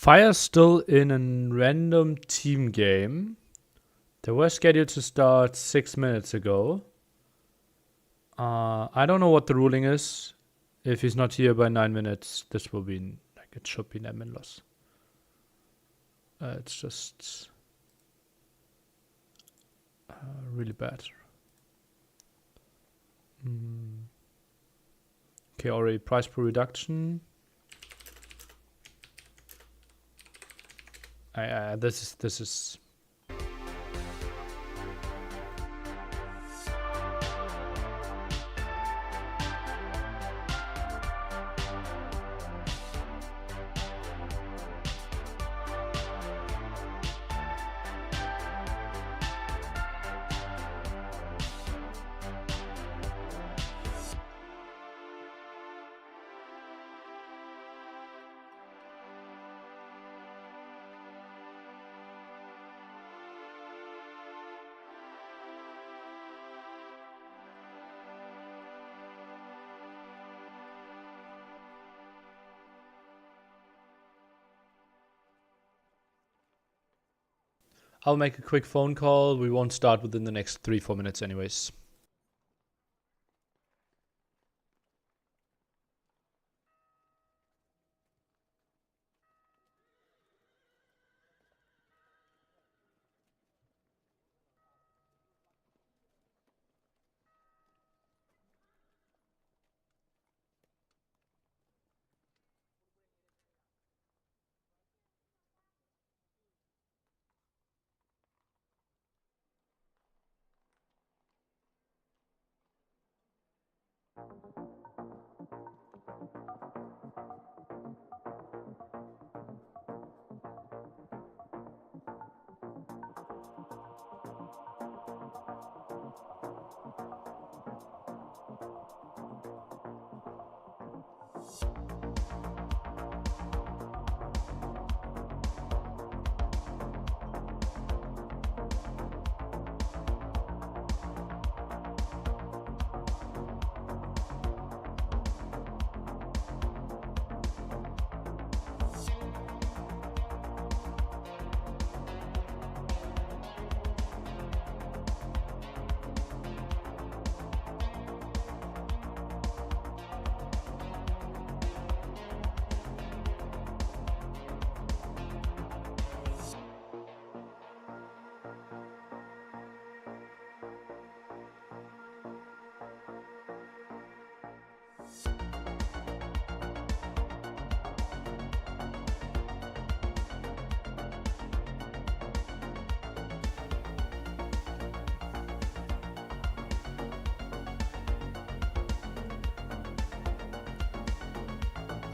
Fire's still in a random team game. They were scheduled to start 6 minutes ago. I don't know what the ruling is. If he's not here by 9 minutes, this will be like it should be an admin loss. It's just really bad. Okay, already price per reduction. This is. I'll make a quick phone call. We won't start within the next 3-4 minutes anyways.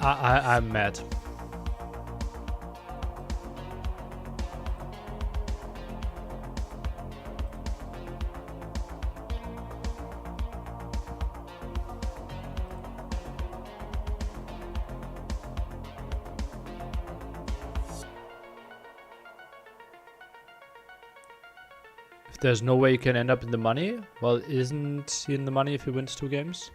I'm mad. If there's no way you can end up in the money, well, isn't he in the money if he wins 2 games?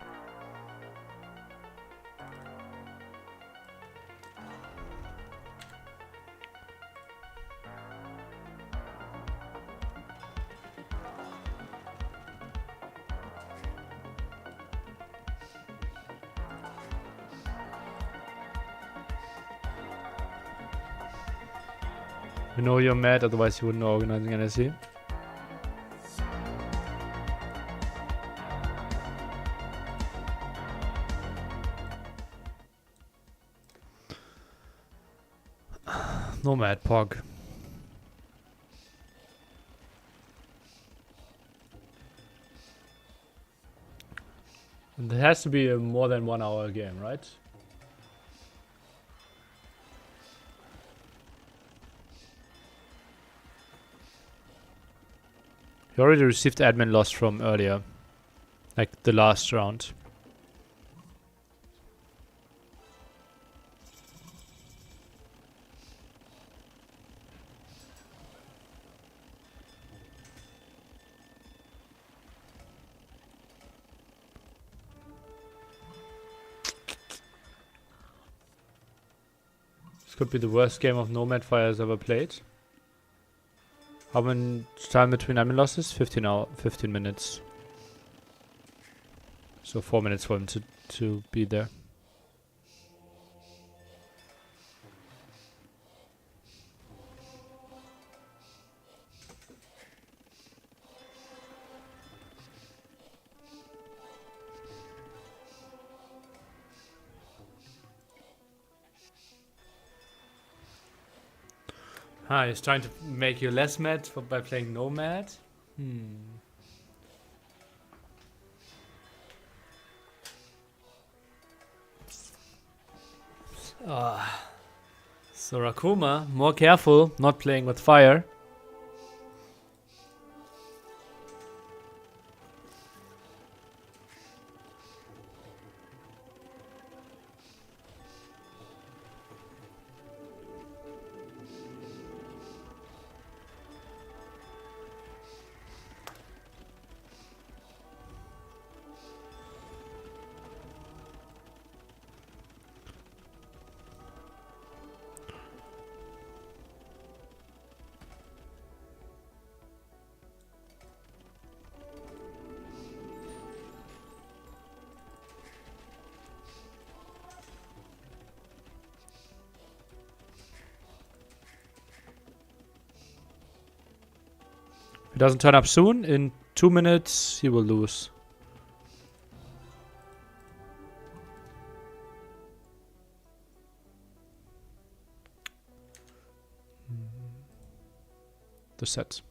You know you're mad, otherwise you wouldn't be organizing NAC. No mad, Pog. And it has to be a more than 1 hour game, right? You already received admin loss from earlier. Like the last round. could be the worst game of Nomad Fires ever played. How many time between admin losses? 15 minutes. So 4 minutes for him to be there. He's trying to make you less mad by playing Nomad. So Sakuma, more careful, not playing with fire. If he doesn't turn up soon, in 2 minutes he will lose. The set.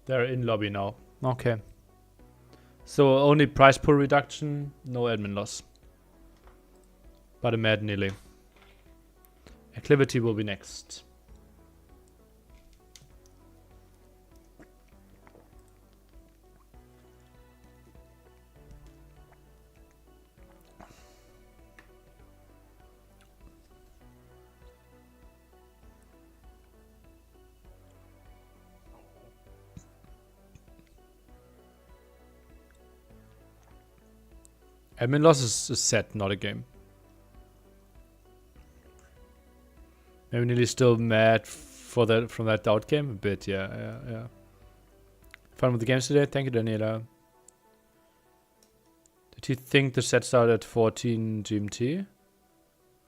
They're in lobby now. Okay. So only price pool reduction, no admin loss. But a mad nearly. Acclivity will be next. Admin loss is a set, not a game. Maybe nearly still mad for that from that doubt game? A bit, yeah. Fun with the games today? Thank you, Daniela. Did he think the set started at 14 GMT?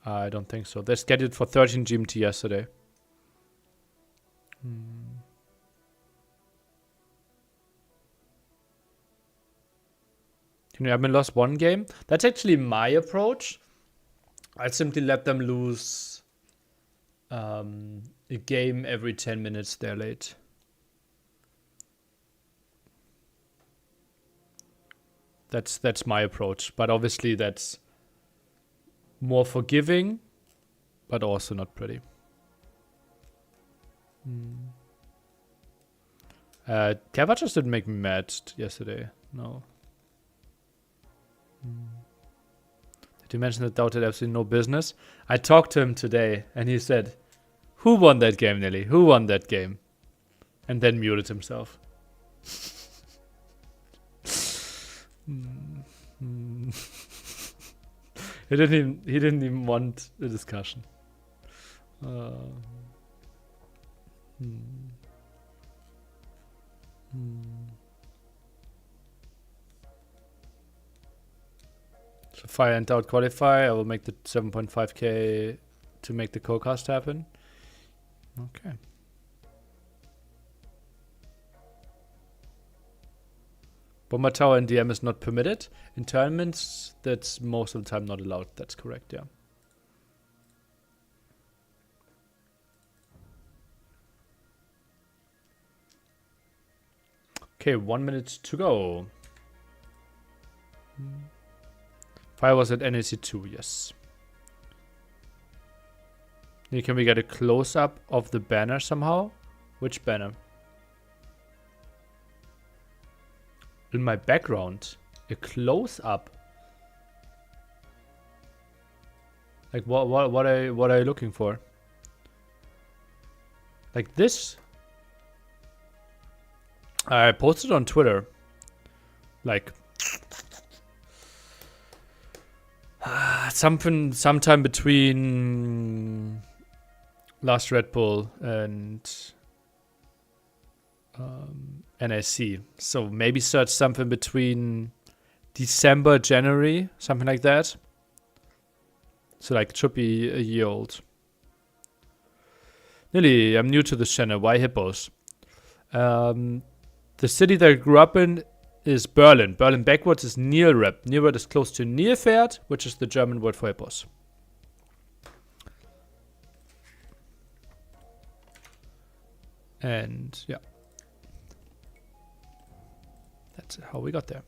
I don't think so. They're scheduled for 13 GMT yesterday. Can you admin loss one game? That's actually my approach. I simply let them lose a game every 10 minutes they're late. That's my approach. But obviously that's more forgiving, but also not pretty. Kava just didn't make me mad yesterday. No. Did you mention that Doubt had absolutely no business? I talked to him today and he said, "Who won that game, Nelly? Who won that game?" And then muted himself. He didn't even want a discussion. So fire and Doubt qualify. I will make the 7.5k to make the co-cast happen. Okay. Bomber tower in DM is not permitted. In tournaments, that's most of the time not allowed. That's correct, yeah. Okay, 1 minute to go. Fire was at NAC 2, yes. Can we get a close-up of the banner somehow? Which banner? In my background. A close-up. Like what are you looking for? Like this? I posted on Twitter. Like sometime between last Red Bull and NAC. So maybe search something between December, January, something like that. So like it should be a year old. Lily, I'm new to this channel. Why hippos? The city that I grew up in is Berlin. Berlin backwards is Nierrep. Nierrep is close to Nilpferd, which is the German word for hippos. And yeah. That's how we got there.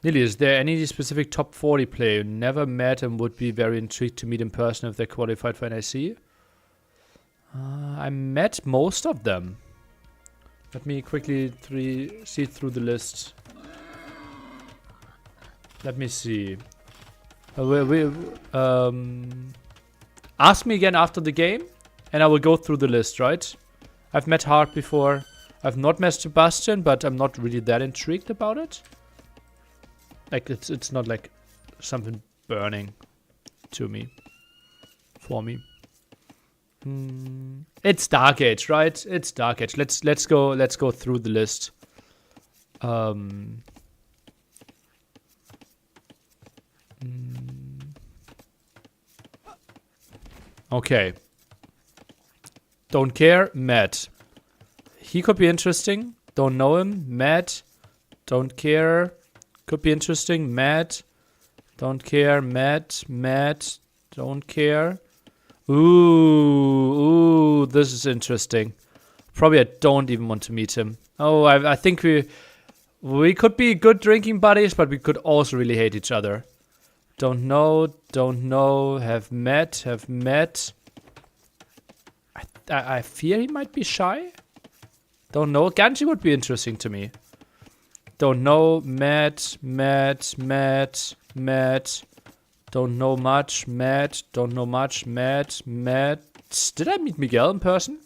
Lily, is there any specific top 40 player you never met and would be very intrigued to meet in person if they qualified for NAC? I met most of them. Let me quickly see through the list. Let me see. Ask me again after the game, and I will go through the list, right? I've met Hart before. I've not met Sebastian, but I'm not really that intrigued about it. Like, it's not like something burning to me. For me. It's Dark Age, right? It's Dark Age. Let's go through the list. Okay. Don't care, Matt. He could be interesting. Don't know him, Matt. Don't care. Could be interesting, Matt. Don't care, Matt. Don't care. Ooh, this is interesting. Probably I don't even want to meet him. Oh, I think we could be good drinking buddies, but we could also really hate each other. Don't know, have met. I fear he might be shy. Don't know. Ganji would be interesting to me. Don't know, Matt. Don't know much, Matt. Don't know much, Matt. Did I meet Miguel in person?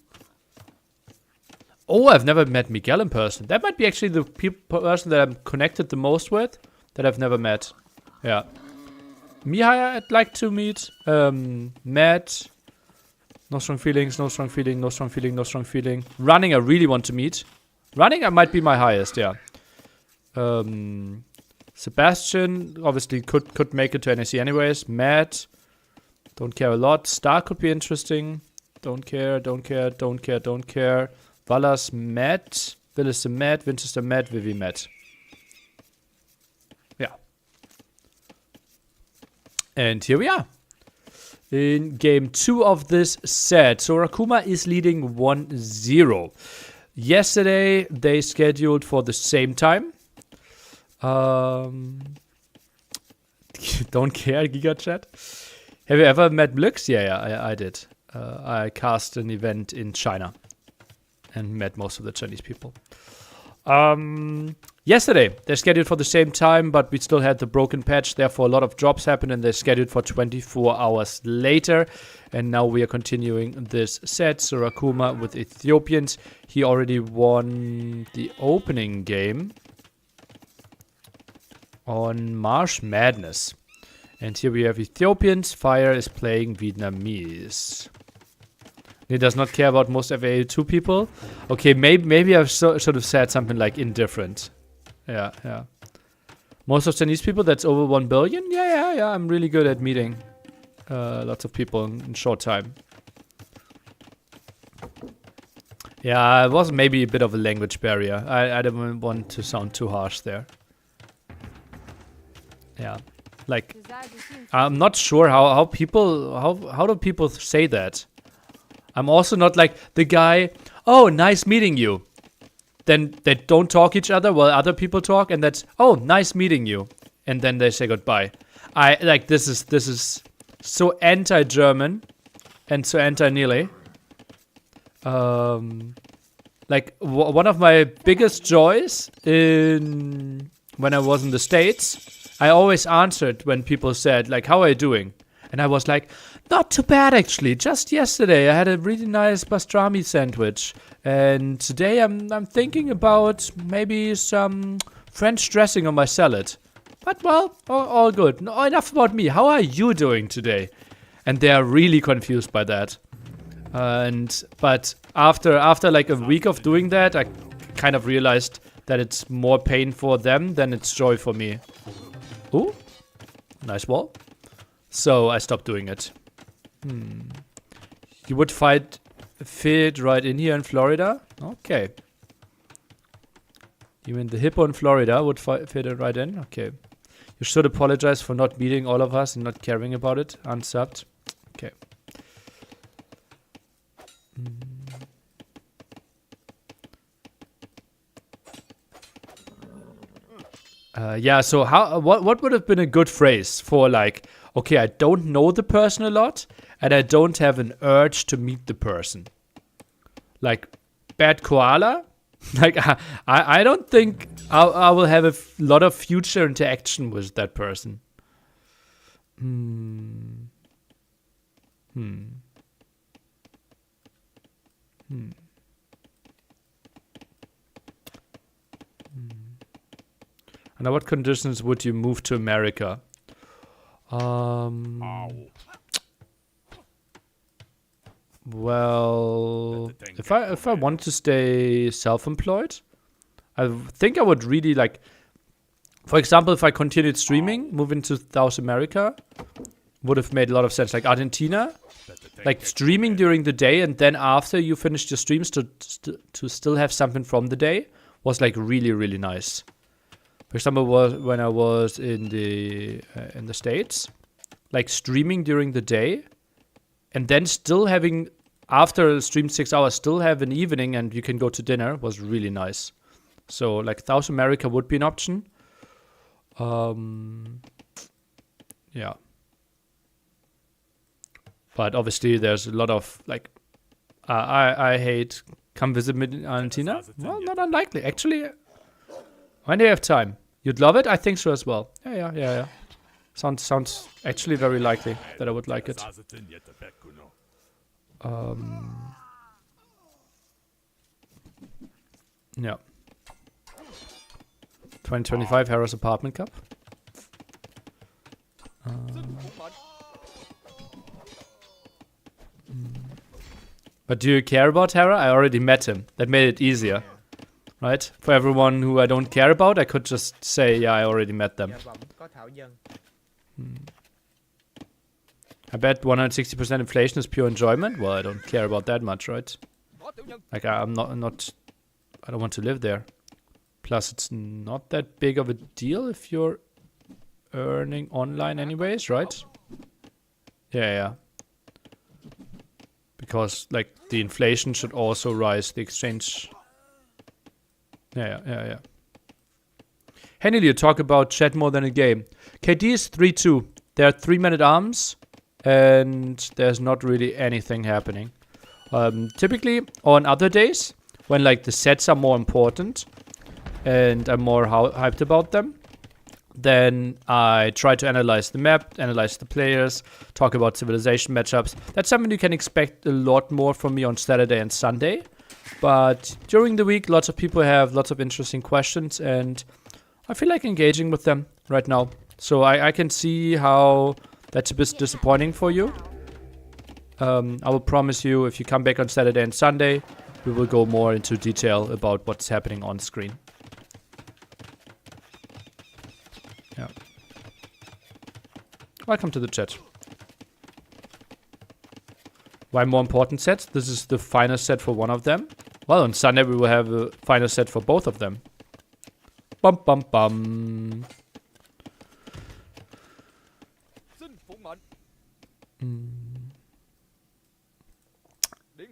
Oh, I've never met Miguel in person. That might be actually the person that I'm connected the most with that I've never met. Yeah. Mihai, I'd like to meet. Matt. No strong feelings, no strong feeling. Running, I really want to meet. Running, I might be my highest, yeah. Sebastian obviously could make it to NAC anyways. Matt, don't care a lot. Star could be interesting. Don't care. Vallas, Matt. Willis, Matt. Winchester, Matt. Vivi, Matt. Yeah. And here we are. In game 2 of this set. So Sakuma is leading 1-0. Yesterday, they scheduled for the same time. Don't care, GigaChat. Have you ever met Blux? Yeah, I did. I cast an event in China and met most of the Chinese people. Yesterday, they're scheduled for the same time, but we still had the broken patch. Therefore, a lot of drops happened, and they're scheduled for 24 hours later. And now we are continuing this set. So Sakuma with Ethiopians. He already won the opening game on Marsh Madness. And here we have Ethiopians. Fire is playing Vietnamese. He does not care about most FA2 people. Okay, maybe I should have said something like indifferent. Yeah. Most of Chinese people, that's over 1 billion? Yeah. I'm really good at meeting lots of people in short time. Yeah, it was maybe a bit of a language barrier. I didn't want to sound too harsh there. Yeah, like, I'm not sure how do people say that? I'm also not like the guy, oh, nice meeting you. Then they don't talk each other while other people talk, and that's, oh, nice meeting you. And then they say goodbye. This is so anti-German. and so anti-Nile. Like one of my biggest joys when I was in the States, I always answered when people said like, "How are you doing?" And I was like, "Not too bad actually. Just yesterday I had a really nice pastrami sandwich, and today I'm thinking about maybe some French dressing on my salad. But well, all good. No, enough about me. How are you doing today?" And they are really confused by that. But after like a week of doing that, I kind of realized that it's more pain for them than it's joy for me. Ooh, nice wall. So I stopped doing it. You would fit right in here in Florida? Okay. You mean the hippo in Florida would fit it right in? Okay. You should apologize for not meeting all of us and not caring about it. Unsubbed. Okay. Yeah, so what would have been a good phrase for like, okay, I don't know the person a lot and I don't have an urge to meet the person. Like, bad koala? Like, I don't think I will have a lot of future interaction with that person. Under what conditions would you move to America? Well, if I want to stay self-employed, I think I would really like, for example, if I continued streaming, moving to South America would have made a lot of sense. Like Argentina, like streaming during the day and then after you finished your streams to still have something from the day was like really, really nice. For example, when I was in the States, like streaming during the day, and then still having after stream 6 hours, still have an evening, and you can go to dinner was really nice. So like South America would be an option. Yeah, but obviously there's a lot of like, I hate come visit me in Argentina. Well, not unlikely actually. When do you have time? You'd love it? I think so as well. Yeah. Sounds actually very likely that I would like it. Yeah. 2025 Harrow's Apartment Cup. But do you care about Harrow? I already met him. That made it easier. Right? For everyone who I don't care about, I could just say, yeah, I already met them. I bet 160% inflation is pure enjoyment. Well, I don't care about that much, right? Like, I don't want to live there. Plus, it's not that big of a deal if you're earning online anyways, right? Yeah. Because, like, the inflation should also rise the exchange. Yeah. Henry, you talk about chat more than a game. KD is 3-2. There are 3-minute arms, and there's not really anything happening. Typically, on other days, when like the sets are more important, and I'm more hyped about them, then I try to analyze the map, analyze the players, talk about civilization matchups. That's something you can expect a lot more from me on Saturday and Sunday. But during the week, lots of people have lots of interesting questions, and I feel like engaging with them right now. So I can see how that's a bit disappointing for you. I will promise you, if you come back on Saturday and Sunday, we will go more into detail about what's happening on screen. Yeah. Welcome to the chat. Why more important sets? This is the final set for one of them. Well, on Sunday we will have a final set for both of them. Bum bum bum.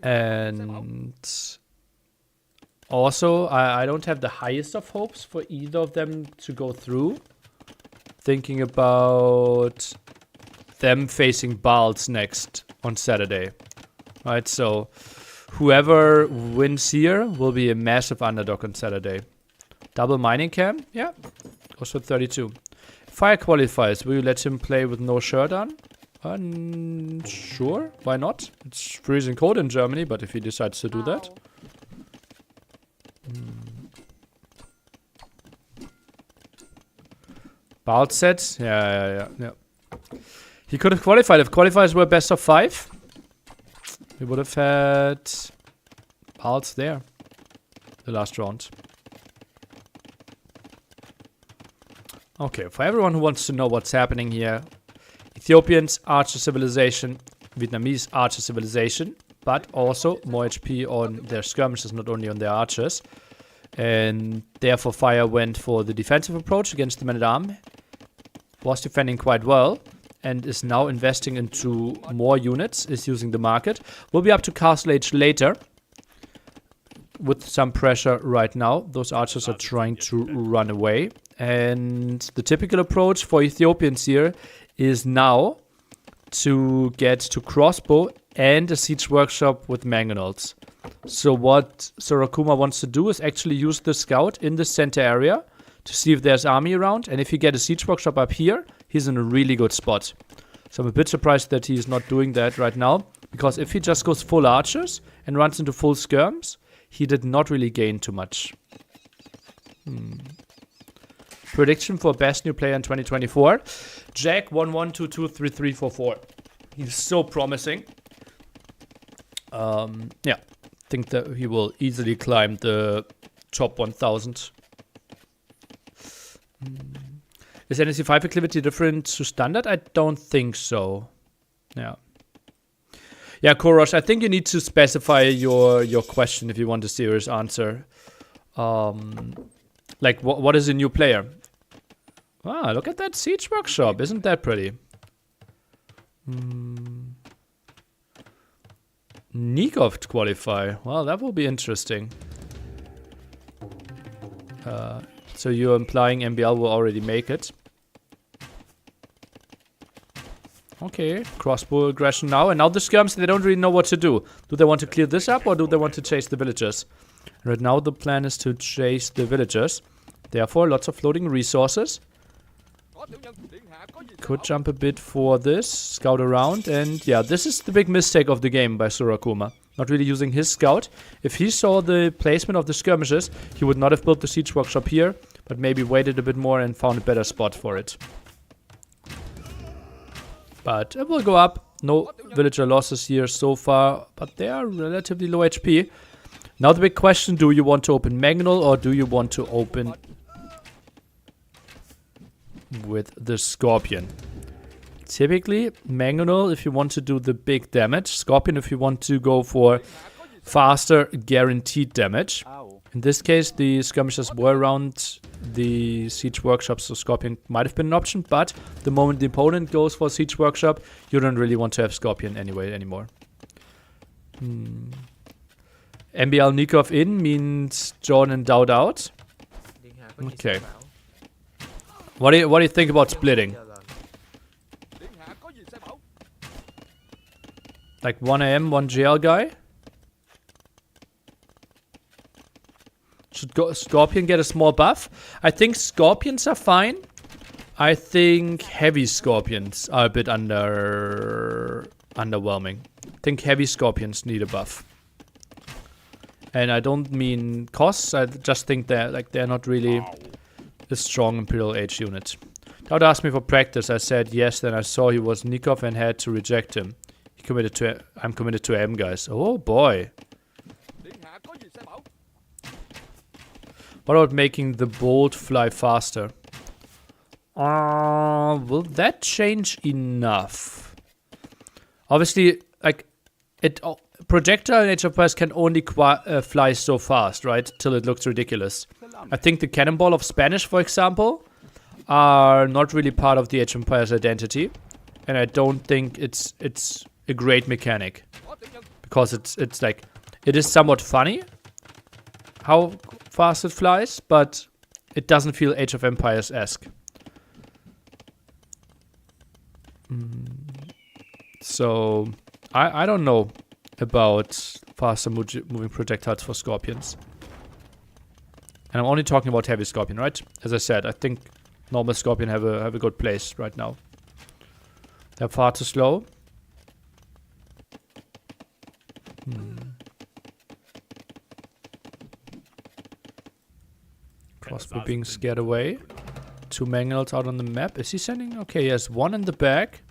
And also, I don't have the highest of hopes for either of them to go through. Thinking about them facing Balds next on Saturday. Right, so whoever wins here will be a massive underdog on Saturday. Double mining camp? Yeah. Goes for 32. Fire qualifiers. Will you let him play with no shirt on? Sure. Why not? It's freezing cold in Germany, but if he decides to do that. Bald set? Yeah. He could have qualified. If qualifiers were best of 5, we would have had Balds there. The last round. Okay, for everyone who wants to know what's happening here. Ethiopians, archer civilization. Vietnamese, archer civilization. But also more HP on their skirmishes, not only on their archers. And therefore Fire went for the defensive approach against the man-at-arm. Was defending quite well. And is now investing into more units. Is using the market. Will be up to Castle Age later. With some pressure right now. Those archers are trying to run away. And the typical approach for Ethiopians here is now to get to crossbow and a siege workshop with mangonels. So what Sakuma wants to do is actually use the scout in the center area to see if there's army around. And if you get a siege workshop up here, he's in a really good spot. So I'm a bit surprised that he's not doing that right now. Because if he just goes full archers and runs into full skirms, he did not really gain too much. Prediction for best new player in 2024. Jack 11223344. He's so promising. Yeah. Think that he will easily climb the top 1000. Is NAC 5 acclivity different to standard? I don't think so. Yeah. Yeah, Korosh, I think you need to specify your question if you want a serious answer. Like, what is a new player? Ah, look at that siege workshop. Isn't that pretty? Nikov to qualify. Well, that will be interesting. So you're implying MBL will already make it. Okay, crossbow aggression now. And now the skirms, they don't really know what to do. Do they want to clear this up or do they want to chase the villagers? Right now the plan is to chase the villagers. Therefore, lots of floating resources. Could jump a bit for this, scout around, and yeah, this is the big mistake of the game by Sakuma. Not really using his scout. If he saw the placement of the skirmishes, he would not have built the siege workshop here, but maybe waited a bit more and found a better spot for it. But it will go up. No villager losses here so far, but they are relatively low HP. Now the big question, do you want to open Magnol or do you want to open with the Scorpion? Typically, Mangonel if you want to do the big damage. Scorpion if you want to go for faster guaranteed damage. In this case, the skirmishes were around the siege workshop, so Scorpion might have been an option. But the moment the opponent goes for siege workshop, you don't really want to have Scorpion anymore. MBL Nikov in means John and Dowd out. Okay. What do you think about splitting? Like 1 AM, 1 GL guy? Should Scorpion get a small buff? I think Scorpions are fine. I think heavy Scorpions are a bit underwhelming. I think heavy Scorpions need a buff. And I don't mean costs, I just think they're not really a strong Imperial Age unit. Dowd asked me for practice. I said yes, then I saw he was Nikov and had to reject him. I'm committed to M, guys. Oh boy. What about making the bolt fly faster? Will that change enough? Obviously, like projectile in Age of Empires can only fly so fast, right? Till it looks ridiculous. I think the cannonball of Spanish, for example, are not really part of the Age of Empires identity, and I don't think it's a great mechanic because it's like it is somewhat funny how fast it flies, but it doesn't feel Age of Empires-esque. So I don't know about faster moving projectiles for Scorpions. And I'm only talking about heavy Scorpion, right? As I said, I think normal Scorpion have a good place right now. They're far too slow. Crossbow being scared away. 2 Mangonels out on the map. Is he sending? Okay, he has 1 in the back,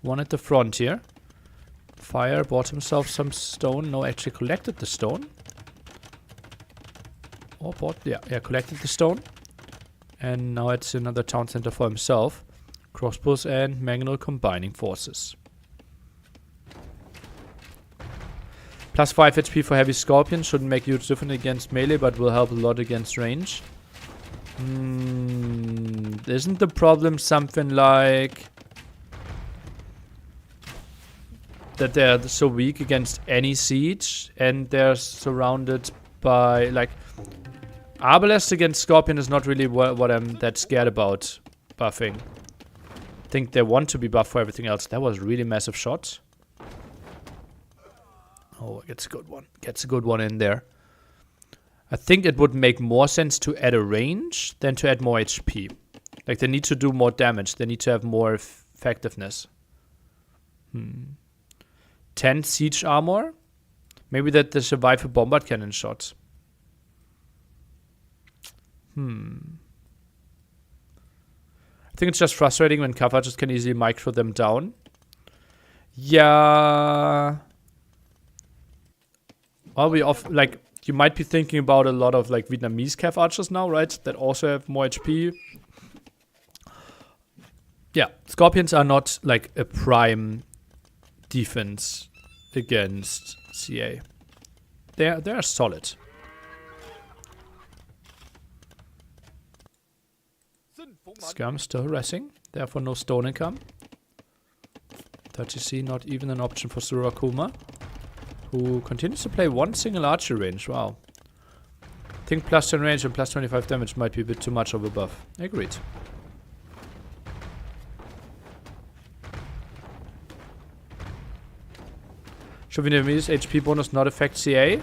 1 at the front here. Fire bought himself some stone. No, actually collected the stone. Or bought, yeah, collected the stone. And now it's another town center for himself. Crossbows and Mangonel combining forces. Plus 5 HP for heavy Scorpion. Shouldn't make huge difference against melee, but will help a lot against range. Isn't the problem something like that they're so weak against any siege and they're surrounded by, like, Arbalest against Scorpion is not really what I'm that scared about buffing. I think they want to be buffed for everything else. That was really massive shot. Oh, gets a good one. Gets a good one in there. I think it would make more sense to add a range than to add more HP. Like, they need to do more damage. They need to have more effectiveness. 10 siege armor. Maybe that they survive a bombard cannon shot. I think it's just frustrating when coverage can easily micro them down. Yeah. Well, like, you might be thinking about a lot of, like, Vietnamese cav archers now, right? That also have more HP. Yeah, Scorpions are not, like, a prime defense against CA. They're solid. Scum still harassing, therefore no stone income. 30C not even an option for Sakuma, who continues to play 1 single archer range. Wow. I think plus 10 range and plus 25 damage might be a bit too much of a buff. Agreed. Should Vietnamese HP bonus not affect CA?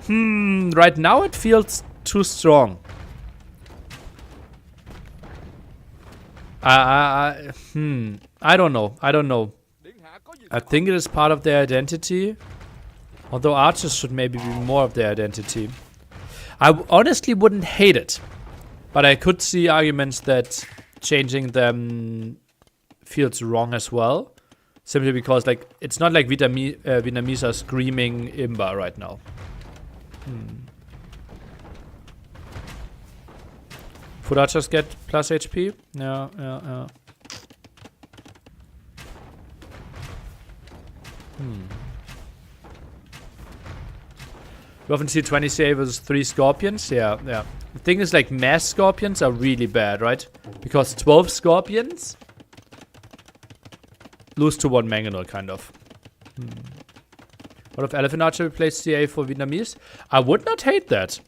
Right now it feels too strong. I don't know. I think it is part of their identity. Although archers should maybe be more of their identity. I honestly wouldn't hate it. But I could see arguments that changing them feels wrong as well. Simply because, like, it's not like Vietnamese are screaming Imba right now. Foot archers get plus HP? Yeah. We often see 20 CA versus 3 Scorpions. Yeah. The thing is, like, mass Scorpions are really bad, right? Because 12 Scorpions lose to 1 Mangonel, kind of. What if Elephant Archer replaced CA for Vietnamese? I would not hate that.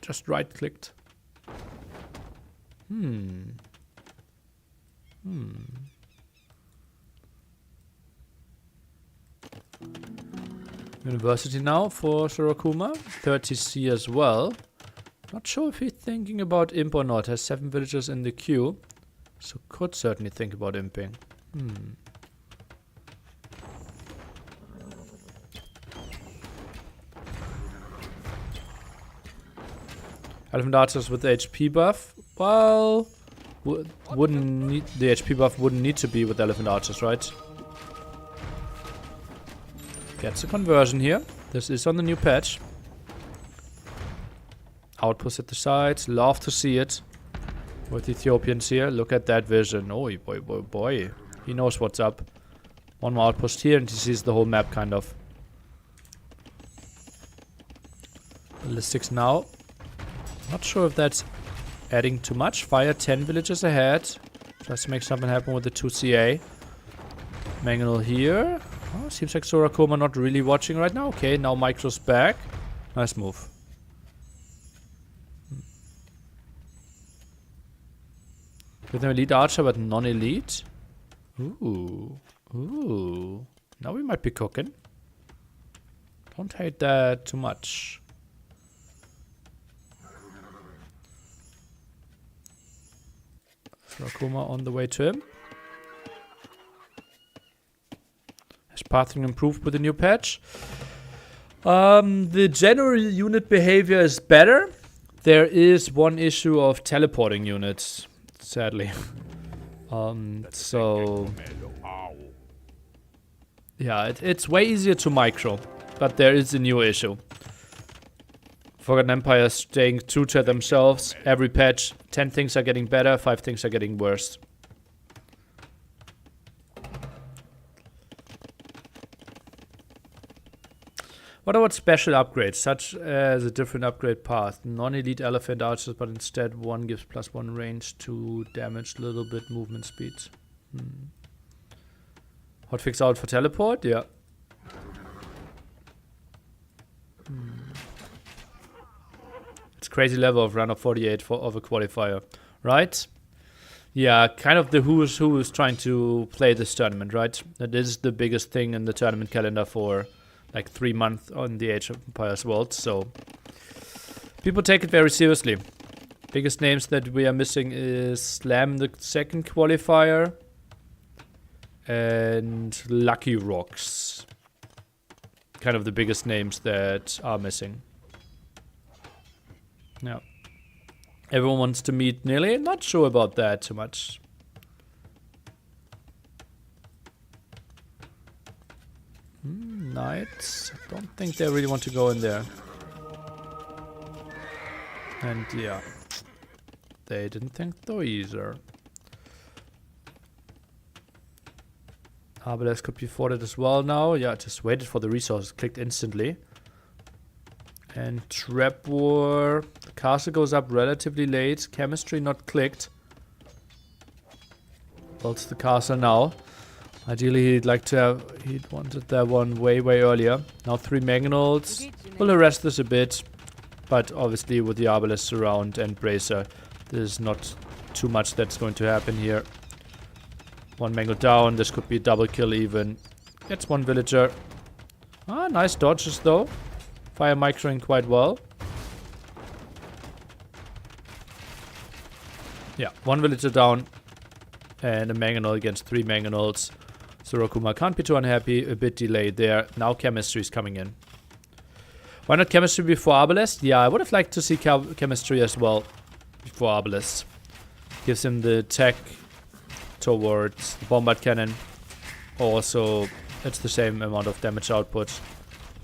Just right-clicked. University now for Sakuma. 30C as well. Not sure if he's thinking about imp or not. Has 7 villagers in the queue. So could certainly think about imping. Elephant archers with the HP buff. Well, wouldn't need the HP buff. Wouldn't need to be with elephant archers, right? Gets a conversion here. This is on the new patch. Outpost at the sides. Love to see it. With Ethiopians here. Look at that vision. Oh boy. He knows what's up. One more outpost here and he sees the whole map kind of. Ballistics now. Not sure if that's adding too much. Fire 10 villages ahead. Just to make something happen with the 2CA. Mangonel here. Oh, seems like Sakuma not really watching right now. Okay, now Micro's back. Nice move. With an elite archer, but non-elite. Ooh. Ooh. Now we might be cooking. Don't hate that too much. Sakuma on the way to him. Has pathing improved with the new patch? The general unit behavior is better. There is one issue of teleporting units, sadly. So yeah, it's way easier to micro, but there is a new issue. Forgotten Empire is staying true to themselves. Every patch, 10 things are getting better, 5 things are getting worse. What about special upgrades, such as a different upgrade path? Non-elite elephant archers, but instead one gives +1 range, 2 damage, little bit movement speed. Hotfix out for teleport? Yeah. It's crazy level of runner 48 of a qualifier, right? Yeah, kind of the who is trying to play this tournament, right? That is the biggest thing in the tournament calendar for like 3 months on the Age of Empires World, so people take it very seriously. Biggest names that we are missing is Slam, the second qualifier, and Lucky Rocks. Kind of the biggest names that are missing. Yeah. Everyone wants to meet Nearly. Not sure about that too much. Knights. I don't think they really want to go in there. And yeah. They didn't think though either. Obelisk could be forded as well now. Yeah, just waited for the resources. Clicked instantly. And Trap War. The castle goes up relatively late. Chemistry not clicked. Builds the castle now. Ideally, he'd like to have... He'd wanted that one way earlier. Now 3 Mangonels. We'll arrest this a bit. But obviously with the Obelisks around and Bracer, there's not too much that's going to happen here. 1 Mangle down. This could be a double kill even. Gets 1 villager. Ah, nice dodges though. Fire microing quite well. Yeah, 1 villager down. And a Mangonel against 3 Mangonels. Sakuma can't be too unhappy. A bit delayed there. Now chemistry is coming in. Why not chemistry before Obelisk? Yeah, I would have liked to see chemistry as well before Obelisk. Gives him the tech towards the bombard cannon. Also, it's the same amount of damage output.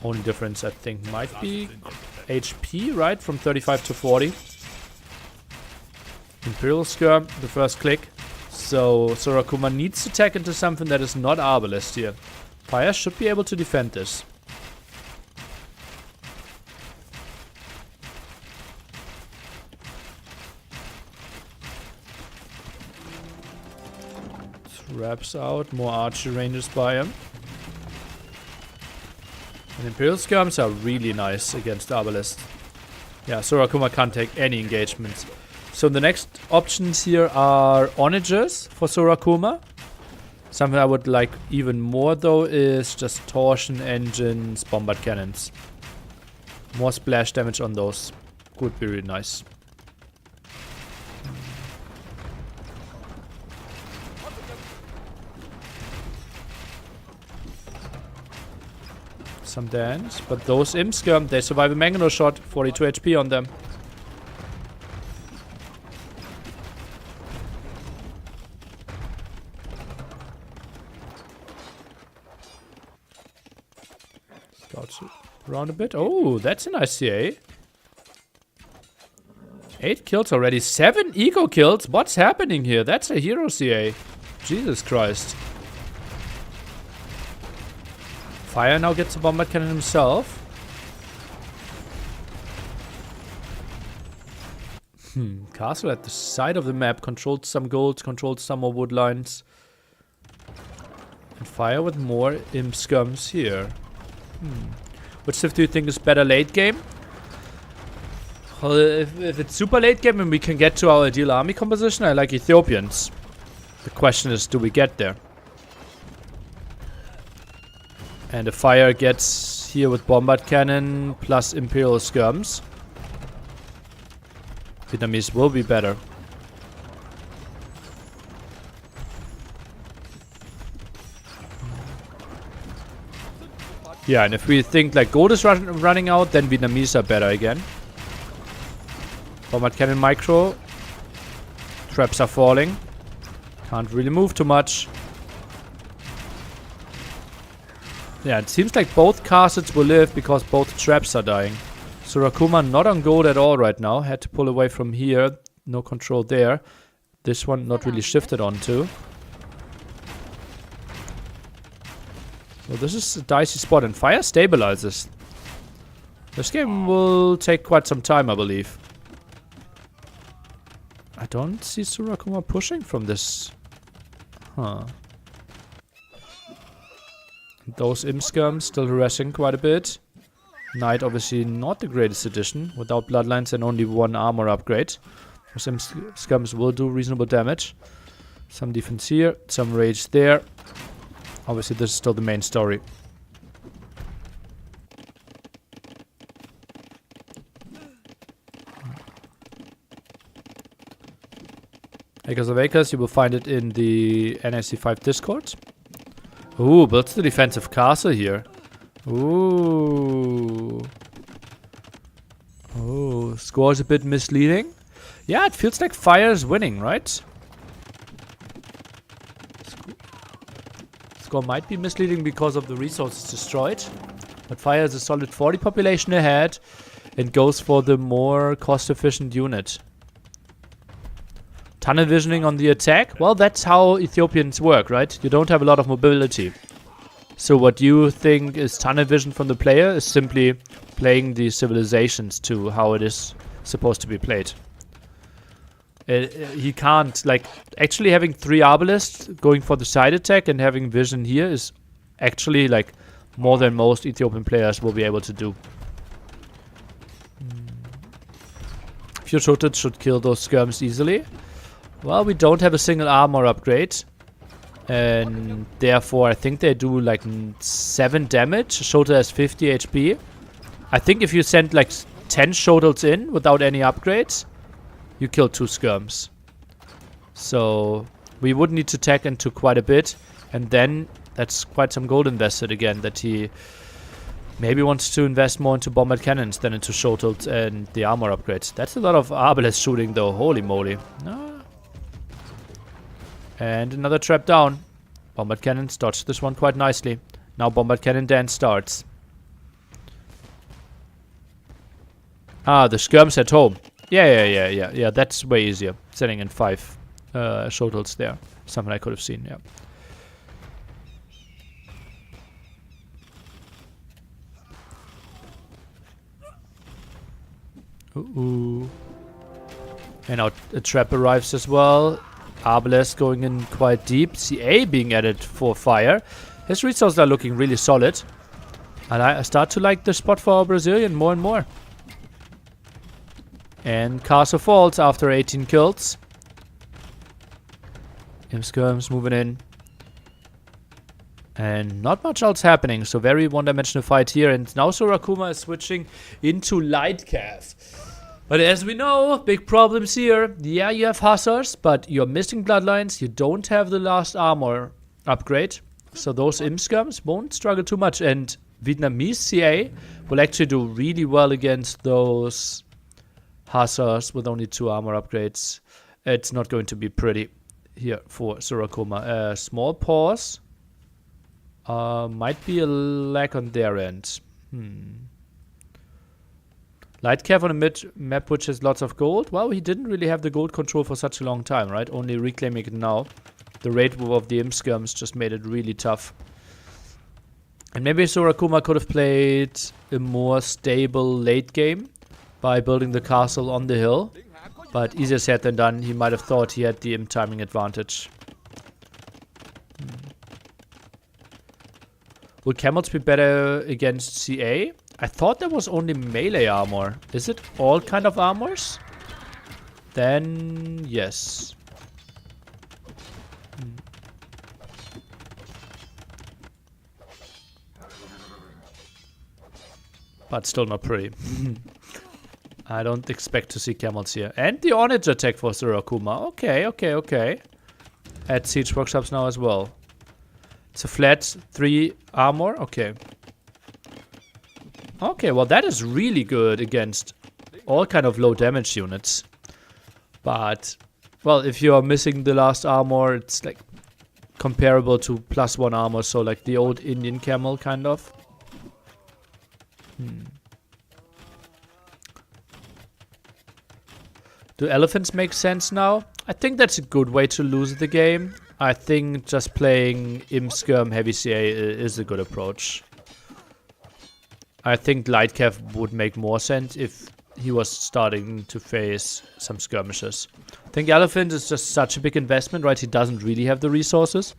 Only difference, I think, might be HP, right? From 35 to 40. Imperial Skirm, the first click. So Sakuma needs to tech into something that is not Obelisk here. Fire should be able to defend this. Traps out, more archer ranges by him. And Imperial Skirms are really nice against Obelisk. Yeah, Sakuma can't take any engagements. So the next options here are onagers for Sakuma. Something I would like even more though is just torsion engines, bombard cannons. More splash damage on those would be really nice. Some dance, but those imps, they survive a Mangonel shot, 42 HP on them. Starts around a bit. Oh, that's a nice CA. 8 kills already, 7 eco kills. What's happening here? That's a hero CA. Jesus Christ. Fire now gets a bombard cannon himself. Castle at the side of the map. Controlled some gold, controlled some more wood lines. And fire with more imp scums here. Which Civ do you think is better late game? Well, if it's super late game and we can get to our ideal army composition, I like Ethiopians. The question is, do we get there? And the fire gets here with bombard cannon plus imperial skirms. Vietnamese will be better. Yeah, and if we think like gold is running out, then Vietnamese are better again. Bombard cannon micro. Traps are falling. Can't really move too much. Yeah, it seems like both castles will live because both traps are dying. Sakuma not on gold at all right now. Had to pull away from here. No control there. This one not really shifted onto. So this is a dicey spot, and fire stabilizes. This game will take quite some time, I believe. I don't see Sakuma pushing from this. Huh. Those imp-skirms still harassing quite a bit. Knight obviously not the greatest addition. Without bloodlines and only one armor upgrade. Those imp-skirms will do reasonable damage. Some defense here, some rage there. Obviously this is still the main story. Acres of Acres, you will find it in the NAC 5 Discord. Ooh, builds the defensive castle here. Ooh. Oh, score's a bit misleading. Yeah, it feels like fire is winning, right? Score might be misleading because of the resources destroyed. But fire is a solid 40 population ahead and goes for the more cost-efficient unit. Tunnel visioning on the attack? Well, that's how Ethiopians work, right? You don't have a lot of mobility. So what you think is tunnel vision from the player is simply playing the civilizations to how it is supposed to be played. He can't, like, actually having 3 arbalists going for the side attack and having vision here is actually, like, more than most Ethiopian players will be able to do. Pure Shooted should kill those skirms easily. Well, we don't have a single armor upgrade. And therefore, I think they do like 7 damage. Shotel has 50 HP. I think if you send like 10 Shotels in without any upgrades, you kill 2 skirms. So we would need to tech into quite a bit. And then that's quite some gold invested again, that he maybe wants to invest more into bombard cannons than into Shotels and the armor upgrades. That's a lot of arbalest shooting though, holy moly. And another trap down. Bombard cannons dodged this one quite nicely. Now bombard cannon dance starts. Ah, the skirms at home. Yeah, that's way easier. Sending in 5 Shotels there. Something I could have seen, yeah. Ooh. And now a trap arrives as well. Arbalest going in quite deep. CA being added for fire. His resources are looking really solid. And I start to like the spot for our Brazilian more and more. And Castle falls after 18 kills. Imp-skirms moving in. And not much else happening. So very one-dimensional fight here. And now Sakuma is switching into light cav. But as we know, big problems here. Yeah, you have hussars, but you're missing bloodlines. You don't have the last armor upgrade. So those imp-skirms won't struggle too much. And Vietnamese CA will actually do really well against those hussars with only 2 armor upgrades. It's not going to be pretty here for Sakuma. Small pause. Might be a lack on their end. Light cav on a mid map which has lots of gold. Well, he didn't really have the gold control for such a long time, right? Only reclaiming it now. The raid move of the imp-skirms just made it really tough. And maybe Sakuma could have played a more stable late game by building the castle on the hill. But easier said than done. He might have thought he had the imp timing advantage. Would camels be better against CA? I thought there was only melee armor. Is it all kind of armors? Then yes. But still not pretty. I don't expect to see camels here. And the Onage attack for Sakuma. Okay, okay, okay. Add siege workshops now as well. It's a flat 3 armor. Okay. Okay, well that is really good against all kind of low damage units. But, well, if you are missing the last armor, it's like comparable to +1 armor. So like the old Indian camel kind of. Do elephants make sense now? I think that's a good way to lose the game. I think just playing Imskirm Heavy CA is a good approach. I think Lightcav would make more sense if he was starting to face some skirmishes. I think Elephant is just such a big investment, right? He doesn't really have the resources.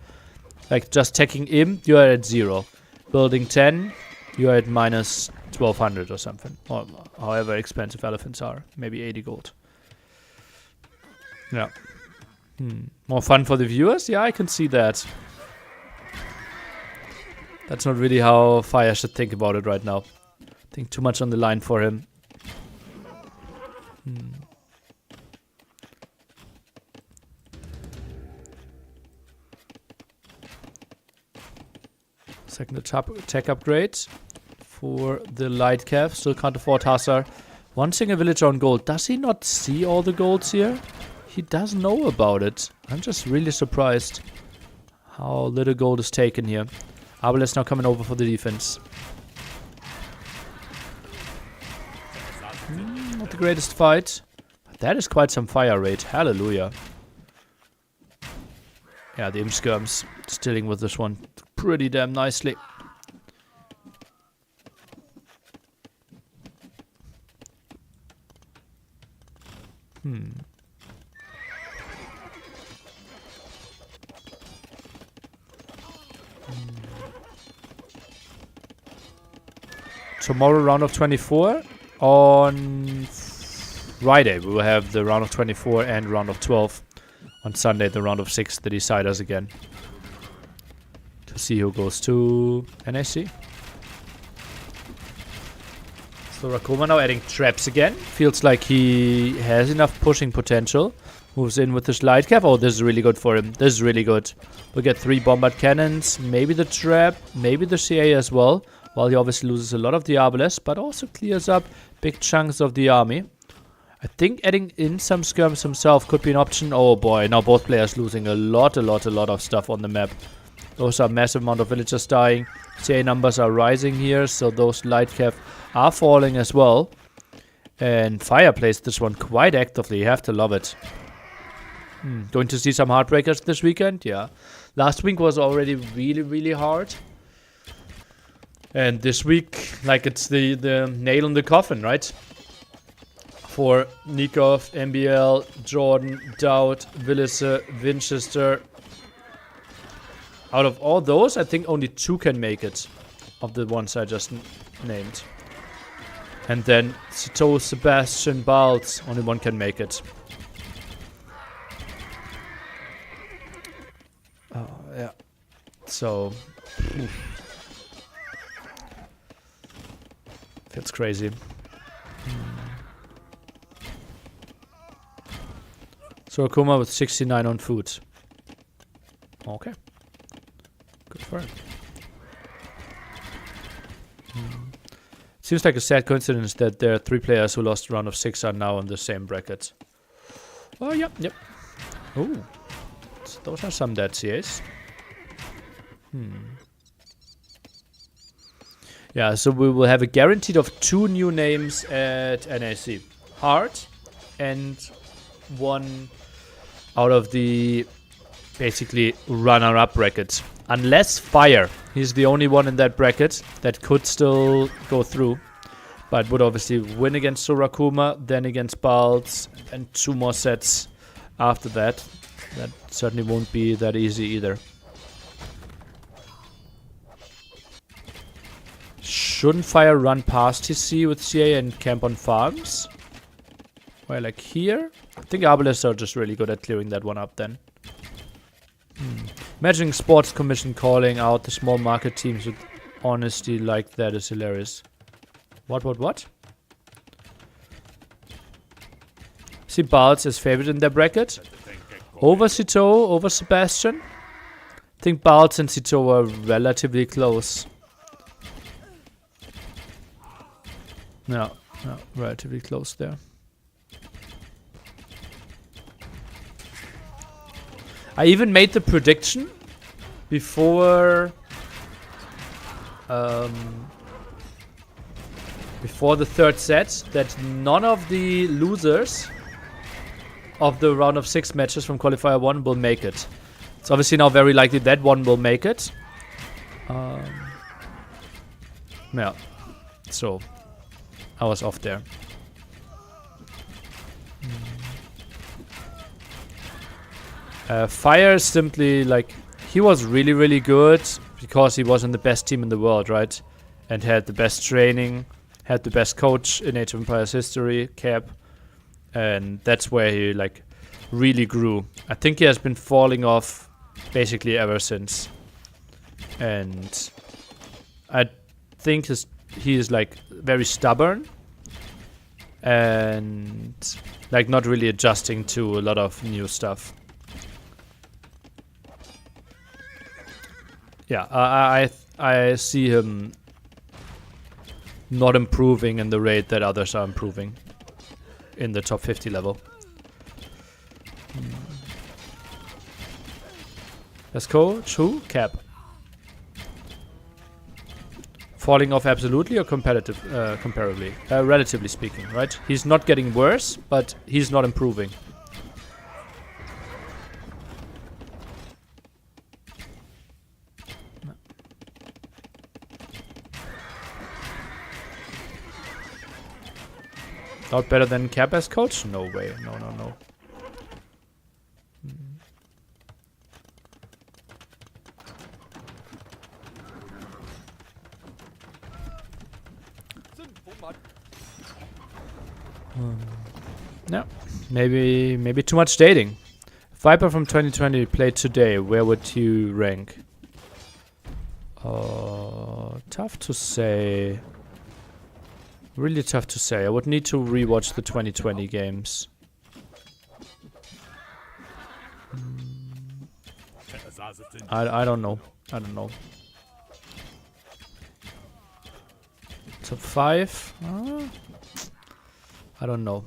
Like just taking him, you are at 0. Building 10, you are at minus 1200 or something. Or however expensive elephants are. Maybe 80 gold. Yeah. More fun for the viewers? Yeah, I can see that. That's not really how Fire should think about it right now. I think too much on the line for him. Second attack upgrade for the light calf. Still can't afford Hussar. One single villager on gold. Does he not see all the golds here? He does know about it. I'm just really surprised how little gold is taken here. Abel is now coming over for the defense. Not the greatest fight. But that is quite some fire rate. Hallelujah. Yeah, the Imskirms is dealing with this one pretty damn nicely. Tomorrow, round of 24. On Friday, we will have the round of 24 and round of 12. On Sunday, the round of 6, the deciders again. To see who goes to NAC. So Sakuma now adding traps again. Feels like he has enough pushing potential. Moves in with his light cap. Oh, this is really good for him. This is really good. We'll get 3 bombard cannons. Maybe the trap. Maybe the CA as well. While he obviously loses a lot of the Arbalest, but also clears up big chunks of the army. I think adding in some skirms himself could be an option. Oh boy, now both players losing a lot of stuff on the map. Those are massive amount of villagers dying. CA numbers are rising here, so those light cap are falling as well. And Fire plays this one quite actively. You have to love it. Going to see some heartbreakers this weekend? Yeah. Last week was already really hard. And this week, like it's the nail in the coffin, right? For Nikov, MBL, Jordan, Dowd, Willis, Winchester. Out of all those, I think only 2 can make it. Of the ones I just named. And then Sito, Sebastian, Baltz, only 1 can make it. Oh, yeah. So... That's crazy. So Sakuma with 69 on food. Okay. Good for him. Seems like a sad coincidence that there are 3 players who lost round of 6 are now in the same bracket. Oh, yep. Ooh. Those are some dead CAs. Yeah, so we will have a guaranteed of 2 new names at NAC. Hard and 1 out of the basically runner-up bracket. Unless Fire. He's the only one in that bracket that could still go through. But would obviously win against Sakuma, then against Baltz, and 2 more sets after that. That certainly won't be that easy either. Shh. Shouldn't Fire run past TC with CA and camp on farms? Well, like here? I think Arbalists are just really good at clearing that one up then. Imagining Sports Commission calling out the small market teams with honesty like that is hilarious. What? See Balz as favorite in their bracket. Over Sito, over Sebastian. I think Balz and Sito were relatively close. No, relatively close there. I even made the prediction before the third set that none of the losers of the round of 6 matches from Qualifier 1 will make it. It's obviously now very likely that one will make it. Yeah, so I was off there. Fire simply, like, he was really, really good because he was in the best team in the world, right? And had the best training, had the best coach in Age of Empires history, Cap. And that's where he, like, really grew. I think he has been falling off basically ever since. And I think he is, like, very stubborn. And, like, not really adjusting to a lot of new stuff. Yeah, I see him not improving in the rate that others are improving in the top 50 level. Let's go. True. Cap. Falling off absolutely or competitive, comparably? Relatively speaking, right? He's not getting worse, but he's not improving. Not better than Cap as coach? No way. No. No. Maybe too much dating. Viper from 2020 played today. Where would you rank? Tough to say. Really tough to say. I would need to rewatch the 2020 games. I don't know. Top 5? I don't know.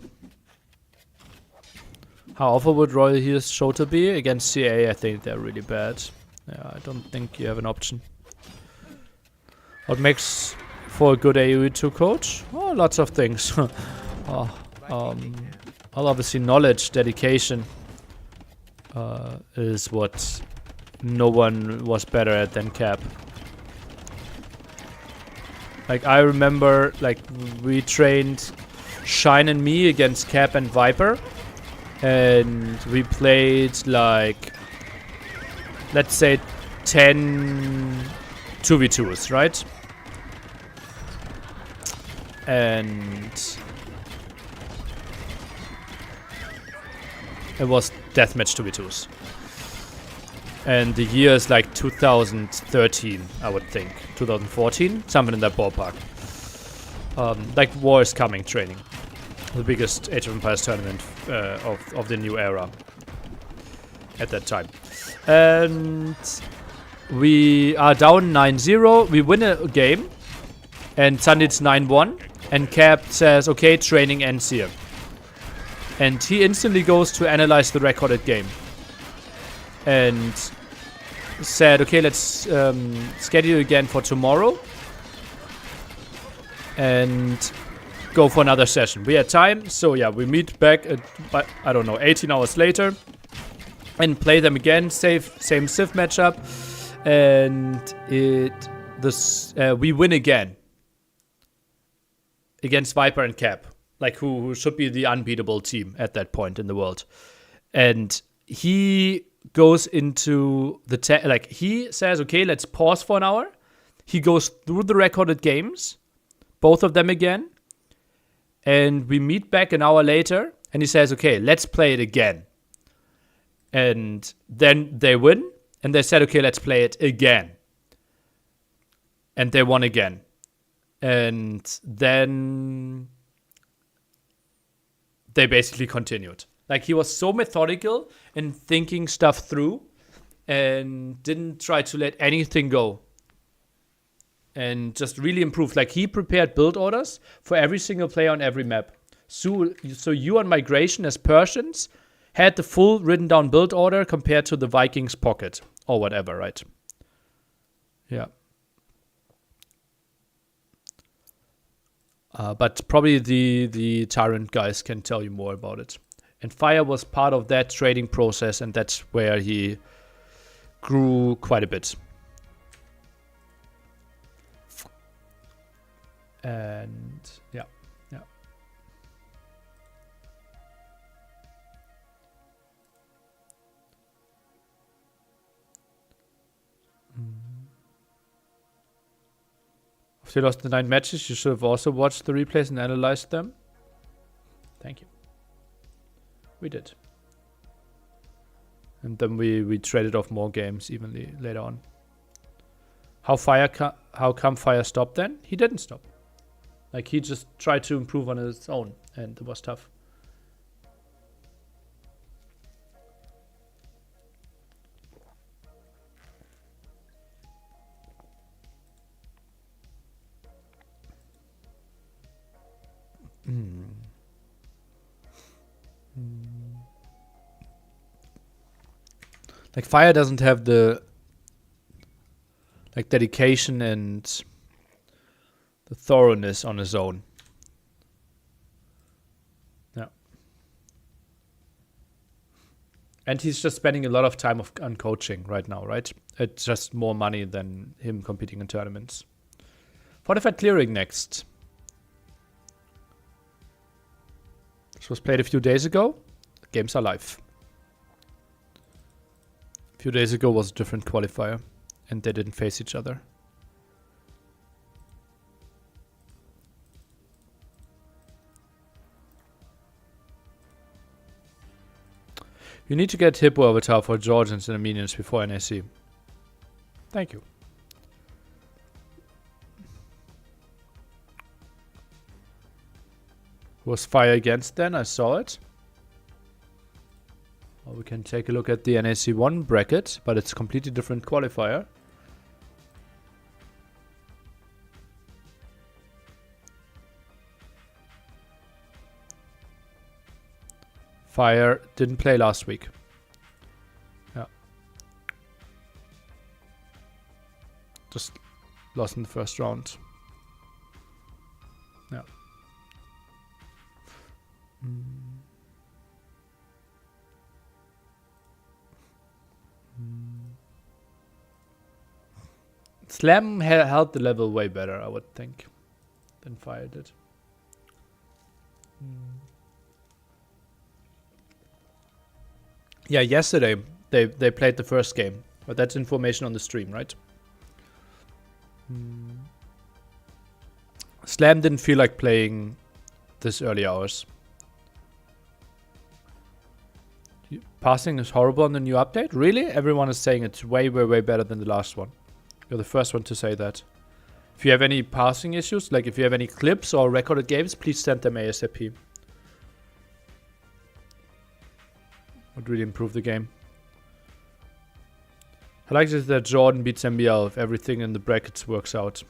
How awful would Royal Heels Shota be? Against CA, I think they're really bad. Yeah, I don't think you have an option. What makes for a good AoE2 coach? Oh, lots of things. Well, obviously knowledge, dedication is what no one was better at than Cap. Like, I remember, like, we trained Shine and me against Cap and Viper. And we played, like, let's say 10 2v2s, right? And it was deathmatch 2v2s. And the year is like 2013, I would think. 2014? Something in that ballpark. Like War is Coming training. The biggest Age of Empires tournament of the new era at that time. And we are down 9-0. We win a game. And suddenly it's 9-1. And Cap says, okay, training ends here. And he instantly goes to analyze the recorded game. And said, okay, let's schedule again for tomorrow. And go for another session. We had time, so yeah, we meet back at, I don't know, 18 hours later. And play them again, same Civ matchup. And we win again. Against Viper and Cap. Like, who should be the unbeatable team at that point in the world. And he goes into the... like, he says, okay, let's pause for an hour. He goes through the recorded games both of them again. And we meet back an hour later. And he says, okay, let's play it again. And then they win. And they said, okay, let's play it again. And they won again. And then they basically continued. Like, he was so methodical in thinking stuff through and didn't try to let anything go. And just really improved. Like, he prepared build orders for every single player on every map. So you on migration as Persians had the full written down build order compared to the Vikings pocket or whatever, right? Yeah. But probably the Tyrant guys can tell you more about it. And Fire was part of that trading process, and that's where he grew quite a bit. And yeah. If you lost the 9 matches, you should have also watched the replays and analyzed them. Thank you. We did. And then we traded off more games evenly later on. How come Fire stopped then? He didn't stop. Like, he just tried to improve on his own, and it was tough. Like, Fire doesn't have the dedication and the thoroughness on his own. Yeah. And he's just spending a lot of time on coaching right now, right? It's just more money than him competing in tournaments. Fortified Clearing next. This was played a few days ago. Games are live. A few days ago was a different qualifier, and they didn't face each other. You need to get Hippo avatar for Georgians and Armenians before NAC. Thank you. Was Fire against then? I saw it. Or we can take a look at the NAC 1 bracket, but it's a completely different qualifier. Fire didn't play last week. Yeah. Just lost in the first round. Yeah. Slam held the level way better, I would think, than Fire did. Yeah, yesterday they played the first game, but that's information on the stream, right? Slam didn't feel like playing this early hours. Passing is horrible on the new update? Really? Everyone is saying it's way, way, way better than the last one. You're the first one to say that. If you have any passing issues, like if you have any clips or recorded games, please send them ASAP. Would really improve the game. I like this that Jordan beats MBL if everything in the brackets works out.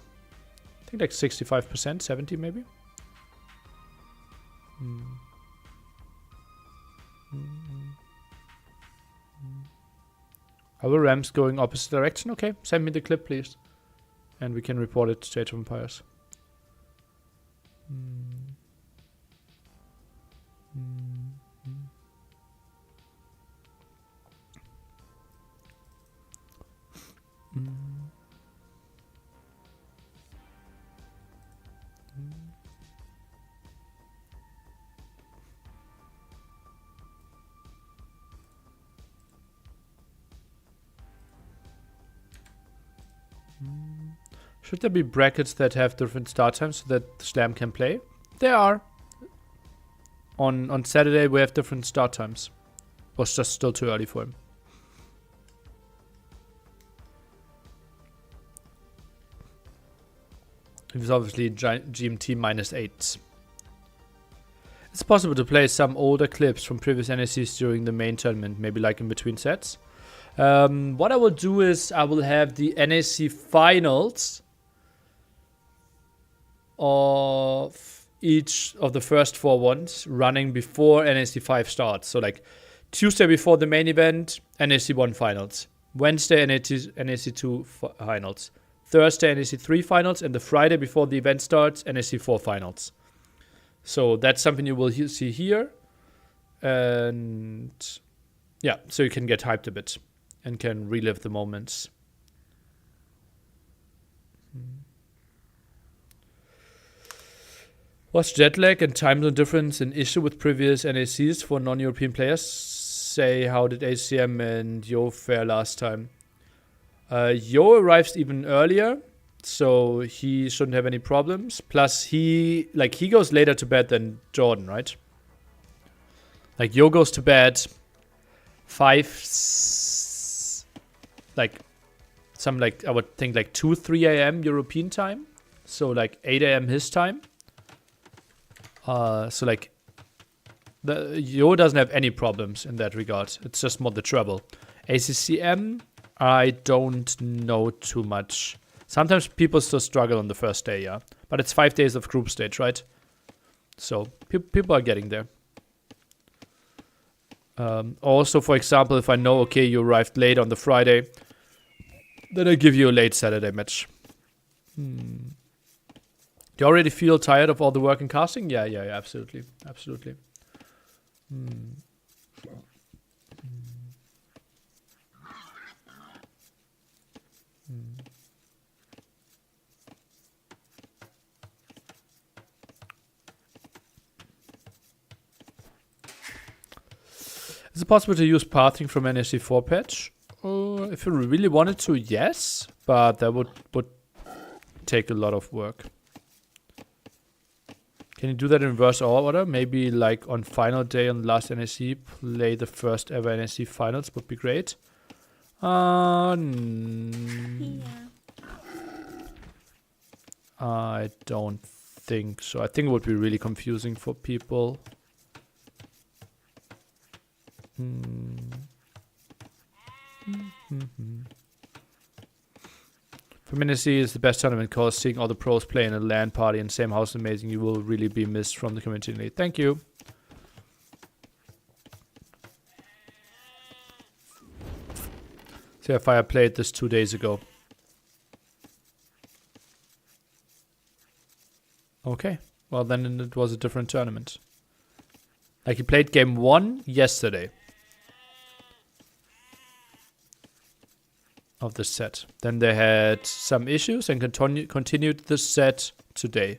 I think like 65%, 70 maybe. Our Rams going opposite direction? Okay, send me the clip please. And we can report it to Age of Empires. Should there be brackets that have different start times so that Slam can play? There are. On Saturday we have different start times. Was just still too early for him. He was obviously GMT -8. It's possible to play some older clips from previous NACs during the main tournament, maybe like in between sets. What I will do is I will have the NAC finals of each of the first 4 ones running before NAC 5 starts. So like Tuesday before the main event, NAC 1 finals. Wednesday, NAC 2 finals. Thursday, NAC 3 finals. And the Friday before the event starts, NAC 4 finals. So that's something you will see here. And yeah, so you can get hyped a bit and can relive the moments. Was jet lag and time zone difference an issue with previous NACs for non-European players? Say, how did ACM and Yo fare last time? Yo arrives even earlier, so he shouldn't have any problems. Plus, he goes later to bed than Jordan, right? Like, Yo goes to bed I would think like 2, 3 a.m. European time. So like 8 a.m. his time. So like, Yo doesn't have any problems in that regard. It's just more the trouble. ACCM, I don't know too much. Sometimes people still struggle on the first day, yeah. But it's 5 days of group stage, right? So people are getting there. Also, for example, if I know, okay, you arrived late on the Friday, then I give you a late Saturday match. Do you already feel tired of all the work in casting? Yeah, absolutely. Absolutely. Is it possible to use pathing from NAC 4 patch? If you really wanted to, yes. But that would take a lot of work. Can you do that in reverse order? Maybe like on final day on the last NAC, play the first ever NAC finals would be great. Yeah. I don't think so. I think it would be really confusing for people. For NAC is the best tournament because seeing all the pros play in a LAN party and same house is amazing. You will really be missed from the community. Thank you. See if I played this 2 days ago. Okay. Well, then it was a different tournament. Like, he played game 1 yesterday. Of the set. Then they had some issues and continued the set today.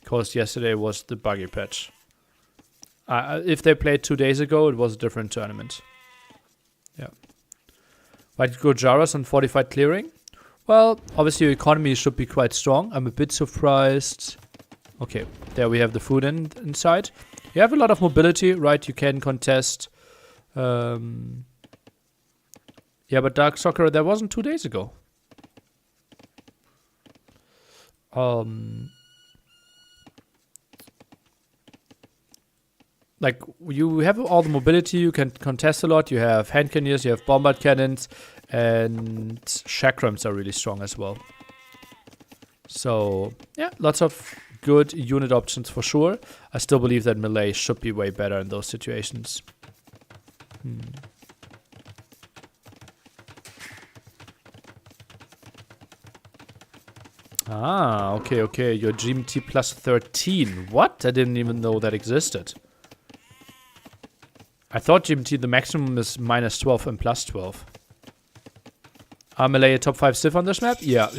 Because yesterday was the buggy patch. If they played 2 days ago, it was a different tournament. Yeah. Why did Gurjaras on Fortified Clearing? Well, obviously your economy should be quite strong. I'm a bit surprised. Okay, there we have the food inside. You have a lot of mobility, right? You can contest. Yeah, but Dark Soccer, that wasn't 2 days ago. Like, you have all the mobility, you can contest a lot, you have hand cannons, you have bombard cannons, and chakrams are really strong as well. So, yeah, lots of good unit options for sure. I still believe that Malay should be way better in those situations. Ah, okay. Your GMT plus 13. What? I didn't even know that existed. I thought GMT, the maximum is minus 12 and plus 12. Are Malay a top 5 Civ on this map? Yeah.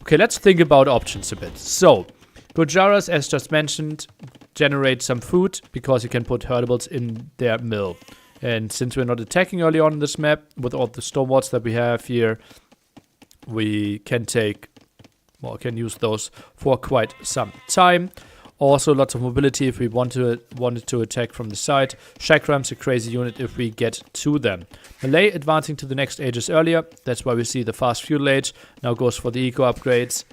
Okay, let's think about options a bit. So, Gurjaras, as just mentioned, generate some food because you can put herdables in their mill. And since we're not attacking early on in this map, with all the storm wards that we have here, we can take well, can use those for quite some time. Also, lots of mobility if we wanted to attack from the side. Chakram's a crazy unit if we get to them. Malay advancing to the next ages earlier. That's why we see the fast feudal age. Now goes for the eco upgrades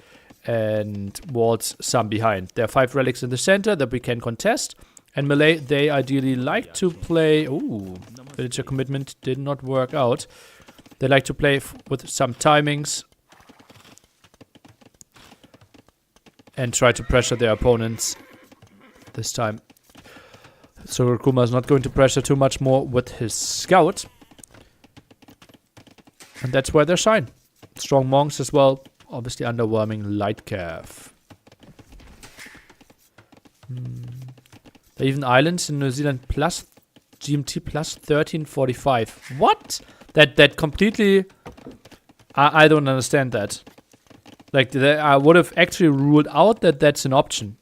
and walls some behind. There are 5 relics in the center that we can contest. And Malay, they ideally like to play... Ooh, villager commitment did not work out. They like to play with some timings. And try to pressure their opponents this time. So Sakuma is not going to pressure too much more with his scout. And that's where they shine. Strong monks as well. Obviously underwhelming light cav. There are even islands in New Zealand plus GMT plus 1345. What? That completely... I don't understand that. Like, I would have actually ruled out that that's an option.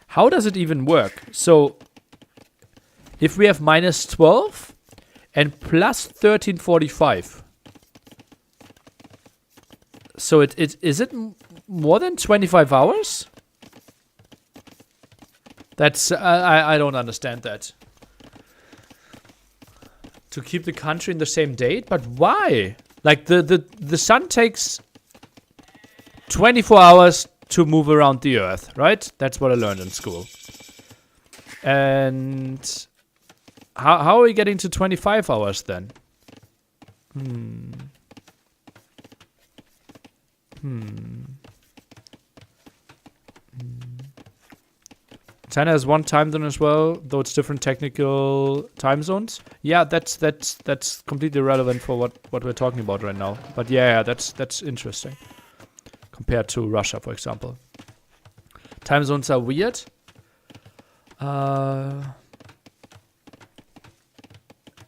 How does it even work? So, if we have minus 12 and plus 1345. So, is it more than 25 hours? That's, I don't understand that. To keep the country in the same date? But why? Like, the sun takes... 24 hours to move around the earth, right? That's what I learned in school. And how are we getting to 25 hours then? China has one time zone as well, though it's different technical time zones. Yeah, that's completely relevant for what we're talking about right now. But yeah, that's interesting. Compared to Russia, for example. Time zones are weird.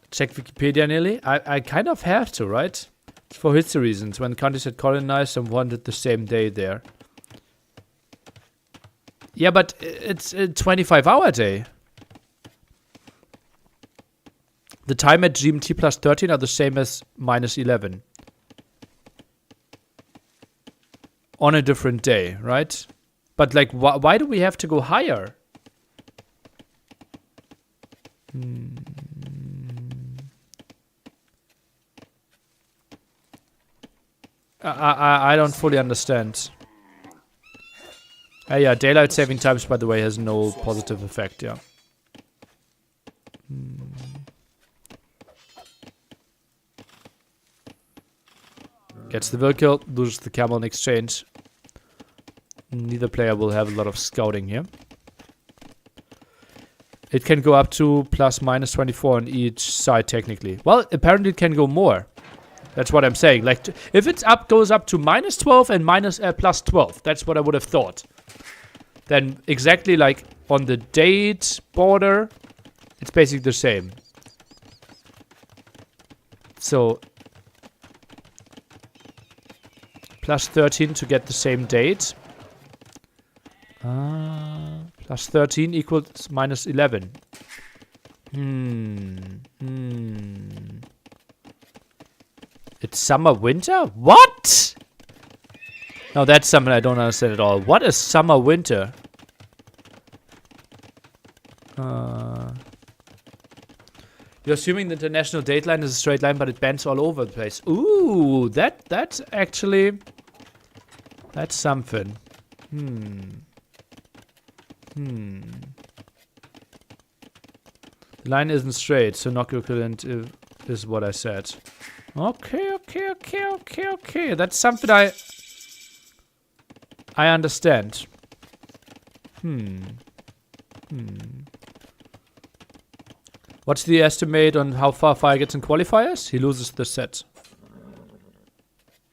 Check Wikipedia nearly. I kind of have to, right? For history reasons, when countries had colonized and wanted the same day there. Yeah, but it's a 25-hour day. The time at GMT plus 13 are the same as minus 11. On a different day, right? But like, why do we have to go higher? I don't fully understand. Yeah, daylight saving times, by the way, has no positive effect, yeah. Gets the will kill, loses the camel in exchange. Neither player will have a lot of scouting here. It can go up to plus minus 24 on each side, technically. Well, apparently it can go more. That's what I'm saying. Like, if it's up, goes up to minus 12 and minus plus 12. That's what I would have thought. Then exactly like on the date border, it's basically the same. So plus 13 to get the same date. Plus 13 equals minus 11. It's summer, winter? What? No, that's something I don't understand at all. What is summer, winter? You're assuming the international date line is a straight line, but it bends all over the place. Ooh, that's actually... That's something. The line isn't straight, so knock equivalent is what I said. Okay. That's something I understand. What's the estimate on how far Fire gets in qualifiers? He loses the set.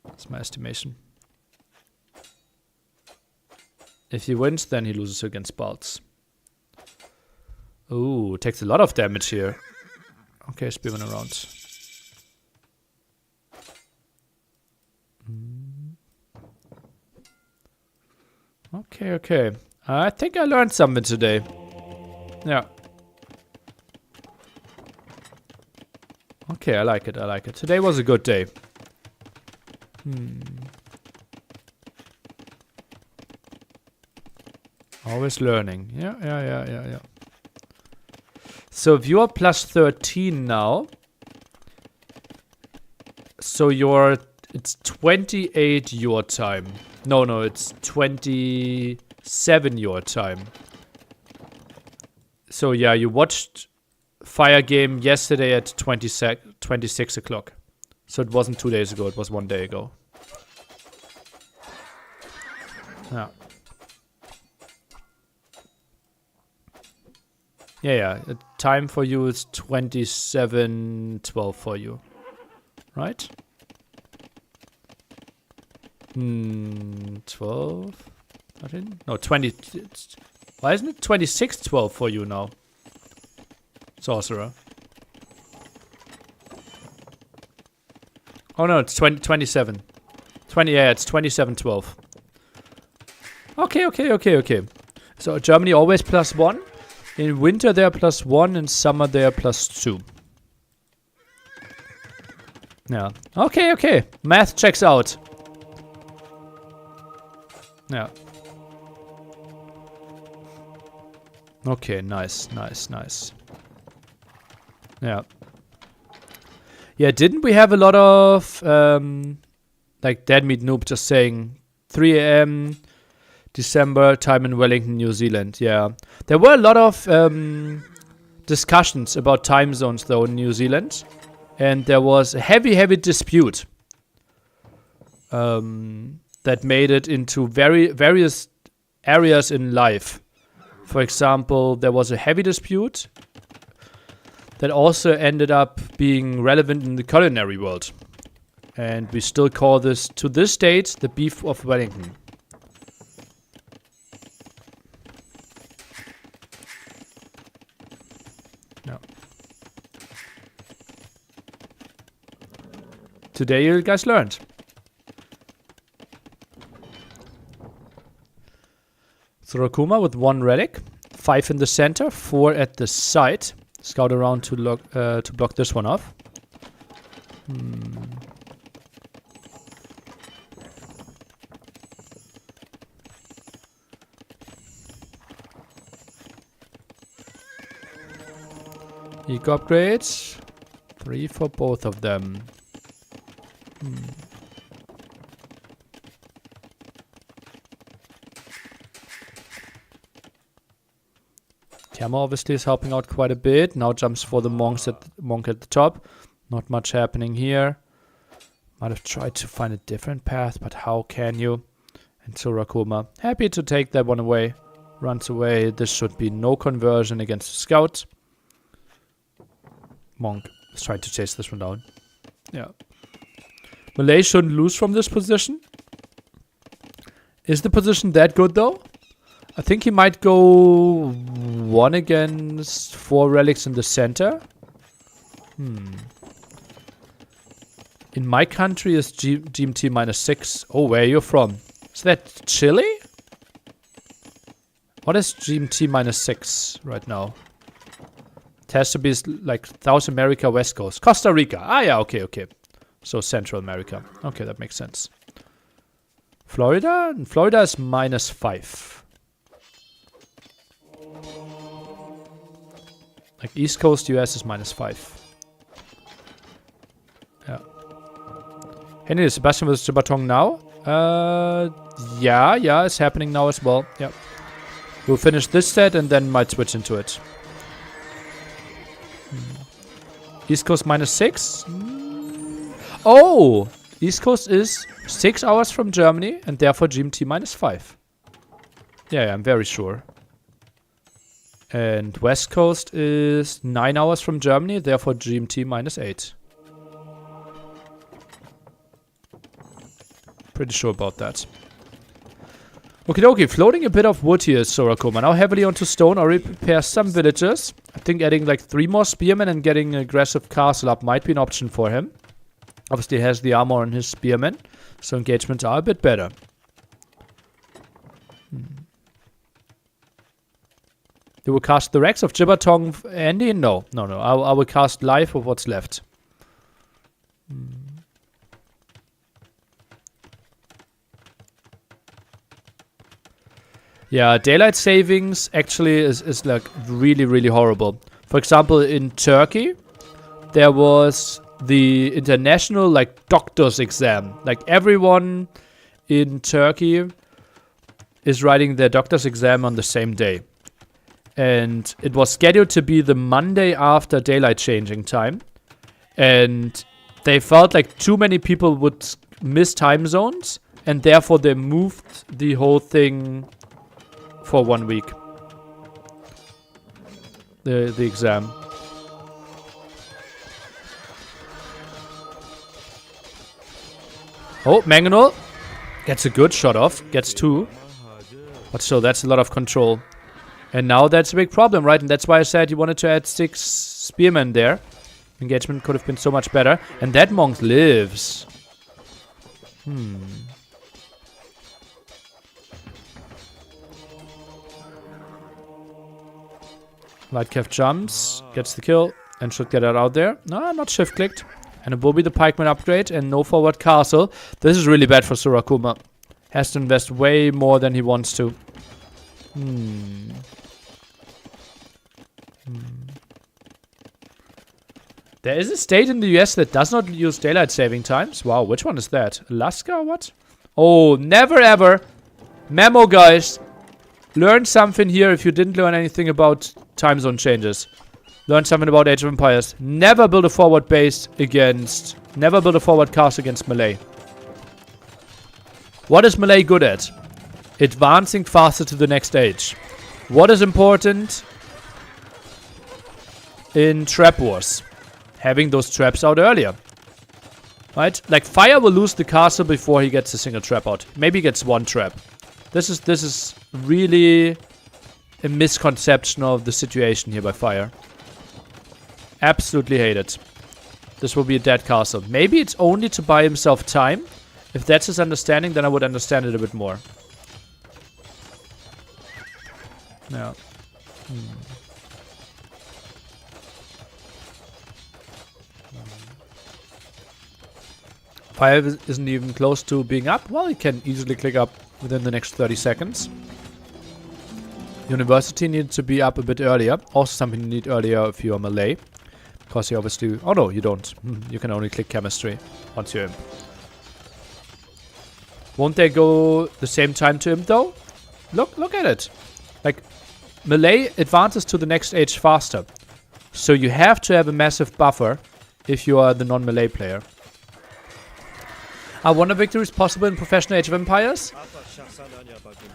That's my estimation. If he wins, then he loses against Balts. Ooh, takes a lot of damage here. Okay, Spearman around. Okay. I think I learned something today. Yeah. Okay, I like it. Today was a good day. Always learning. Yeah. So if you are plus 13 now, so it's 28 your time. No, it's 27 your time. So yeah, you watched Fire Game yesterday at 26 o'clock. So it wasn't 2 days ago, it was 1 day ago. Yeah. Yeah. The time for you is 27:12 for you. Right? 12? 13? No, 20. Why isn't it 26:12 for you now? Sorcerer. Oh no, it's 27. Yeah, it's 27:12. Okay. So Germany always +1. In winter they're +1. In summer they're +2. Yeah. Okay. Math checks out. Yeah. Okay, nice. Yeah. Yeah, didn't we have a lot of, like Dead Meat Noob just saying 3 a.m. December time in Wellington, New Zealand. Yeah. There were a lot of discussions about time zones, though, in New Zealand. And there was a heavy dispute that made it into various areas in life. For example, there was a heavy dispute that also ended up being relevant in the culinary world. And we still call this, to this date, the beef of Wellington. No. Today you guys learned. Sakuma with 1 relic, 5 in the center, 4 at the side. Scout around to block this one off. Eco upgrades. 3 for both of them. Camo obviously is helping out quite a bit. Now jumps for the monk at the top. Not much happening here. Might have tried to find a different path, but how can you? And Sakuma happy to take that one away. Runs away. This should be no conversion against the scout. Monk is trying to chase this one down. Yeah. Malay shouldn't lose from this position. Is the position that good though? I think he might go 1 against 4 relics in the center. In my country is GMT -6. Oh, where are you from? Is that Chile? What is GMT -6 right now? It has to be like South America, West Coast. Costa Rica. Ah, yeah, okay. So Central America. Okay, that makes sense. Florida? Florida is -5. Like East Coast US is -5. Yeah. Henry, Sebastian with Jiatong now. Yeah, it's happening now as well. Yeah. We'll finish this set and then might switch into it. East Coast -6. Oh! East Coast is 6 hours from Germany and therefore GMT -5. Yeah, I'm very sure. And West Coast is 9 hours from Germany, therefore GMT -8. Pretty sure about that. Okay, floating a bit of wood here, Sakuma. Now heavily onto stone, or repair some villages. I think adding like 3 more spearmen and getting an aggressive castle up might be an option for him. Obviously he has the armor on his spearmen, so engagements are a bit better. You will cast the Rex of Jiatong, Andy? No. I will cast life of what's left. Yeah, daylight savings actually is like really, really horrible. For example, in Turkey, there was the international like doctor's exam. Like everyone in Turkey is writing their doctor's exam on the same day. And it was scheduled to be the Monday after daylight changing time. And they felt like too many people would miss time zones. And therefore they moved the whole thing for 1 week. The exam. Oh, Mangonel gets a good shot off. Gets 2. But still, that's a lot of control. And now that's a big problem, right? And that's why I said you wanted to add 6 spearmen there. Engagement could have been so much better. And that monk lives. Lightcav jumps, gets the kill, and should get it out there. No, not shift clicked. And it will be the pikeman upgrade and no forward castle. This is really bad for Sakuma. Has to invest way more than he wants to. There is a state in the US that does not use daylight saving times. Wow, which one is that? Alaska or what? Oh, never ever. Memo, guys. Learn something here if you didn't learn anything about time zone changes. Learn something about Age of Empires. Never build a forward base against... Never build a forward castle against Malay. What is Malay good at? Advancing faster to the next age. What is important in trap wars? Having those traps out earlier. Right? Like, Fire will lose the castle before he gets a single trap out. Maybe he gets 1 trap. This is really a misconception of the situation here by Fire. Absolutely hate it. This will be a dead castle. Maybe it's only to buy himself time. If that's his understanding, then I would understand it a bit more. Yeah. Fire isn't even close to being up. Well, he can easily click up within the next 30 seconds. University needs to be up a bit earlier. Also something you need earlier if you're Malay. Because you obviously... Oh no, you don't. You can only click chemistry once you're imp. Won't they go the same time to imp though? Look at it. Like, Malay advances to the next age faster. So you have to have a massive buffer if you are the non-Malay player. Are wonder victories possible in professional Age of Empires?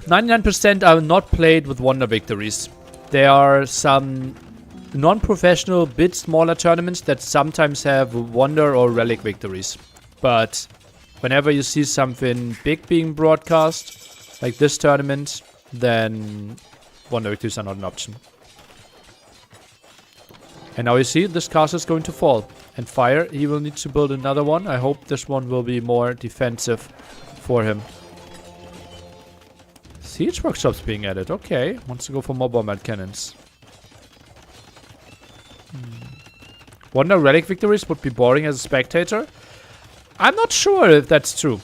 99% are not played with wonder victories. There are some non-professional, bit smaller tournaments that sometimes have wonder or relic victories. But whenever you see something big being broadcast, like this tournament, then wonder victories are not an option. And now you see, this castle is going to fall. And Fire, he will need to build another one. I hope this one will be more defensive for him. Siege workshops being added. Okay, wants to go for more bombard cannons. Wonder relic victories would be boring as a spectator. I'm not sure if that's true.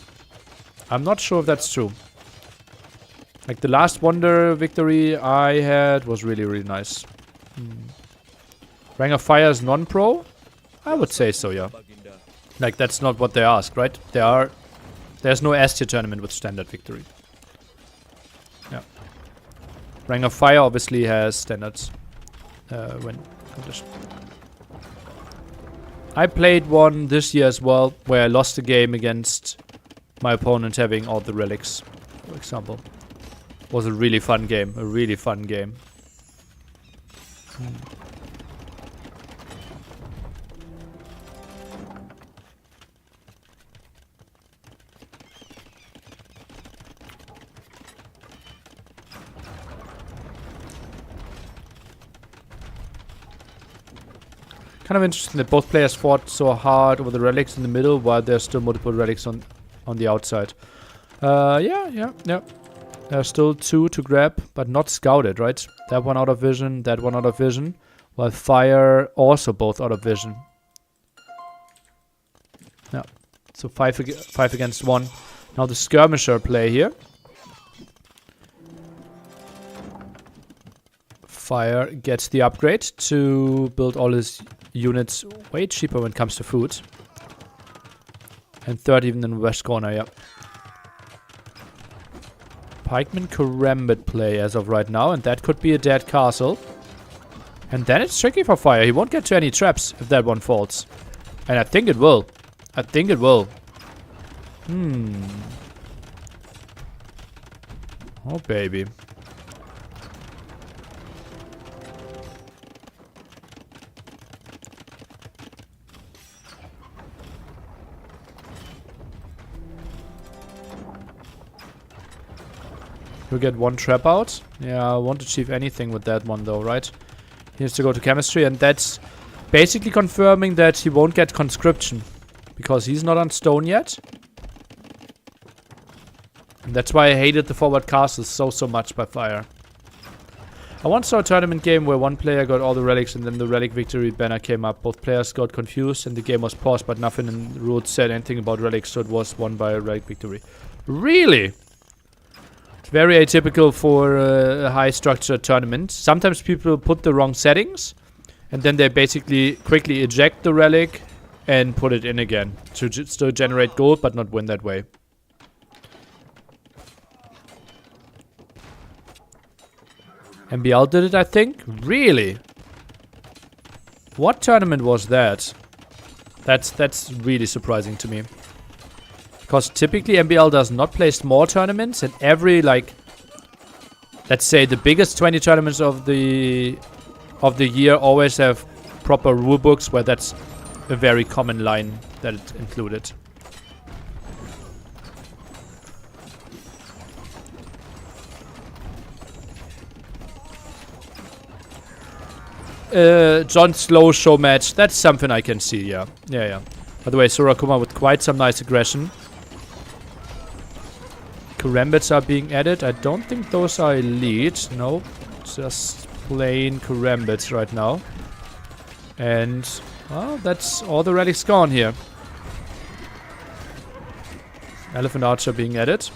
Like the last wonder victory I had was really, really nice. Ring of Fire is non-pro? I would say so, yeah. Like, that's not what they ask, right? There's no S-tier tournament with standard victory. Yeah. Ring of Fire obviously has standards win condition. I played one this year as well, where I lost a game against my opponent having all the relics, for example. It was a really fun game, Kind of interesting that both players fought so hard over the relics in the middle while there's still multiple relics on the outside. Yeah. There are still 2 to grab, but not scouted, right? That one out of vision, that one out of vision. While Fire also both out of vision. Yeah. So 5 against 1. Now the skirmisher play here. Fire gets the upgrade to build all his units way cheaper when it comes to food. And third even in the west corner, yeah. Pikeman Karambit play as of right now, and that could be a dead castle. And then it's tricky for Fire. He won't get to any traps if that one falls. And I think it will. I think it will. Oh, baby. He'll get one trap out. Yeah, I won't achieve anything with that one though, right? He has to go to chemistry, and that's basically confirming that he won't get conscription. Because he's not on stone yet. And that's why I hated the forward castles so much by Fire. I once saw a tournament game where one player got all the relics and then the relic victory banner came up. Both players got confused and the game was paused, but nothing in the rules said anything about relics, so it was won by a relic victory. Really? It's very atypical for a high structured tournament. Sometimes people put the wrong settings and then they basically quickly eject the relic and put it in again to still generate gold but not win that way. MBL did it, I think. Really? What tournament was that? That's really surprising to me. Because typically MBL does not play small tournaments, and every, like, let's say the biggest 20 tournaments of the year always have proper rule books where that's a very common line that it included. John slow show match. That's something I can see, yeah. Yeah. By the way, Sakuma with quite some nice aggression. Karambits are being added. I don't think those are elite. No, just plain Karambits right now. And, well, that's all the relics gone here. Elephant Archer being added.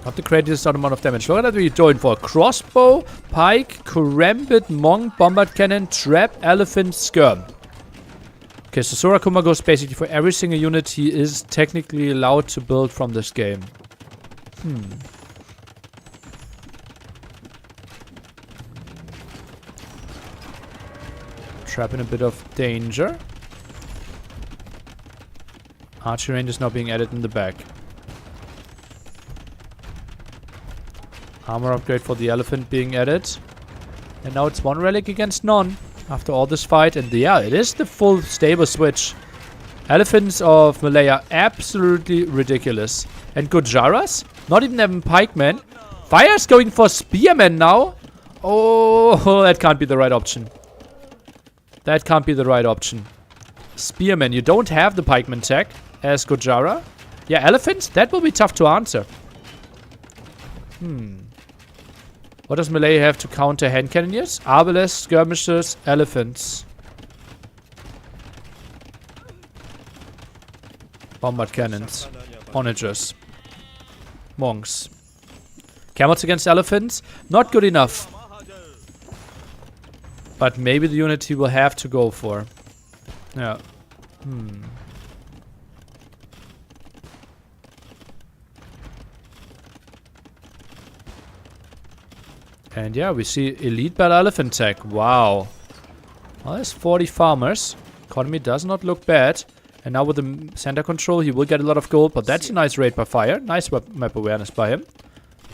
Not the greatest amount of damage. Look at that we're doing for crossbow, pike, karambit, monk, bombard cannon, trap, elephant, skirm. Okay, so Sakuma goes basically for every single unit he is technically allowed to build from this game. Trap in a bit of danger. Archer range is now being added in the back. Armor upgrade for the elephant being added. And now it's one relic against none. After all this fight. And yeah, it is the full stable switch. Elephants of Malay are absolutely ridiculous. And Gurjaras? Not even having pikemen. Fire's going for spearmen now. Oh, that can't be the right option. That can't be the right option. Spearmen. You don't have the pikeman tech as Gurjara. Yeah, elephants? That will be tough to answer. What does Malay have to counter hand cannoneers? Arbalest, skirmishers, elephants. Bombard cannons. Onagers. Monks. Camels against elephants? Not good enough. But maybe the unit he will have to go for. Yeah. And yeah, we see elite battle elephant tech. Wow. Well, there's 40 farmers. Economy does not look bad. And now with the center control, he will get a lot of gold. But that's a nice raid by Fire. Nice map awareness by him.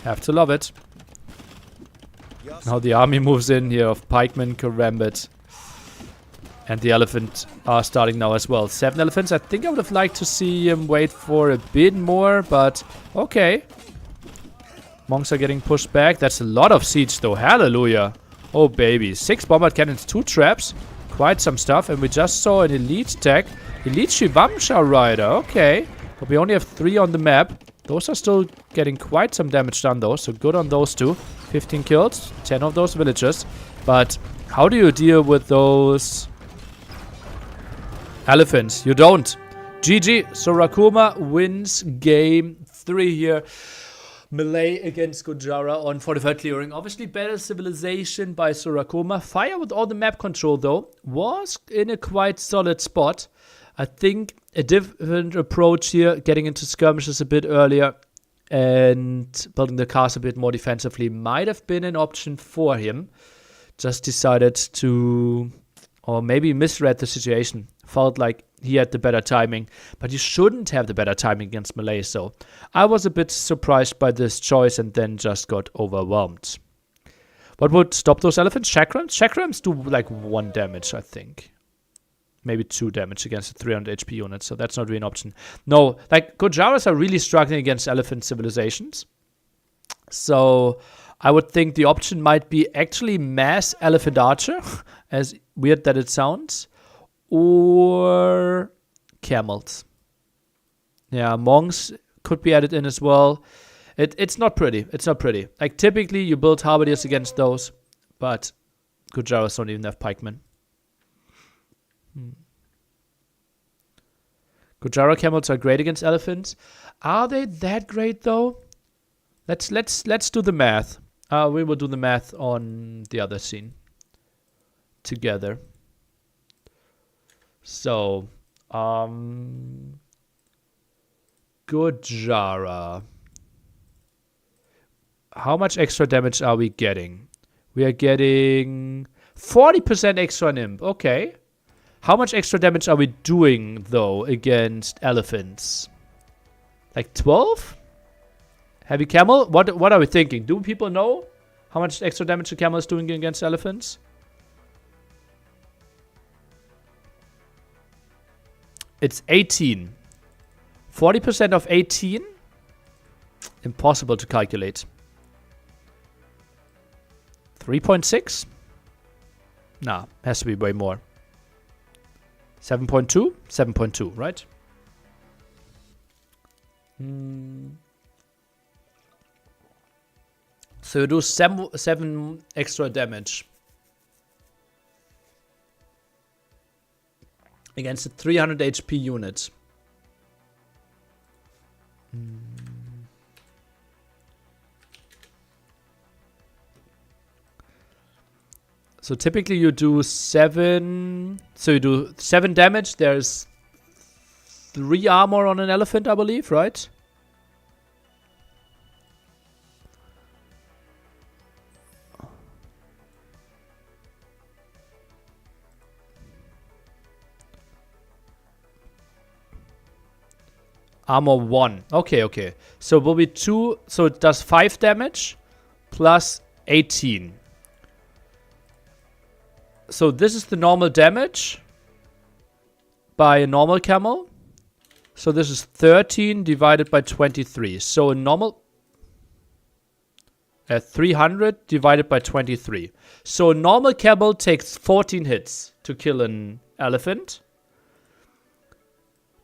Have to love it. Now the army moves in here of pikemen, karambit. And the elephant are starting now as well. 7 elephants. I think I would have liked to see him wait for a bit more. But okay. Monks are getting pushed back. That's a lot of siege though. Hallelujah. Oh baby. 6 bombard cannons, 2 traps. Quite some stuff. And we just saw an elite tech. Elite Shivamsha rider. Okay. But we only have 3 on the map. Those are still getting quite some damage done though. So good on those 2. 15 kills. 10 of those villagers. But how do you deal with those elephants? You don't. GG. So Sakuma wins game 3 here. Malay against Gurjara on Fortified Clearing. Obviously, better civilization by Sakuma. Fire with all the map control, though, was in a quite solid spot. I think a different approach here, getting into skirmishes a bit earlier and building the cars a bit more defensively, might have been an option for him. Just decided to, or maybe misread the situation. Felt like he had the better timing, but you shouldn't have the better timing against Malay. So I was a bit surprised by this choice and then just got overwhelmed. What would stop those elephants? Chakrams? Chakrams do like 1 damage, I think. Maybe 2 damage against a 300 HP unit, so that's not really an option. No, like Gurjaras are really struggling against elephant civilizations. So I would think the option might be actually mass elephant archer, as weird that it sounds. Or camels. Yeah, monks could be added in as well. It's not pretty. It's not pretty. Like, typically, you build halberdiers against those, but Gurjaras don't even have pikemen. Gurjara camels are great against elephants. Are they that great, though? Let's do the math. We will do the math on the other scene together. So, Gurjara. How much extra damage are we getting? We are getting 40% extra nimb. Okay. How much extra damage are we doing, though, against elephants? Like 12? Heavy camel? What are we thinking? Do people know how much extra damage a camel is doing against elephants? It's 18. 40% of 18? Impossible to calculate. 3.6? Nah, has to be way more. 7.2? 7.2, right? So you do 7 extra damage against a 300 HP unit. So typically you do 7. So you do 7 damage. There's 3 armor on an elephant, I believe, right? Armor 1. Okay, okay. So it will be 2. So it does 5 damage plus 18. So this is the normal damage by a normal camel. So this is 13 divided by 23. So a normal... 300 divided by 23. So a normal camel takes 14 hits to kill an elephant.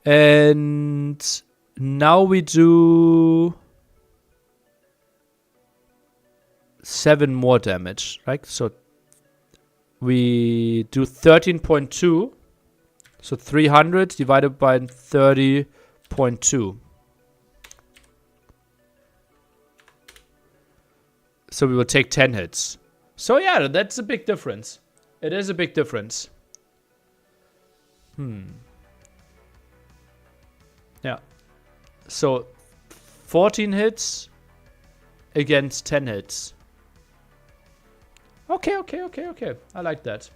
And now we do 7 more damage, right? So we do 13.2. So 300 divided by 30.2. So we will take 10 hits. So yeah, that's a big difference. It is a big difference. Yeah. So 14 hits against 10 hits. Okay, okay, okay, okay. I like that.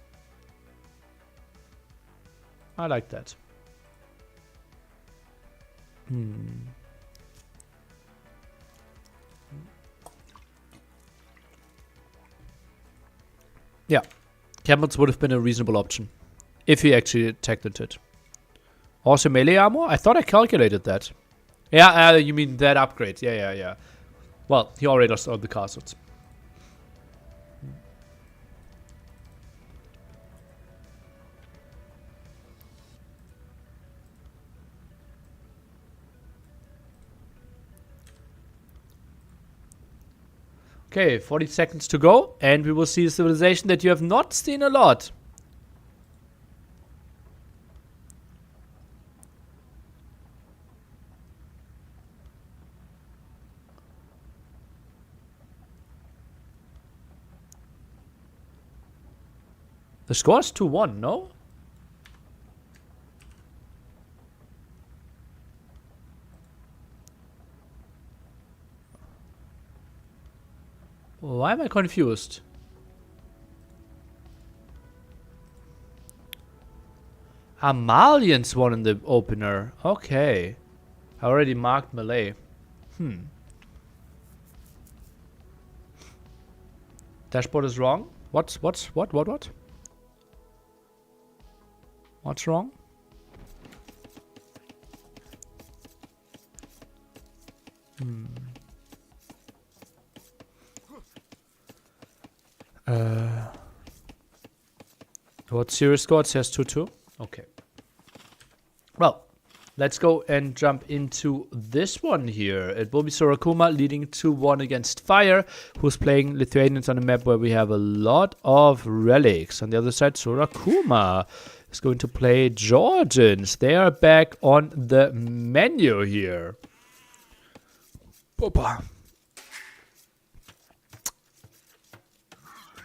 I like that. Yeah. Camels would have been a reasonable option. If he actually attacked it. Also melee armor? I thought I calculated that. Yeah, you mean that upgrade. Yeah, yeah, yeah. Well, he already lost all the castles. Okay, 40 seconds to go, and we will see a civilization that you have not seen a lot. The score's 2-1, no? Why am I confused? Malians won in the opener. Okay. I already marked Malay. Dashboard is wrong? What? What's wrong? What series score? It says 2-2. Okay. Well, let's go and jump into this one here. It will be Sakuma leading 2-1 against Fire, who's playing Lithuanians on a map where we have a lot of relics. On the other side, Sakuma is going to play Georgians. They are back on the menu here. Opa.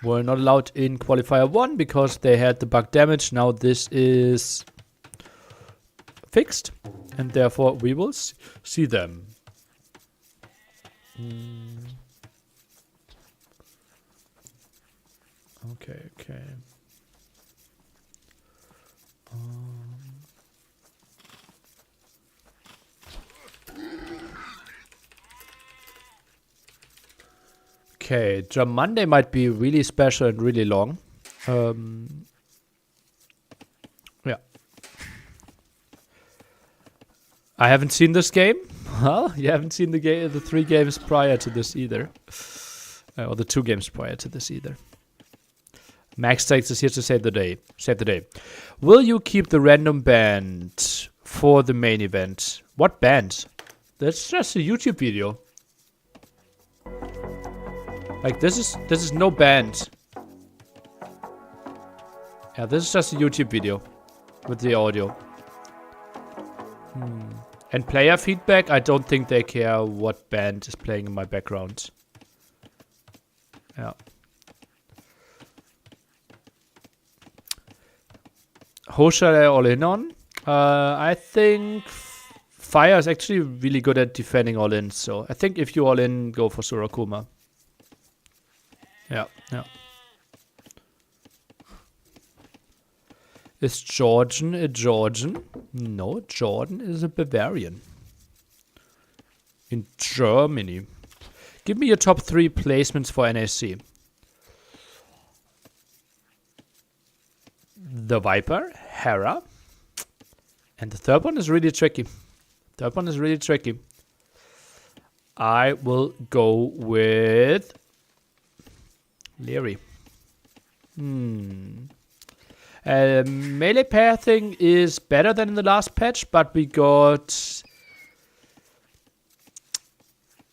Were not allowed in Qualifier 1 because they had the bug damage. Now this is fixed, and therefore we will see them. Okay. Okay, Drum Monday might be really special and really long. Yeah. I haven't seen this game. Well, you haven't seen the 3 games prior to this either. Or the 2 games prior to this either. Max Takes is here to save the day. Will you keep the random band for the main event? What band? That's just a YouTube video. Like this is no band. Yeah, this is just a YouTube video with the audio. And player feedback, I don't think they care what band is playing in my background. Yeah. Who shall I all in on? I think Fire is actually really good at defending all in, so I think if you all in, go for Sakuma. Yeah. Is Georgian a Georgian? No, Jordan is a Bavarian. In Germany. Give me your top 3 placements for NAC. The Viper, Hera. And the third one is really tricky. I will go with Leary. Melee pathing is better than in the last patch, but we got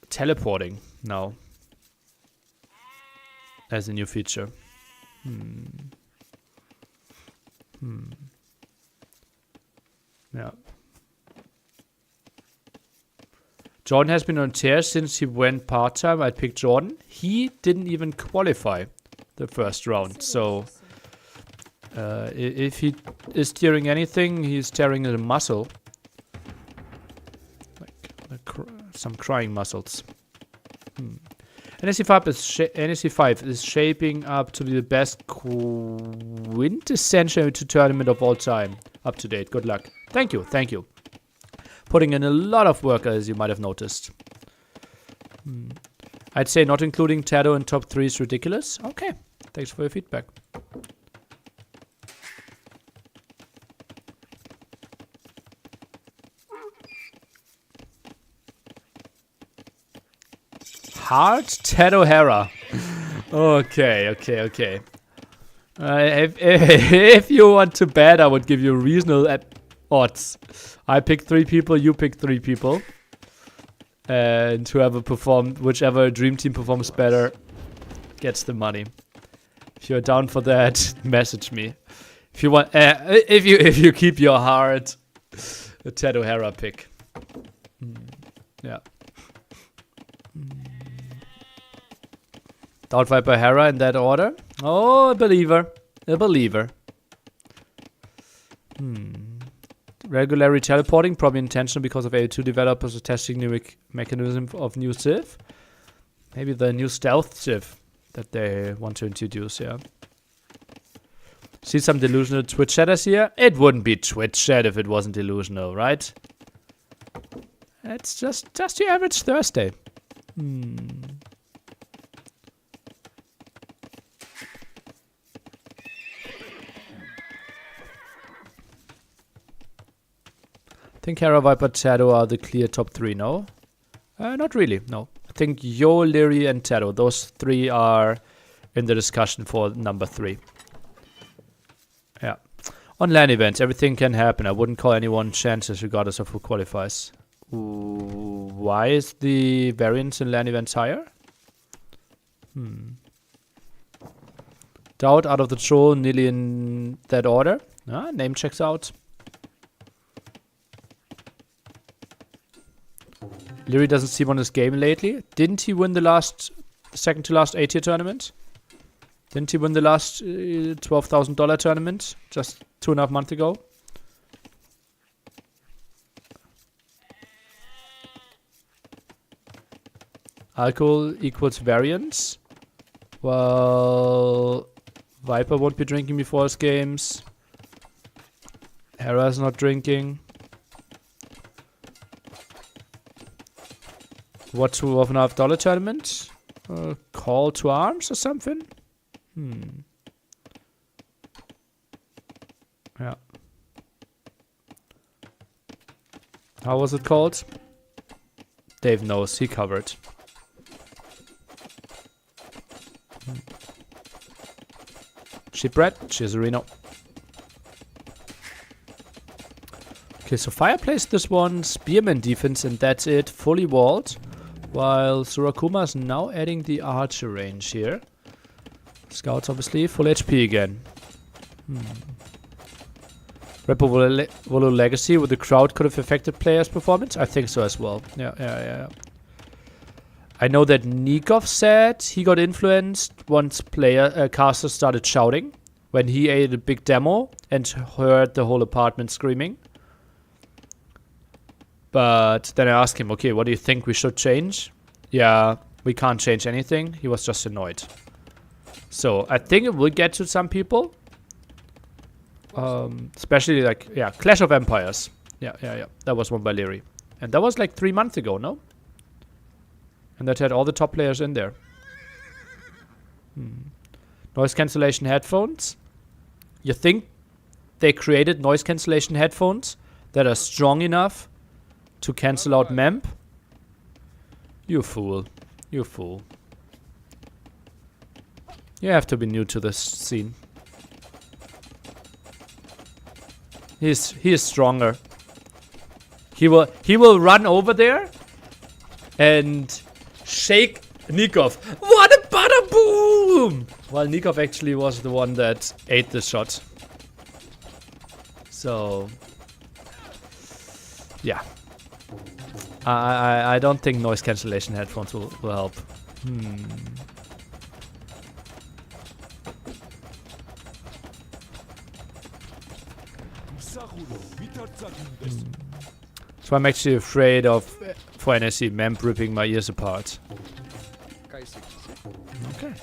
teleporting now as a new feature. Yeah. Jordan has been on tear since he went part-time. I picked Jordan. He didn't even qualify the first round, so if he is tearing anything, he's tearing a muscle. Like some crying muscles. NAC5 is shaping up to be the best quintessential tournament of all time. Up to date. Good luck. Thank you. Putting in a lot of work, as you might have noticed. I'd say not including Tado in top 3 is ridiculous. Okay. Thanks for your feedback. Hard Tado Hera. Okay. If you want to bet, I would give you reasonable odds. I pick 3 people, you pick 3 people. And whoever whichever dream team performs better gets the money. If you're down for that, message me. If you want, if you keep your heart, the Ted O'Hara pick. Yeah. Doubtfight by Hera in that order. Oh, a believer. a believer. Regularly teleporting, probably intentional because of A2 developers are testing new mechanism of new Civ. Maybe the new stealth Civ that they want to introduce, yeah. See some delusional Twitch chatters here? It wouldn't be Twitch chat if it wasn't delusional, right? It's just your average Thursday. I think Hera, Viper, Tado are the clear top 3, no? Not really, no. I think Yo, Leary, and Tado, those 3 are in the discussion for number 3. Yeah. On LAN events, everything can happen. I wouldn't call anyone chances regardless of who qualifies. Why is the variance in LAN events higher? Doubt out of the troll, nearly in that order. Name checks out. Leary doesn't seem on his game lately. Didn't he win the second to last 8-tier tournament? Didn't he win the last $12,000 tournament just 2.5 months ago? Alcohol equals variance. Well, Viper won't be drinking before his games. Hera's not drinking. What $12.5 tournament? Call to arms or something? Yeah. How was it called? Dave knows, he covered. Shipwreck, Chizerino. Okay, so Fire plays this one, Spearman defense, and that's it, fully walled. While Surakuma is now adding the archer range here. Scouts obviously, full HP again. Volo Legacy with the crowd could have affected players' performance? I think so as well. Yeah. I know that Nikov said he got influenced once casters started shouting. When he ate a big demo and heard the whole apartment screaming. But then I asked him, okay, what do you think we should change? Yeah, we can't change anything. He was just annoyed. So I think it will get to some people. Especially like, yeah, Clash of Empires. Yeah. That was one by Leary. And that was like 3 months ago, no? And that had all the top players in there. Noise cancellation headphones. You think they created noise cancellation headphones that are strong enough to cancel out MEMP? You fool. You fool. You have to be new to this scene. He is stronger. He will run over there and shake Nikov. What a bada boom! While Nikov actually was the one that ate the shot. So yeah. I don't think noise cancellation headphones will help. So I'm actually afraid of, for NAC, MEMP ripping my ears apart. Okay.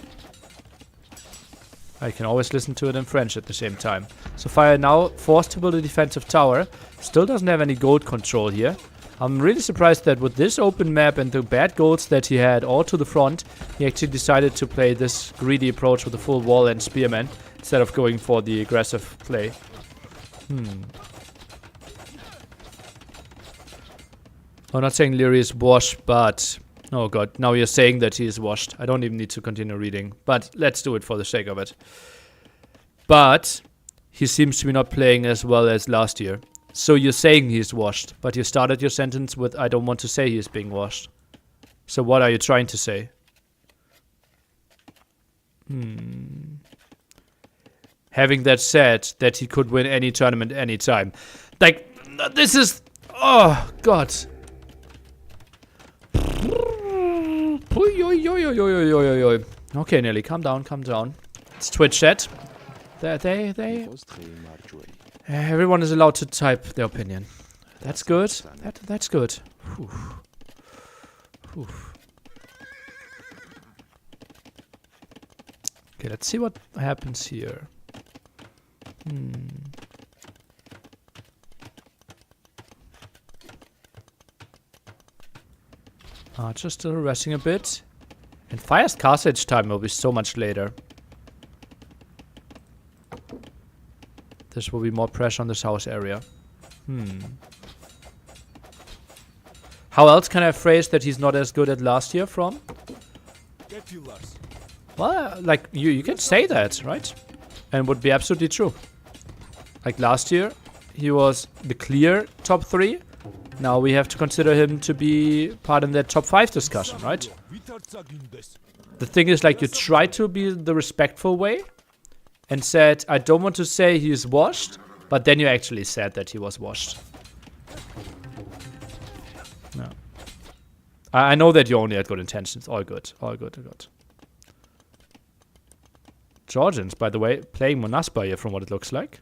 I can always listen to it in French at the same time. So Fire now forced to build a defensive tower. Still doesn't have any gold control here. I'm really surprised that with this open map and the bad golds that he had all to the front, he actually decided to play this greedy approach with the full wall and spearman instead of going for the aggressive play. I'm not saying Leary is washed, but... Oh god, now you're saying that he is washed. I don't even need to continue reading, but let's do it for the sake of it. But he seems to be not playing as well as last year. So you're saying he's washed, but you started your sentence with, I don't want to say he's being washed. So what are you trying to say? Having that said, that he could win any tournament anytime. Like, this is... Oh, God. Okay, Nelly, calm down, calm down. It's Twitch chat. Everyone is allowed to type their opinion. That's good. That's good. Whew. Whew. Okay, let's see what happens here. Just still resting a bit. And Fire's castle time will be so much later. This will be more pressure on this house area. How else can I phrase that he's not as good as last year from? Well, like, you can say that, right? And would be absolutely true. Like last year, he was the clear top 3. Now we have to consider him to be part in that top 5 discussion, right? The thing is, like, you try to be the respectful way and said, I don't want to say he's washed, but then you actually said that he was washed. No. I know that you only had good intentions. All good. All good. All good. Georgians, by the way, playing Monaspa here from what it looks like.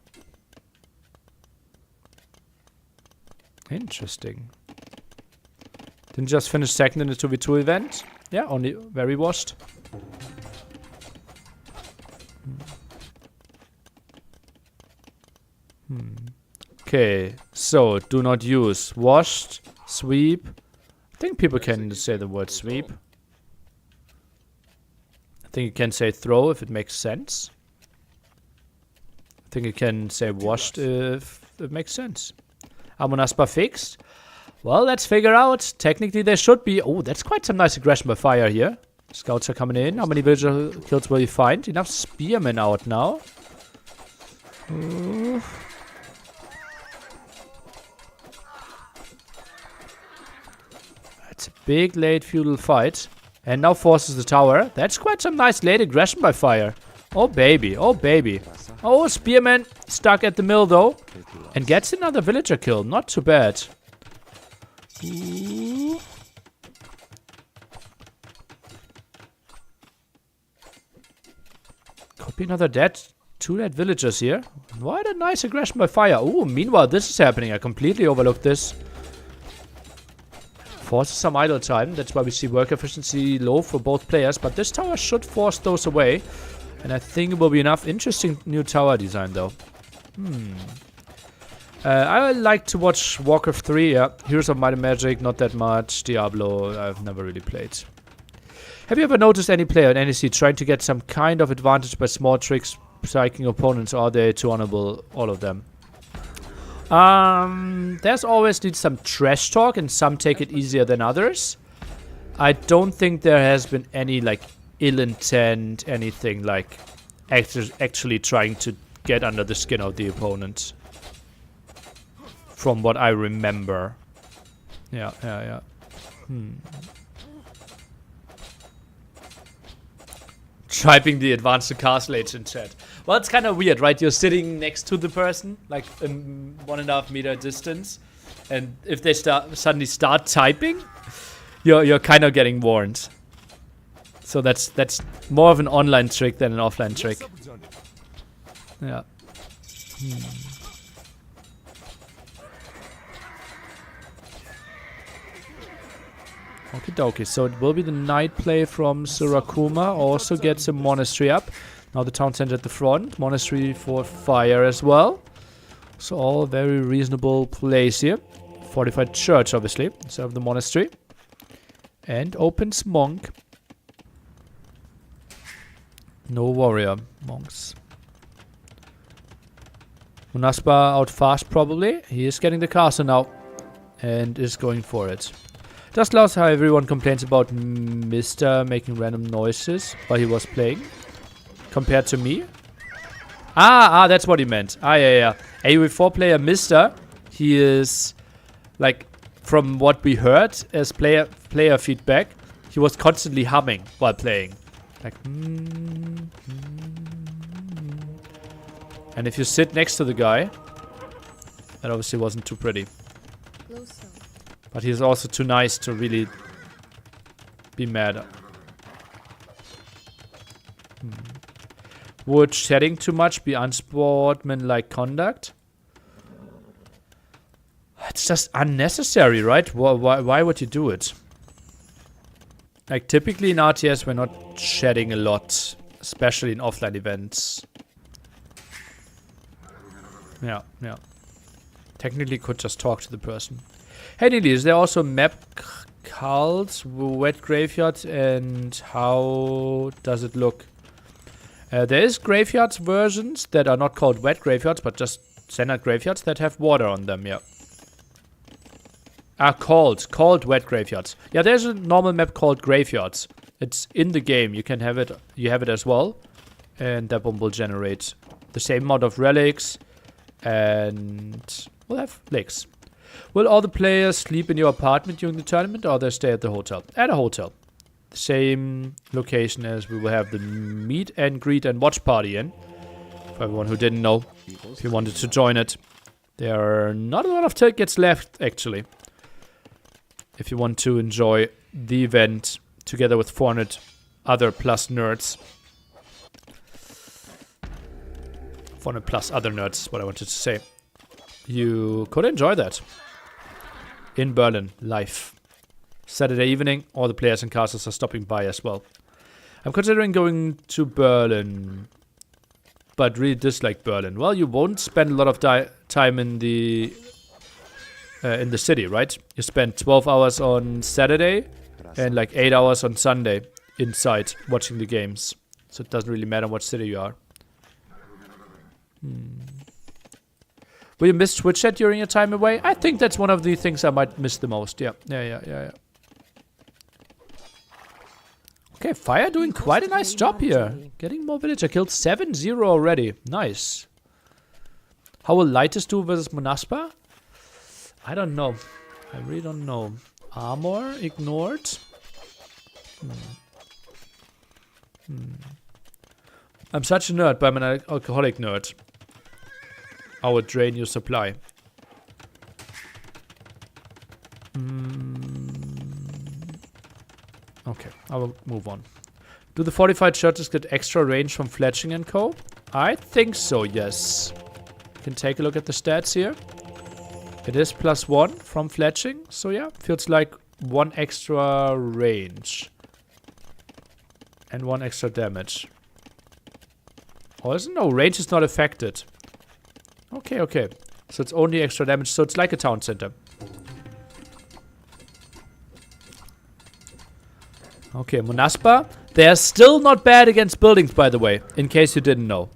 Interesting. Didn't just finish second in the 2v2 event. Yeah, only very washed. Okay, so do not use washed, sweep. I think people can say the word sweep. I think you can say throw if it makes sense. I think you can say washed if it makes sense. Amonaspa fixed. Well, let's figure out. Technically, there should be... Oh, that's quite some nice aggression by Fire here. Scouts are coming in. How many villager kills will you find? Enough spearmen out now. That's a big late feudal fight. And now forces the tower. That's quite some nice late aggression by Fire. Oh, baby. Oh, baby. Oh, spearman stuck at the mill, though. And gets another villager kill. Not too bad. Ooh. Could be another dead. 2 dead villagers here. What a nice aggression by Fire. Ooh, meanwhile, this is happening. I completely overlooked this. Forces some idle time. That's why we see work efficiency low for both players. But this tower should force those away. And I think it will be enough. Interesting new tower design, though. I like to watch Warcraft 3. Yeah, Heroes of Might and Magic, not that much. Diablo, I've never really played. Have you ever noticed any player in NAC trying to get some kind of advantage by small tricks, psyching opponents, or are they too honorable, all of them? There's always need some trash talk, and some take it easier than others. I don't think there has been any, like, ill intent, anything like actually trying to get under the skin of the opponent. From what I remember. Yeah. Typing the advanced castle age in chat. Well, it's kind of weird, right? You're sitting next to the person, like 1.5 meter distance, and if they suddenly start typing, you're kind of getting warned. So that's more of an online trick than an offline trick. Yeah. Okie dokie, so it will be the night play from Sakuma. Also gets a monastery up. Now the town center at the front. Monastery for Fire as well. So all very reasonable plays here. Fortified church, obviously, instead of the monastery. And opens monk. No warrior. Monks. Munaspa out fast, probably. He is getting the castle now. And is going for it. Just lost how everyone complains about Mr. making random noises while he was playing. Compared to me. Ah, that's what he meant. Yeah. AoE4 player Mr. He is, like, from what we heard as player feedback, he was constantly humming while playing. Like, And if you sit next to the guy, that obviously wasn't too pretty. But he's also too nice to really be mad. Would shedding too much be unsportsmanlike conduct? It's just unnecessary, right? Why would you do it? Like, typically in RTS, we're not shedding a lot, especially in offline events. Yeah. Technically could just talk to the person. Hey Neely, is there also map cults, wet graveyards, and how does it look? There is graveyards versions that are not called wet graveyards, but just standard graveyards that have water on them, yeah. Called wet graveyards. Yeah, there's a normal map called graveyards. It's in the game. You can have it. You have it as well, and that one will generate the same amount of relics, and we'll have lakes. Will all the players sleep in your apartment during the tournament, or they stay at the hotel? At a hotel. The same location as we will have the meet and greet and watch party in. For everyone who didn't know, if you wanted to join it. There are not a lot of tickets left, actually. If you want to enjoy the event together with 400 other plus nerds. 400 plus other nerds is what I wanted to say. You could enjoy that. In Berlin, live. Saturday evening, all the players and casters are stopping by as well. I'm considering going to Berlin, but really dislike Berlin. Well, you won't spend a lot of time in the city, right? You spend 12 hours on Saturday and like 8 hours on Sunday inside watching the games. So it doesn't really matter what city you are. Will you miss Twitch chat during your time away? I think that's one of the things I might miss the most. Yeah. Okay, Fire doing quite a nice job here. Getting more villager. Killed 7-0 already. Nice. How will Lightest do versus Monaspa? I don't know. I really don't know. Armor ignored. I'm such a nerd, but I'm an alcoholic nerd. I would drain your supply. Okay, I will move on. Do the fortified churches get extra range from fletching and co? I think so, yes. You can take a look at the stats here. It is +1 from fletching, so yeah, feels like 1 extra range. And 1 extra damage. Oh, isn't no, range is not affected. Okay. So it's only extra damage, so it's like a town center. Okay, Monaspa. They're still not bad against buildings, by the way, in case you didn't know.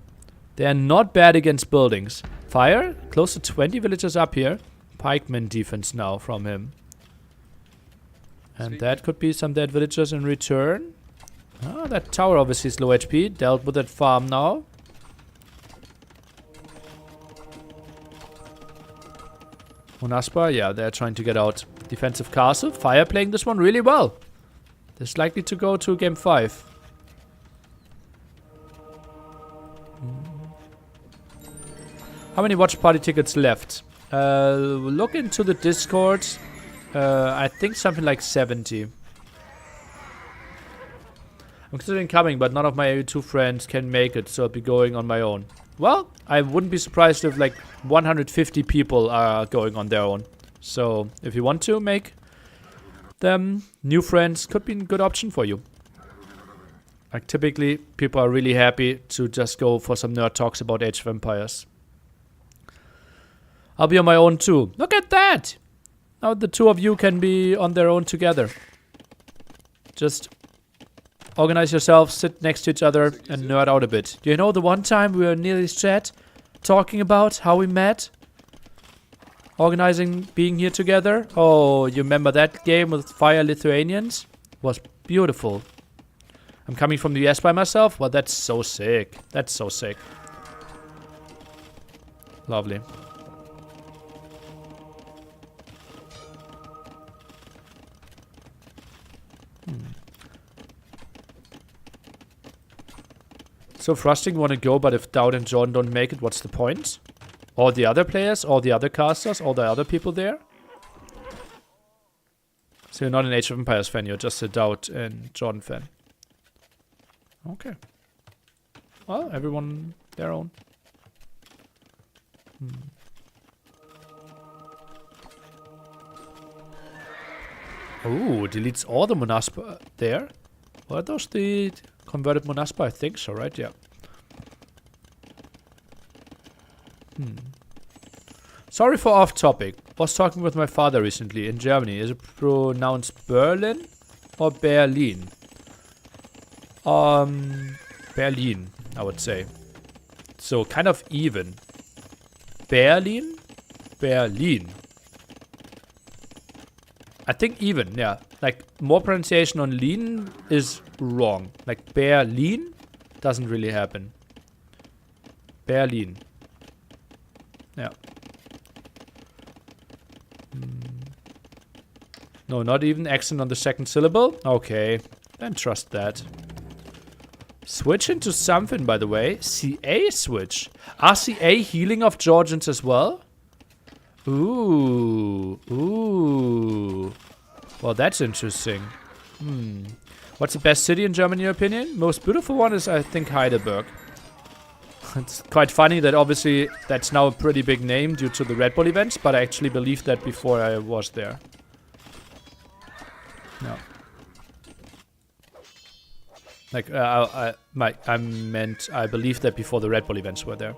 They're not bad against buildings. Fire, close to 20 villagers up here. Pikeman defense now from him. And that could be some dead villagers in return. Ah, that tower obviously is low HP. Dealt with that farm now. Monaspa, yeah, they're trying to get out. Defensive castle. Fire playing this one really well. This is likely to go to game 5. How many watch party tickets left? Look into the Discord. I think something like 70. I'm considering coming, but none of my AU2 friends can make it, so I'll be going on my own. Well, I wouldn't be surprised if like 150 people are going on their own. So if you want to make them new friends, could be a good option for you. Like typically, people are really happy to just go for some nerd talks about Age of Empires. I'll be on my own too. Look at that! Now the two of you can be on their own together. Just organize yourselves, sit next to each other, and nerd out a bit. Do you know the one time we were in Neely's chat talking about how we met? Organizing, being here together? Oh, you remember that game with Fire Lithuanians? It was beautiful. I'm coming from the US by myself? Well, that's so sick. That's so sick. Lovely. So Frosting want to go, but if Dowd and John don't make it, what's the point? All the other players, all the other casters, all the other people there? So you're not an Age of Empires fan, you're just a Dowd and John fan. Okay. Well, everyone their own. Oh, deletes all the Monaspa there. Were those the converted Monaspa? I think so, right? Yeah. Sorry for off topic. Was talking with my father recently in Germany. Is it pronounced Berlin or Berlin? Berlin, I would say. So kind of even. Berlin? Berlin. I think even, yeah. Like, more pronunciation on lean is wrong. Like, Berlin doesn't really happen. Berlin. Yeah. No, not even accent on the second syllable? Okay, then trust that. Switch into something, by the way. CA switch. Are CA healing of Georgians as well? Ooh. Ooh. Well, that's interesting. What's the best city in Germany, in your opinion? Most beautiful one is, I think, Heidelberg. It's quite funny that obviously that's now a pretty big name due to the Red Bull events, but I actually believed that before I was there. No. Like, I meant I believed that before the Red Bull events were there.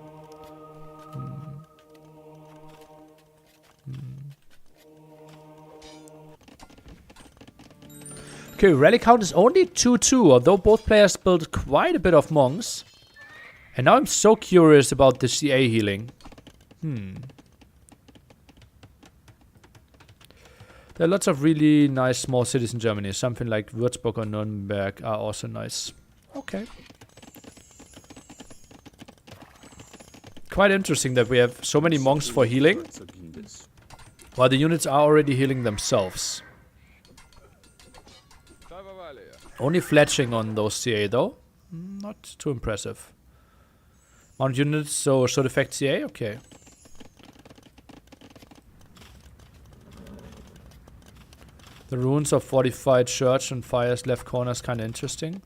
Okay, rally count is only 2-2, although both players built quite a bit of monks. And now I'm so curious about the CA healing. There are lots of really nice small cities in Germany. Something like Würzburg or Nuremberg are also nice. Okay. Quite interesting that we have so many monks for healing, while the units are already healing themselves. Only fletching on those CA though. Not too impressive. Mount units, so should affect CA? Okay. The ruins of fortified church and fire's left corner is kind of interesting.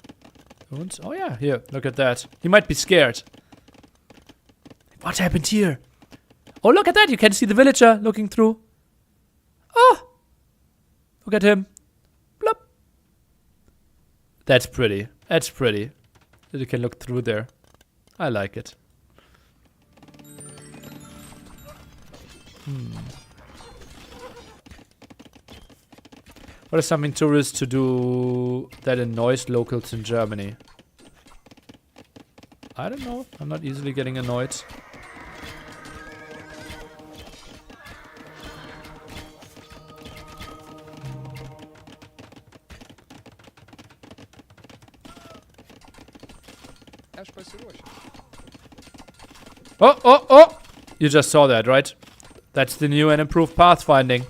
Ruins? Oh yeah, here, look at that. He might be scared. What happened here? Oh, look at that, you can see the villager looking through. Oh! Look at him. Blop. That's pretty. That's pretty. That you can look through there. I like it. What is something tourists to do that annoys locals in Germany? I don't know. I'm not easily getting annoyed. Oh, oh, oh! You just saw that, right? That's the new and improved pathfinding.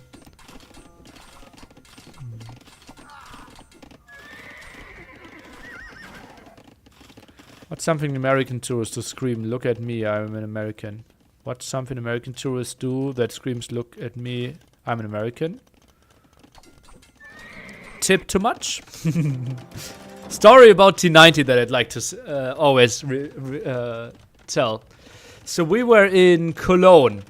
What's something American tourists to scream, look at me, I'm an American? What's something American tourists do that screams, look at me, I'm an American? Tip too much? Story about T90 that I'd like to always tell. So we were in Cologne.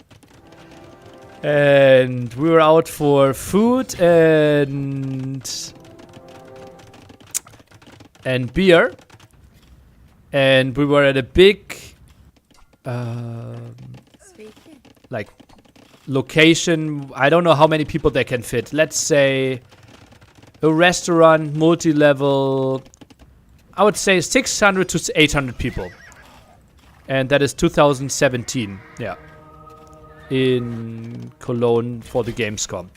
And we were out for food and beer. And we were at a big like location. I don't know how many people they can fit. Let's say a restaurant, multi-level. I would say 600 to 800 people. And that is 2017. Yeah. In Cologne for the Gamescom.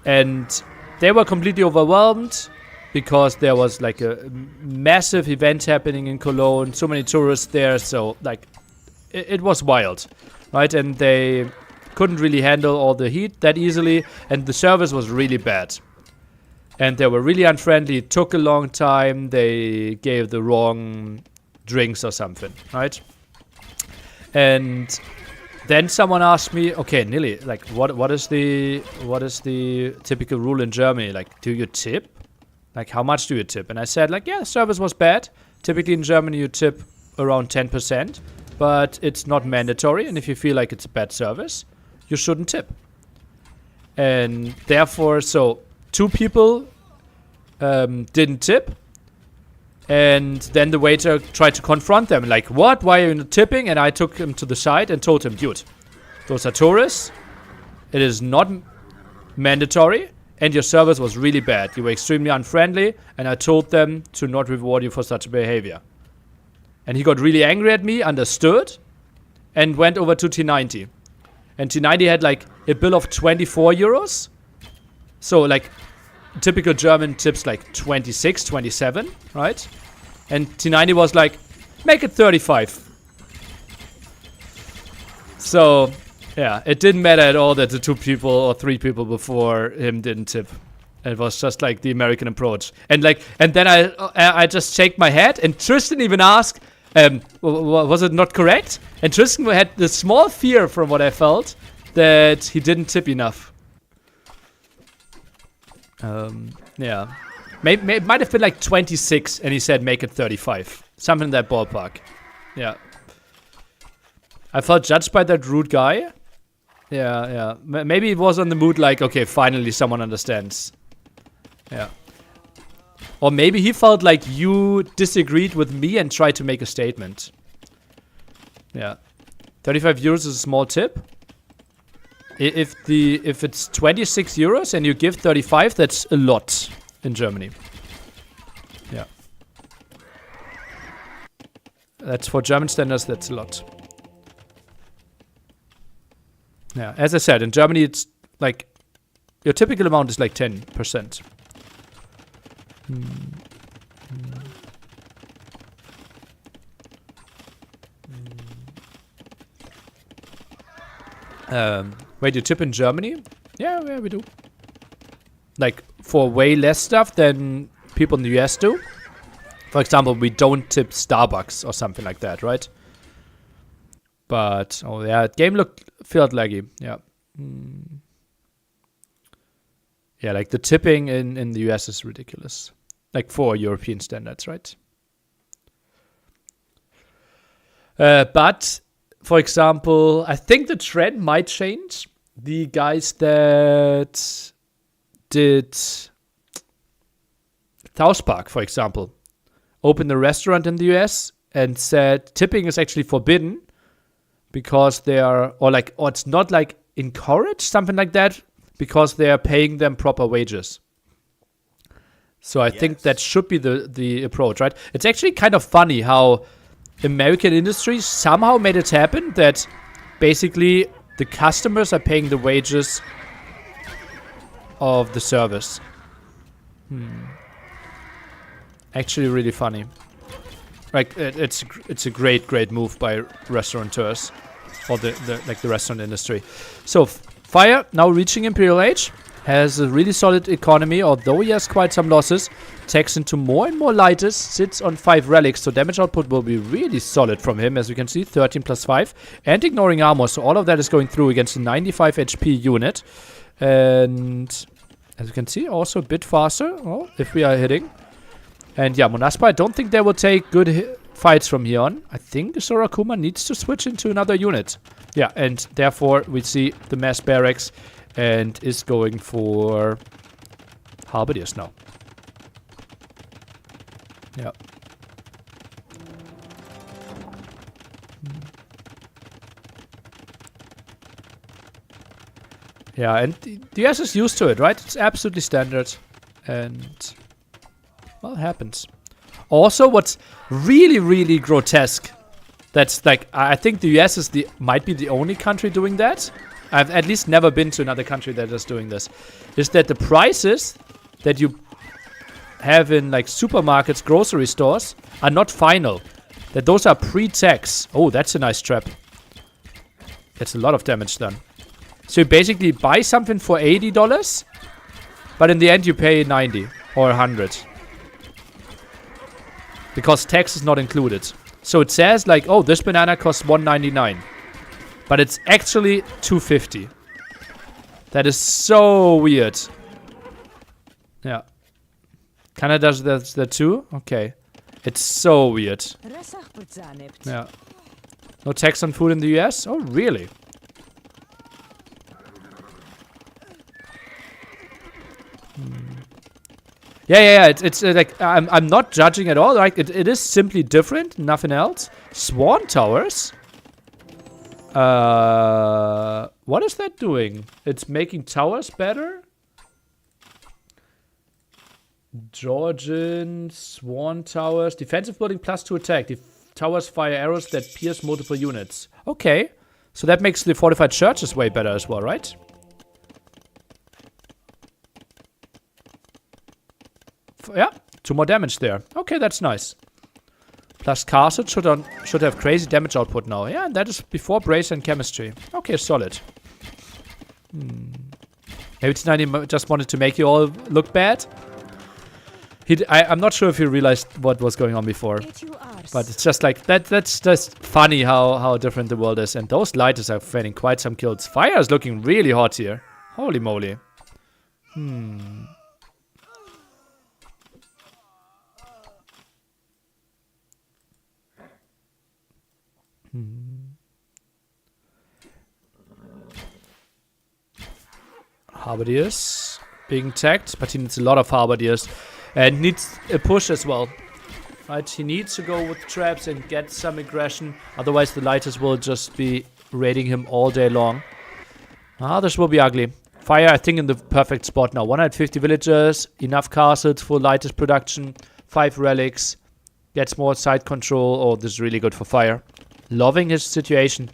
And they were completely overwhelmed because there was like a massive event happening in Cologne, so many tourists there, so like it was wild, right? And they couldn't really handle all the heat that easily, and the service was really bad. And they were really unfriendly, it took a long time, they gave the wrong drinks or something, right? And then someone asked me, okay, Nili, like what is the typical rule in Germany? Like, do you tip? Like, how much do you tip? And I said, like, yeah, the service was bad. Typically in Germany, you tip around 10%, but it's not mandatory. And if you feel like it's a bad service, you shouldn't tip. And therefore, so 2 people didn't tip. And then the waiter tried to confront them. Like, what? Why are you not tipping? And I took him to the side and told him, dude, those are tourists. It is not mandatory. And your service was really bad. You were extremely unfriendly. And I told them to not reward you for such behavior. And he got really angry at me, understood, and went over to T90. And T90 had like a bill of 24 euros. So like typical German tips like 26, 27, right? And T90 was like, make it 35. So yeah, it didn't matter at all that the 2 people or 3 people before him didn't tip. It was just like the American approach. And then I just shake my head, and Tristan even asked, was it not correct? And Tristan had the small fear from what I felt that he didn't tip enough. Yeah. It might have been like 26 and he said make it 35. Something in that ballpark. Yeah. I felt judged by that rude guy. Yeah. Maybe it was on the mood like, okay, finally someone understands. Yeah. Or maybe he felt like you disagreed with me and tried to make a statement. Yeah. 35 euros is a small tip. If it's 26 euros and you give 35, that's a lot in Germany. Yeah. That's for German standards, that's a lot. Yeah, as I said, in Germany it's like your typical amount is like 10%. Wait, you tip in Germany? Yeah, we do. Like, for way less stuff than people in the US do. For example, we don't tip Starbucks or something like that, right? But, oh yeah, game felt laggy, yeah. Yeah, like the tipping in the US is ridiculous. Like for European standards, right? But, for example, I think the trend might change. The guys that did South Park, for example, opened a restaurant in the US and said tipping is actually forbidden because they are, or it's not like encouraged, something like that, because they are paying them proper wages. So I think that should be the approach, right? It's actually kind of funny how American industries somehow made it happen that basically the customers are paying the wages of the service. Actually really funny. Like it's a great move by restaurateurs or the restaurant industry. So Fire, now reaching Imperial Age, has a really solid economy, although he has quite some losses. Tags into more and more lighters, sits on 5 relics, so damage output will be really solid from him, as you can see, 13 plus 5. And ignoring armor, so all of that is going through against a 95 HP unit. And as you can see, also a bit faster, if we are hitting. And yeah, Monaspa, I don't think they will take good fights from here on. I think Sakuma needs to switch into another unit. Yeah, and therefore we see the mass barracks and is going for Halberdiers now. Yeah. Yeah, and the US is used to it, right? It's absolutely standard. And, well, it happens. Also, what's really grotesque, that's like, I think the US might be the only country doing that. I've at least never been to another country that is doing this. Is that the prices that you have in like supermarkets, grocery stores are not final. That those are pre-tax. Oh, that's a nice trap. That's a lot of damage done. So you basically buy something for $80, but in the end you pay 90 or 100. Because tax is not included. So it says like, oh, this banana costs $1.99. But it's actually $2.50. That is so weird. Yeah. Canada does that too? Okay. It's so weird. Yeah. No tax on food in the US? Oh, really? Yeah. It's like I'm not judging at all. Like it is simply different. Nothing else. Swan towers. What is that doing? It's making towers better. Georgian Swan towers. Defensive building +2 attack. The towers fire arrows that pierce multiple units. Okay. So that makes the fortified churches way better as well, right? Yeah, 2 more damage there. Okay, that's nice. Plus castle should have crazy damage output now. Yeah, and that is before brace and chemistry. Okay, solid. Maybe tonight he just wanted to make you all look bad. I'm not sure if he realized what was going on before. But it's just like, that's just funny how different the world is. And those lighters are finding quite some kills. Fire is looking really hot here. Holy moly. Halberdiers being tagged, but he needs a lot of halberdiers and needs a push as well. Right, he needs to go with traps and get some aggression. Otherwise, the lighters will just be raiding him all day long. This will be ugly. Fire, I think, in the perfect spot now. 150 villagers, enough castles for lighters production, 5 relics, gets more side control. Oh, this is really good for fire. Loving his situation.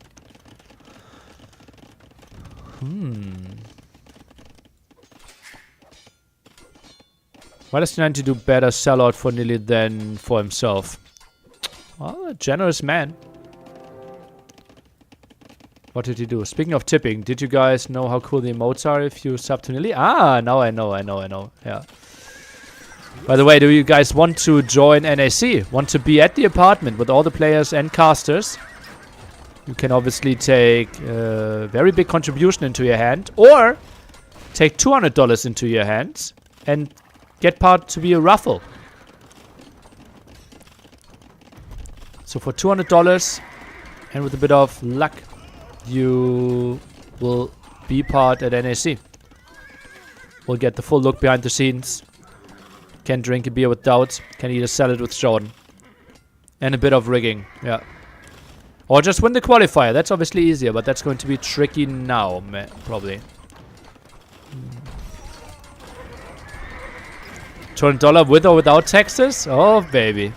Why does he need to do better sellout for Nili than for himself? Well, a generous man. What did he do? Speaking of tipping, did you guys know how cool the emotes are if you sub to Nili? Ah, now I know. Yeah. By the way, do you guys want to join NAC? Want to be at the apartment with all the players and casters? You can obviously take a very big contribution into your hand, or take $200 into your hands and get part to be a raffle. So for $200 and with a bit of luck, you will be part at NAC. We'll get the full look behind the scenes. Can drink a beer with Doubt. Can eat a salad with Jordan. And a bit of rigging, yeah. Or just win the qualifier. That's obviously easier, but that's going to be tricky now, probably. $200 with or without taxes? Oh, baby.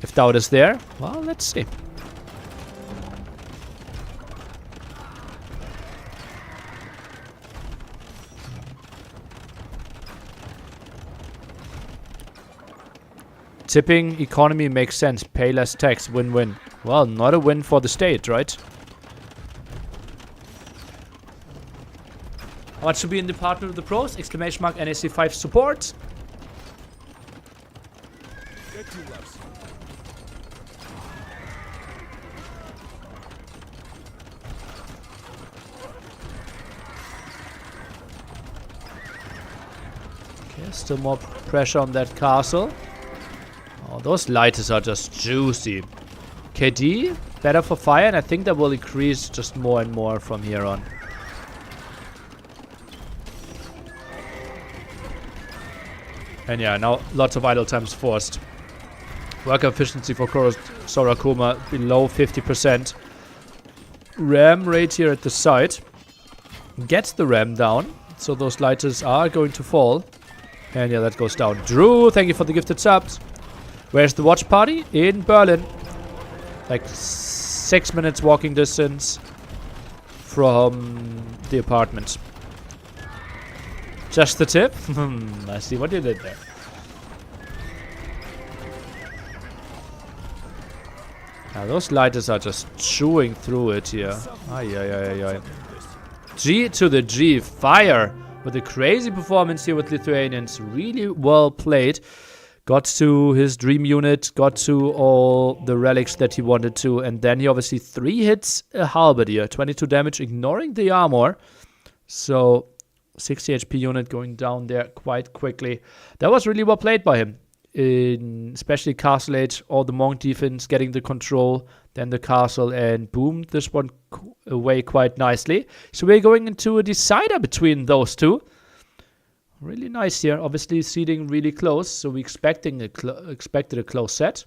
If Doubt is there, well, let's see. Tipping economy makes sense. Pay less tax. Win-win. Well, not a win for the state, right? How much to be in the Department of the Pros? Exclamation mark NAC 5 support. Okay, still more pressure on that castle. Oh, those lighters are just juicy. KD, better for fire, and I think that will increase just more and more from here on. And yeah, now lots of idle times forced. Worker efficiency for Sakuma below 50%. Ram rate here at the site. Gets the ram down, so those lighters are going to fall. And yeah, that goes down. Drew, thank you for the gifted subs. Where's the watch party? In Berlin. Like 6 minutes walking distance from the apartment. Just the tip? I see what you did there. Now those lighters are just chewing through it here. Ay. G to the G. Fire. With a crazy performance here with Lithuanians. Really well played. Got to his dream unit, got to all the relics that he wanted to, and then he obviously 3 hits a halberdier, 22 damage, ignoring the armor. So 60 HP unit going down there quite quickly. That was really well played by him. Especially Castle Age, all the Monk defense, getting the control, then the castle, and boom, this one away quite nicely. So we're going into a decider between those two. Really nice here. Obviously seeding really close, so we expected a close set.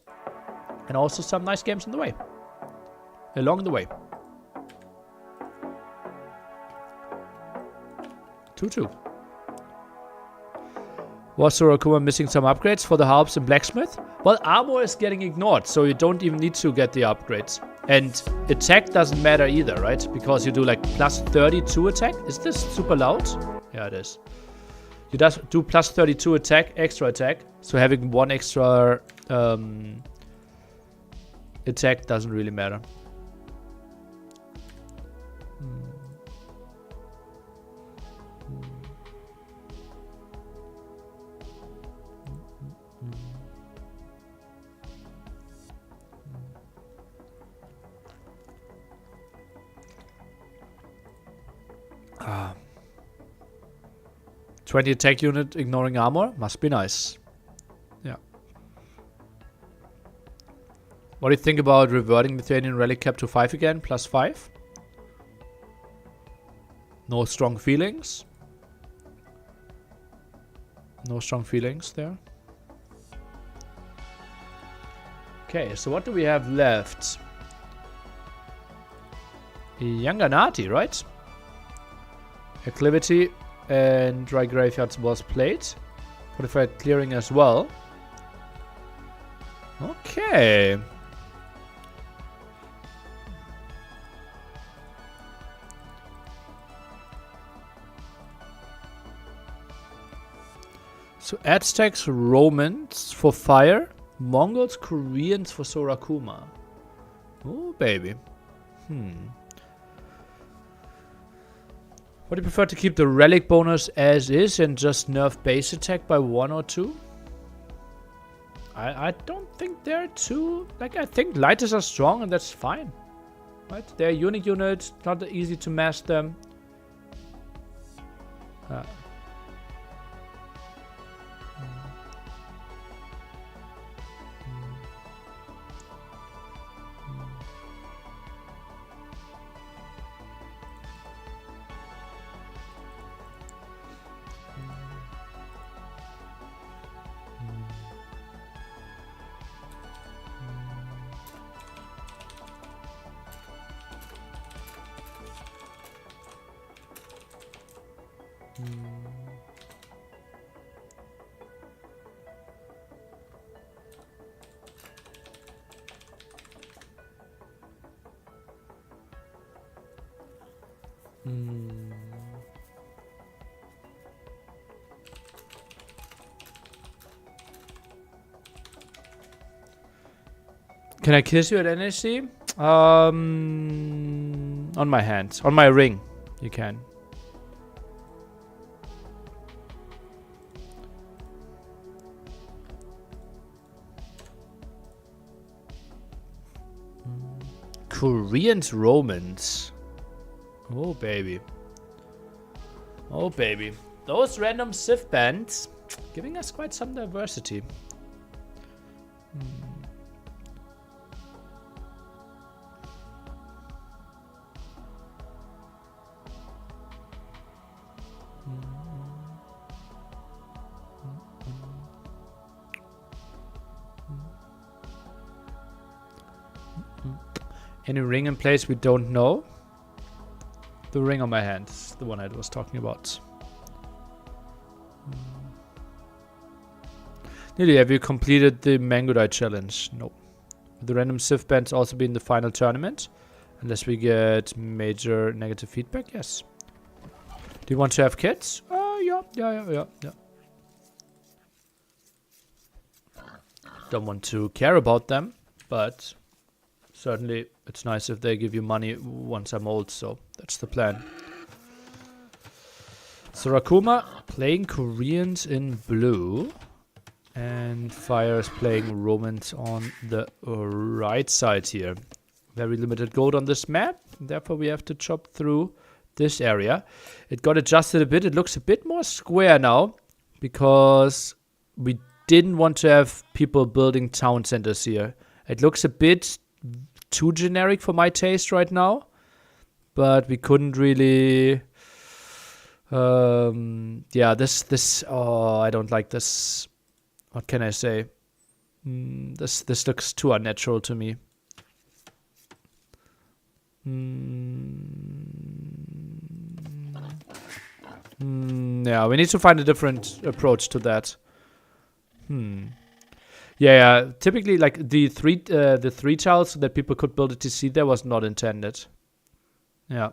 And also some nice games along the way. 2-2. Was Sakuma missing some upgrades for the harps and blacksmith? Well, armor is getting ignored, so you don't even need to get the upgrades. And attack doesn't matter either, right? Because you do like plus 32 attack. Is this super loud? Yeah, it is. You do plus 32 attack, extra attack. So having one extra attack doesn't really matter. Ah. 20 attack unit ignoring armor must be nice. Yeah. What do you think about reverting Lithuanian relic cap to 5 again, plus 5? No strong feelings. No strong feelings there. Okay, so what do we have left? Yanganati, right? Acclivity and Dry Graveyards was played. Fortified Clearing as well. Okay. So Aztecs, Romans for fire. Mongols, Koreans for Sakuma. Oh, baby. Would you prefer to keep the relic bonus as is and just nerf base attack by 1 or 2? I don't think they're too... Like, I think lighters are strong and that's fine. Right? They're unique units, not that easy to mash them. Can I kiss you at NAC? On my hand. On my ring. You can. Koreans, Romans. Oh, baby. Oh, baby. Those random Civ bands giving us quite some diversity. Any ring in place we don't know? The ring on my hand is the one I was talking about. Nearly, have you completed the Mangodai challenge? No. Will the random Civ bands also be in the final tournament? Unless we get major negative feedback? Yes. Do you want to have kids? Yeah. Don't want to care about them, but certainly it's nice if they give you money once I'm old, so that's the plan. Sakuma playing Koreans in blue. And Fire is playing Romans on the right side here. Very limited gold on this map. Therefore we have to chop through this area. It got adjusted a bit. It looks a bit more square now because we didn't want to have people building town centers here. It looks a bit too generic for my taste right now, but we couldn't really... yeah, this... Oh, I don't like this. What can I say? This looks too unnatural to me. Yeah, we need to find a different approach to that. Yeah, typically, like the three tiles that people could build a TC there was not intended. Yeah.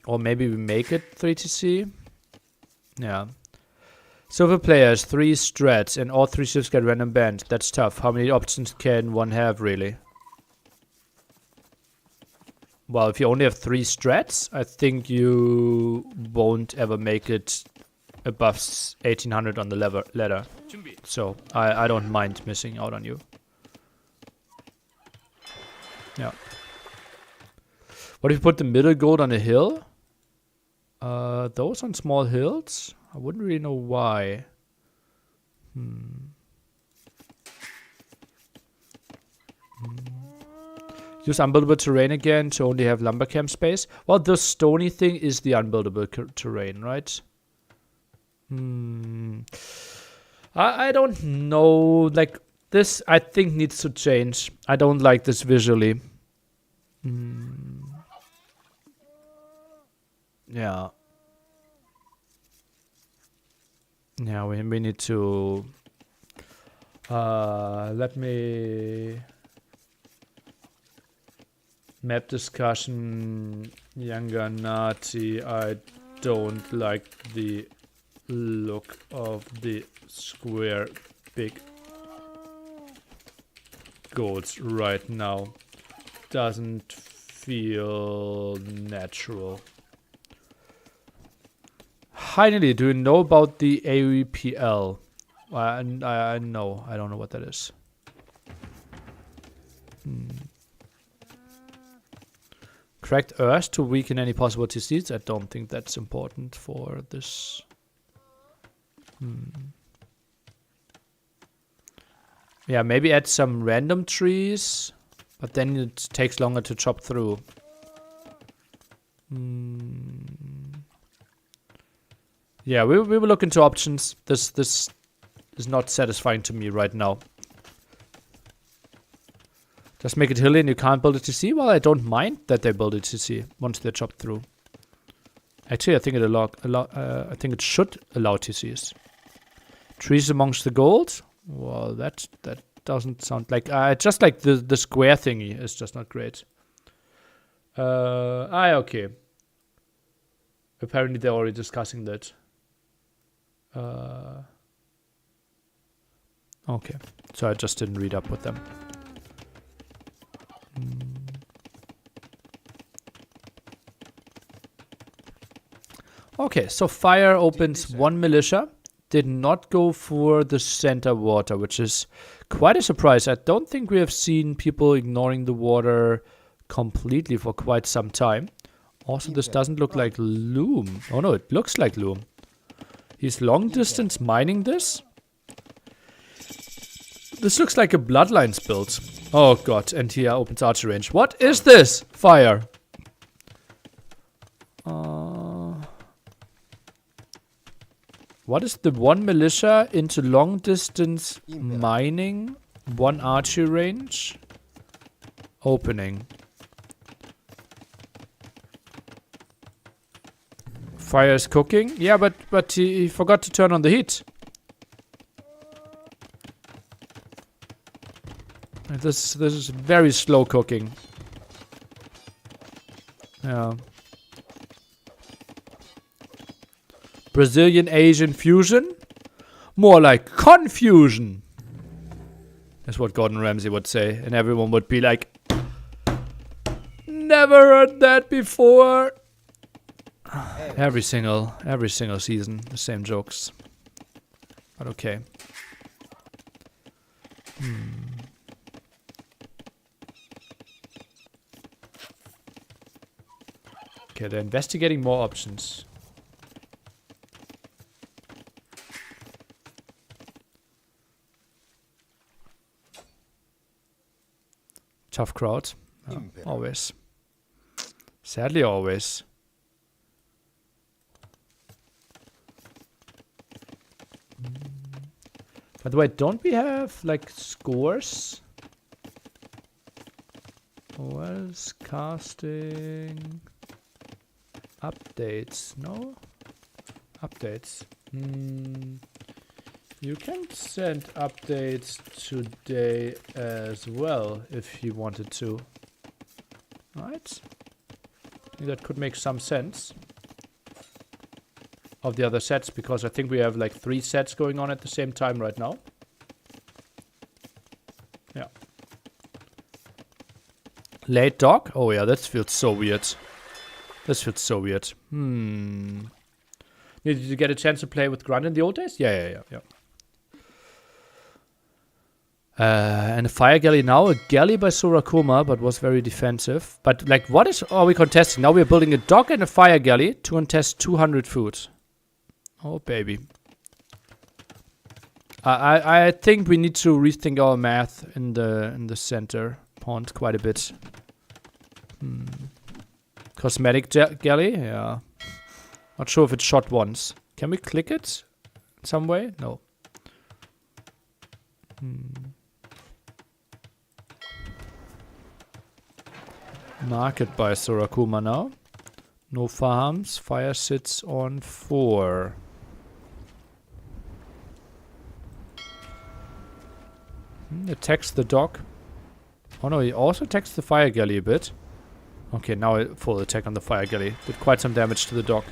Or maybe we make it 3 TC. Yeah. Silver players, 3 strats, and all 3 ships get random banned. That's tough. How many options can one have, really? Well, if you only have 3 strats, I think you won't ever make it above 1800 on the ladder. So, I don't mind missing out on you. Yeah. What if you put the middle gold on a hill? Those on small hills? I wouldn't really know why. Use unbuildable terrain again to only have lumber camp space. Well, the stony thing is the unbuildable terrain, right? I don't know. Like, this, I think, needs to change. I don't like this visually. Yeah. Yeah, we need to... let me... Map discussion, younger Nati. I don't like the look of the square big goals right now. Doesn't feel natural. Finally, do you know about the AEPL? I know. I don't know what that is. Cracked earth to weaken any possible TCs. I don't think that's important for this. Yeah, maybe add some random trees, but then it takes longer to chop through. Yeah, we will look into options. This is not satisfying to me right now. Just make it hilly and you can't build a TC? Well, I don't mind that they build a TC once they're chopped through. Actually, I think I think it should allow TCs. Trees amongst the gold? Well, that doesn't sound like... just like the square thingy is just not great. Okay. Apparently they're already discussing that. Okay. So I just didn't read up with them. Okay, so fire opens 1 militia. Did not go for the center water, which is quite a surprise. I don't think we have seen people ignoring the water completely for quite some time. Also, this doesn't look like loom. Oh no, it looks like loom. He's long distance mining this. This looks like a bloodlines build. Oh god, and here opens archer range. What is this? Fire. What is the 1 militia into long distance mining? 1 archer range? Opening. Fire is cooking? Yeah, but he forgot to turn on the heat. This is very slow cooking. Yeah. Brazilian Asian fusion? More like confusion. That's what Gordon Ramsay would say, and everyone would be like, never heard that before. Every single season, the same jokes. But okay. Okay, they're investigating more options. Tough crowd. Oh, always. Sadly, always. By the way, don't we have, like, scores? OS casting... Updates, no? Updates. You can send updates today as well, if you wanted to. Right? I think that could make some sense. Of the other sets, because I think we have like 3 sets going on at the same time right now. Yeah. Late dog? Oh yeah, that feels so weird. This feels so weird. Did you get a chance to play with Grunt in the old days? Yeah. And a fire galley now. A galley by Sorakuma, but was very defensive. But like, what are we contesting? Now we're building a dock and a fire galley to contest 200 food. Oh, baby. I think we need to rethink our math in the center pond quite a bit. Cosmetic galley? Yeah. Not sure if it's shot once. Can we click it in some way? No. Market by Sorakuma now. No farms. Fire sits on 4. Attacks the dock. Oh no, he also attacks the fire galley a bit. Okay, now a full attack on the fire galley. Did quite some damage to the dock.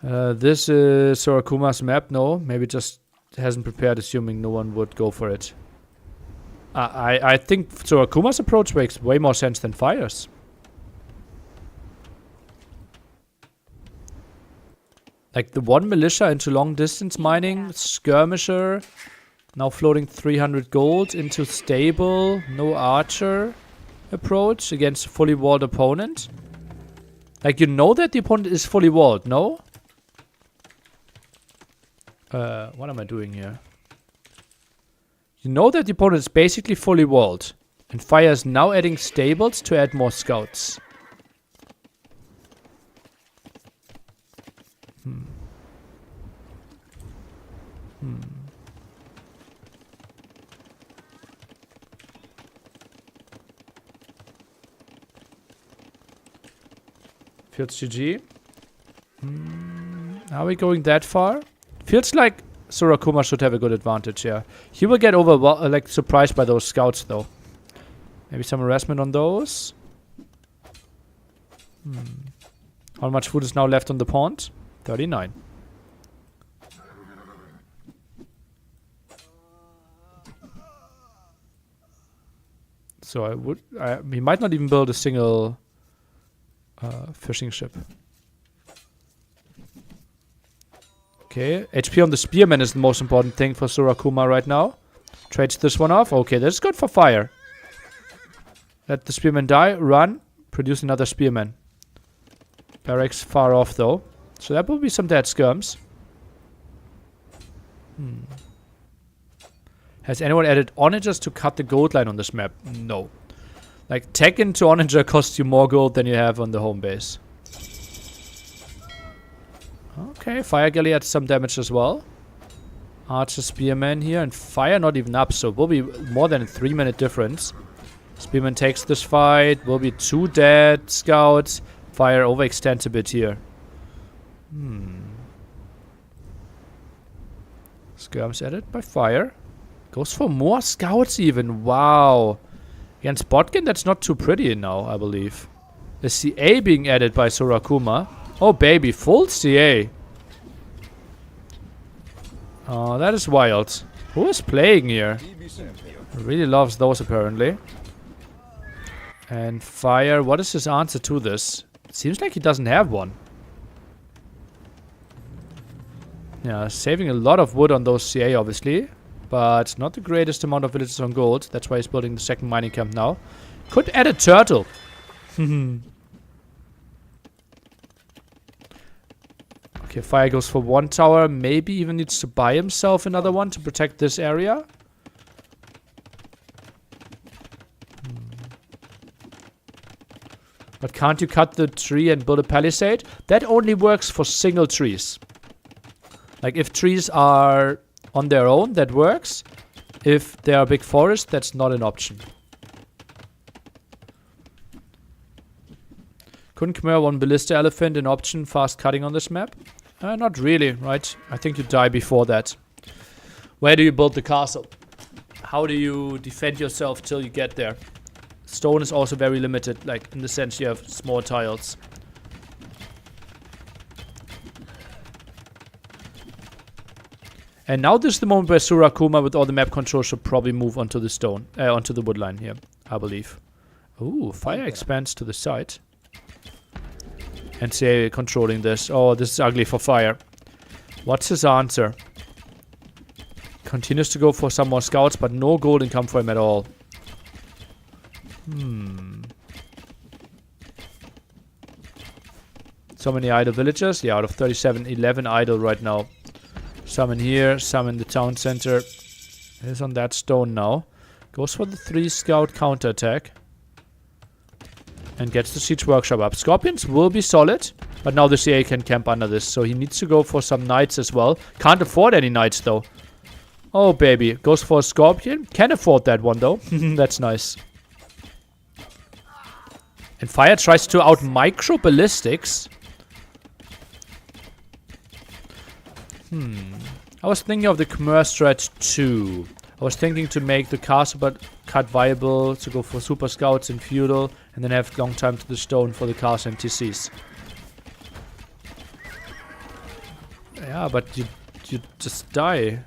This is Sorakuma's map. No, maybe just hasn't prepared, assuming no one would go for it. I think Sorakuma's approach makes way more sense than Fire's. Like the 1 militia into long distance mining, skirmisher, now floating 300 gold into stable, no archer approach against a fully walled opponent. Like, you know that the opponent is fully walled, no? What am I doing here? You know that the opponent is basically fully walled. And Fire is now adding stables to add more scouts. Feels GG. Are we going that far? Feels like Sorakuma should have a good advantage, yeah. He will get like surprised by those scouts though. Maybe some harassment on those. How much food is now left on the pond? 39. So he might not even build a single fishing ship. Okay, HP on the spearman is the most important thing for Sorakuma right now. Trades this one off. Okay, that's good for Fire. Let the spearman die, run, produce another spearman. Barracks far off though. So that will be some dead skirms. Has anyone added onagers to cut the gold line on this map? No. Like, tech into onager costs you more gold than you have on the home base. Okay, Fire Galley had some damage as well. Archer Spearman here, and Fire not even up, so it will be more than a 3-minute difference. Spearman takes this fight, will be 2 dead scouts. Fire overextends a bit here. Skirms added by Fire. Goes for more scouts even, wow. Against Botkin, that's not too pretty now, I believe. The CA being added by Sorakuma. Oh baby, full CA. Oh, that is wild. Who is playing here? Really loves those apparently. And Fire, what is his answer to this? Seems like he doesn't have one. Yeah, saving a lot of wood on those CA obviously. but not the greatest amount of villages on gold. That's why he's building the second mining camp now. Could add a turtle. Okay, Fire goes for one tower. Maybe even needs to buy himself another one to protect this area. But can't you cut the tree and build a palisade? That only works for single trees. Like, if trees are on their own, that works. If they are a big forest, that's not an option. Couldn't Khmer one ballista elephant an option fast cutting on this map? Not really, right? I think you die before that. Where do you build the castle? How do you defend yourself till you get there? Stone is also very limited, like in the sense you have small tiles. And now this is the moment where Sakuma with all the map control should probably move onto the stone, onto the woodline here, I believe. Ooh, fire expands to the side. And say controlling this. Oh, this is ugly for fire. What's his answer? Continues to go for some more scouts, but no gold income for him at all. So many idle villagers. Yeah, out of 37, 11 idle right now. Some in here, some in the town center. He's on that stone now. Goes for the 3 scout counterattack. And gets the siege workshop up. Scorpions will be solid. But now the CA can camp under this. So he needs to go for some knights as well. Can't afford any knights though. Oh baby. Goes for a scorpion. Can afford that one though. That's nice. And fire tries to out micro ballistics. I was thinking of the Khmer strat too. I was thinking to make the castle but cut viable, to go for super scouts and feudal, and then have long time to the stone for the castle and TCs. Yeah, but you just die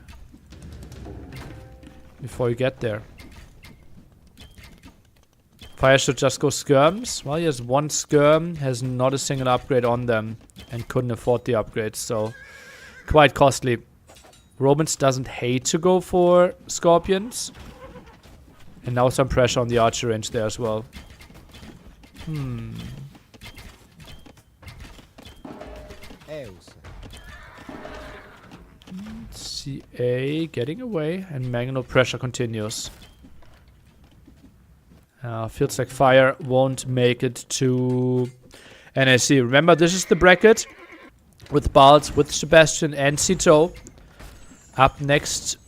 before you get there. Fire should just go skirms. Well, he has one skirm, has not a single upgrade on them, and couldn't afford the upgrades, so quite costly. Romans doesn't hate to go for scorpions. And now some pressure on the archer range there as well. CA getting away, and Mangonel pressure continues. Feels like fire won't make it to NAC. Remember, this is the bracket with Balz, with Sebastian and Cito. Up next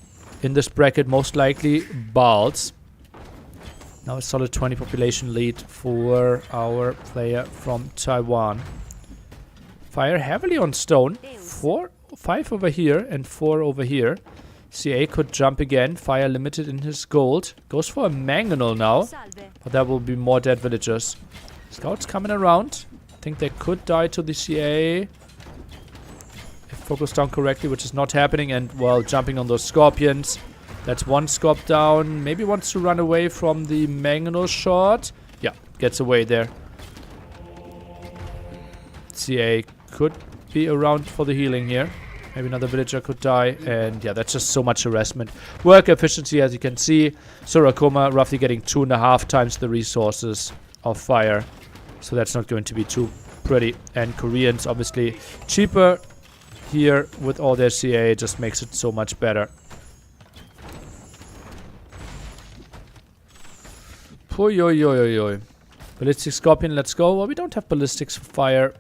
in this bracket, most likely Balz. Now a solid 20 population lead for our player from Taiwan. Fire heavily on stone. 5 over here and 4 over here. CA could jump again. Fire limited in his gold. Goes for a mangonel now. But there will be more dead villagers. Scouts coming around. I think they could die to the CA. If focused down correctly, which is not happening. And, well, jumping on those scorpions. That's one scorp down. Maybe wants to run away from the mangonel shot. Yeah, gets away there. CA could be around for the healing here. Maybe another villager could die. And yeah, that's just so much harassment. Work efficiency, as you can see. Sakuma roughly getting 2.5 times the resources of fire. So that's not going to be too pretty. And Koreans, obviously, cheaper here with all their CA. Just makes it so much better. Oy. Ballistic Scorpion, let's go. Well, we don't have ballistics for fire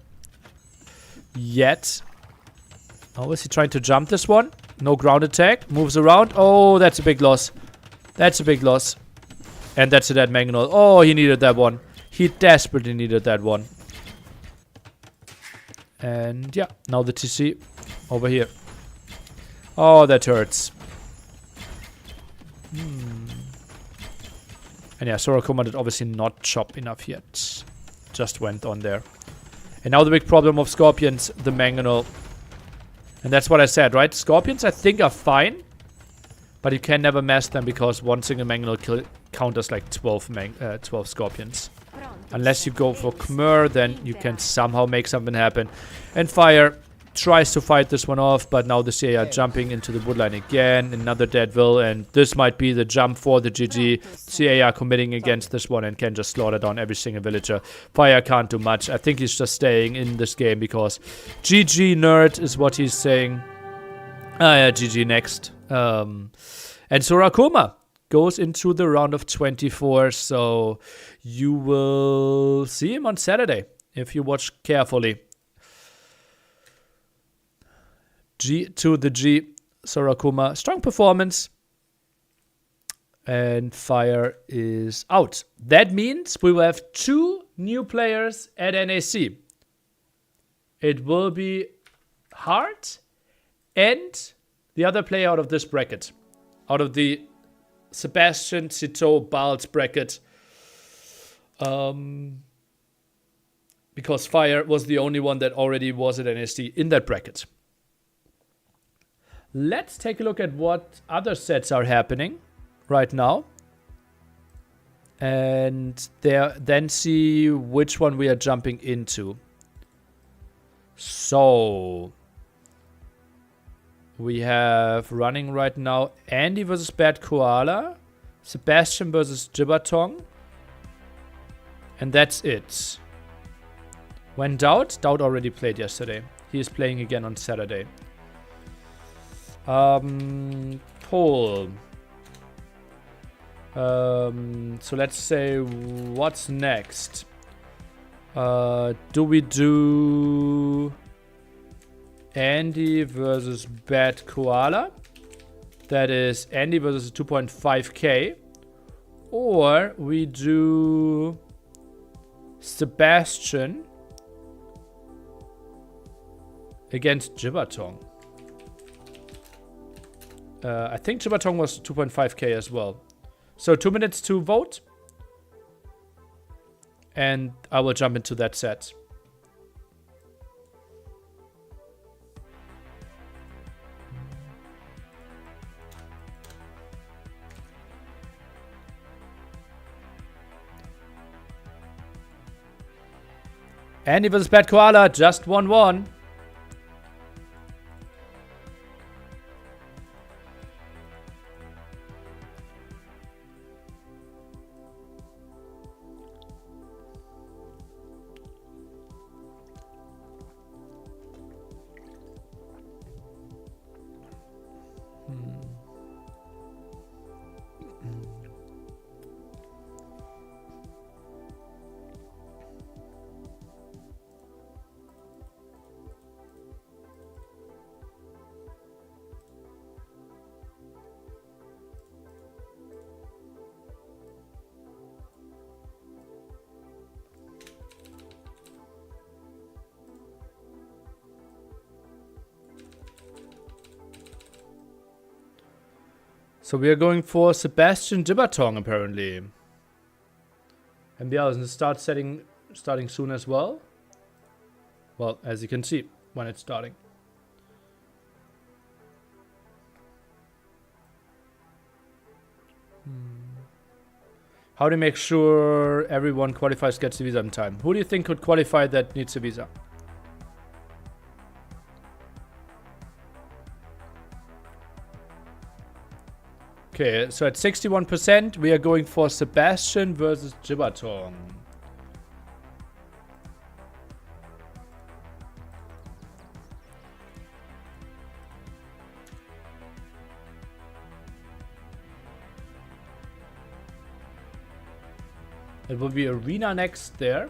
yet. Oh, is he trying to jump this one? No ground attack. Moves around. Oh, that's a big loss. That's a big loss. And that's a dead mangonel. Oh, he needed that one. He desperately needed that one. And yeah, now the TC over here. Oh, that hurts. And yeah, Sakuma did obviously not chop enough yet. Just went on there. And now the big problem of Scorpions, the mangonel. And that's what I said, right? Scorpions, I think, are fine. But you can never mass them because one single mangonel kill counters like 12 Scorpions. Unless you go for Khmer, then you can somehow make something happen. And fire tries to fight this one off, but now the CA are jumping into the woodline again. Another Deadville, and this might be the jump for the GG. CA are committing against this one and can just slaughter down every single villager. Fire can't do much. I think he's just staying in this game because GG nerd is what he's saying. Yeah, GG next. And so Sakuma goes into the round of 24, so you will see him on Saturday if you watch carefully. G to the G, Sakuma, strong performance, and Fire is out. That means we will have 2 new players at NAC. It will be Hart and the other player out of this bracket, out of the Sebastian, Cito, Bal's bracket, because Fire was the only one that already was at NAC in that bracket. Let's take a look at what other sets are happening right now. And then see which one we are jumping into. So we have running right now Andy versus Bad Koala, Sebastian versus Jiatong, and that's it. When Doubt already played yesterday. He is playing again on Saturday. Poll. So let's say what's next? Do we do Andy versus Bad Koala? That is Andy versus 2.5k. Or we do Sebastian against Jiatong. I think Jiatong was 2.5k as well. So 2 minutes to vote. And I will jump into that set. Andy versus Bad Koala, just 1-1. So we are going for Sebastian Jiatong apparently. MBL is starting soon as well. Well, as you can see when it's starting. How do you make sure everyone qualifies, gets the visa in time? Who do you think could qualify that needs a visa? Okay, so at 61%, we are going for Sebastian versus Jiatong. It will be Arena next there.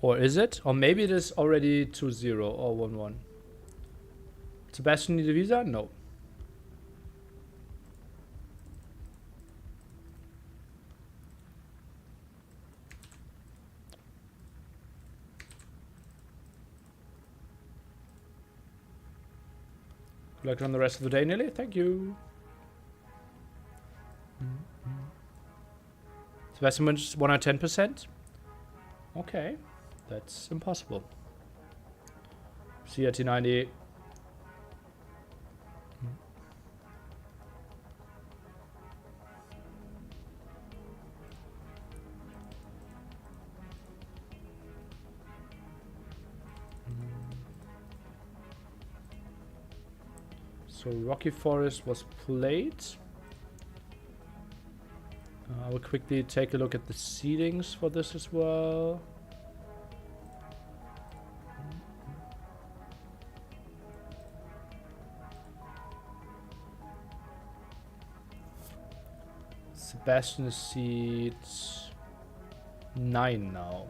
Or is it? Or maybe it is already 2-0 or 1-1. Sebastian need a visa? No. Good luck on the rest of the day, Nelly. Thank you. Sebastian wins 110%. Okay, that's impossible. CRT90. So Rocky Forest was played. I will quickly take a look at the seedings for this as well. Sebastian is seed 9 now.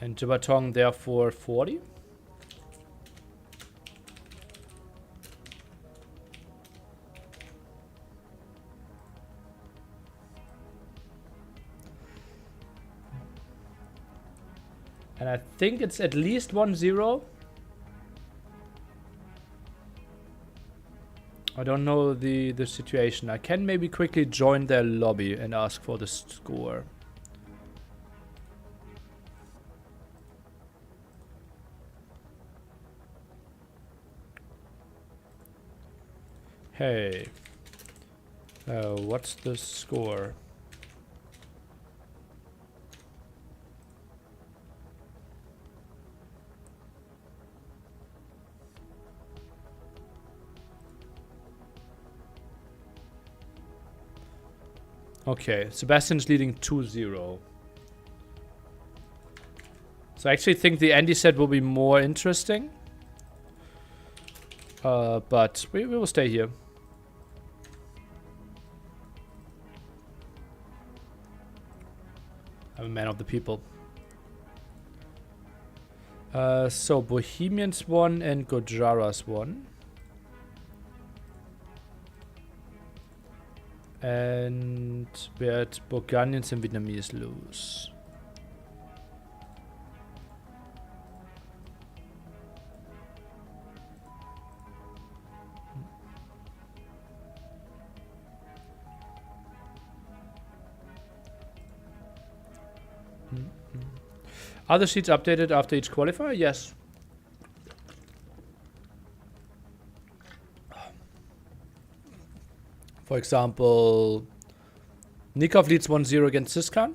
And Jiatong therefore 40. And I think it's at least 1-0. I don't know the situation. I can maybe quickly join their lobby and ask for the score. Hey, what's the score? Okay, Sebastian's leading 2-0. So I actually think the Andy set will be more interesting. But we will stay here. I'm a man of the people. So Bohemians won and Gurjaras won. And we had Burgundians and Vietnamese lose. Are the sheets updated after each qualifier? Yes. For example, Nikov leads 1-0 against Siskan.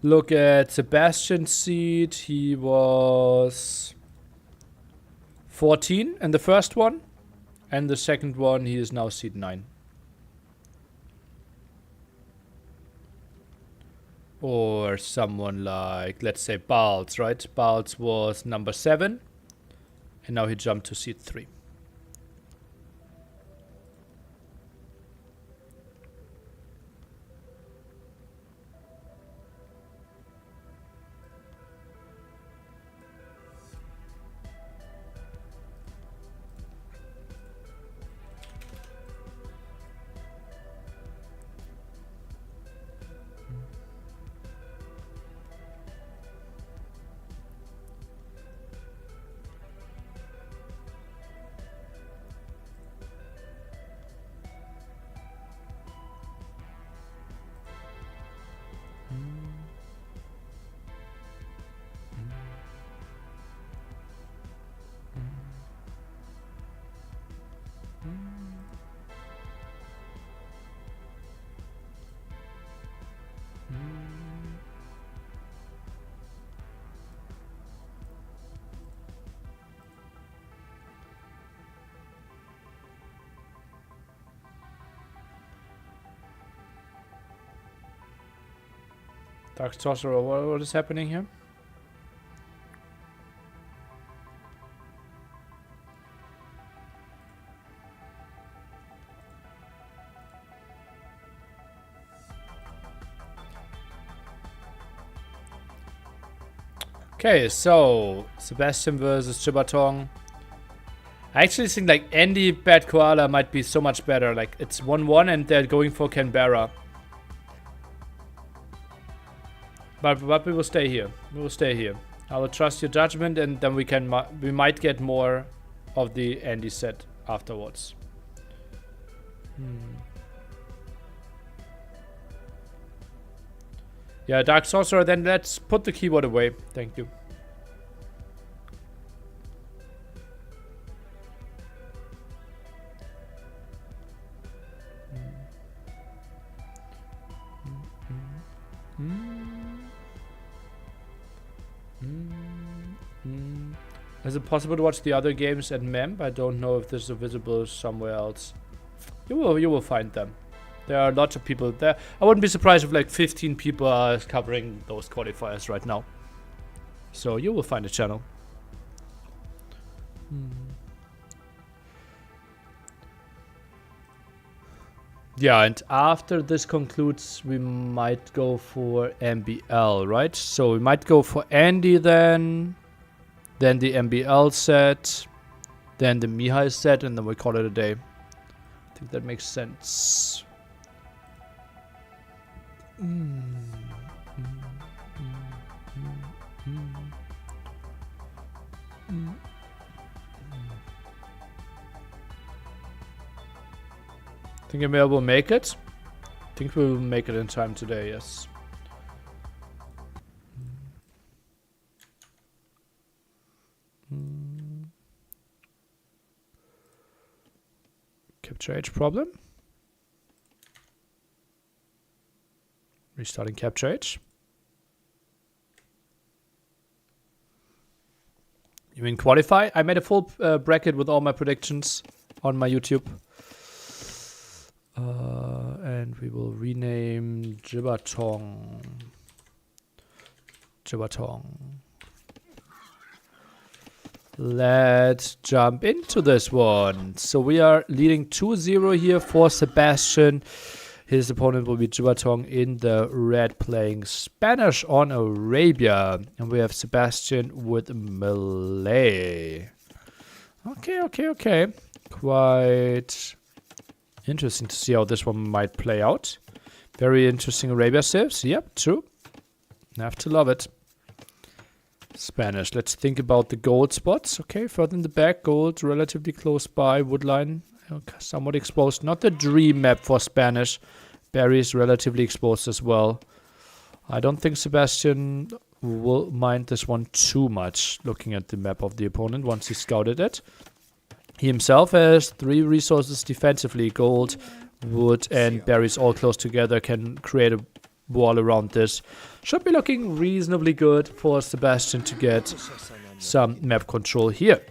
Look at Sebastian's seed. He was 14 in the first one. And the second one, he is now seed 9. Or someone like, let's say, Balz, right? Balz was number 7. And now he jumped to seed 3. Dark Sorcerer, what is happening here? Okay, so Sebastian versus Jiatong. I actually think like Andy Bad Koala might be so much better. Like it's 1-1 and they're going for Canberra. But we will stay here. We will stay here. I will trust your judgment, and then we might get more of the Andy set afterwards. Yeah, Dark Sorcerer, then let's put the keyboard away. Thank you. Is it possible to watch the other games at MEMP? I don't know if this is visible somewhere else. You will find them. There are lots of people there. I wouldn't be surprised if like 15 people are covering those qualifiers right now. So you will find a channel. Yeah, and after this concludes, we might go for MBL, right? So we might go for Andy then the MBL set, then the Mihai set, and then we call it a day. I think that makes sense. Think MBL will make it? I think we will make it in time today, yes. Capture H problem. Restarting Capture H. You mean qualify? I made a full bracket with all my predictions on my YouTube. And we will rename Jiatong. Let's jump into this one. So we are leading 2-0 here for Sebastian. His opponent will be Jiatong in the red, playing Spanish on Arabia. And we have Sebastian with Malay. Okay. Quite interesting to see how this one might play out. Very interesting Arabia saves. Yep, true. Have to love it. Spanish. Let's think about the gold spots. Okay, further in the back, gold relatively close by. Woodline somewhat exposed. Not the dream map for Spanish. Barry is relatively exposed as well. I don't think Sebastian will mind this one too much, looking at the map of the opponent once he scouted it. He himself has 3 resources defensively. Gold, wood, and berries all close together can create a wall around this. Should be looking reasonably good for Sebastian to get some map control here.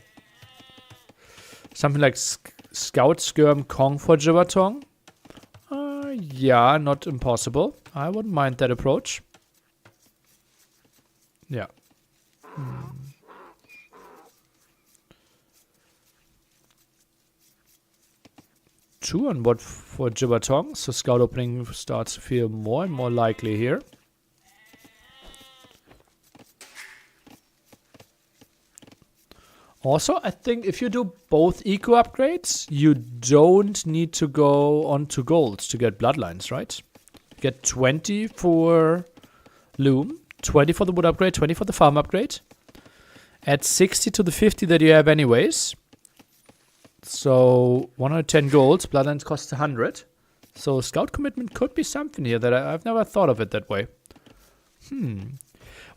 Something like Scout Skirm Kong for Jiatong. Yeah, not impossible. I wouldn't mind that approach. Yeah. 2 on what for Jiatong, so scout opening starts to feel more and more likely here. Also, I think if you do both eco upgrades, you don't need to go on to gold to get bloodlines, right? Get 20 for loom, 20 for the wood upgrade, 20 for the farm upgrade. Add 60 to the 50 that you have anyways. So 110 gold, bloodlines cost 100. So scout commitment could be something here that I've never thought of it that way.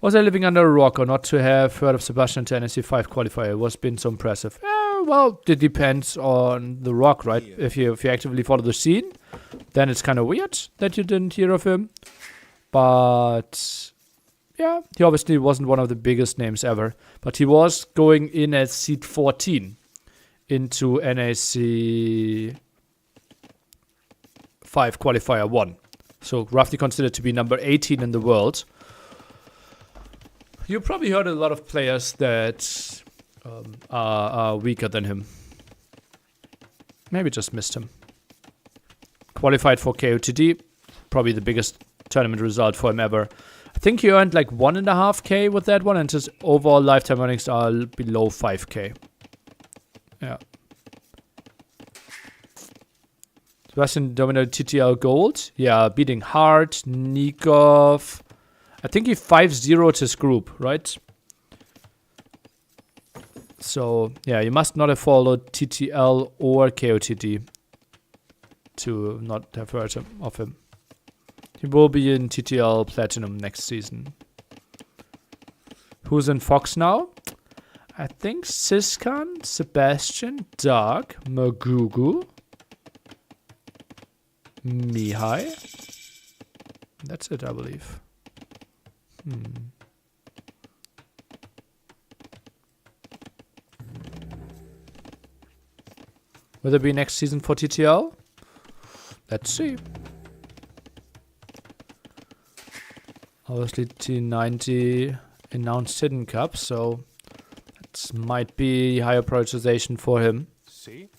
Was I living under a rock or not to have heard of Sebastian to NAC 5 qualifier? It was been so impressive. Well, it depends on the rock, right? Yeah. If you actively follow the scene, then it's kind of weird that you didn't hear of him. But yeah, he obviously wasn't one of the biggest names ever. But he was going in at seed 14 into NAC 5 qualifier 1. So roughly considered to be number 18 in the world. You probably heard a lot of players that are weaker than him. Maybe just missed him. Qualified for KOTD. Probably the biggest tournament result for him ever. I think he earned like 1.5k with that one, and his overall lifetime earnings are below 5k. Yeah. Sebastian dominated TTL Gold. Yeah, beating Hart, Nikov. I think he 5-0'd his group, right? So, yeah, you must not have followed TTL or KOTD to not have heard of him. He will be in TTL Platinum next season. Who's in Fox now? I think Siskan, Sebastian, Dark, Magugu, Mihai. That's it, I believe. Will there be next season for TTL? Let's see. Obviously T90 announced Hidden Cup, so that might be higher prioritization for him. See?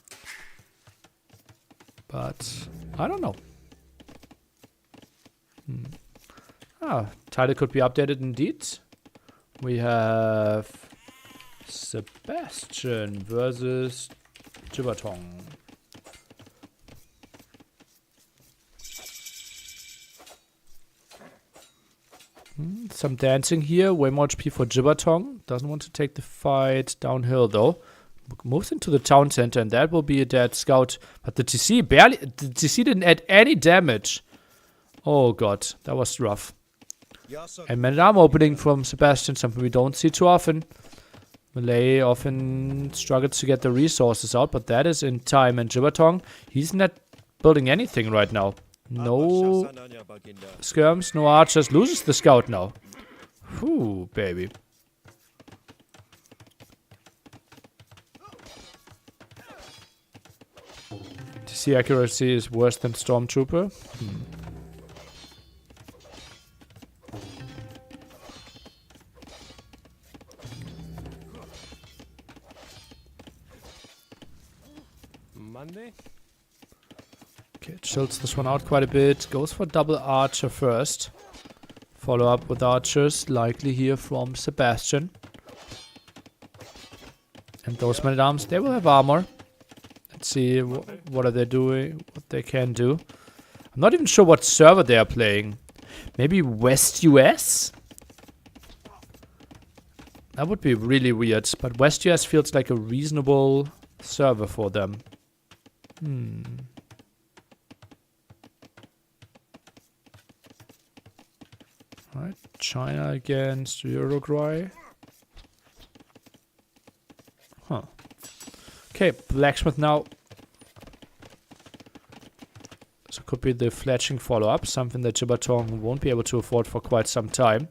But I don't know. Title could be updated indeed. We have Sebastian versus Jiatong. Some dancing here. Way more HP for Jiatong. Doesn't want to take the fight downhill though. Moves into the town center, and that will be a dead scout. But the TC didn't add any damage. Oh god, that was rough. And man-at-arm opening from Sebastian, something we don't see too often. Malay often struggles to get the resources out, but that is in time. And Jiatong, he's not building anything right now. No skirms, no archers. Loses the scout now. Whew, baby. TC accuracy is worse than Stormtrooper. Monday? Okay, chills this one out quite a bit. Goes for double archer first. Follow up with archers, likely here from Sebastian. And those men-at-arms, they will have armor. Let's see what are they doing, what they can do. I'm not even sure what server they are playing. Maybe West US? That would be really weird, but West US feels like a reasonable server for them. Alright, China against Uruguay. Huh. Okay, Blacksmith now. So could be the fletching follow-up, something that Jiatong won't be able to afford for quite some time.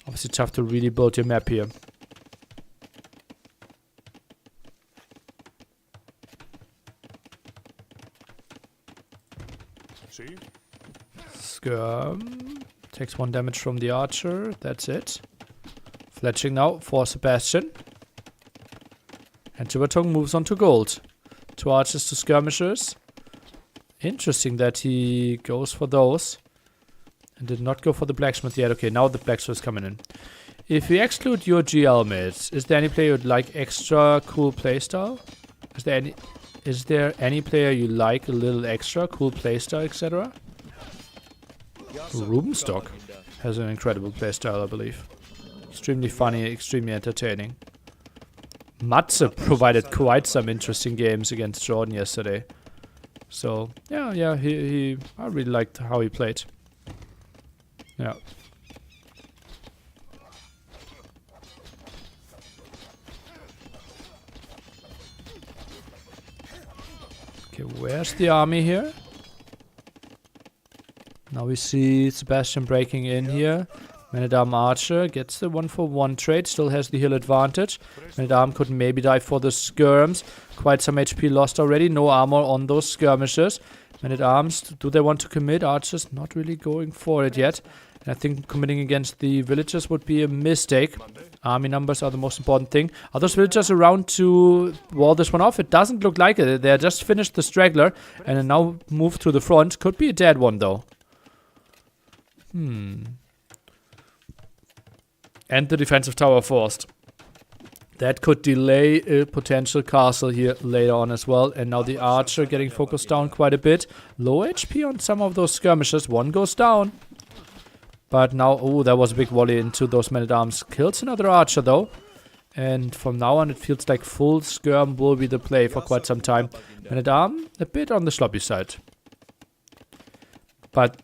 Obviously tough to really build your map here. See? Skirm. Takes 1 damage from the archer. That's it. Fletching now for Sebastian. And Jiatong moves on to gold. 2 archers to skirmishers. Interesting that he goes for those. And did not go for the blacksmith yet. Okay, now the blacksmith is coming in. If we exclude your GL mids, is there any player you'd like extra cool playstyle? Is there any player you like a little extra cool playstyle, etc.? Rubenstock has an incredible playstyle, I believe. Extremely funny, extremely entertaining. Matze provided quite some interesting games against Jordan yesterday. So, yeah, I really liked how he played. Yeah. Okay, where's the army here? Now we see Sebastian breaking in here. Man-at-arm Archer gets the 1-for-1 trade, still has the hill advantage. Man-at-arm could maybe die for the skirms. Quite some HP lost already, no armor on those skirmishes. Man-at-arms, do they want to commit? Archers not really going for it yet. And I think committing against the villagers would be a mistake. Army numbers are the most important thing. Are those villagers around to wall this one off? It doesn't look like it. They just finished the straggler and now move to the front. Could be a dead one though. And the defensive tower forced. That could delay a potential castle here later on as well. And now the archer getting focused down quite a bit. Low HP on some of those skirmishes. One goes down. But now, oh, that was a big volley into those men-at-arms. Kills another archer though. And from now on, it feels like full skirm will be the play for quite some time. Men at arm, a bit on the sloppy side. But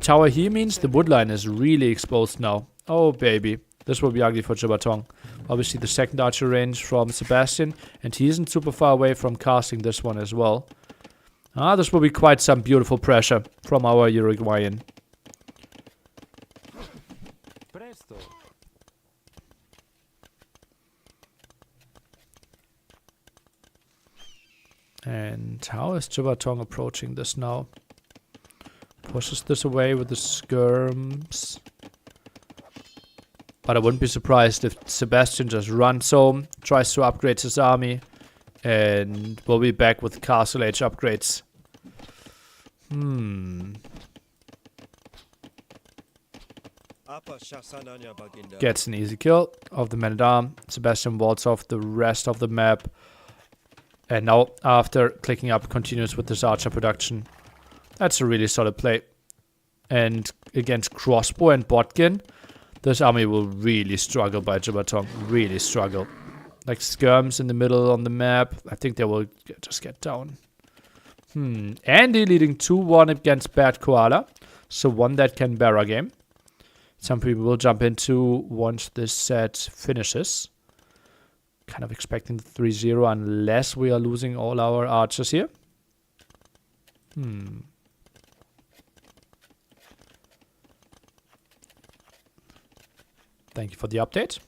tower here means the wood line is really exposed now. Oh, baby. This will be ugly for Jiatong. Obviously, the second archer range from Sebastian. And he isn't super far away from casting this one as well. This will be quite some beautiful pressure from our Uruguayan. And how is Jiatong approaching this now? Pushes this away with the skirms. But I wouldn't be surprised if Sebastian just runs home, tries to upgrade his army, and we'll be back with Castle Age upgrades. Gets an easy kill of the men-at-arm. Sebastian walls off the rest of the map. And now, after clicking up, continues with this archer production. That's a really solid play. And against crossbow and botkin, this army will really struggle by Jiatong. Really struggle. Like skirms in the middle on the map. I think they will just get down. Andy leading 2-1 against Bad Koala. So one that can bear a game. Something we will jump into once this set finishes. Kind of expecting the 3-0 unless we are losing all our archers here. Thank you for the update.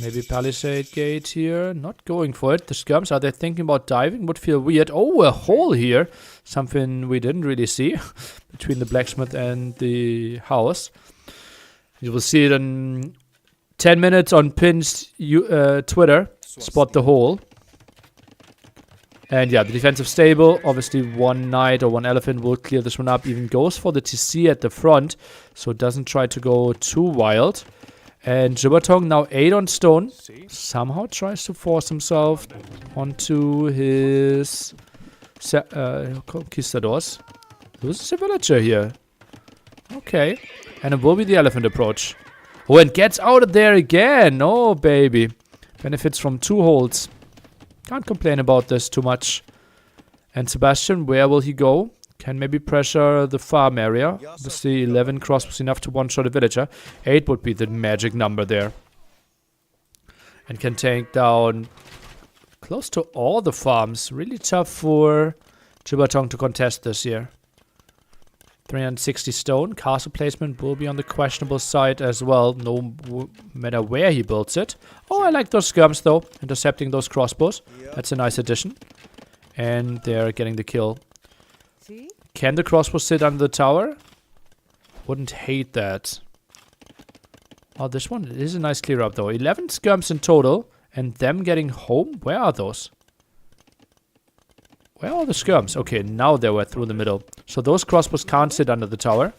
Maybe Palisade Gate here. Not going for it. The skirms, are they thinking about diving? Would feel weird. Oh, a hole here. Something we didn't really see between the blacksmith and the house. You will see it in 10 minutes on Pin's Twitter. Spot the hole. And yeah, the defensive stable. Obviously, one knight or one elephant will clear this one up. Even goes for the TC at the front. So it doesn't try to go too wild. And Jiatong now 8 on stone. Somehow tries to force himself onto his conquistadors. Loses a villager here. Okay. And it will be the elephant approach. Oh, and gets out of there again. Oh, baby. Benefits from 2 holds. Can't complain about this too much. And Sebastian, where will he go? Can maybe pressure the farm area. Obviously 11 crossbows enough to one-shot a villager. 8 would be the magic number there. And can take down close to all the farms. Really tough for Jiatong to contest this year. 360 stone. Castle placement will be on the questionable side as well. No matter where he builds it. Oh, I like those skirms though. Intercepting those crossbows. That's a nice addition. And they're getting the kill. Can the crossbow sit under the tower? Wouldn't hate that. Oh, this one is a nice clear up though. 11 skirms in total. And them getting home? Where are those? Where are the skirms? Okay, now they were through the middle. So those crossbows can't sit under the tower.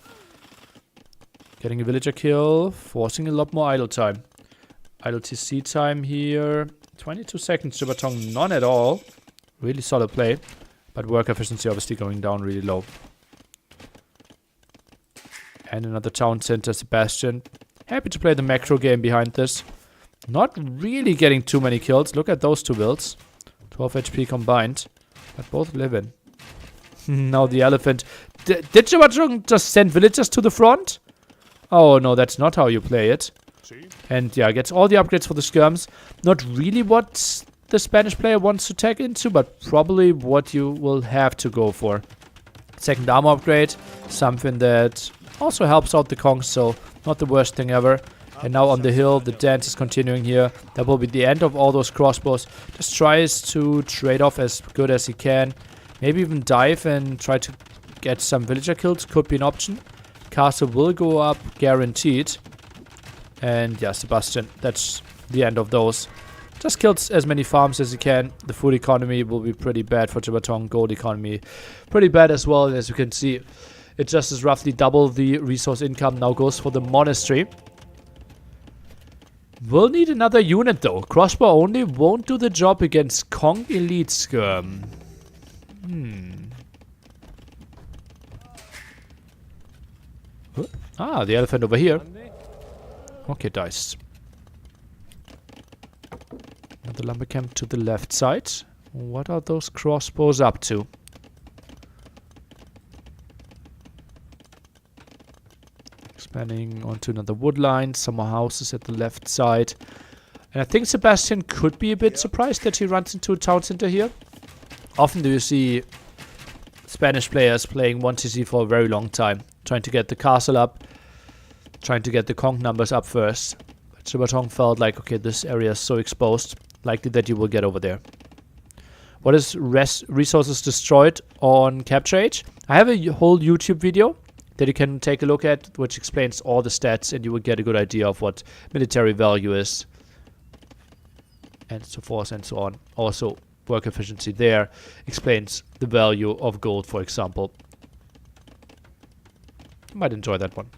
Getting a villager kill. Forcing a lot more idle time. Idle TC time here. 22 seconds. Jiatong none at all. Really solid play. But work efficiency obviously going down really low. And another town center, Sebastian. Happy to play the macro game behind this. Not really getting too many kills. Look at those 2 builds. 12 HP combined. But both live in. Now the elephant. Did Jiatong just send villagers to the front? Oh no, that's not how you play it. And yeah, gets all the upgrades for the skirms. Not really what the Spanish player wants to tag into, but probably what you will have to go for. Second armor upgrade, something that also helps out the Kongs, so not the worst thing ever. And now on the hill, the dance is continuing here. That will be the end of all those crossbows. Just tries to trade off as good as he can. Maybe even dive and try to get some villager kills, could be an option. Castle will go up, guaranteed. And yeah, Sebastian, that's the end of those. Just kills as many farms as he can. The food economy will be pretty bad for Jiatong. Gold economy pretty bad as well. As you can see, it just is roughly double the resource income. Now goes for the monastery. We'll need another unit though. Crossbow only won't do the job against Kong Elite Skirm. Ah, the elephant over here. Okay, dice. Another lumber camp to the left side. What are those crossbows up to? Expanding onto another wood line. Some more houses at the left side. And I think Sebastian could be a bit surprised that he runs into a town center here. Often do you see Spanish players playing 1TC for a very long time. Trying to get the castle up. Trying to get the conch numbers up first. But Jiatong felt like, okay, this area is so exposed. Likely that you will get over there. What is resources destroyed on Capture Age? I have a whole YouTube video that you can take a look at, which explains all the stats, and you will get a good idea of what military value is. And so forth and so on. Also, work efficiency there explains the value of gold, for example. You might enjoy that one.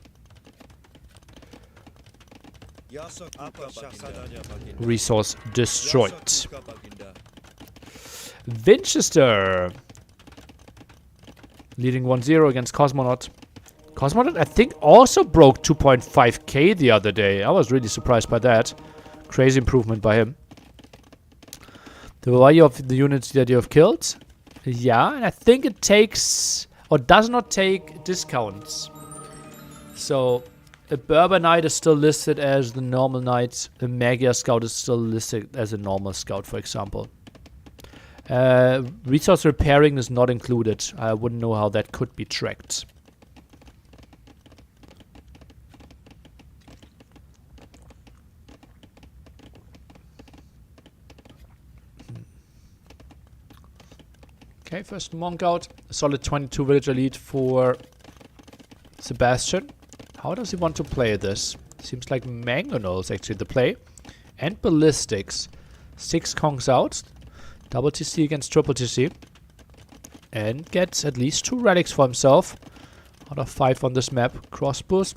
Resource destroyed. Winchester leading 1-0 against Cosmonaut. Cosmonaut, I think, also broke 2.5k the other day. I was really surprised by that. Crazy improvement by him. The value of the units that you have killed. Yeah, and I think it takes, or does not take, discounts. So, a Berber Knight is still listed as the normal Knight. A Magyar Scout is still listed as a normal Scout, for example. Resource repairing is not included. I wouldn't know how that could be tracked. Okay, first monk out. A solid 22 villager lead for Sebastian. How does he want to play this? Seems like Mangonel is actually the play. And ballistics. 6 conchs out. Double TC against triple TC. And gets at least 2 relics for himself. Out of 5 on this map. Crossbows.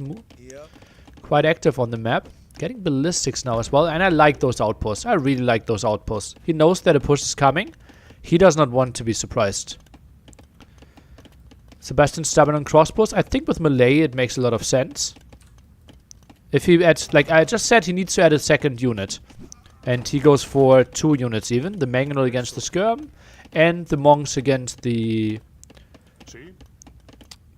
Quite active on the map. Getting ballistics now as well. And I like those outposts. I really like those outposts. He knows that a push is coming. He does not want to be surprised. Sebastian stubborn on crossbows. I think with Malay it makes a lot of sense. If he adds, like I just said, he needs to add a second unit. And he goes for 2 units even. The Mangonel against the Skirm. And the Monks against the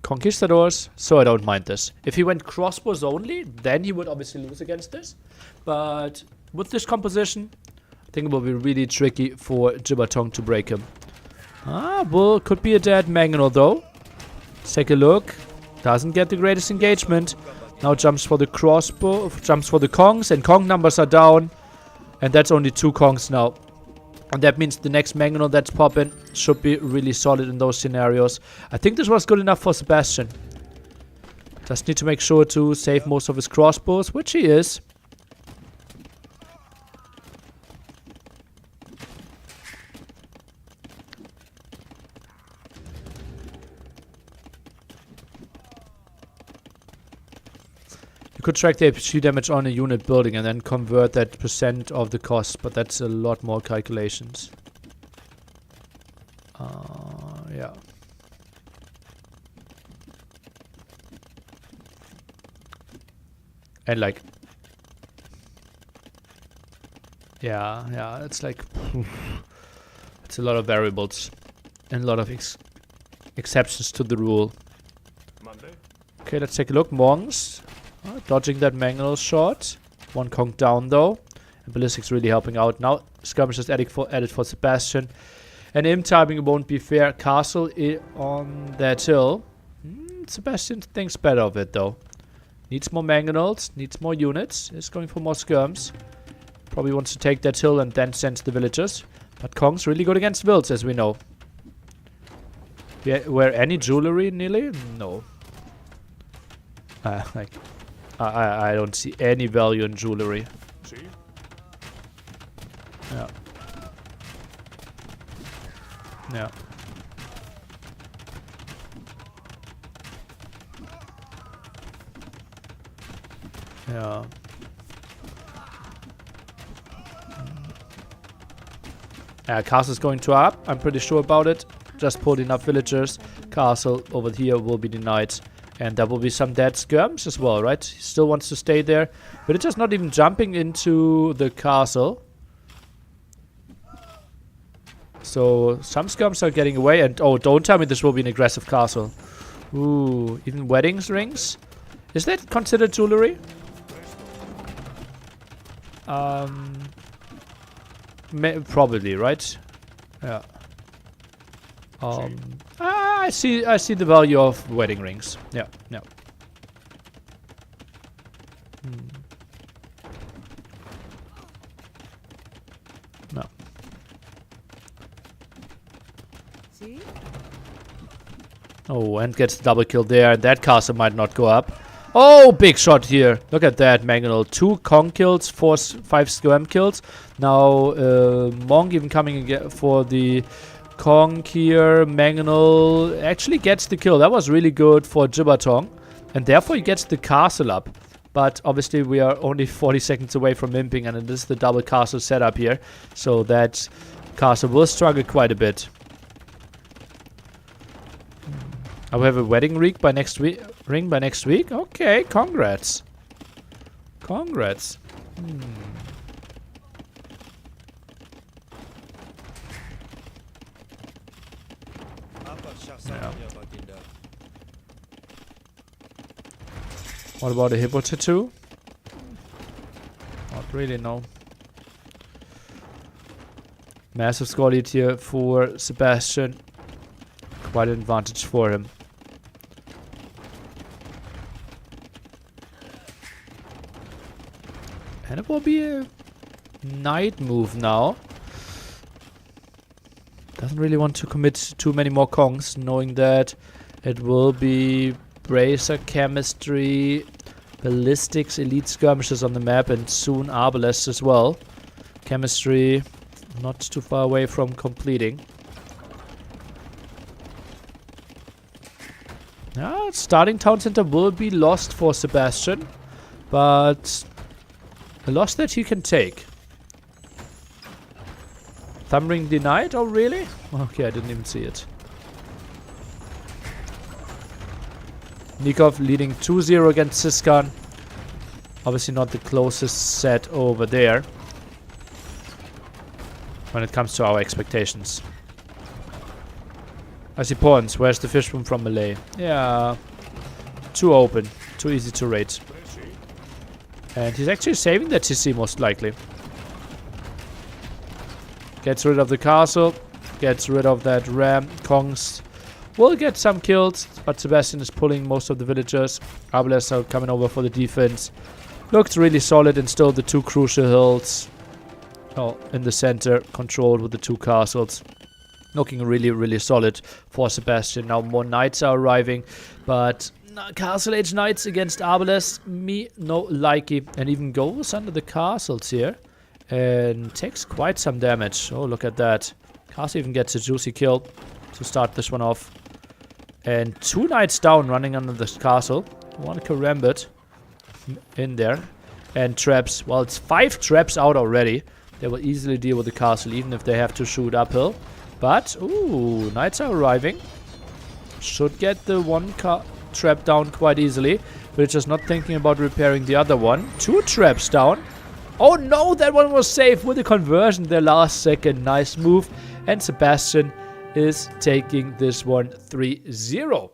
Conquistadors. So I don't mind this. If he went crossbows only, then he would obviously lose against this. But with this composition, I think it will be really tricky for Jiatong to break him. Well, could be a dead Mangonel though. Let's take a look. Doesn't get the greatest engagement. Now jumps for the crossbow, jumps for the conchs, and conch numbers are down. And that's only 2 conchs now. And that means the next Mangonel that's popping should be really solid in those scenarios. I think this was good enough for Sebastian. Just need to make sure to save most of his crossbows, which he is. Could track the HP damage on a unit building and then convert that percent of the cost, but that's a lot more calculations. Yeah. And like, yeah, it's like, it's a lot of variables and a lot of exceptions to the rule. Okay, let's take a look. Monks. Dodging that Mangonel shot. 1 conch down though. And ballistics really helping out. Now skirmish is added for Sebastian. And aim timing won't be fair. Castle on that hill. Sebastian thinks better of it though. Needs more Mangonels. Needs more units. Is going for more skirms. Probably wants to take that hill and then sends the villagers. But Kong's really good against wilds, as we know. Wear any jewelry nearly? No. I don't see any value in jewelry. Yeah. Yeah. Yeah. Castle's going to up. I'm pretty sure about it. Just pulled enough villagers. Castle over here will be denied. And there will be some dead skirms as well, right? He still wants to stay there. But it's just not even jumping into the castle. So some skirms are getting away. And oh, don't tell me this will be an aggressive castle. Ooh, even weddings rings? Is that considered jewelry? Probably, right? Yeah. I see the value of wedding rings. Yeah, yeah. No. See? Oh, and gets the double kill there. That castle might not go up. Oh, big shot here. Look at that, Mangonel. 2 Kong kills, 5 Skirm kills. Now, Monk even coming again for the Kong here. Mangonel actually gets the kill. That was really good for Jiatong. And therefore he gets the castle up. But obviously we are only 40 seconds away from imping, and it is the double castle setup here. So that castle will struggle quite a bit. I will have a wedding ring by next week. Okay, congrats. Congrats. Yeah. What about a hippo tattoo? Not really, no. Massive score lead here for Sebastian. Quite an advantage for him. And it will be a knight move now. Doesn't really want to commit too many more Kongs, knowing that it will be Bracer, Chemistry, Ballistics, Elite Skirmishes on the map, and soon Arbalests as well. Chemistry not too far away from completing. Starting Town Center will be lost for Sebastian, but a loss that he can take. Thumbring denied? Oh, really? Okay, I didn't even see it. Nikov leading 2-0 against Siskan. Obviously not the closest set over there when it comes to our expectations. I see pawns. Where's the fish from Malay? Yeah. Too open. Too easy to raid. And he's actually saving that TC most likely. Gets rid of the castle. Gets rid of that ram. Kongs will get some kills, but Sebastian is pulling most of the villagers. Arbalests are coming over for the defense. Looks really solid, and still the 2 crucial hills. Oh, in the center, controlled with the 2 castles. Looking really, really solid for Sebastian. Now more knights are arriving, but Castle Age Knights against Arbalests, me no likey. And even goes under the castles here and takes quite some damage. Oh, look at that. Castle even gets a juicy kill to start this one off. And 2 knights down running under this castle. 1 Karambit in there. And traps. Well, it's 5 traps out already. They will easily deal with the castle, even if they have to shoot uphill. But, ooh, knights are arriving. Should get the 1 trap down quite easily. But it's just not thinking about repairing the other one. 2 traps down. Oh no, that one was safe with the conversion the last second. Nice move. And Sebastian is taking this one 3-0.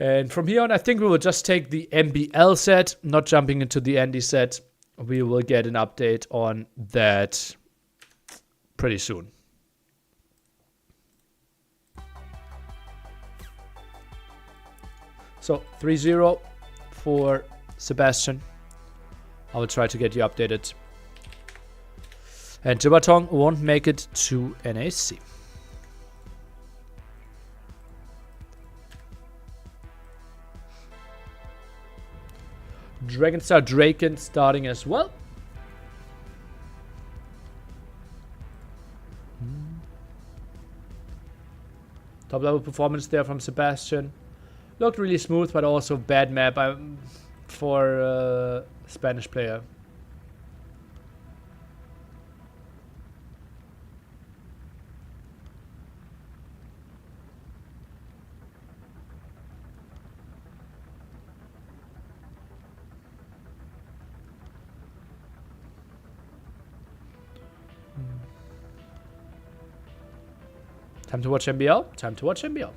And from here on, I think we will just take the MBL set, not jumping into the Andy set. We will get an update on that pretty soon. So 3-0 for Sebastian. I will try to get you updated. And Jiatong won't make it to NAC. Dragonstar Draken starting as well. Top level performance there from Sebastian. Looked really smooth, but also bad map for a Spanish player. Time to watch MBL. Time to watch MBL.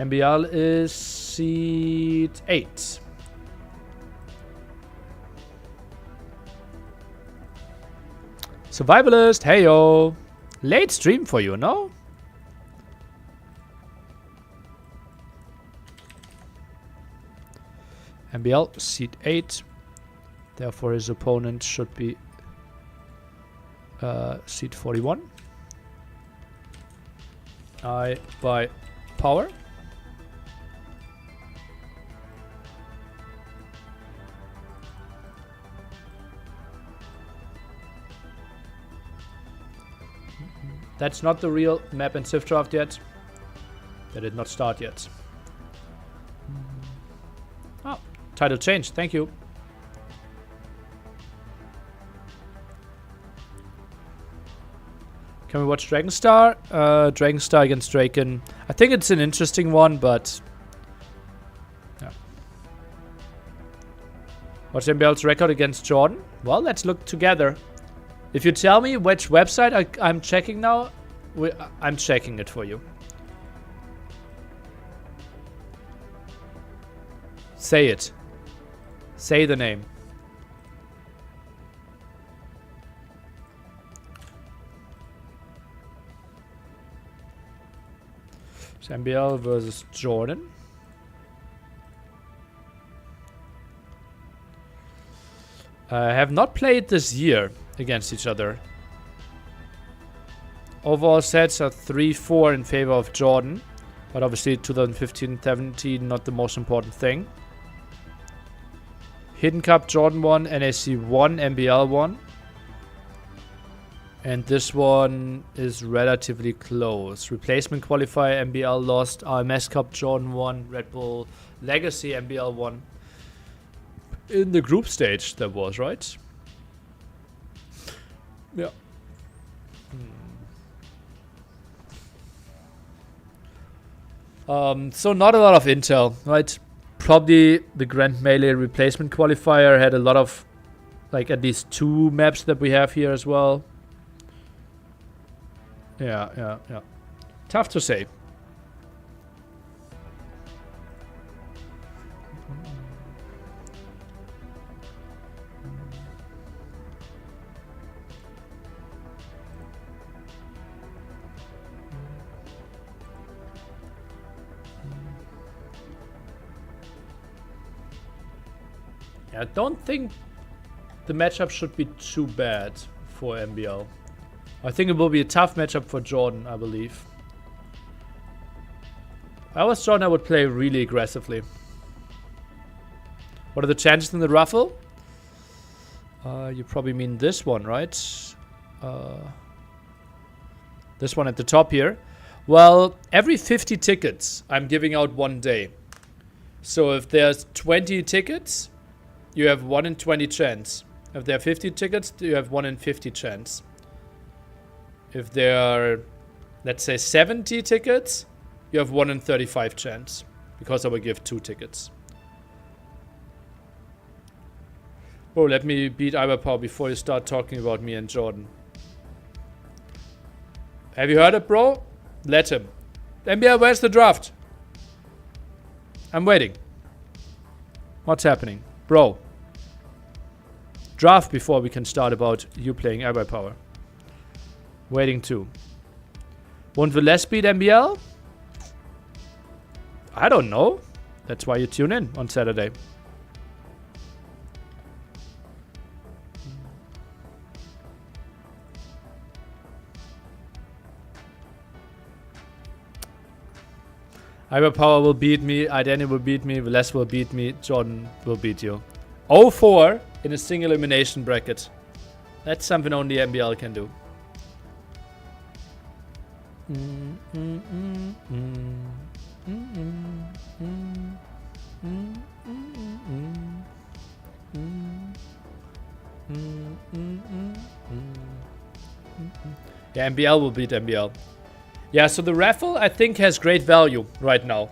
MBL is seed 8. Survivalist, hey yo. Late stream for you, no? MBL, seed 8. Therefore his opponent should be seed 41. I buy power. That's not the real map and Civ draft yet. That did not start yet. Oh, title change. Thank you. Can we watch Dragonstar? Dragonstar against Draken. I think it's an interesting one, but yeah. Watch MBL's record against Jordan. Well, let's look together. If you tell me which website I'm checking now, I'm checking it for you. Say it. Say the name. MBL versus Jordan. Have not played this year against each other. Overall sets are 3-4 in favor of Jordan. But obviously 2015-17 not the most important thing. Hidden Cup Jordan won, NAC 1, MBL 1. And this one is relatively close. Replacement Qualifier MBL lost, RMS Cup Jordan 1, Red Bull Legacy MBL 1. In the group stage that was, right? Yeah. So not a lot of intel, right? Probably the Grand Malay replacement qualifier had a lot of, like, at least 2 maps that we have here as well. Yeah. Tough to say. I don't think the matchup should be too bad for MBL. I think it will be a tough matchup for Jordan, I believe. If I was Jordan, I would play really aggressively. What are the chances in the ruffle? You probably mean this one, right? This one at the top here. Well, every 50 tickets, I'm giving out 1 day. So if there's 20 tickets, you have 1 in 20 chance. If there are 50 tickets, you have 1 in 50 chance. If there are, let's say, 70 tickets, you have 1 in 35 chance. Because I will give 2 tickets. Bro, let me beat Iberpower before you start talking about me and Jordan. Have you heard it, bro? Let him. NBA, where's the draft? I'm waiting. What's happening? Bro. Draft before we can start about you playing Iberpower. Waiting too. Won't Veles beat MBL? I don't know. That's why you tune in on Saturday. Iberpower will beat me, Idani will beat me, Veles will beat me, Jordan will beat you. 0-4 in a single elimination bracket. That's something only MBL can do. Yeah, MBL will beat MBL. Yeah, so the raffle, I think, has great value right now.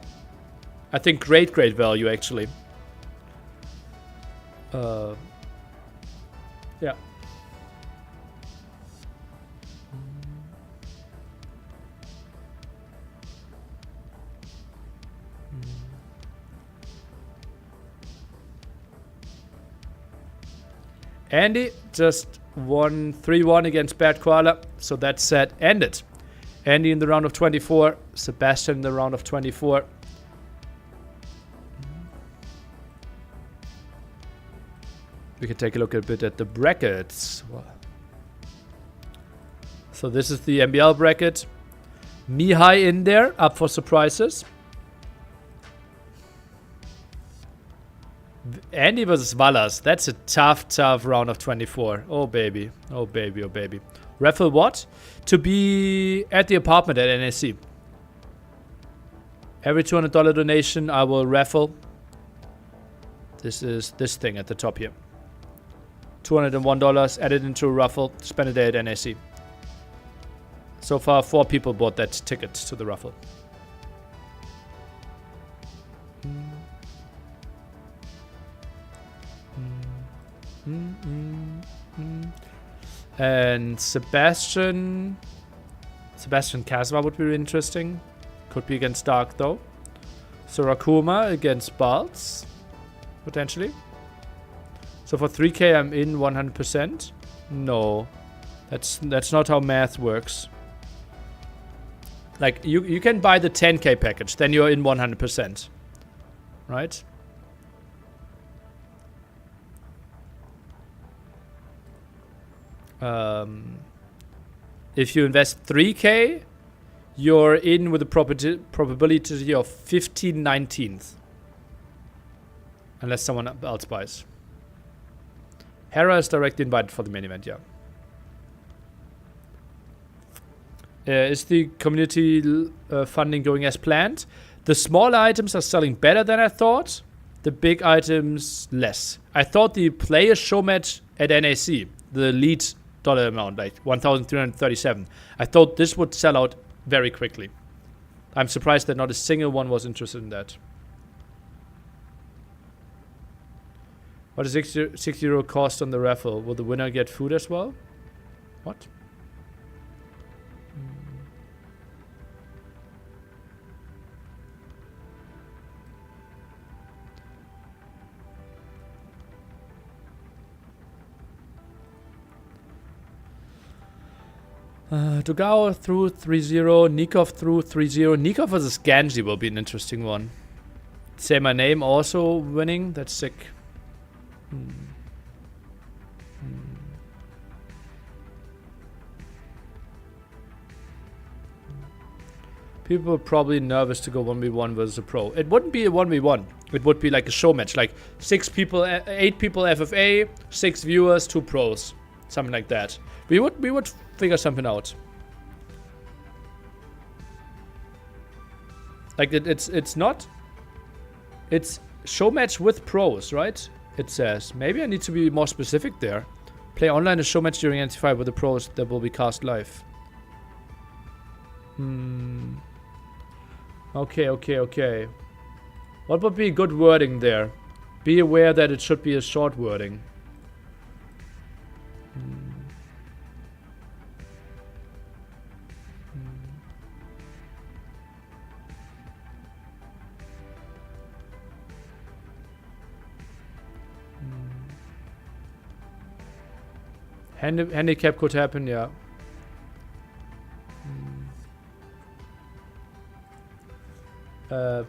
I think great value, actually. Yeah. Andy just won 3-1 against Bad Koala, so that set ended. Andy in the round of 24, Sebastian in the round of 24. We can take a look a bit at the brackets. So this is the MBL bracket. Mihai in there, up for surprises. Andy versus Valas. That's a tough round of 24. Oh, baby. Oh, baby. Oh, baby. Raffle what? To be at the apartment at NAC. Every $200 donation, I will raffle. This is this thing at the top here. $201 added into a raffle. Spend a day at NAC. So far, 4 people bought that ticket to the raffle. And Sebastian Kazma would be interesting. Could be against Dark though. Sakuma against Baltz, potentially. So for 3k I'm in 100%. No, that's not how math works. Like you can buy the 10k package, then you're in 100%, right? If you invest 3k, you're in with a probability of 15/19th. Unless someone else buys. Hera is directly invited for the main event, yeah. Is the community funding going as planned? The small items are selling better than I thought. The big items less. I thought the player show match at NAC, the lead dollar amount, like 1,337. I thought this would sell out very quickly. I'm surprised that not a single one was interested in that. What is 60 euro cost on the raffle? Will the winner get food as well? What? Dogao through 3-0. Nikov through 3-0. Nikov versus Ganji will be an interesting one. Say my name also winning. That's sick. People are probably nervous to go 1v1 versus a pro. It wouldn't be a 1v1. It would be like a show match. Like 8 people FFA, 6 viewers, 2 pros. Something like that. We would figure something out. Like it's not. It's show match with pros, right? It says. Maybe I need to be more specific there. Play online a show match during NT5 with the pros that will be cast live. Okay. What would be good wording there? Be aware that it should be a short wording. Handicap could happen, yeah.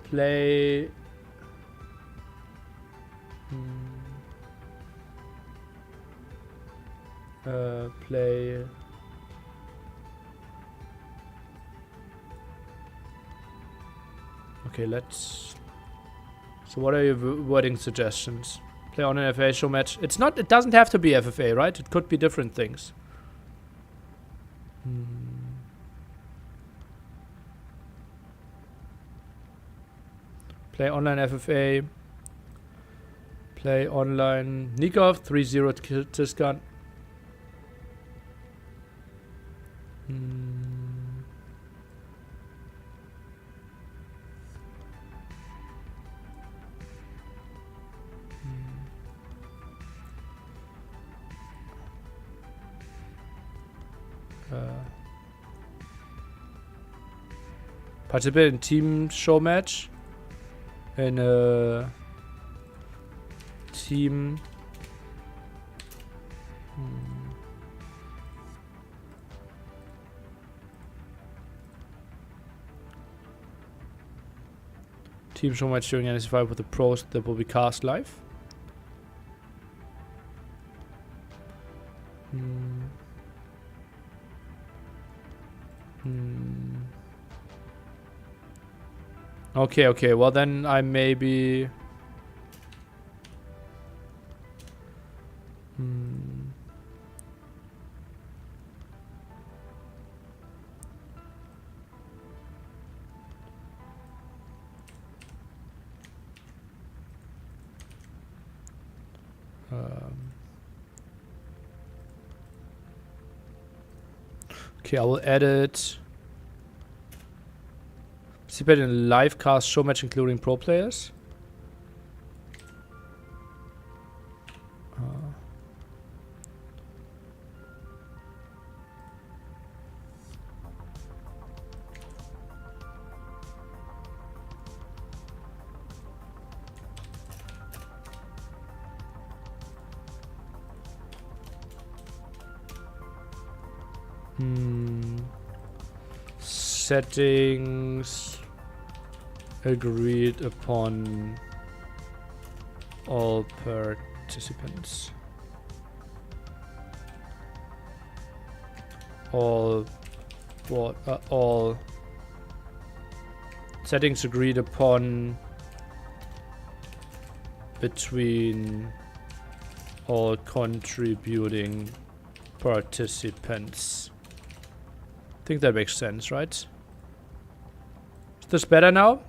Play. Play. Okay, let's. So, what are your wording suggestions? Play on an FFA show match. It's not. It doesn't have to be FFA, right? It could be different things. Play online FFA. Play online Nikov 3-0 Tiskan. Participate in team show match. In a team. Team show match during NAC5 with the pros that will be cast live. Okay, okay. Well, then I maybe... okay, I will edit. Participate in a live cast show match including pro players. Settings agreed upon all participants. All settings agreed upon between all contributing participants. I think that makes sense, right? Is this better now?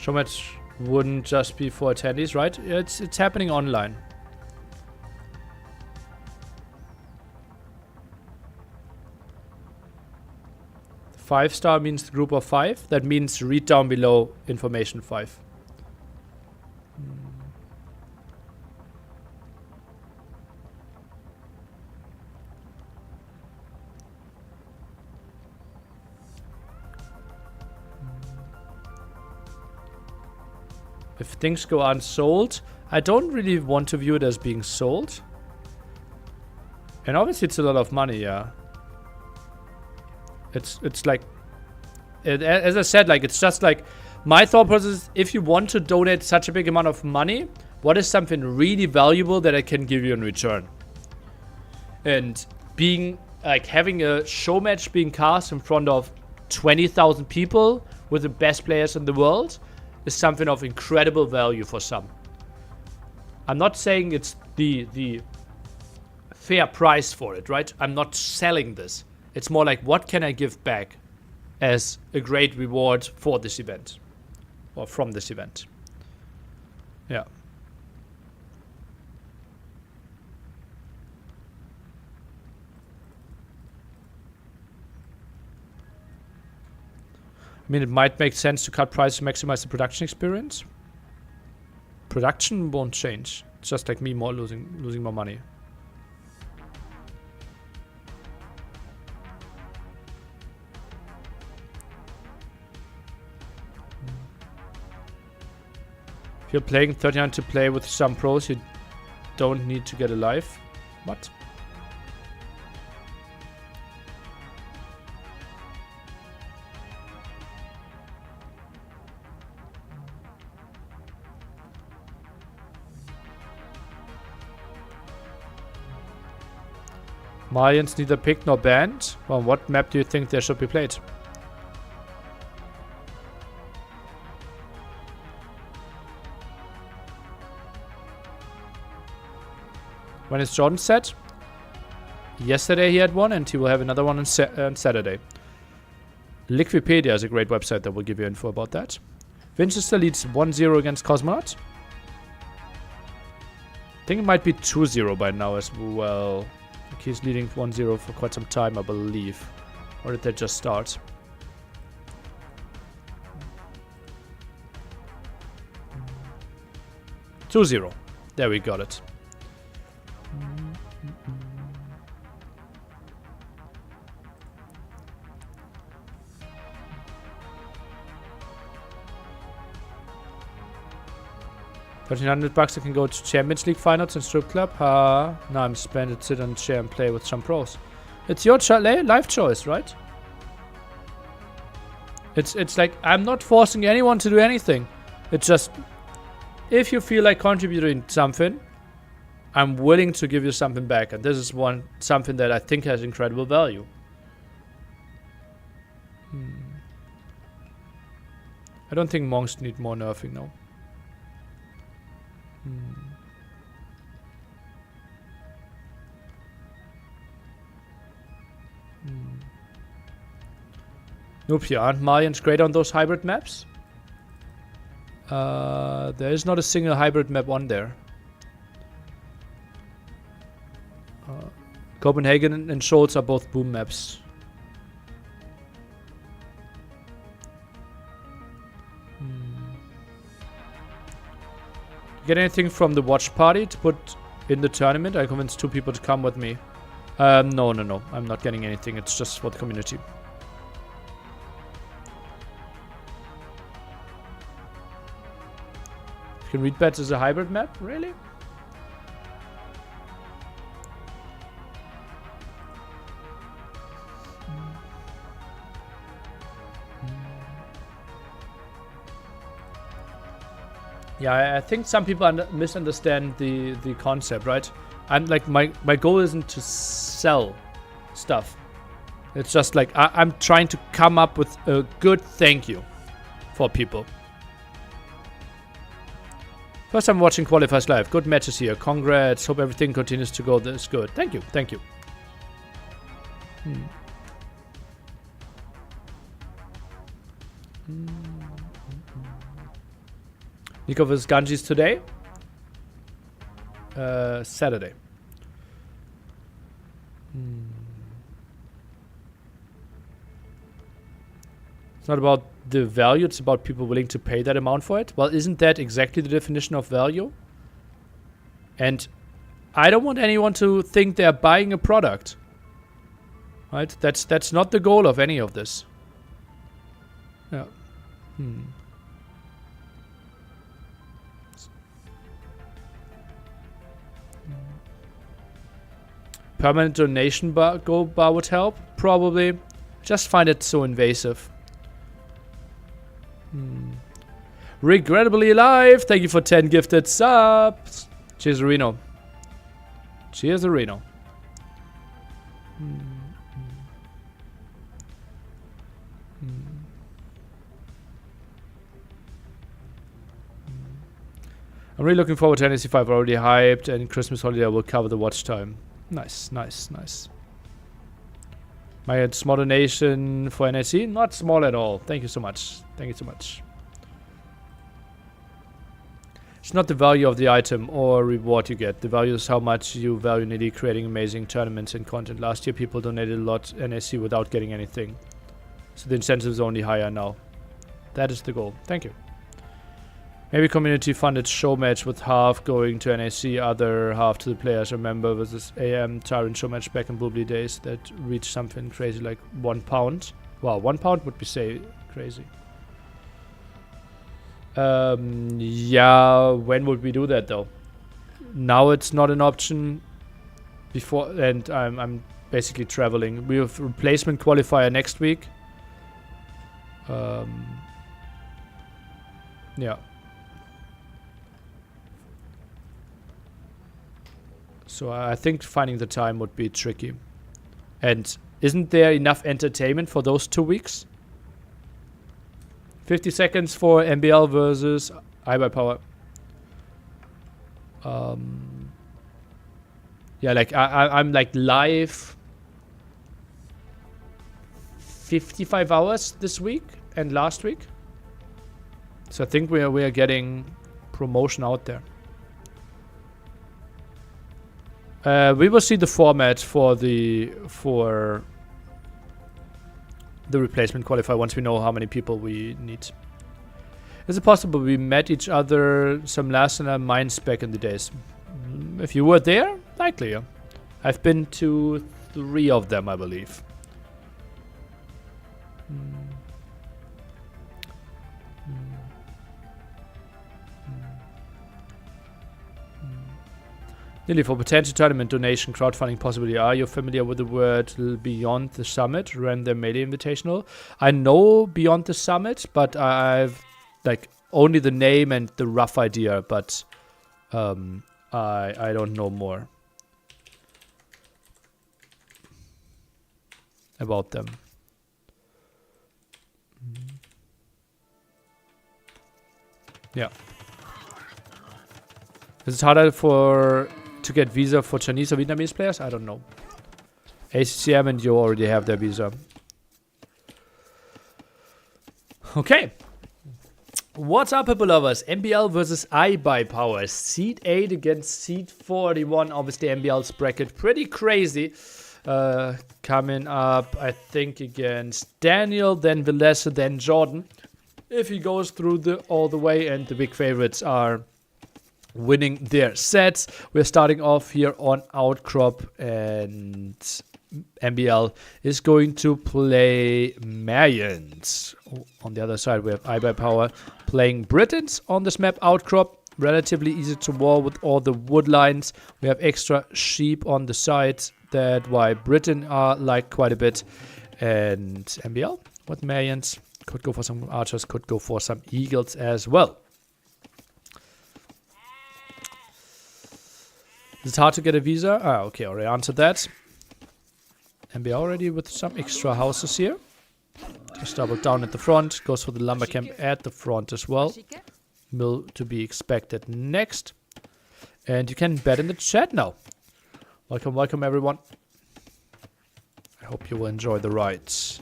Show match wouldn't just be for attendees, right? It's happening online. Five-star means the group of 5. That means read down below information 5. If things go unsold, I don't really want to view it as being sold. And obviously it's a lot of money, yeah. It's like, as I said, like it's just like my thought process is, if you want to donate such a big amount of money, what is something really valuable that I can give you in return? And being like having a show match being cast in front of 20,000 people with the best players in the world is something of incredible value for some. I'm not saying it's the fair price for it, right? I'm not selling this. It's more like, what can I give back as a great reward for this event? Or from this event. Yeah. I mean, it might make sense to cut prices to maximize the production experience. Production won't change. It's just like me more losing more money. If you're playing 39 to play with some pros, you don't need to get a live. What? Malians neither picked nor banned. Well, what map do you think they should be played? When is Jordan set? Yesterday he had one, and he will have another one on Saturday. Liquipedia is a great website that will give you info about that. Winchester leads 1-0 against Cosmonaut. I think it might be 2-0 by now as well. Like he's leading 1-0 for quite some time, I believe. Or did they just start? "2-0. There we got it. $1,300 I can go to Champions League finals and strip club. Now I'm spent to sit on a chair and play with some pros. It's your life choice, right? It's like I'm not forcing anyone to do anything. It's just if you feel like contributing something, I'm willing to give you something back, and this is something that I think has incredible value. I don't think monks need more nerfing now. Nope, aren't Malians great on those hybrid maps? There is not a single hybrid map on there. Copenhagen and Scholz are both boom maps. Get anything from the watch party to put in the tournament? I convinced 2 people to come with me. No. I'm not getting anything. It's just for the community. You can read bets as a hybrid map? Really? Yeah, I think some people misunderstand the concept, right? I'm like my goal isn't to sell stuff. It's just like I'm trying to come up with a good thank you for people. First time watching Qualifiers live. Good matches here. Congrats. Hope everything continues to go this good. Thank you. Thank you. Nico vs. Ganges today? Saturday. It's not about the value, it's about people willing to pay that amount for it. Well, isn't that exactly the definition of value? And I don't want anyone to think they're buying a product. Right? That's not the goal of any of this. Yeah. Permanent donation bar would help? Probably. Just find it so invasive. Regrettably alive. Thank you for 10 gifted subs. Cheers, Reno. Cheers, Reno. I'm really looking forward to NAC 5. Already hyped, and Christmas holiday I will cover the watch time. Nice, nice, nice. My small donation for NAC? Not small at all. Thank you so much. Thank you so much. It's not the value of the item or reward you get. The value is how much you value Nidhi creating amazing tournaments and content. Last year people donated a lot NAC without getting anything. So the incentive is only higher now. That is the goal. Thank you. Maybe community funded show match with half going to NAC, other half to the players. Remember versus AM Tyrant show match back in Bubbly days that reached something crazy like £1. Wow, £1 would be say crazy. Yeah, when would we do that though? Now it's not an option. Before, and I'm basically traveling. We have replacement qualifier next week. Yeah. So I think finding the time would be tricky. And isn't there enough entertainment for those 2 weeks? 50 seconds for MBL versus iBuyPower. Yeah, like I'm like live 55 hours this week and last week. So I think we are getting promotion out there. We will see the format for the replacement qualifier once we know how many people we need. Is it possible we met each other some last mines back in the days? If you were there, likely. Yeah. I've been to 3 of them, I believe. Nearly for potential tournament donation crowdfunding possibility. Are you familiar with the word Beyond the Summit? Ran the Melee Invitational. I know Beyond the Summit, but I've like only the name and the rough idea, but I don't know more about them. Yeah. Is it harder to get visa for Chinese or Vietnamese players? I don't know. ACCM and you already have their visa. Okay. What's up, people lovers? MBL versus iBuyPower. Seed 8 against Seed 41. Obviously, MBL's bracket pretty crazy. Coming up, I think, against Daniel, then Valessa, then Jordan. If he goes through all the way, and the big favorites are winning their sets. We're starting off here on Outcrop, and MBL is going to play Mayans. On the other side, we have iBuyPower playing Britons on this map. Outcrop, relatively easy to wall with all the wood lines. We have extra sheep on the sides. That's why Britain are like quite a bit. And MBL with Mayans. Could go for some archers, could go for some eagles as well. It's hard to get a visa. Ah, okay, already answered that. MBL already with some extra houses here. Just double down at the front. Goes for the lumber camp at the front as well. Mill to be expected next. And you can bet in the chat now. Welcome, welcome everyone. I hope you will enjoy the rides.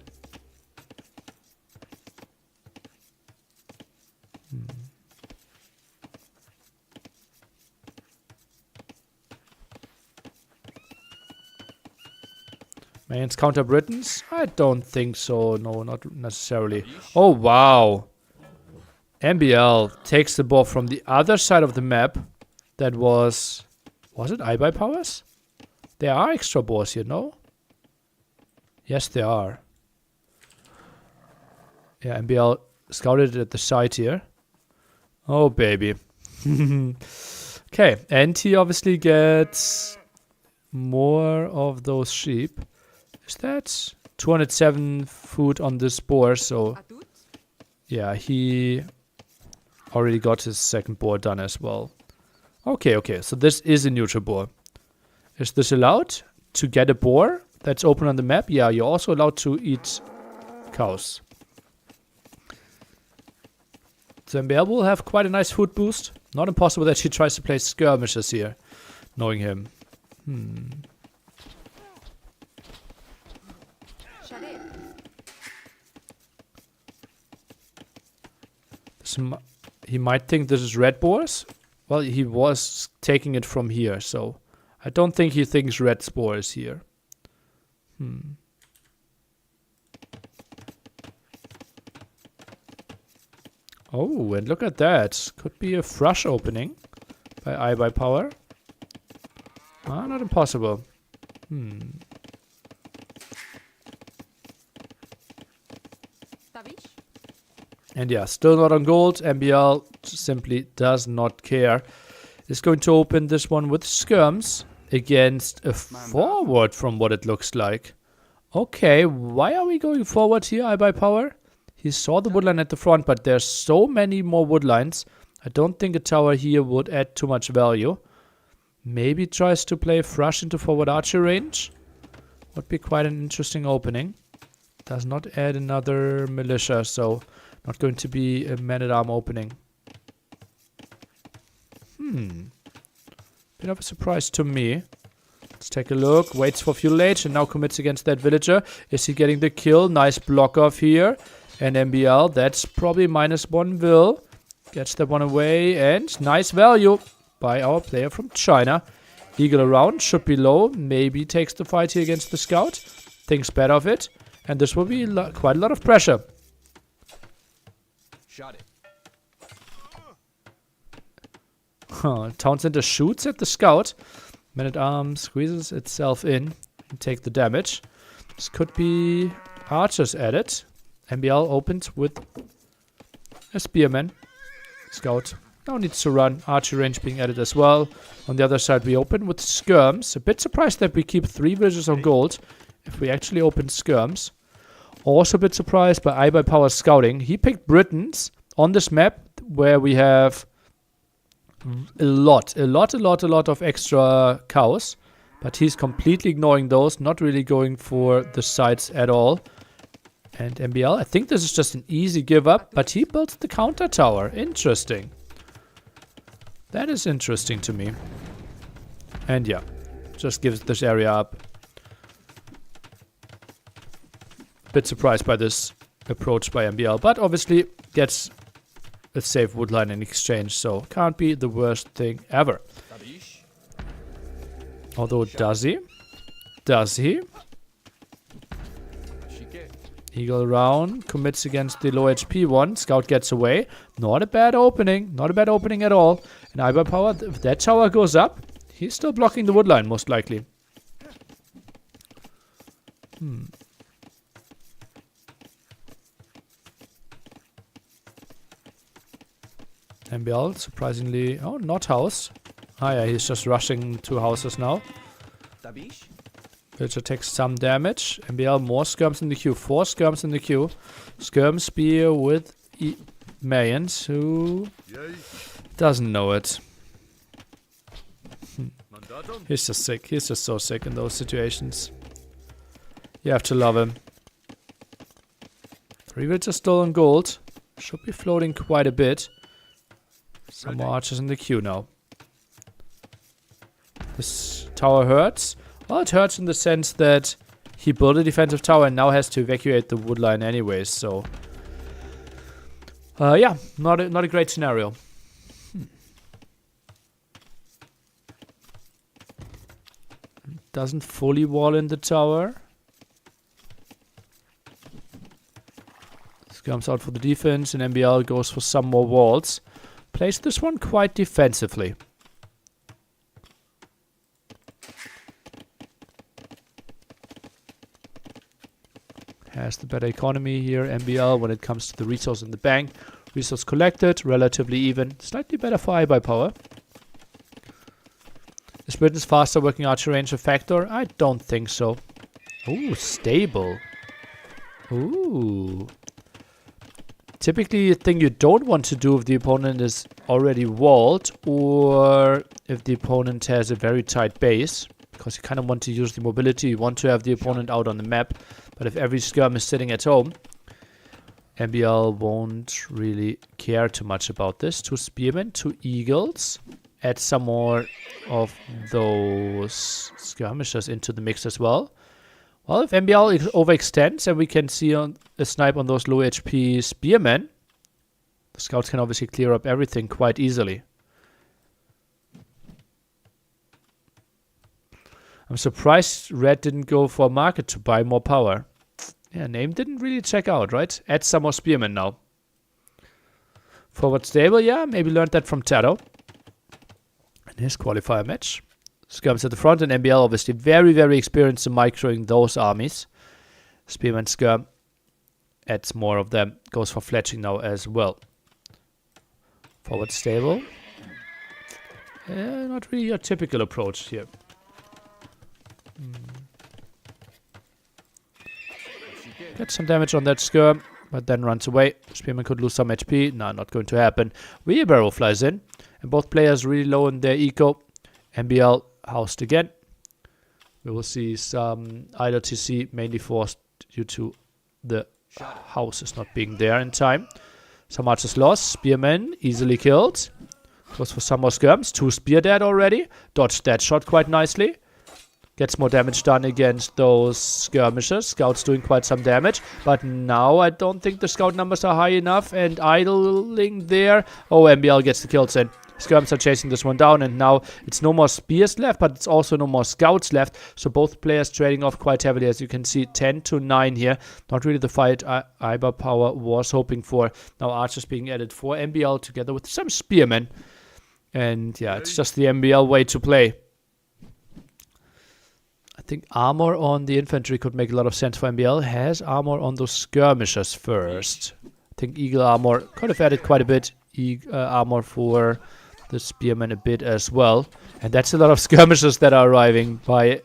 Mayans counter Britons? I don't think so. No, not necessarily. Oh, wow. MBL takes the ball from the other side of the map. That was it iBuyPowers? There are extra balls here, no? Yes, there are. Yeah, MBL scouted it at the side here. Oh, baby. Okay, and he obviously gets more of those sheep. Is that 207 food on this boar? So yeah, he already got his second boar done as well. Okay, okay, so this is a neutral boar. Is this allowed to get a boar that's open on the map? Yeah, you're also allowed to eat cows. So MBL will have quite a nice food boost. Not impossible that he tries to play skirmishes here, knowing him. He might think this is red boars. Well, he was taking it from here, so I don't think he thinks red boar is here. Oh, and look at that. Could be a fresh opening by iBuyPower. Ah, not impossible. And yeah, still not on gold. MBL simply does not care. Is going to open this one with skirms against a forward from what it looks like. Okay, why are we going forward here, iBuyPower? He saw the woodline at the front, but there's so many more woodlines. I don't think a tower here would add too much value. Maybe tries to play Thrush into forward archer range. Would be quite an interesting opening. Does not add another militia, so not going to be a man-at-arm opening. Bit of a surprise to me. Let's take a look. Waits for fuel age and now commits against that villager. Is he getting the kill? Nice block off here. And MBL, that's probably -1 will. Gets that one away and nice value by our player from China. Eagle around, should be low. Maybe takes the fight here against the scout. Thinks better of it. And this will be quite a lot of pressure. Shot it. Town Center shoots at the scout. Man-at-arms squeezes itself in and take the damage. This could be archers at it. MBL opened with a spearman. Scout now needs to run. Archer range being added as well. On the other side we open with skirms. A bit surprised that we keep 3 villagers on gold if we actually open skirms. Also a bit surprised by iBuyPower scouting. He picked Britons on this map where we have a lot of extra cows. But he's completely ignoring those. Not really going for the sides at all. And MBL, I think this is just an easy give up. But he builds the counter tower. Interesting. That is interesting to me. And yeah, just gives this area up. Bit surprised by this approach by MBL, but obviously gets a safe woodline in exchange, so can't be the worst thing ever. Although, does he? Does he? Eagle around, commits against the low HP one. Scout gets away. Not a bad opening. Not a bad opening at all. And iBuyPower, if that tower goes up, he's still blocking the woodline, most likely. MBL, surprisingly... Oh, not house. Ah, yeah, he's just rushing 2 houses now. Villager takes some damage. MBL, more skirms in the queue. 4 skirms in the queue. Skirm spear with Mayans, who doesn't know it. He's just sick. He's just so sick in those situations. You have to love him. 3 villagers still on gold. Should be floating quite a bit. Some more archers in the queue now. This tower hurts. Well, it hurts in the sense that he built a defensive tower and now has to evacuate the woodline anyways, so... yeah, not a great scenario. Doesn't fully wall in the tower. This comes out for the defense and MBL goes for some more walls. Plays this one quite defensively. Has the better economy here, MBL, when it comes to the resource in the bank. Resource collected, relatively even. Slightly better for iBuyPower. Is Britain's faster working archer range a factor? I don't think so. Ooh, stable. Ooh. Typically, the thing you don't want to do if the opponent is already walled or if the opponent has a very tight base. Because you kind of want to use the mobility. You want to have the opponent out on the map. But if every skirm is sitting at home, MBL won't really care too much about this. 2 spearmen, 2 eagles. Add some more of those skirmishers into the mix as well. Well, if MBL overextends and we can see a snipe on those low HP spearmen, the scouts can obviously clear up everything quite easily. I'm surprised Red didn't go for a market to buy more power. Yeah, name didn't really check out, right? Add some more spearmen now. Forward stable, yeah, maybe learned that from Tado. In his qualifier match. Skirms at the front and MBL obviously very experienced in microing those armies. Spearman skirm adds more of them. Goes for fletching now as well. Forward stable. Not really a typical approach here. Gets some damage on that skirm, but then runs away. Spearman could lose some HP. No, not going to happen. Wheelbarrow flies in, and both players really low in their eco. MBL housed again. We will see some idle TC, mainly forced due to the houses not being there in time. Some archers lost. Spearmen easily killed. Goes for some more skirms. 2 spear dead already. Dodged that shot quite nicely. Gets more damage done against those skirmishers. Scouts doing quite some damage. But now I don't think the scout numbers are high enough. And idling there. Oh, MBL gets the kills in. Skirms are chasing this one down. And now it's no more spears left. But it's also no more scouts left. So both players trading off quite heavily. As you can see, 10 to 9 here. Not really the fight Iber Power was hoping for. Now archers being added for MBL together with some spearmen. And yeah, it's just the MBL way to play. I think armor on the infantry could make a lot of sense for MBL. Has armor on those skirmishers first. I think eagle armor could have added quite a bit. Armor for the spearmen a bit as well. And that's a lot of skirmishers that are arriving by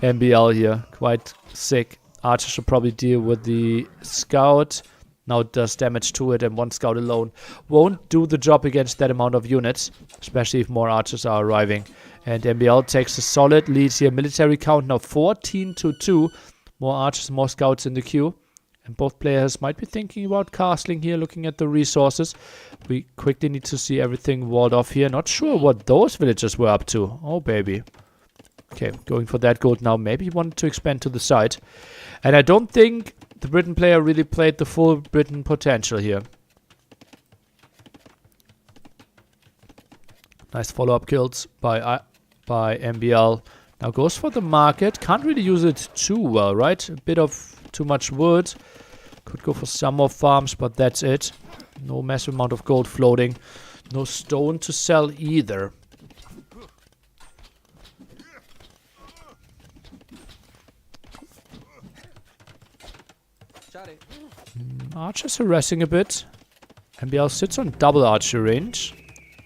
MBL here. Quite sick. Archer should probably deal with the scout. Now it does damage to it, and one scout alone won't do the job against that amount of units, especially if more archers are arriving. And MBL takes a solid lead here. Military count now 14 to 2. More archers, more scouts in the queue. And both players might be thinking about castling here, looking at the resources. We quickly need to see everything walled off here. Not sure what those villagers were up to. Oh, baby. Okay, going for that gold now. Maybe he wanted to expand to the side. And I don't think the Britain player really played the full Britain potential here. Nice follow-up kills by MBL. Now goes for the market. Can't really use it too well, right? A bit of too much wood. Could go for some more farms, but that's it. No massive amount of gold floating. No stone to sell either. Archers harassing a bit. MBL sits on double archer range.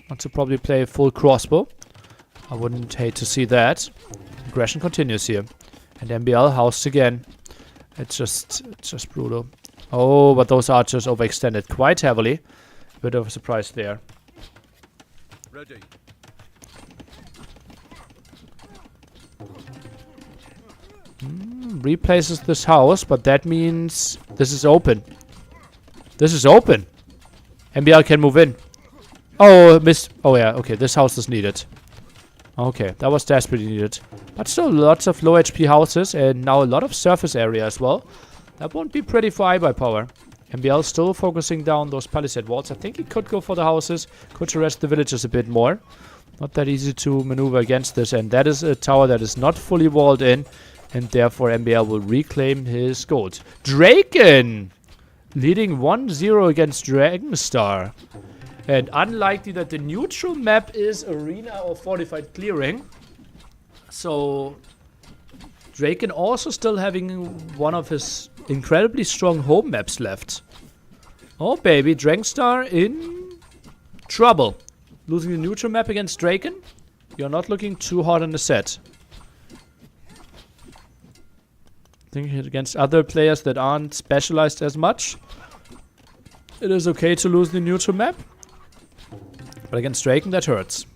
Want to probably play full crossbow. I wouldn't hate to see that. Aggression continues here. And MBL housed again. It's just brutal. Oh, but those archers overextended quite heavily. A bit of a surprise there. Ready. Replaces this house, but that means this is open. This is open. MBL can move in. Oh, missed. Oh, yeah. Okay, this house is needed. Okay, that was desperately needed. But still lots of low HP houses and now a lot of surface area as well. That won't be pretty for iBuy power. MBL still focusing down those palisade walls. I think he could go for the houses. Could arrest the villagers a bit more. Not that easy to maneuver against this. And that is a tower that is not fully walled in. And therefore MBL will reclaim his gold. Draken! Leading 1-0 against Dragonstar. And unlikely that the neutral map is Arena or Fortified Clearing. So Draken also still having one of his incredibly strong home maps left. Oh baby, Dragonstar in trouble. Losing the neutral map against Draken? You're not looking too hot in the set. Thinking against other players that aren't specialized as much. It is okay to lose the neutral map. But against Draken, that hurts.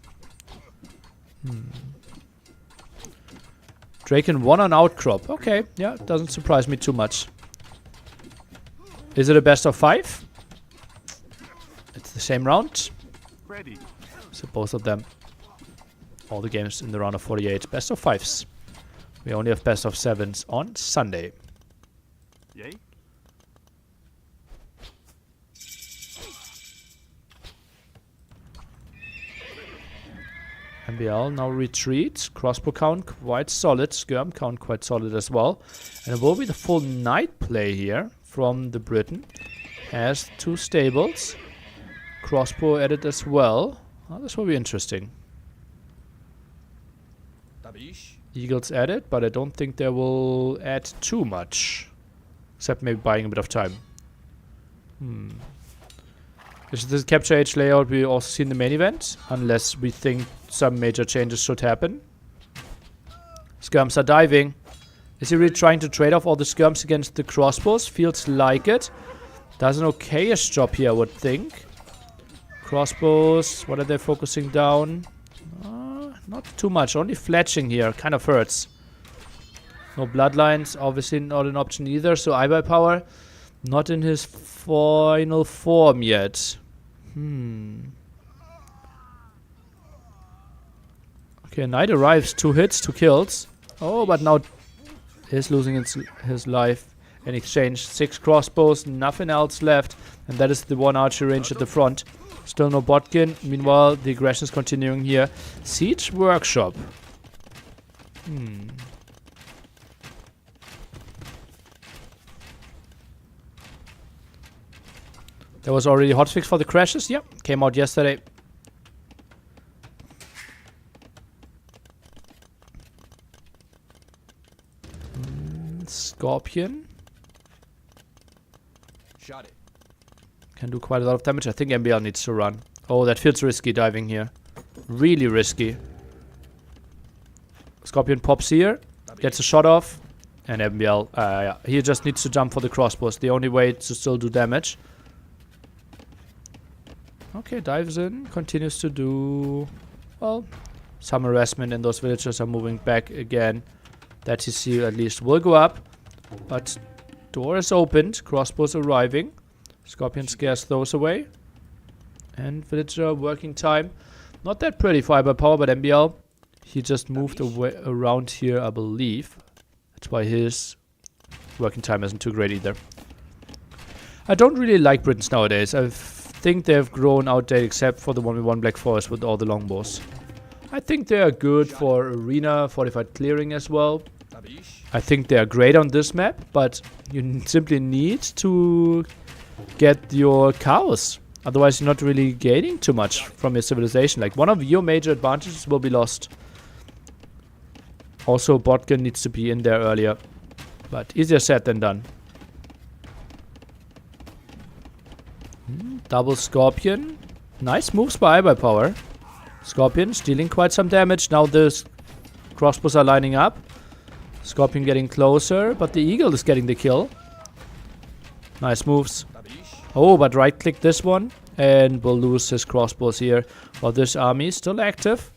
Draken won on outcrop. Okay, yeah, doesn't surprise me too much. Is it a best of 5? It's the same round. Ready. So both of them. All the games in the round of 48. Best of 5s. We only have best of 7s on Sunday. Yay. MBL now retreat. Crossbow count quite solid. Skirm count quite solid as well. And it will be the full night play here from the Briton. Has 2 stables. Crossbow added as well. Oh, this will be interesting. Eagles added, but I don't think they will add too much. Except maybe buying a bit of time. Is this capture age layout we also see in the main event? Unless we think some major changes should happen. Skirms are diving. Is he really trying to trade off all the skirms against the crossbows? Feels like it. Does an okayish job here, I would think. Crossbows, what are they focusing down? Not too much, only fletching here. Kind of hurts. No bloodlines, obviously not an option either. So I buy power, not in his final form yet. Okay, Knight arrives, 2 hits, 2 kills. Oh, but now he's losing his life in exchange. 6 crossbows, nothing else left. And that is the 1 archer range at the front. Still no botkin. Meanwhile, the aggression is continuing here. Siege workshop. There was already a hotfix for the crashes. Yep, came out yesterday. Scorpion. Shot it. Can do quite a lot of damage. I think MBL needs to run. Oh, that feels risky diving here. Really risky. Scorpion pops here. Gets a shot off. And MBL, yeah, he just needs to jump for the crossbows. The only way to still do damage. Okay, dives in. Continues to do, well, some harassment. And those villagers are moving back again. That TC at least will go up. But door is opened. Crossbows arriving. Scorpion scares those away. And villager working time. Not that pretty for Fiber Power, but MBL, he just moved away around here, I believe. That's why his working time isn't too great either. I don't really like Britons nowadays. I think they've grown outdated except for the 1v1 Black Forest with all the longbows. I think they are good for arena, fortified clearing as well. I think they are great on this map, but you simply need to get your cows. Otherwise you're not really gaining too much from your civilization. Like, one of your major advantages will be lost. Also, Botkin needs to be in there earlier. But easier said than done. Double Scorpion. Nice moves by Power. Scorpion stealing quite some damage. Now the crossbows are lining up. Scorpion getting closer, but the Eagle is getting the kill. Nice moves. Oh, but right click this one and we'll lose his crossbows here. While this army is still active.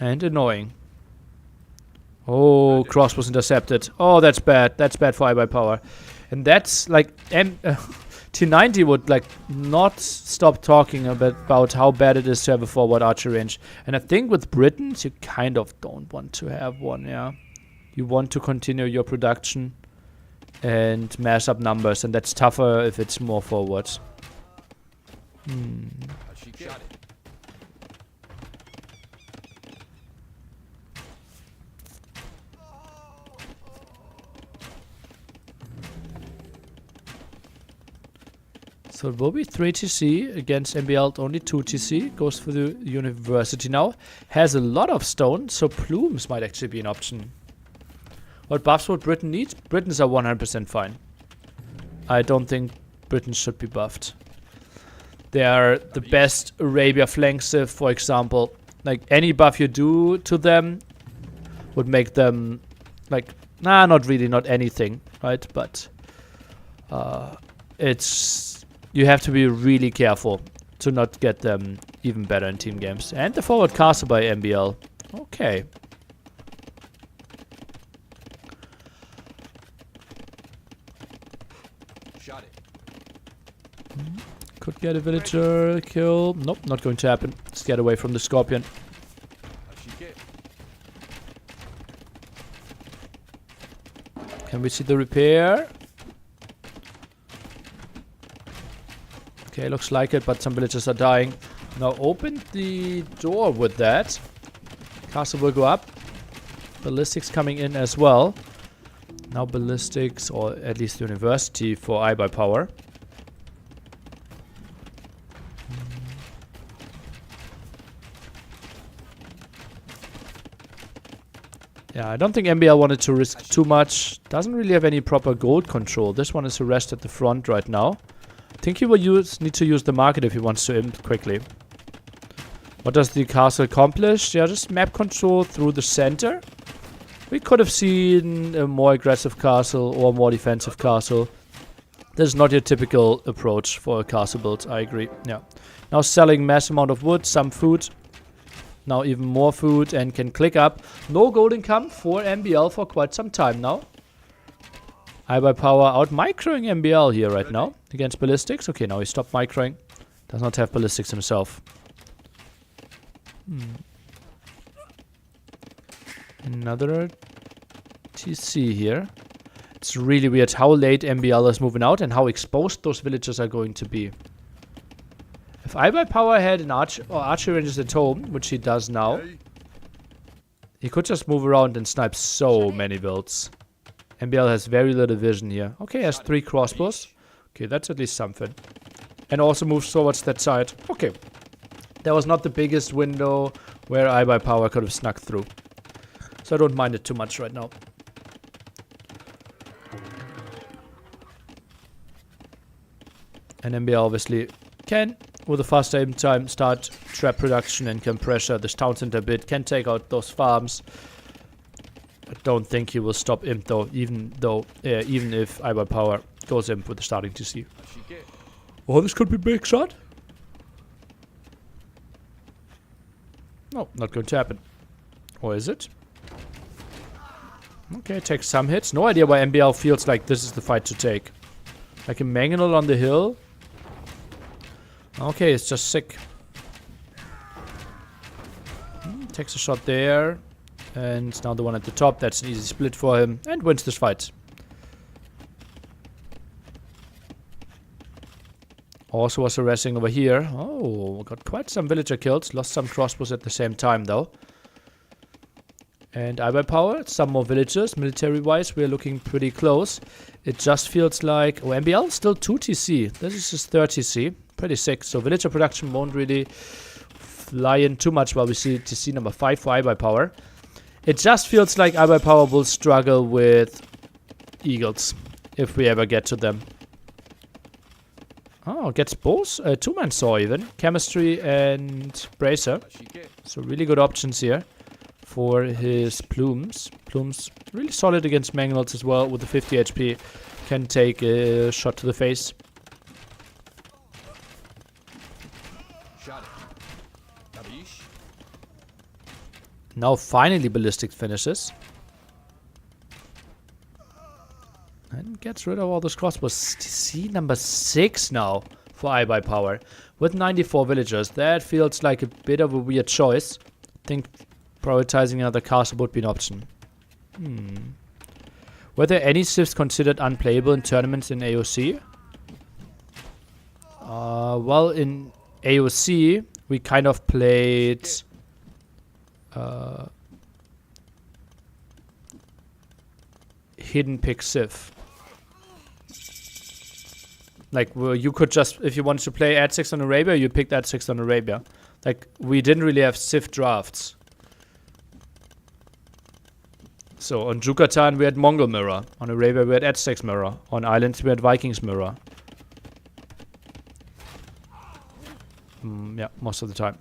And annoying. Oh, crossbows intercepted. Oh, that's bad. That's bad for Power. And that's like... T90 would like not stop talking about how bad it is to have a forward archer range. And I think with Britons, you kind of don't want to have one, yeah. You want to continue your production and mass up numbers, and that's tougher if it's more forwards. So it will be 3 TC against MBL, only 2 TC. Goes for the university now. Has a lot of stone, so plumes might actually be an option. What buffs would Britain need? Britons are 100% fine. I don't think Britons should be buffed. They are the best Arabia flanks, for example. Like, any buff you do to them would make them, like, nah, not really, not anything, right? But it's... you have to be really careful to not get them even better in team games. And the forward castle by MBL. Okay. Shot it. Could get a villager kill. Nope, not going to happen. Let's get away from the Scorpion. Can we see the repair? Okay, looks like it, but some villagers are dying. Now open the door with that. Castle will go up. Ballistics coming in as well. Now ballistics, or at least university for Power. Yeah, I don't think MBL wanted to risk too much. Doesn't really have any proper gold control. This one is harassed at the front right now. I think he will need to use the market if he wants to imp quickly. What does the castle accomplish? Yeah, just map control through the center. We could have seen a more aggressive castle or more defensive castle. This is not your typical approach for a castle build, I agree. Yeah. Now selling mass amount of wood, some food. now even more food and can click up. No gold income for MBL for quite some time now. iBuy Power out microing MBL here right now against ballistics. Okay, now he stopped microing. Does not have ballistics himself. Another TC here. It's really weird how late MBL is moving out and how exposed those villagers are going to be. If iBuy Power had an archery ranges at home, which he does now, he could just move around and snipe so many builds. MBL has very little vision here. Okay, has 3 crossbows. Okay, that's at least something. And also moves towards that side. Okay. That was not the biggest window where iBuy Power could have snuck through. So I don't mind it too much right now. And MBL obviously can, with a faster aim time, start trap production and can pressure this town center a bit. Can take out those farms. I don't think he will stop imp though, even if iBuy Power goes imp with the starting TC. Oh, this could be big shot. No, not going to happen. Or is it? Okay, takes some hits. No idea why MBL feels like this is the fight to take. Like a Mangonel on the hill. Okay, it's just sick. Takes a shot there. And now the one at the top. That's an easy split for him. And wins this fight. Also was harassing over here. Oh, got quite some villager kills. Lost some crossbows at the same time though. And iBuy Power, some more villagers. Military-wise, we're looking pretty close. It just feels like... Oh, MBL still 2 TC. This is his 3rd TC. Pretty sick. So villager production won't really fly in too much while we see TC number 5 for iBuy Power. It just feels like iBuy Power will struggle with eagles. If we ever get to them. Oh, gets both. 2-man saw even. Chemistry and bracer. So really good options here. For his plumes. Plumes really solid against Mangonels as well with the 50 HP. Can take a shot to the face. Now finally ballistic finishes. And gets rid of all those crossbows. TC number 6 now for iBuy Power. With 94 villagers. That feels like a bit of a weird choice. I think prioritizing another castle would be an option. Were there any civs considered unplayable in tournaments in AOC? Well, in AOC, we kind of played... hidden pick civ. Like, well, you could just... If you wanted to play Ad 6 on Arabia, you picked Ad 6 on Arabia. Like, we didn't really have civ drafts. So on Yucatan we had Mongol mirror. On Arabia we had Aztecs mirror. On islands we had Vikings mirror. Yeah, most of the time.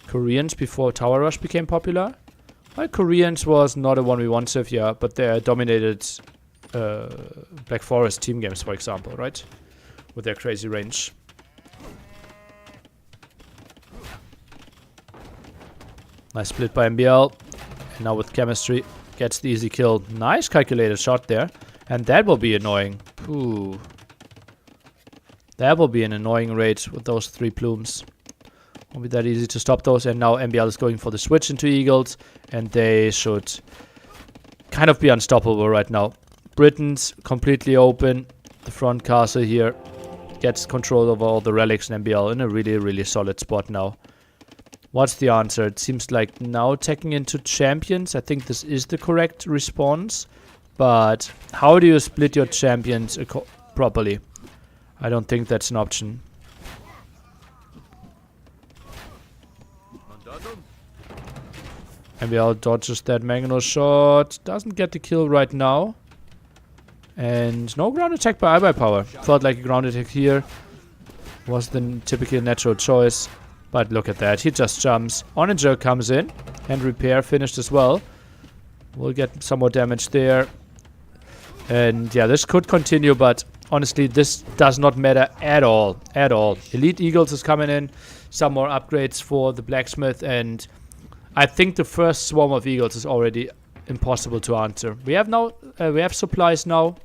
Koreans before Tower Rush became popular. Well, Koreans was not a 1v1 civ, yeah, but they dominated Black Forest team games, for example, right? With their crazy range. Nice split by MBL. And now with chemistry, gets the easy kill. Nice calculated shot there. And that will be annoying. Ooh. That will be an annoying raid with those 3 plumes. Won't be that easy to stop those. And now MBL is going for the switch into Eagles. And they should kind of be unstoppable right now. Britain's completely open. The front castle here gets control over all the relics and MBL in a really, really solid spot now. What's the answer? It seems like now taking into champions. I think this is the correct response. But how do you split your champions properly? I don't think that's an option. MBL dodges that Mangonel shot. Doesn't get the kill right now. And no ground attack by iBuy Power. Felt like a ground attack here. Was the typical natural choice. But look at that, he just jumps. Onager comes in, and repair finished as well. We'll get some more damage there. And yeah, this could continue, but honestly, this does not matter at all. At all. Elite Eagles is coming in. Some more upgrades for the blacksmith. And I think the first swarm of eagles is already impossible to answer. We have now, we have supplies now.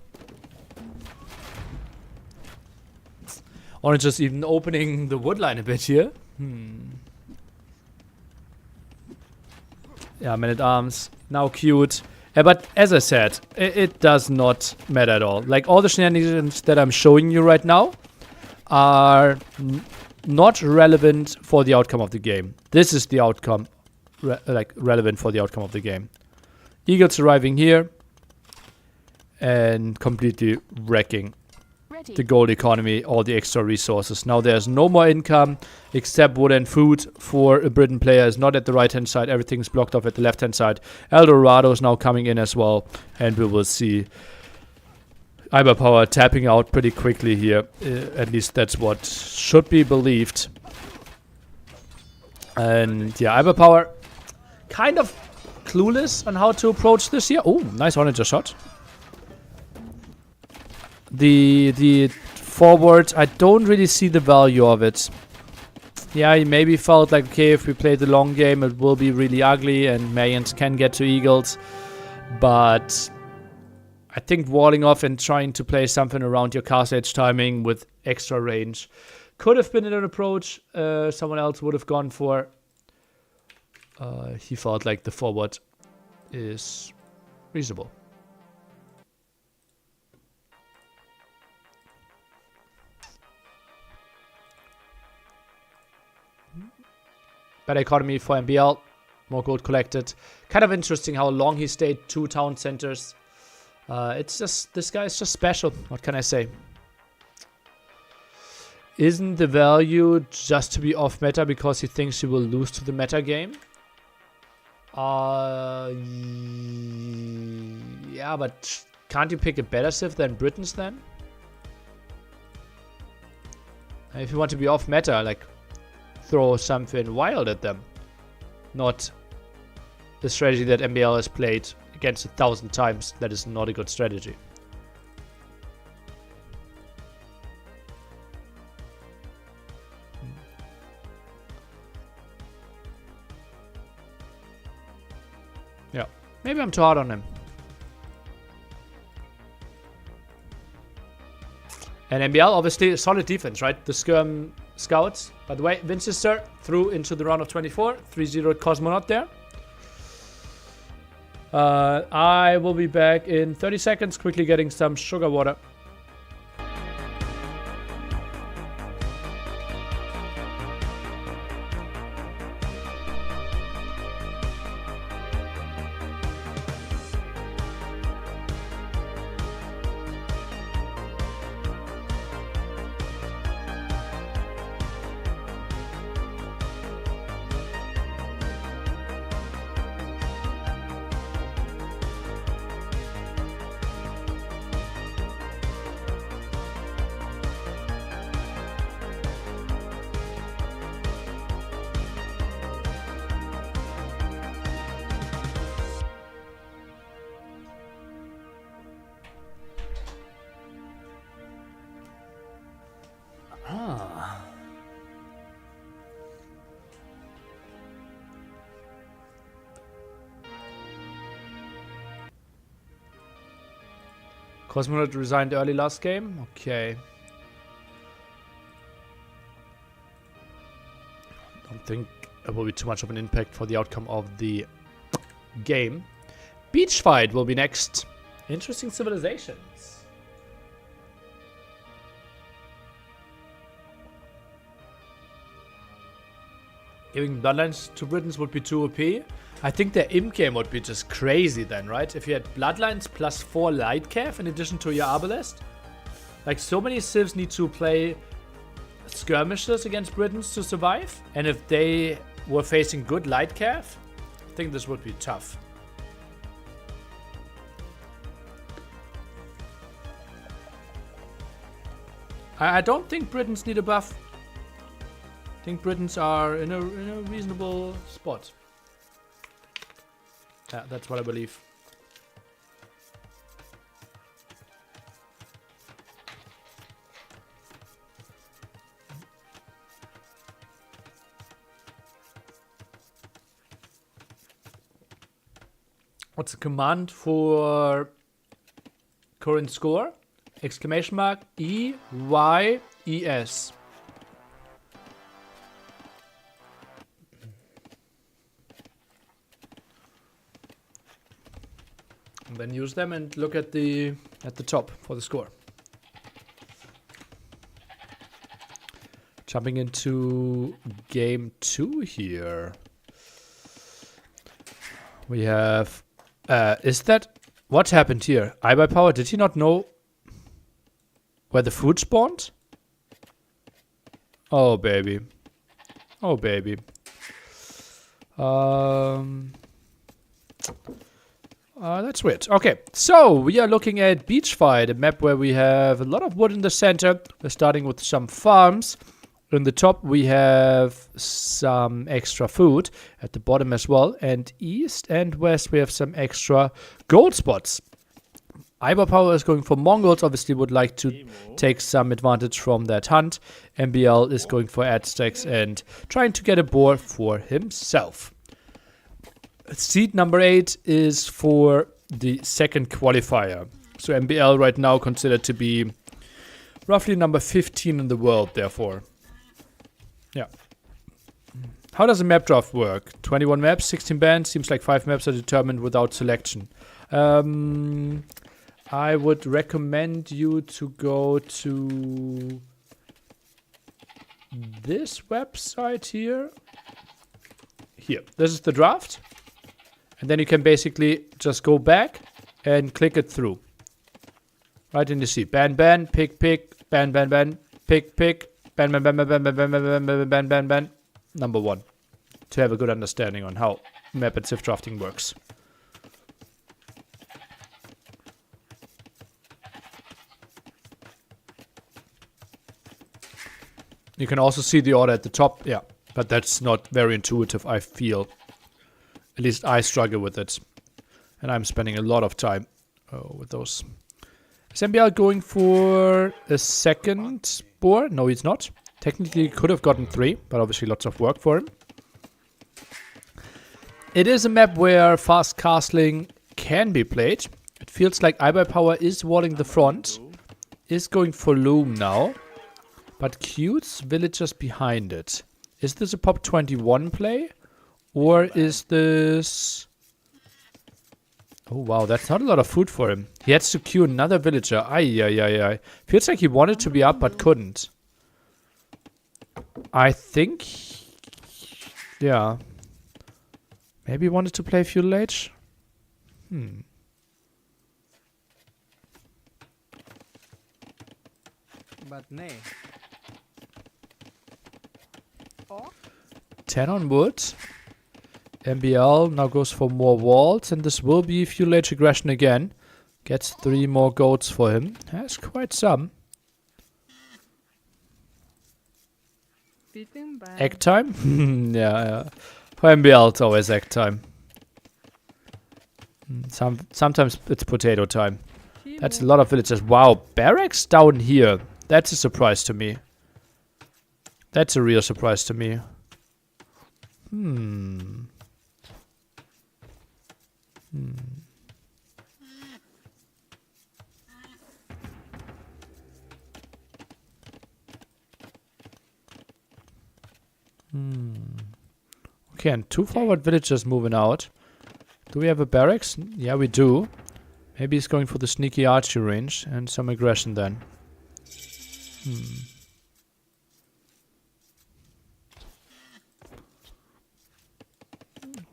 Orange is even opening the wood line a bit here. Yeah, man-at-arms. Now cute. But as I said, it does not matter at all. Like, all the shenanigans that I'm showing you right now are not relevant for the outcome of the game. This is the outcome, relevant for the outcome of the game. Eagles arriving here and completely wrecking the gold economy, all the extra resources. Now there's no more income except wood and food for a Britain player. Is not at the right hand side. Everything's blocked off at the left hand side. El Dorado is now coming in as well, and we will see Iberpower tapping out pretty quickly here. At least that's what should be believed. And yeah, Iberpower kind of clueless on how to approach this here. Oh, nice Onager shot. The forward, I don't really see the value of it. Yeah, he maybe felt like, okay, if we play the long game, it will be really ugly and Mayans can get to eagles. But I think walling off and trying to play something around your castle edge timing with extra range could have been an approach someone else would have gone for. He felt like the forward is reasonable. Better economy for MBL. More gold collected. Kind of interesting how long he stayed 2 town centers. It's just, this guy is just special. What can I say? Isn't the value just to be off meta because he thinks he will lose to the meta game? Yeah, but can't you pick a better civ than Britain's then? And if you want to be off meta, like, throw something wild at them. Not the strategy that MBL has played against 1,000 times. That is not a good strategy. Yeah, maybe I'm too hard on him. And MBL, obviously, a solid defense, right? The skirm scouts. By the way, Winchester through into the round of 24. 3-0 Cosmonaut there. I will be back in 30 seconds, quickly getting some sugar water. Cosmonaut resigned early last game. Okay. Don't think it will be too much of an impact for the outcome of the game. Beach fight will be next. Interesting civilizations. Giving Bloodlines to Britons would be too OP. I think their imp game would be just crazy then, right? If you had Bloodlines plus 4 Light Cav in addition to your Arbalest. Like, so many civs need to play skirmishes against Britons to survive. And if they were facing good Light Cav, I think this would be tough. I don't think Britons need a buff. I think Britons are in a reasonable spot. Yeah, that's what I believe. What's the command for current score? Exclamation mark EYES. And then use them and look at the top for the score. Jumping into game 2 here. We have is that what happened here? iBuyPower, did he not know where the food spawned? Oh baby. Oh baby. That's weird. Okay, so we are looking at Beach Fight, a map where we have a lot of wood in the center. We're starting with some farms. In the top, we have some extra food. At the bottom as well. And east and west, we have some extra gold spots. iBuyPower is going for Mongols. Obviously, would like to take some advantage from that hunt. MBL is going for Aztecs and trying to get a boar for himself. Seed number 8 is for the second qualifier. So MBL right now considered to be roughly number 15 in the world, therefore. Yeah. How does a map draft work? 21 maps, 16 bands. Seems like 5 maps are determined without selection. I would recommend you to go to this website here. Here. This is the draft. And then you can basically just go back and click it through. Right, and you see ban, ban, pick, pick, ban, ban, ban, pick, pick, ban, ban, ban, ban, ban, ban, ban, ban, ban, ban, ban, ban. Number 1. To have a good understanding on how map and civ drafting works. You can also see the order at the top, yeah. But that's not very intuitive, I feel. At least I struggle with it. And I'm spending a lot of time with those. Is MBL going for a second boar? No, he's not. Technically, he could have gotten 3, but obviously lots of work for him. It is a map where fast castling can be played. It feels like iBuyPower is walling the front. Is going for Loom now. But Cute's villagers behind it. Is this a Pop 21 play? Or is this... Oh wow, that's not a lot of food for him. He had to queue another villager. Ay. Feels like he wanted to be up but couldn't. I think... Yeah. Maybe he wanted to play Feudal Age? But nay. 10 on wood. MBL now goes for more walls, and this will be Feudal Age aggression again. Gets 3 more goats for him. That's quite some. Egg time? yeah. For MBL, it's always egg time. Sometimes it's potato time. That's a lot of villagers. Wow, barracks down here. That's a surprise to me. That's a real surprise to me. Okay, and 2 forward villagers moving out. Do we have a barracks? Yeah, we do. Maybe he's going for the sneaky archery range and some aggression then.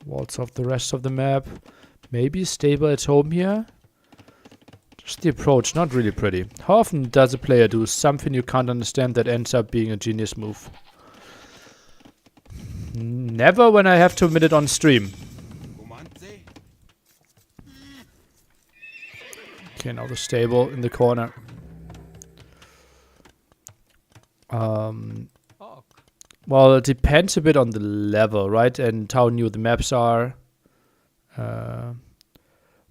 Walls off the rest of the map. Maybe stable at home here. Just the approach, not really pretty. How often does a player do something you can't understand that ends up being a genius move? Never when I have to admit it on stream. Okay, now the stable in the corner. Well, it depends a bit on the level, right? And how new the maps are.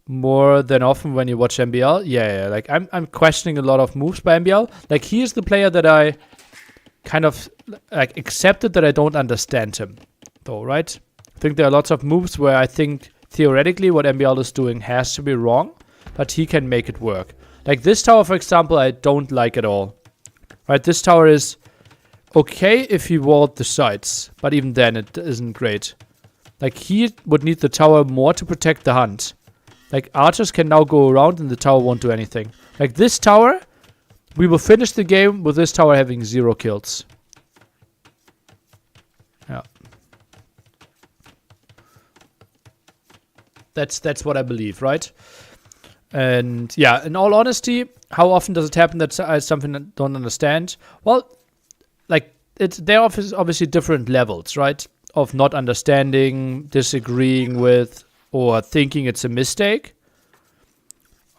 More than often when you watch MBL. Yeah, like I'm questioning a lot of moves by MBL. Like he is the player that I kind of like accepted that I don't understand him. Though, right? I think there are lots of moves where I think theoretically what MBL is doing has to be wrong, but he can make it work. Like this tower, for example, I don't like at all. Right, this tower is okay if he walled the sides, but even then it isn't great. Like he would need the tower more to protect the hunt. Like archers can now go around and the tower won't do anything. Like this tower, we will finish the game with this tower having 0 kills. Yeah. That's what I believe, right? And yeah, in all honesty, how often does it happen? That's something I don't understand. Well, like there are obviously different levels, right? Of not understanding, disagreeing with, or thinking it's a mistake.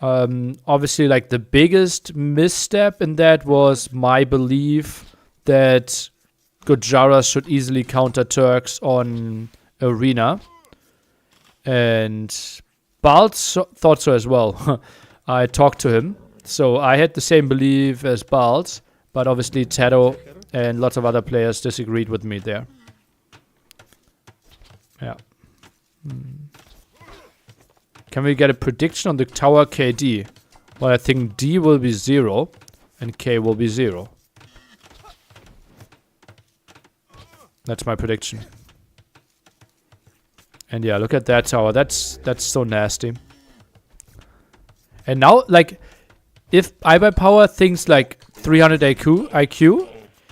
Obviously, like the biggest misstep in that was my belief that Gurjaras should easily counter Turks on Arena. And Balz thought so as well. I talked to him. So I had the same belief as Balz, but obviously Tado and lots of other players disagreed with me there. Yeah. Can we get a prediction on the tower KD? Well, I think D will be 0 and K will be 0. That's my prediction. And yeah, look at that tower. That's so nasty. And now, like, if iBuyPower thinks like 300 IQ,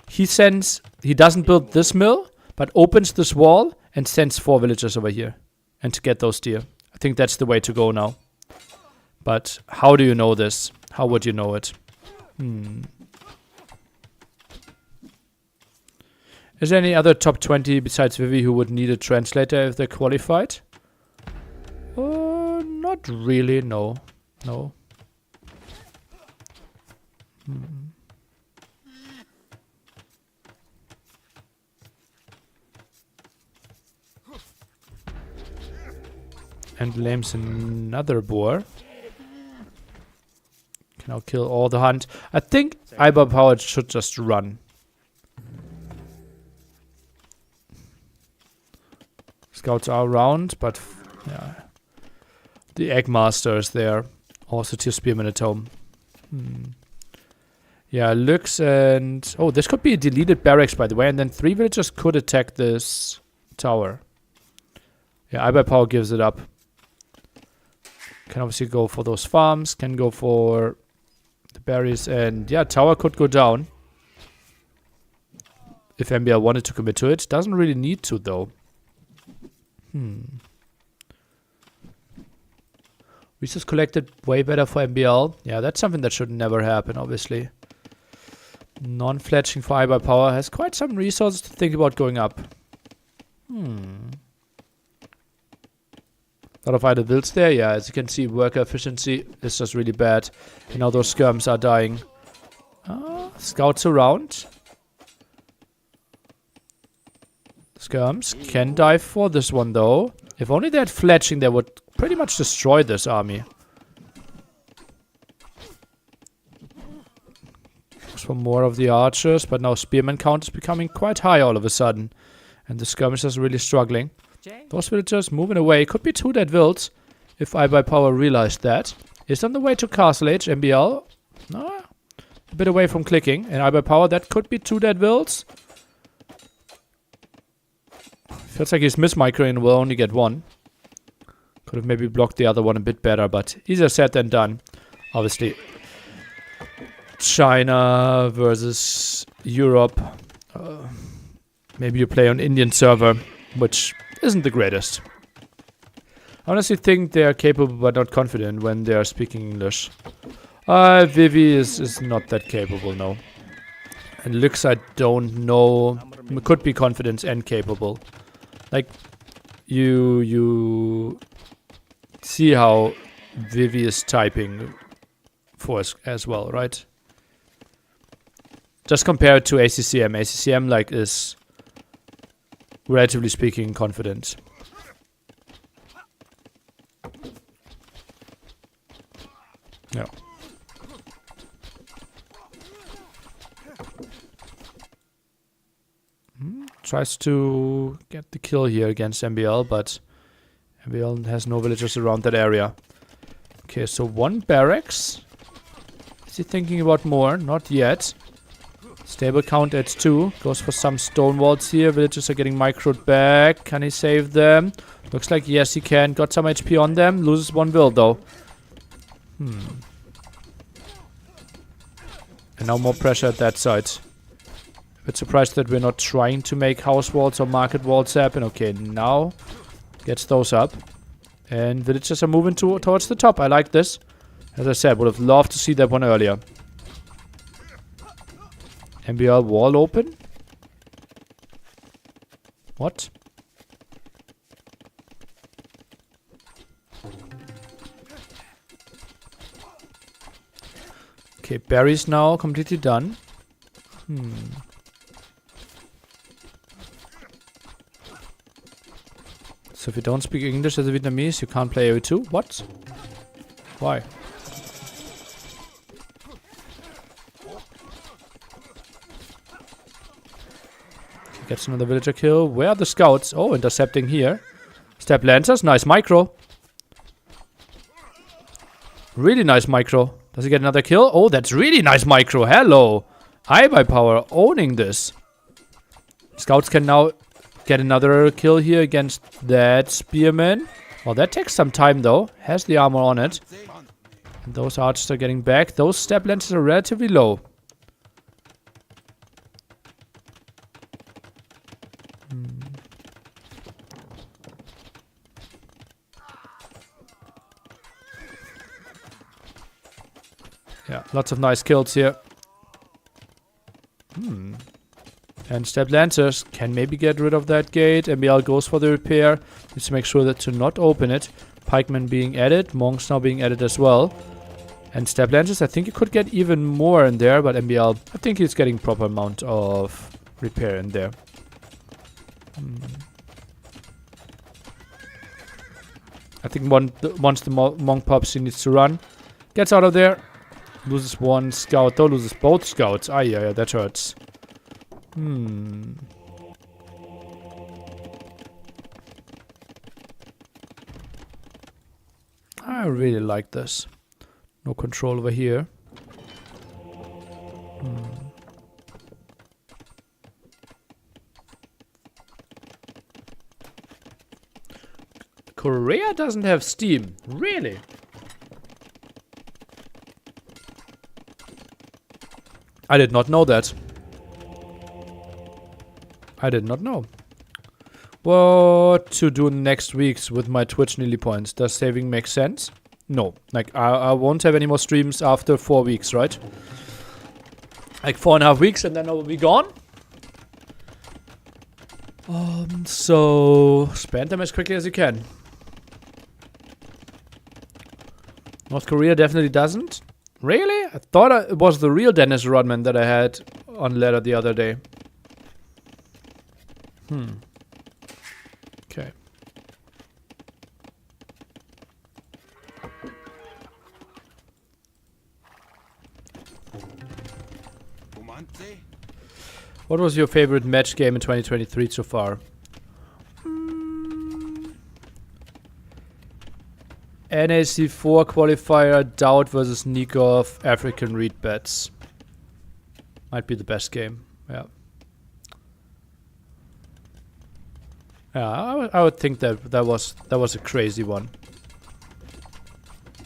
he doesn't build this mill, but opens this wall and sends 4 villagers over here and to get those deer. I think that's the way to go now. But how do you know this? How would you know it? Is there any other top 20 besides Vivi who would need a translator if they're qualified? Not really, no. No. And lames another boar. Can now kill all the hunt. I think iBuyPower should just run. Scouts are around, but yeah. The Eggmaster is there. Also Tier Spearman at home. Yeah, Lux and... Oh, this could be a deleted barracks, by the way. And then 3 villagers could attack this tower. Yeah, iBuyPower gives it up. Can obviously go for those farms. Can go for the berries. And yeah, tower could go down. If MBL wanted to commit to it. Doesn't really need to, though. Resource collected way better for MBL. Yeah, that's something that should never happen, obviously. Non-fletching for iBuyPower has quite some resources to think about going up. A lot of idle builds there. Yeah, as you can see, worker efficiency is just really bad. And now those skirms are dying. Scouts around. Skirms can die for this one, though. If only they had fletching, they would pretty much destroy this army. Looks for more of the archers, but now spearman count is becoming quite high all of a sudden. And the skirmishers are really struggling. Those villagers moving away. Could be 2 dead wilds if iBuyPower realized that. Is on the way to Castle Age. MBL. No, a bit away from clicking. And iBuyPower, that could be 2 dead wilds. Feels like he's mismicroing and will only get 1. Could have maybe blocked the other one a bit better, but easier said than done. Obviously, China versus Europe. Maybe you play on Indian server, which isn't the greatest. I honestly think they are capable but not confident when they are speaking English. Vivi is not that capable, no. And Lux, I don't know. Could be confident and capable. Like, you see how Vivi is typing for us as well, right? Just compare it to ACCM. ACCM, like, is relatively speaking confident. Yeah. Tries to get the kill here against MBL, but MBL has no villagers around that area. Okay, so 1 barracks. Is he thinking about more? Not yet. Stable count at 2. Goes for some stone walls here. Villagers are getting microed back. Can he save them? Looks like yes, he can. Got some HP on them. Loses 1 will though. And now more pressure at that side. A bit surprised that we're not trying to make house walls or market walls happen. Okay, now gets those up. And villagers are moving towards the top. I like this. As I said, would have loved to see that one earlier. MBL wall open. What? Okay, berries now completely done. So if you don't speak English as a Vietnamese, you can't play AoE2? What? Why? Gets another villager kill. Where are the scouts? Oh, intercepting here. Step lancers. Nice micro. Really nice micro. Does he get another kill? Oh, that's really nice micro. Hello. iBuyPower owning this. Scouts can now get another kill here against that spearman. Oh, that takes some time though. Has the armor on it. And those archers are getting back. Those step lancers are relatively low. Yeah, lots of nice kills here. And step lancers can maybe get rid of that gate. MBL goes for the repair. Needs to make sure that to not open it. Pikemen being added. Monks now being added as well. And step lancers, I think you could get even more in there. But MBL, I think he's getting proper amount of repair in there. I think once the monk pops, he needs to run. Gets out of there. Loses 1 scout, though. Loses both scouts. Ah, yeah, that hurts. I really like this. No control over here. Korea doesn't have Steam. Really? I did not know that. I did not know. What to do next weeks with my Twitch Nearly points? Does saving make sense? No. Like, I won't have any more streams after 4 weeks, right? Like 4.5 weeks and then I will be gone. So spend them as quickly as you can. North Korea definitely doesn't. Really? I thought it was the real Dennis Rodman that I had on ladder the other day. Okay. What was your favorite match game in 2023 so far? NAC 4 qualifier, Doubt versus Nikov, African Reed Bets. Might be the best game, yeah. Yeah, I would think that was a crazy one.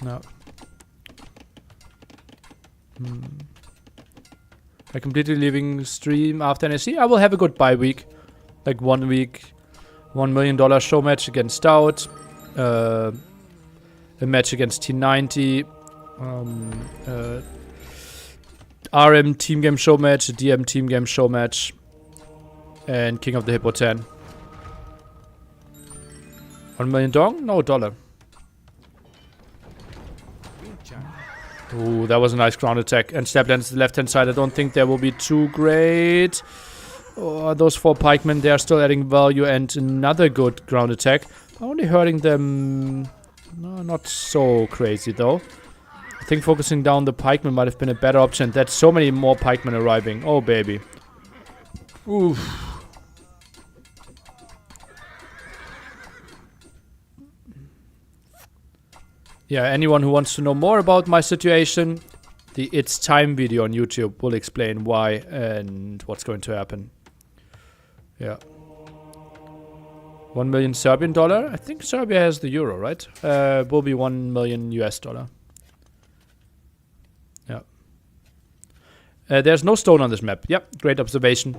No. I completely leaving stream after NAC. I will have a good bye week. Like 1 week, $1 million show match against Doubt. A match against T90, RM team game show match, a DM team game show match, and King of the Hippo 10. 1 million dong? No, dollar. Ooh, that was a nice ground attack. And step lands to the left hand side. I don't think they will be too great. Oh, those 4 pikemen, they are still adding value, and another good ground attack. Only hurting them. No, not so crazy though. I think focusing down the pikemen might have been a better option. That's so many more pikemen arriving. Oh, baby. Oof. Yeah, anyone who wants to know more about my situation, the It's Time video on YouTube will explain why and what's going to happen. Yeah. 1 million Serbian dollar. I think Serbia has the euro, right? Will be 1 million US dollar. Yeah. There's no stone on this map. Yep, great observation.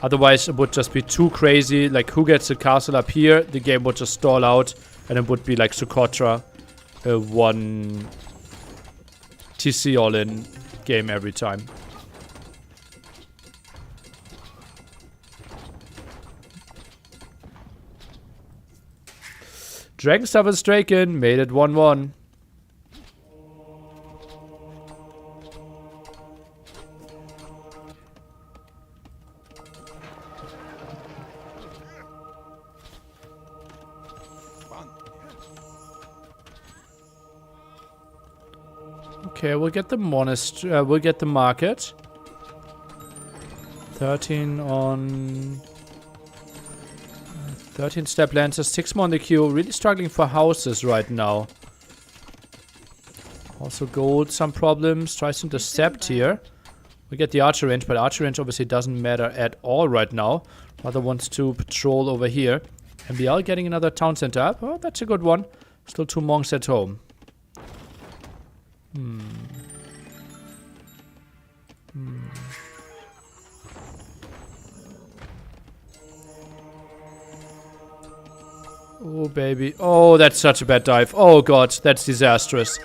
Otherwise, it would just be too crazy. Like, who gets the castle up here? The game would just stall out, and it would be like Socotra, one TC all-in game every time. Dragon Stuff is Draken, made it 1-1. Okay, we'll get the monastery. We'll get the market. 13 on 13 step lancers, 6 more on the queue. Really struggling for houses right now. Also gold, some problems. Tries to intercept here. We get the archer range, but archer range obviously doesn't matter at all right now. Mother wants to patrol over here. MBL getting another town center up. Oh, that's a good one. Still 2 monks at home. Oh, baby. Oh, that's such a bad dive. Oh, God. That's disastrous.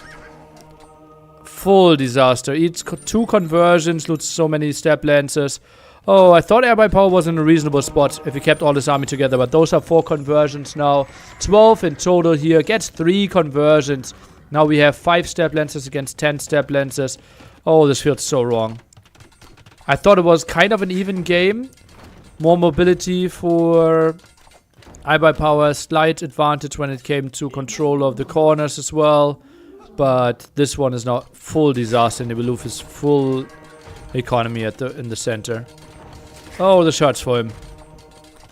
Full disaster. Eats 2 conversions. Loots so many step lancers. Oh, I thought air by power was in a reasonable spot if he kept all his army together. But those are 4 conversions now. 12 in total here. Gets 3 conversions. Now we have 5 step lancers against 10 step lancers. Oh, this feels so wrong. I thought it was kind of an even game. More mobility for iBuy Power, slight advantage when it came to control of the corners as well. But this one is now full disaster. Niveluf is full economy in the center. Oh, the shots for him.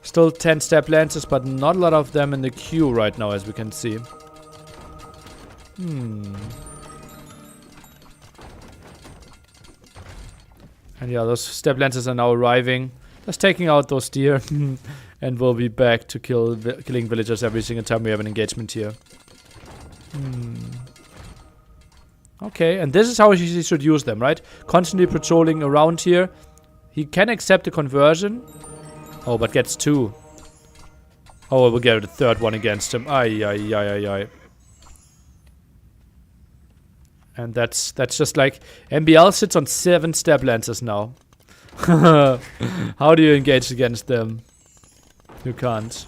Still 10 step lancers, but not a lot of them in the queue right now, as we can see. And yeah, those step lancers are now arriving. Just taking out those deer. And we'll be back to killing villagers every single time we have an engagement here. Okay, and this is how he should use them, right? Constantly patrolling around here. He can accept the conversion. Oh, but gets 2. Oh, we'll get a 3rd one against him. Ay. And that's just like... MBL sits on 7 step lancers now. How do you engage against them? You can't.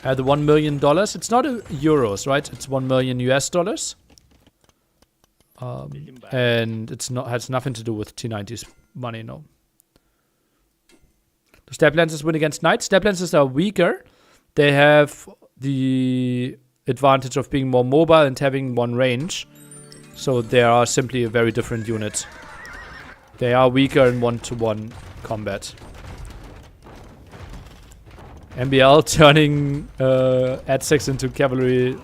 The $1 million. It's not euros, right? It's 1 million US dollars. And it's not has nothing to do with T90's money, no. The step lancers win against knights. Step lancers are weaker. They have the advantage of being more mobile and having 1 range. So they are simply a very different unit. They are weaker in 1-to-1 combat. MBL turning Ad6 into cavalry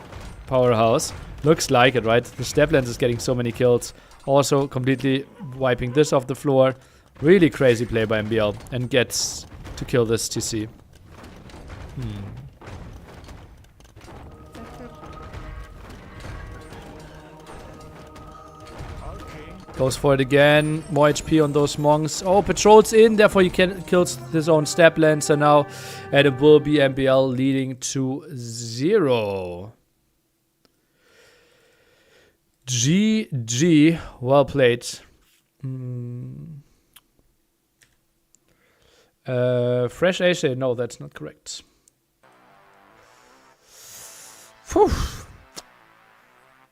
powerhouse. Looks like it, right? The step lance is getting so many kills. Also completely wiping this off the floor. Really crazy play by MBL. And gets to kill this TC. Goes for it again. More HP on those monks. Oh, patrols in. Therefore, he kills his own step lancer now. And it will be MBL leading to 0. GG. Well played. Fresh AC. No, that's not correct. Phew.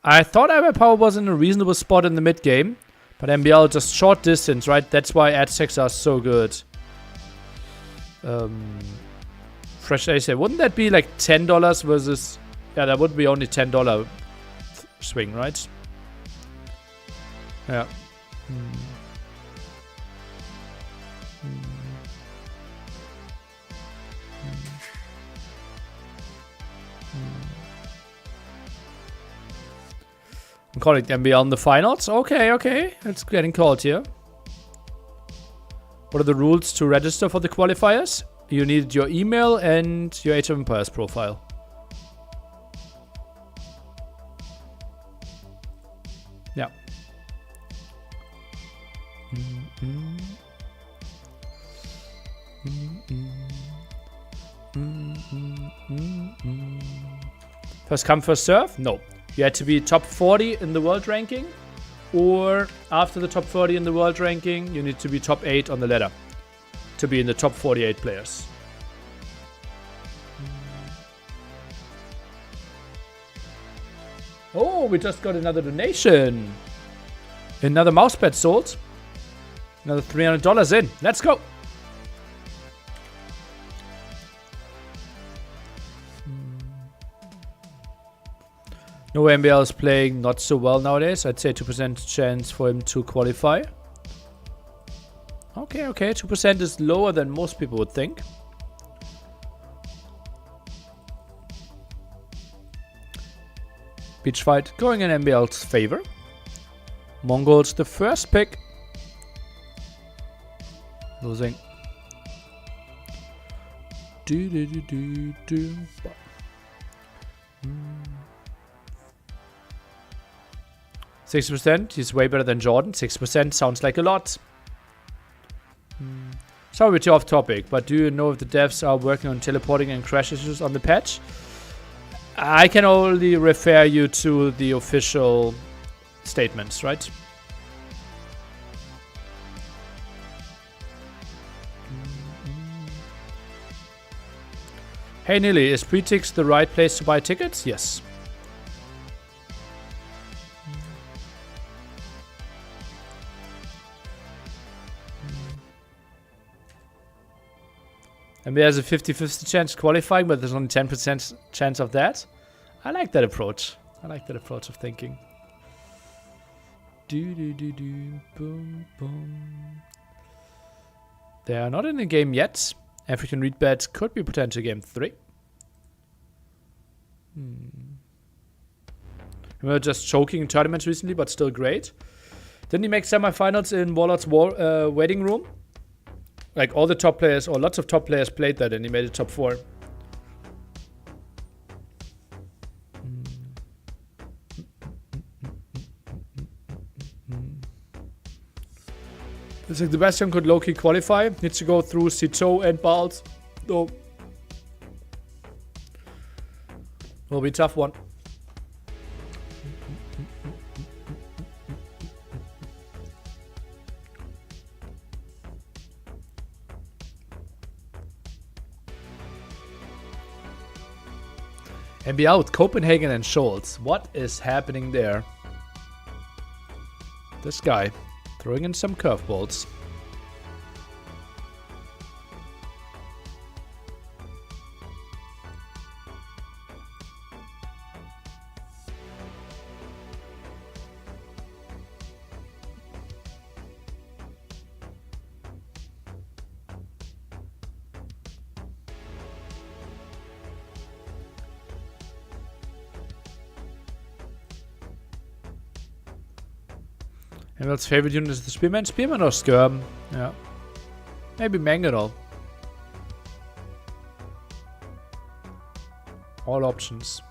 I thought iBuy Power was in a reasonable spot in the mid game. But MBL just short distance, right? That's why ad6 are so good. Fresh AC. Wouldn't that be like $10 versus... Yeah, that would be only $10 swing, right? Yeah. I'm calling NBL in the finals. Okay, okay. It's getting called here. What are the rules to register for the qualifiers? You need your email and your Age of Empires profile. Yeah. First come, first serve? No. You had to be top 40 in the world ranking, or after the top 40 in the world ranking, you need to be top 8 on the ladder to be in the top 48 players. Oh, we just got another donation. Another mousepad sold. Another $300 in. Let's go. No, MBL is playing not so well nowadays. I'd say 2% chance for him to qualify. Okay, okay. 2% is lower than most people would think. Beach fight going in MBL's favor. Mongols the first pick. Losing. 60%, he's way better than Jordan. 6% sounds like a lot. Sorry we're too off topic, but do you know if the devs are working on teleporting and crash issues on the patch? I can only refer you to the official statements, right? Hey Nilly, is Pretix the right place to buy tickets? Yes. And there's a 50-50 chance qualifying, but there's only 10% chance of that. I like that approach. I like that approach of thinking. Boom, boom. They are not in the game yet. African read bets could be potential game 3. We were just choking in tournaments recently, but still great. Didn't he make semifinals in Warlord's Wedding Room? Like all the top players, or lots of top players played that, and he made it top 4. Looks like Sebastian could low-key qualify. Needs to go through Cito and Bals. Though. Will be a tough one. And be out Copenhagen and Scholz. What is happening there? This guy throwing in some curveballs. Emil's favorite unit is the Spearman. Spearman or Skirm? Yeah. Maybe Mangonel. All options.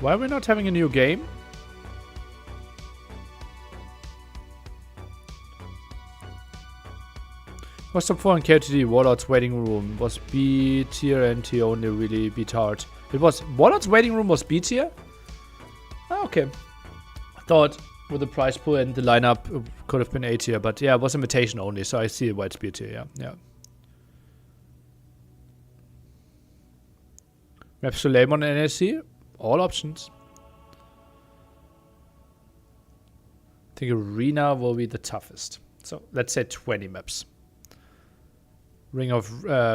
Why are we not having a new game? Was top 4 in KTD, Warlord's Waiting Room was B tier and he only really beat hard. It was Warlord's Waiting Room was B tier? Ah, okay. I thought with the price pool and the lineup it could have been A tier, but yeah, it was invitation only, so I see why it's B tier, yeah. Yeah. Map Suleiman and NAC, all options. I think Arena will be the toughest. So let's say 20 maps. Ring of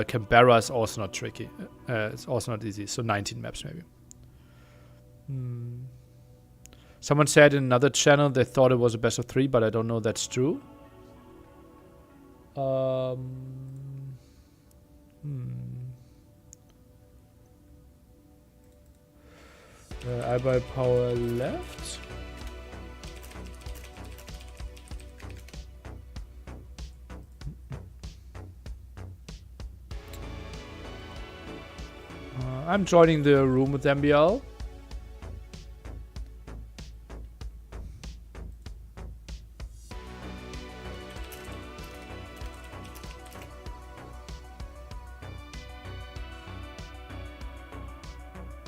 Canberra is also not tricky. It's also not easy. So 19 maps maybe. Someone said in another channel they thought it was a best of 3, but I don't know if that's true. I buy power left. I'm joining the room with MBL.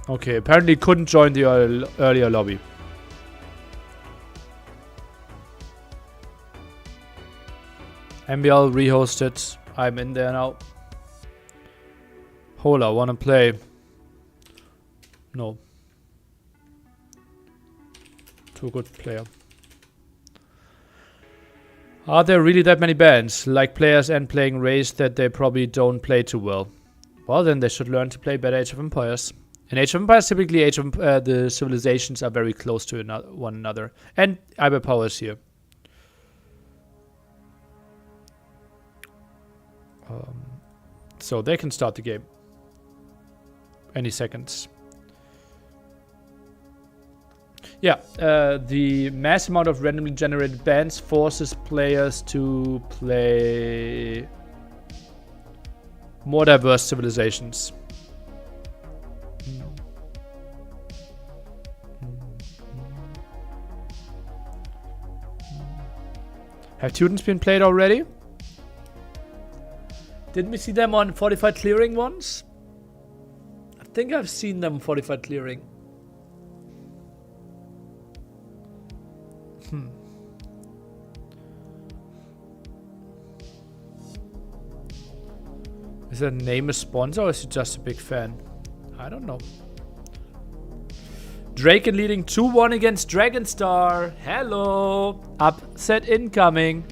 Okay, apparently couldn't join the earlier lobby. MBL rehosted. I'm in there now. Hola, wanna play? No. Too good player. Are there really that many bans? Like players and playing race that they probably don't play too well? Well, then they should learn to play better Age of Empires. In Age of Empires, typically the civilizations are very close to one another. And Iber Power is here. So they can start the game. Any seconds. Yeah, the mass amount of randomly generated bans forces players to play more diverse civilizations. Have Teutons been played already? Didn't we see them on Fortified Clearing once? I think I've seen them Fortified Clearing. Is that name a sponsor or is he just a big fan? I don't know. Draken leading 2-1 against Dragonstar. Hello. Upset incoming.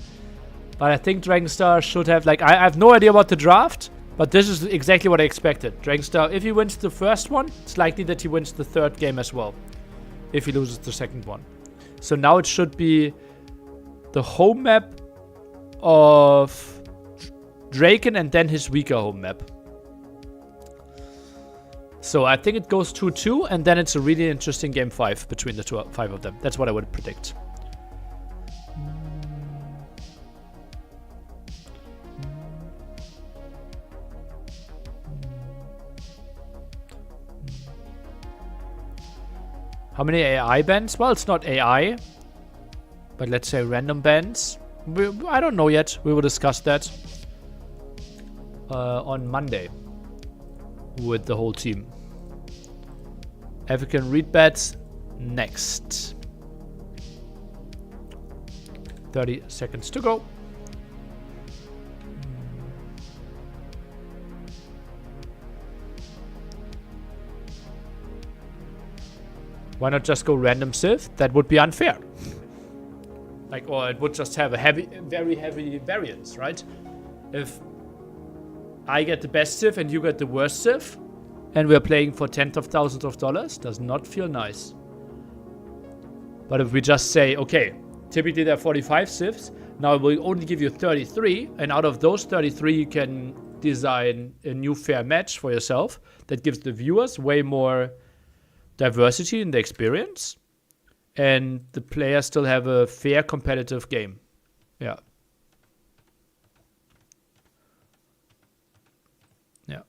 But I think Dragonstar should have, like, I have no idea about the draft, but this is exactly what I expected. Dragonstar, if he wins the first one, it's likely that he wins the third game as well. If he loses the second one. So now it should be the home map of Draken and then his weaker home map. So I think it goes 2-2 and then it's a really interesting game 5 between the five of them. That's what I would predict. How many AI bans? Well, it's not AI, but let's say random bans. I don't know yet. We will discuss that on Monday with the whole team. African read bets next. 30 seconds to go. Why not just go random civ? That would be unfair. Like, or it would just have a very heavy variance, right? If I get the best civ and you get the worst civ, and we're playing for tens of thousands of dollars, does not feel nice. But if we just say, okay, typically there are 45 civs, now we'll only give you 33, and out of those 33 you can design a new fair match for yourself that gives the viewers way more diversity in the experience, and the players still have a fair competitive game. Yeah. Yeah.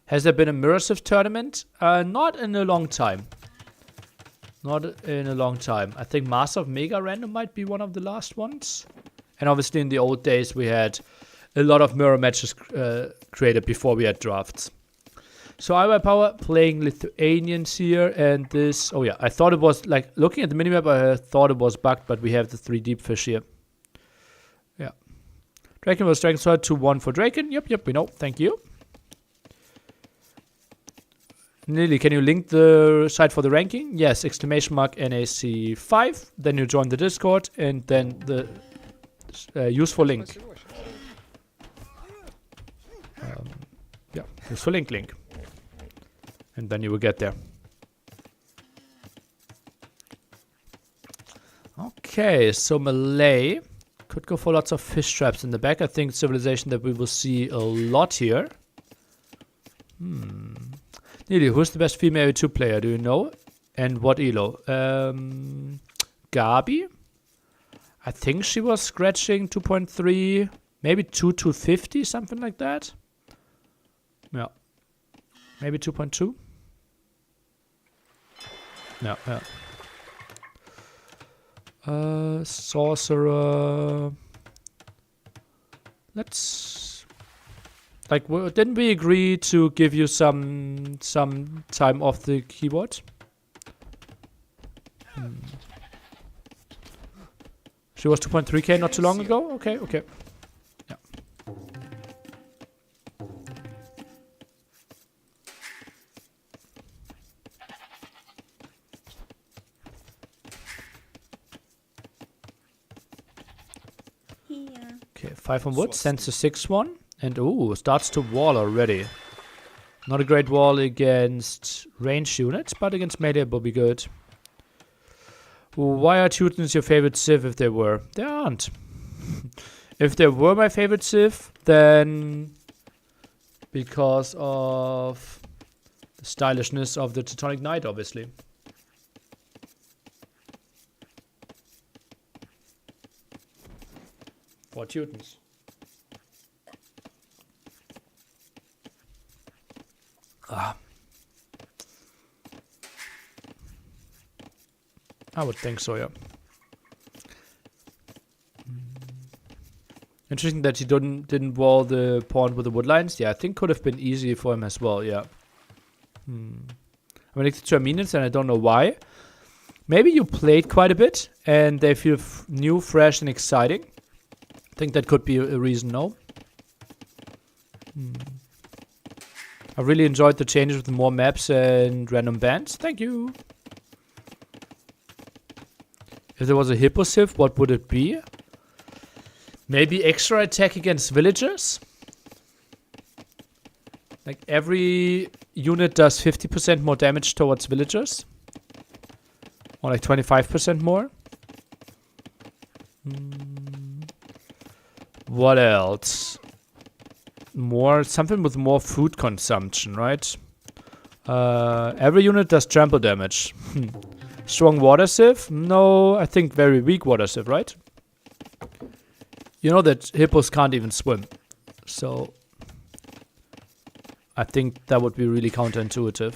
Has there been a Mirrorsive tournament? Not in a long time. Not in a long time. I think Master of Mega Random might be one of the last ones. And obviously in the old days we had a lot of mirror matches created before we had drafts. So Iber Power playing Lithuanians here, and this... Oh yeah, I thought it was... Like, looking at the minimap, I thought it was bugged, but we have the 3 deep fish here. Yeah. Draken was Dragon Sword, 2-1 for Draken. Yep, we know. Thank you. Lily, can you link the site for the ranking? Yes, exclamation mark NAC 5. Then you join the Discord, and then the useful link. Yeah, useful link. And then you will get there. Okay, so Malay Could go for lots of fish traps in the back. I think civilization that we will see a lot here. Nearly, who's the best female A2 player? Do you know? And what elo? Gabi? I think she was scratching 2.3, maybe 250, something like that. Yeah. Maybe 2.2. Yeah, yeah. Sorcerer. Let's... Like, didn't we agree to give you some time off the keyboard? She was 2.3k not too long ago? Okay, okay. Yeah. Okay, 5 on wood, sends to 6-1. And ooh, starts to wall already. Not a great wall against ranged units, but against melee will be good. Why are Teutons your favorite civ if they were? They aren't. If they were my favorite civ, then because of the stylishness of the Teutonic Knight, obviously. For Teutons. I would think so, yeah. Interesting that he didn't wall the pawn with the wood lines. Yeah, I think could have been easy for him as well, yeah. I mean, it's the Armenians and I don't know why. Maybe you played quite a bit and they feel new, fresh and exciting. I think that could be a reason, no? I really enjoyed the changes with more maps and random bands. Thank you. If there was a hippo civ, what would it be? Maybe extra attack against villagers? Like every unit does 50% more damage towards villagers? Or like 25% more? What else? Something with more food consumption, right? Every unit does trample damage. Strong water civ? No, I think very weak water civ, right? You know that hippos can't even swim. So I think that would be really counterintuitive.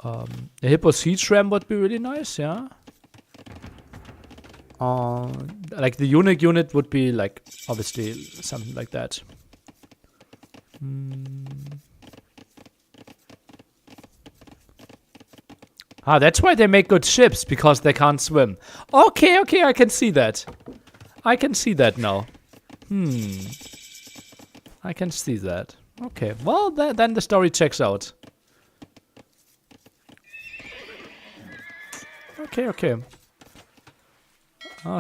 A hippo siege ram would be really nice, yeah. Like the unique unit would be like obviously something like that. Ah, that's why they make good ships, because they can't swim. Okay, okay, I can see that. I can see that now. I can see that. Okay, well, then the story checks out. Okay, okay.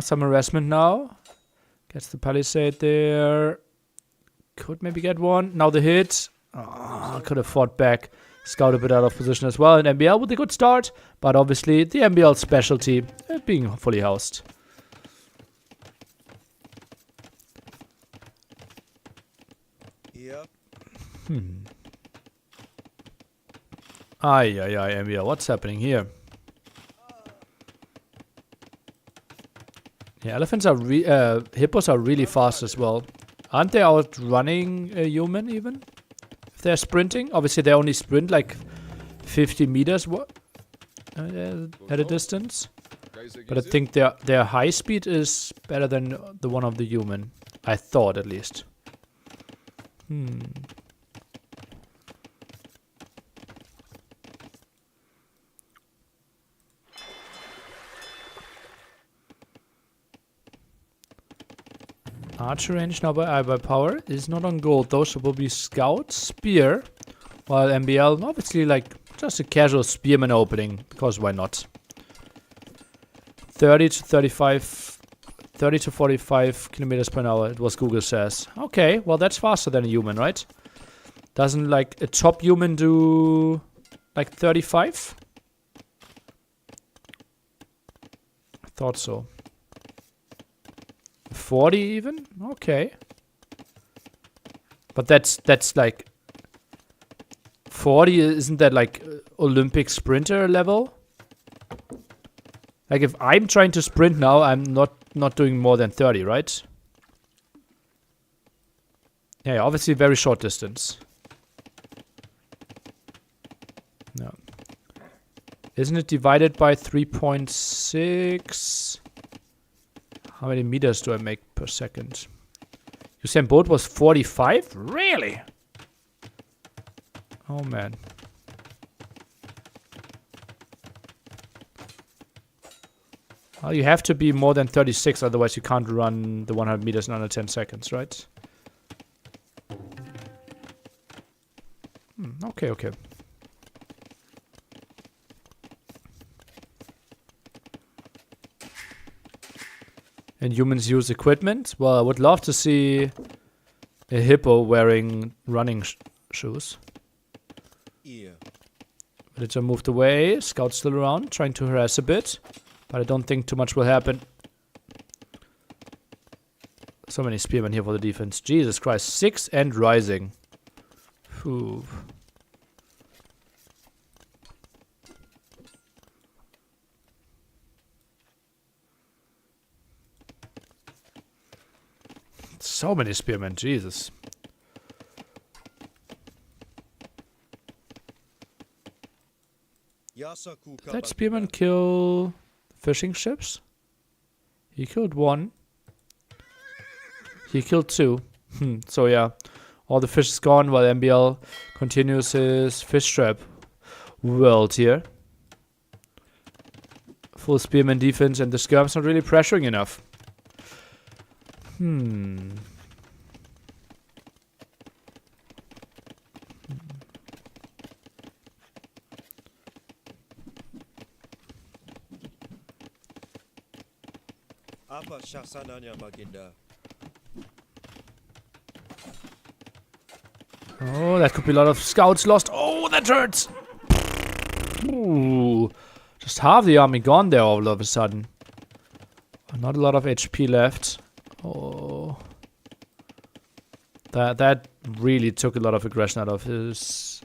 Some harassment now. Gets the palisade there. Could maybe get one. Now the hit. Could have fought back. Scout a bit out of position as well. And MBL with a good start. But obviously the MBL specialty being fully housed. Yep. Ay, MBL. What's happening here? Yeah, elephants are hippos are really fast as well. Aren't they outrunning a human even? If they're sprinting? Obviously they only sprint like 50 meters at a distance. But I think their high speed is better than the one of the human. I thought at least. Archer range now by power is not on gold though, so will be scout, spear, while MBL obviously like just a casual spearman opening, because why not? 30 to 45 kilometers per hour, it was Google says. Okay, well that's faster than a human, right? Doesn't like a top human do like 35? I thought so. 40 even? Okay. But that's like 40, isn't that like Olympic sprinter level? Like if I'm trying to sprint now, I'm not doing more than 30, right? Yeah, obviously very short distance. No. Isn't it divided by 3.6? How many meters do I make per second? Usain Bolt was 45? Really? Oh man. Well, you have to be more than 36, otherwise you can't run the 100 meters in under 10 seconds, right? Okay, okay. And humans use equipment? Well, I would love to see a hippo wearing running shoes. Yeah. Villager moved away. Scout's still around, trying to harass a bit. But I don't think too much will happen. So many spearmen here for the defense. Jesus Christ. 6 and rising. Phew. So many spearmen, Jesus. Did that spearman kill fishing ships? He killed 1. He killed 2. So yeah, all the fish is gone while MBL continues his fish trap world here. Full spearman defense and the skirm's not really pressuring enough. Apa syasananya Baginda? Oh, that could be a lot of scouts lost. Oh, that hurts! Ooh. Just half the army gone there all of a sudden. Not a lot of HP left. Oh. That really took a lot of aggression out of his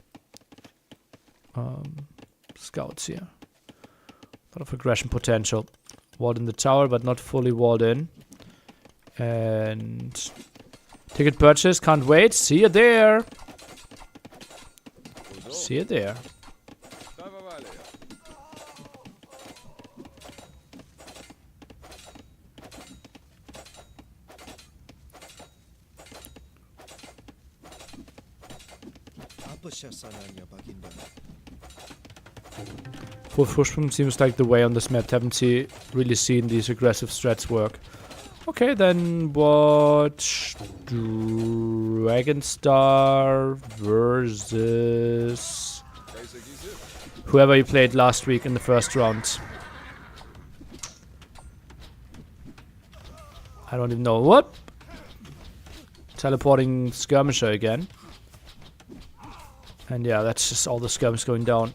scouts here. A lot of aggression potential. Walled in the tower, but not fully walled in. And ticket purchase, can't wait. See you there. See you there. Apa syasananya Baginda? Full Fushbum seems like the way on this map. Haven't really seen these aggressive strats work. Okay, then watch Dragonstar versus whoever you played last week in the first round. I don't even know. What? Teleporting skirmisher again. And yeah, that's just all the skirmish going down.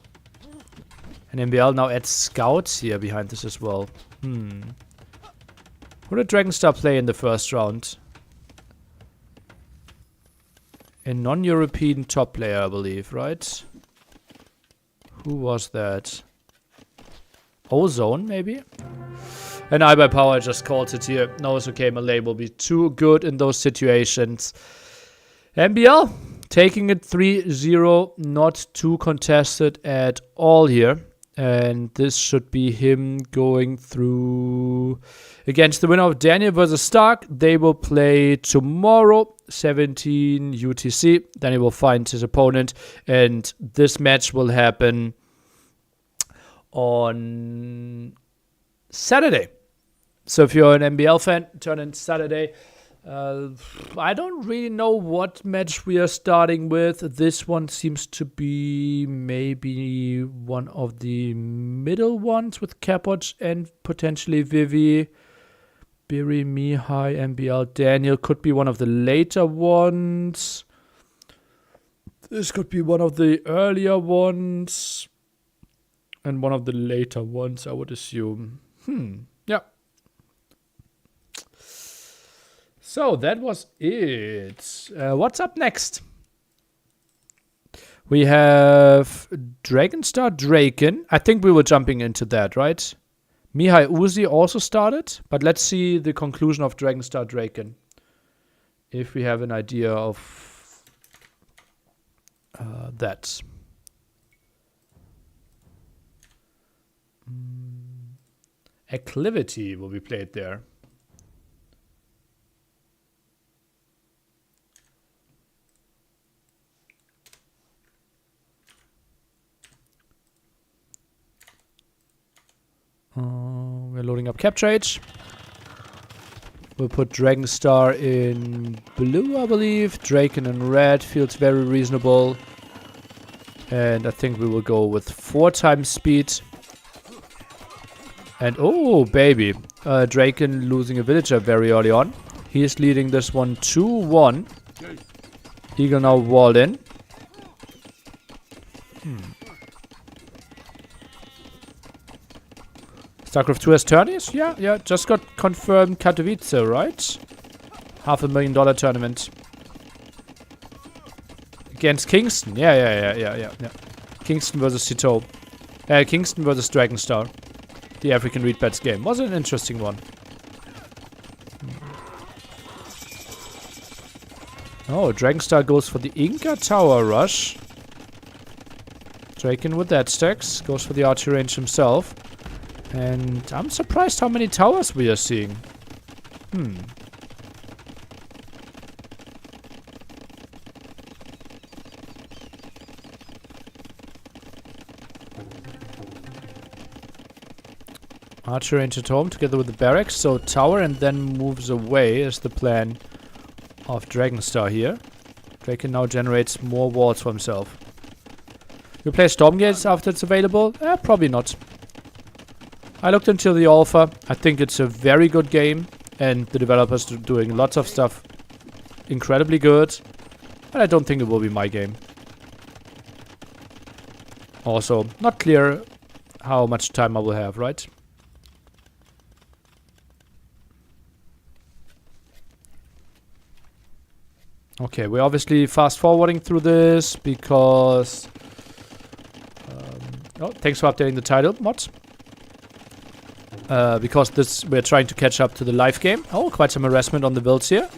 And MBL now adds scouts here behind this as well. Who did Dragonstar play in the first round? A non-European top player, I believe, right? Who was that? Ozone, maybe? And I by power just called it here. No, it's okay. Malay will be too good in those situations. MBL taking it 3-0. Not too contested at all here. And this should be him going through against the winner of Daniel versus Stark. They will play tomorrow, 17 UTC. Then he will find his opponent. And this match will happen on Saturday. So if you're an NBL fan, turn in Saturday. I don't really know what match we are starting with. This one seems to be maybe one of the middle ones with Capoch and potentially Vivi. Biri, Mihai, NBL, Daniel could be one of the later ones. This could be one of the earlier ones. And one of the later ones, I would assume. Yeah. So that was it. What's up next? We have Dragonstar Draken. I think we were jumping into that, right? Mihai Uzi also started, but let's see the conclusion of Dragonstar Draken. If we have an idea of that. Acclivity will be played there. We're loading up Capture Age. We'll put Dragonstar in blue, I believe. Draken in red feels very reasonable. And I think we will go with 4 times speed. And oh, baby. Draken losing a villager very early on. He is leading this one 2-1. Eagle now walled in. StarCraft 2 has tourneys? Yeah. Just got confirmed Katowice, right? $500,000 tournament. Against Kingston. Yeah. Kingston versus Cito. Kingston versus Dragonstar. The African Reed Bets game. Was an interesting one. Oh, Dragonstar goes for the Inca Tower Rush. Draken with that stacks. Goes for the archer range himself. And I'm surprised how many towers we are seeing. Archer range at home together with the barracks. So tower and then moves away is the plan of Dragonstar here. Draken now generates more walls for himself. You play Stormgates after it's available? Probably not. I looked into the alpha. I think it's a very good game. And the developers are doing lots of stuff incredibly good. But I don't think it will be my game. Also, not clear how much time I will have, right? Okay, we're obviously fast forwarding through this because... oh, thanks for updating the title, mods. Because we're trying to catch up to the live game. Oh, quite some harassment on the builds here.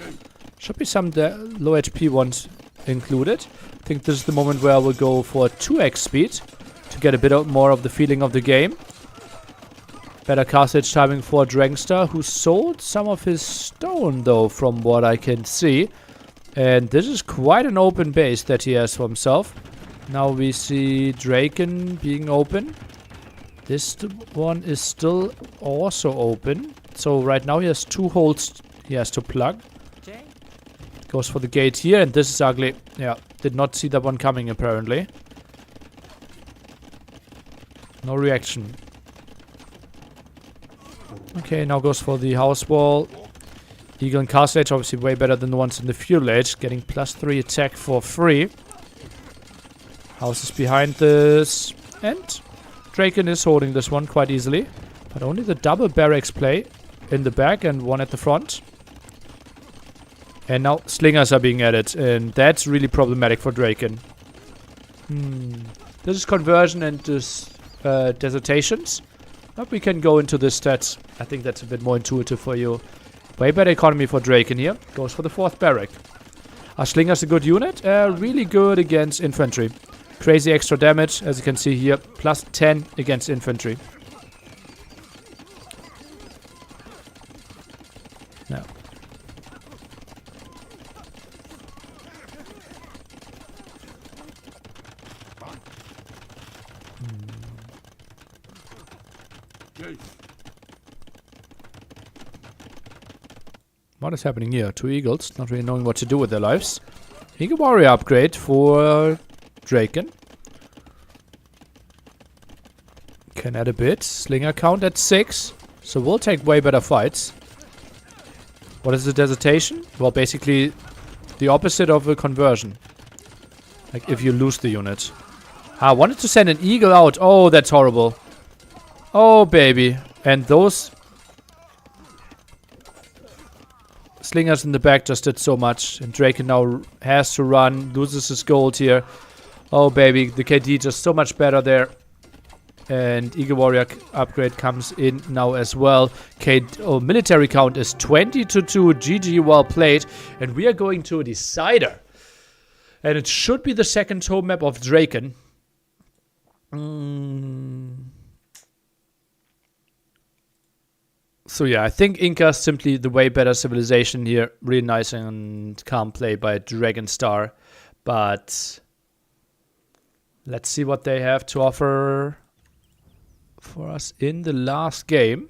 Should be some low HP ones included. I think this is the moment where I will go for 2x speed to get a bit more of the feeling of the game. Better castage timing for Dragonstar, who sold some of his stone though, from what I can see. And this is quite an open base that he has for himself. Now we see Draken being open. This one is still also open. So right now he has 2 holes he has to plug. Goes for the gate here, and this is ugly. Yeah, did not see that one coming apparently. No reaction. Okay, now goes for the house wall. Eagle and Castle Edge obviously way better than the ones in the Fuel Edge. Getting +3 attack for free. House is behind this. And Draken is holding this one quite easily. But only the double barracks play in the back and one at the front. And now slingers are being added. And that's really problematic for Draken. This is conversion and this desertations. But we can go into the stats. I think that's a bit more intuitive for you. Way better economy for Draken here. Goes for the 4th barrack. Are slingers a good unit? Really good against infantry. Crazy extra damage, as you can see here. +10 against infantry. Now. What is happening here? 2 eagles, not really knowing what to do with their lives. Eagle warrior upgrade for Draken. Can add a bit. Slinger count at 6. So we'll take way better fights. What is the desertation? Well, basically the opposite of a conversion. Like if you lose the unit. I wanted to send an eagle out. Oh, that's horrible. Oh, baby. And those Slingers in the back just did so much. And Draken now has to run. Loses his gold here. Oh, baby. The KD just so much better there. And Eagle Warrior upgrade comes in now as well. Military count is 20-2. GG, well played. And we are going to a decider. And it should be the second home map of Draken. So yeah, I think Inca is simply the way better civilization here. Really nice and calm play by Dragon Star. But let's see what they have to offer for us in the last game.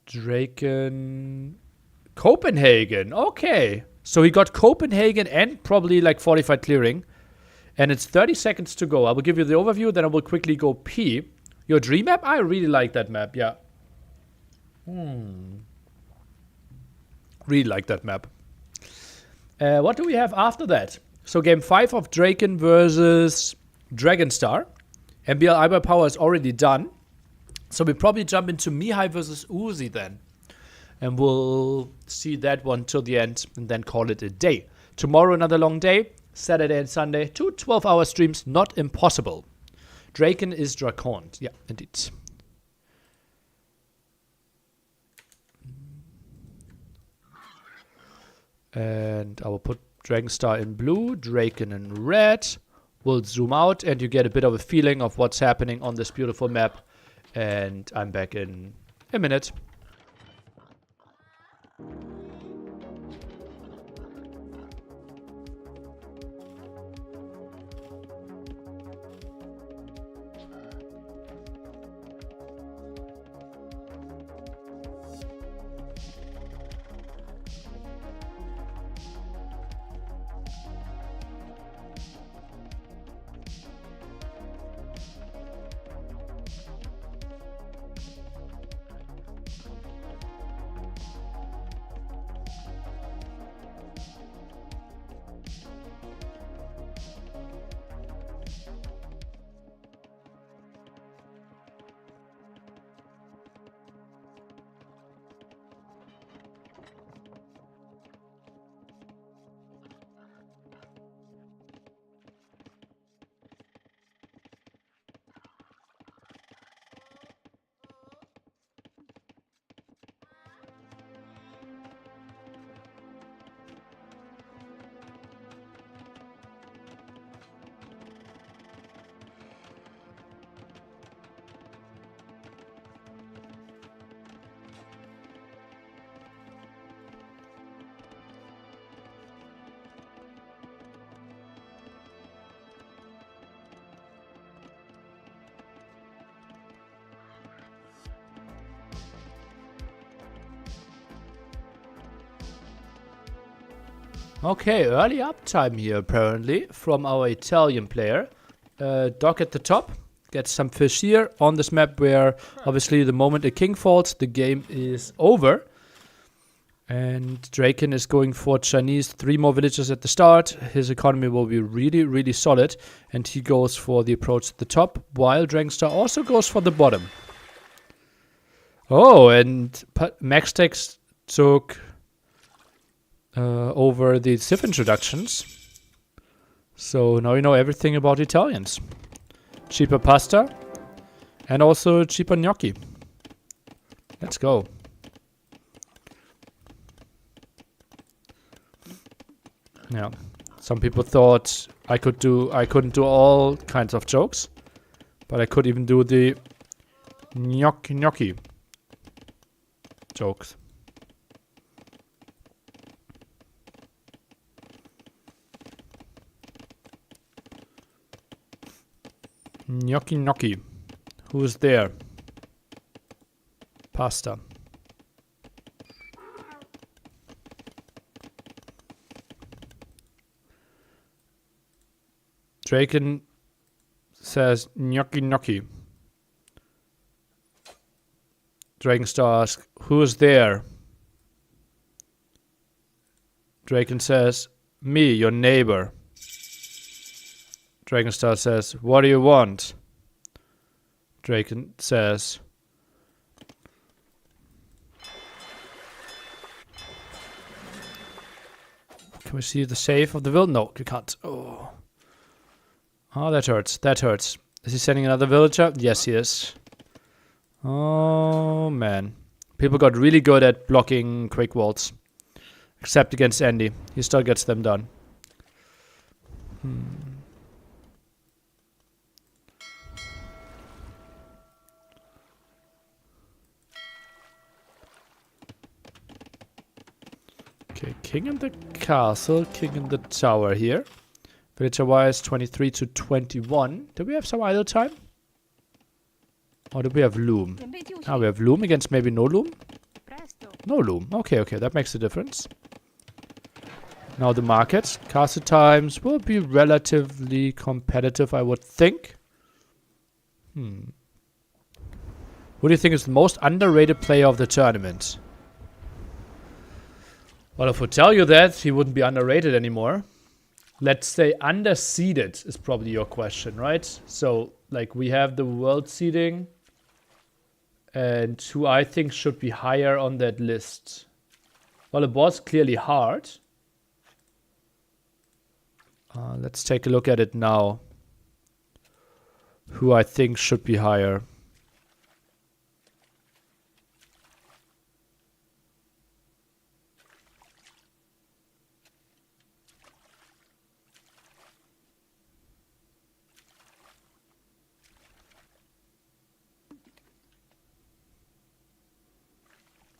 Draken Copenhagen. Okay. So he got Copenhagen and probably like Fortified Clearing. And it's 30 seconds to go. I will give you the overview, then I will quickly go pee. Your dream map? I really like that map, yeah. Really like that map. What do we have after that? So game 5 of Draken versus Dragonstar. MBL Eyebrow Power is already done. So we probably jump into Mihai versus Uzi then. And we'll see that one till the end and then call it a day. Tomorrow another long day. Saturday and Sunday. 2 12-hour streams, not impossible. Draken is Dracon. Yeah, indeed. And I will put Dragonstar in blue, Draken in red. We'll zoom out and you get a bit of a feeling of what's happening on this beautiful map. And I'm back in a minute. Okay, early uptime here apparently from our Italian player. Dock at the top, gets some fish here on this map where obviously the moment a king falls, the game is over. And Draken is going for Chinese, 3 more villages at the start. His economy will be really, really solid. And he goes for the approach at the top, while Dragonstar also goes for the bottom. Oh, and Maxtex took over the Civ introductions. So now you know everything about Italians. Cheaper pasta and also cheaper gnocchi. Let's go. Yeah, some people thought I couldn't do all kinds of jokes, but I could even do the gnocchi jokes. Gnocchi. Who's there? Pasta. Draken says gnocchi. Dragonstar asks, who's there? Draken says, me, your neighbor. Dragonstar says, what do you want? Draken says, Can we see the save of the village? No, we can't. Oh. Oh, that hurts. That hurts. Is he sending another villager? Yes, he is. Oh, man. People got really good at blocking quick walls. Except against Andy. He still gets them done. Okay, king in the castle, king in the tower here. Villager-wise, 23 to 21. Do we have some idle time? Or do we have loom? Ah, we have loom against maybe no loom? No loom. Okay, okay, that makes a difference. Now the market. Castle times will be relatively competitive, I would think. Who do you think is the most underrated player of the tournament? Well, if I tell you that, he wouldn't be underrated anymore. Let's say underseeded is probably your question, right? So, like, we have the world seeding. And who I think should be higher on that list. Well, it was clearly hard. Let's take a look at it now. Who I think should be higher.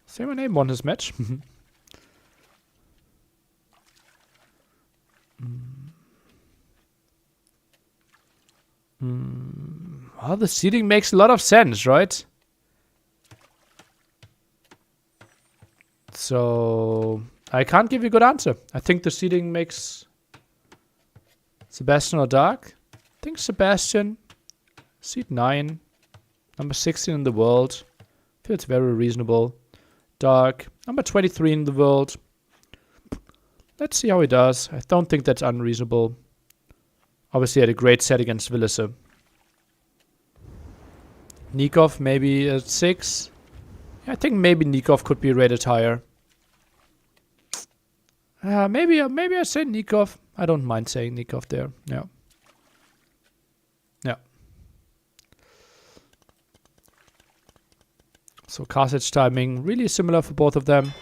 Say my name won his match. Well, the seeding makes a lot of sense, right? So I can't give you a good answer. I think the seeding makes Sebastian or Dark. I think Sebastian, seed 9, number 16 in the world. Feels very reasonable. Dark, number 23 in the world. Let's see how he does. I don't think that's unreasonable. Obviously had a great set against Villice. Nikov maybe at 6. I think maybe Nikov could be rated higher. Maybe I say Nikov. I don't mind saying Nikov there. Yeah. Yeah. So Carthage timing really similar for both of them.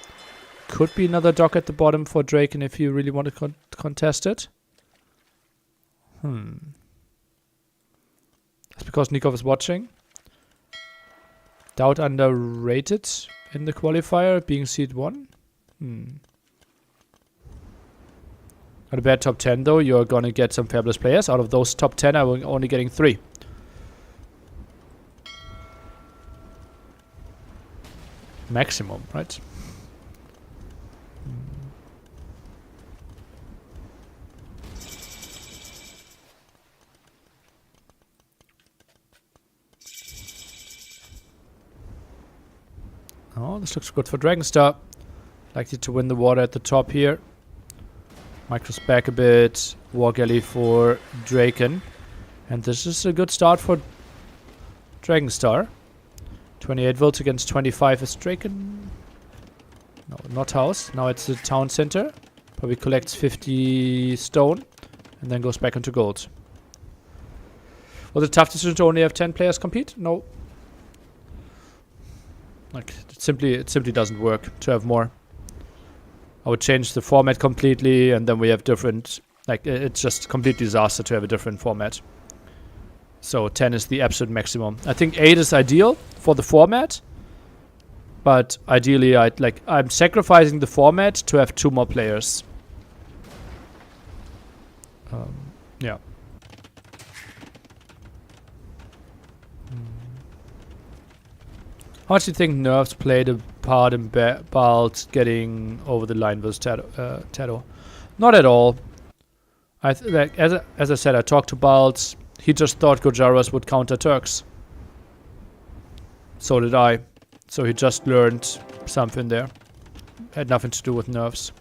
Could be another dock at the bottom for Draken if you really want to contest it. That's because Nikov is watching. Doubt underrated in the qualifier, being seed 1. Not a bad top 10 though. You're gonna get some fabulous players. Out of those top 10, I'm only getting 3. Maximum, right? Oh, this looks good for Dragonstar. Likely to win the water at the top here. Micros back a bit. War Galley for Draken. And this is a good start for Dragonstar. 28 volts against 25 is Draken. No, not house. Now it's the town center. Probably collects 50 stone. And then goes back into gold. Was it a tough decision to only have 10 players compete? No. Like, it simply doesn't work to have more. I would change the format completely, and then we have different... Like, it's just a complete disaster to have a different format. So 10 is the absolute maximum. I think 8 is ideal for the format. But ideally, I'm sacrificing the format to have 2 more players. Yeah. How much do you think nerfs played a part in Balt getting over the line with Tato? Not at all. As I said, I talked to Balt. He just thought Gurjaras would counter Turks. So did I. So he just learned something there. Had nothing to do with nerfs.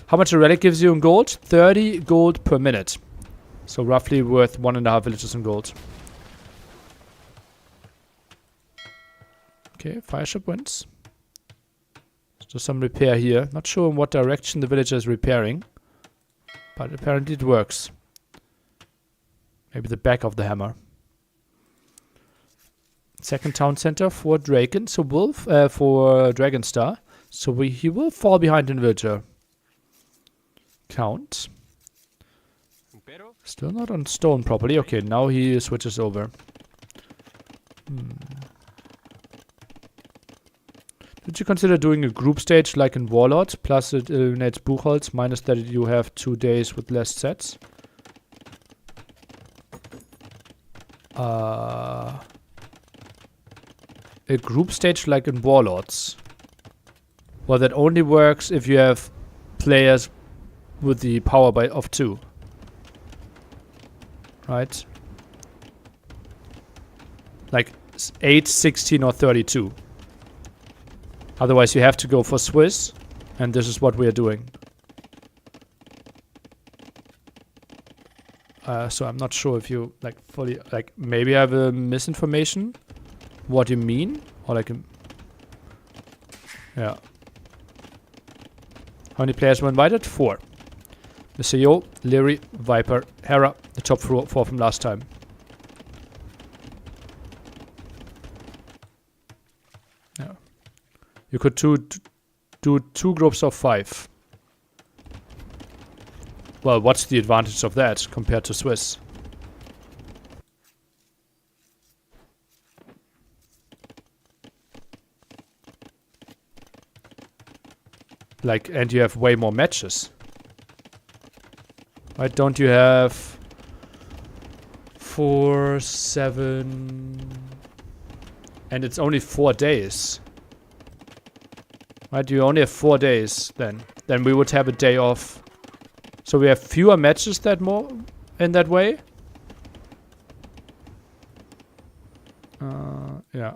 How much a relic gives you in gold? 30 gold per minute. So roughly worth 1.5 villages in gold. Okay, Fireship wins. So some repair here. Not sure in what direction the villager is repairing. But apparently it works. Maybe the back of the hammer. Second town center for Draken. So Wolf for Dragonstar. So he will fall behind in villager. Count. Still not on stone properly. Okay, now he switches over. Did you consider doing a group stage like in Warlord? Plus it eliminates Buchholz, minus that you have 2 days with less sets. A group stage like in Warlords. Well, that only works if you have players with the power of 2. Right? Like 8, 16 or 32. Otherwise you have to go for Swiss. And this is what we are doing. So I'm not sure if you like fully like maybe I have a misinformation. What you mean? Or like yeah. How many players were invited? 4. The CEO, Leary, Viper, Hera, the top 4 from last time. Yeah. You could do 2 groups of 5. Well, what's the advantage of that compared to Swiss? Like, and you have way more matches. Right, don't you have 4, 7... And it's only 4 days. Right, you only have 4 days then. Then we would have a day off. So we have fewer matches in that way. Yeah.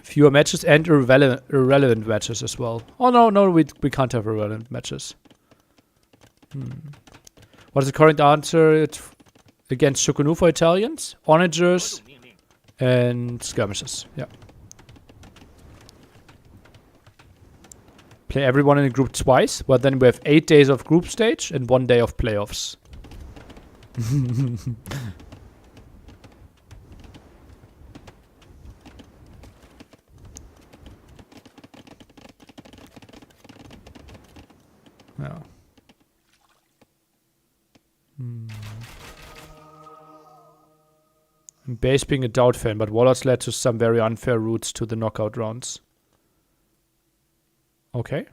Fewer matches and irrelevant matches as well. Oh no, we can't have irrelevant matches. What is the current answer against Shukunu for Italians? Onagers and skirmishes. Yeah. Play everyone in a group twice. Well, then we have 8 days of group stage and 1 day of playoffs. Yeah. Base being a doubt fan, but Warlords led to some very unfair routes to the knockout rounds. Okay.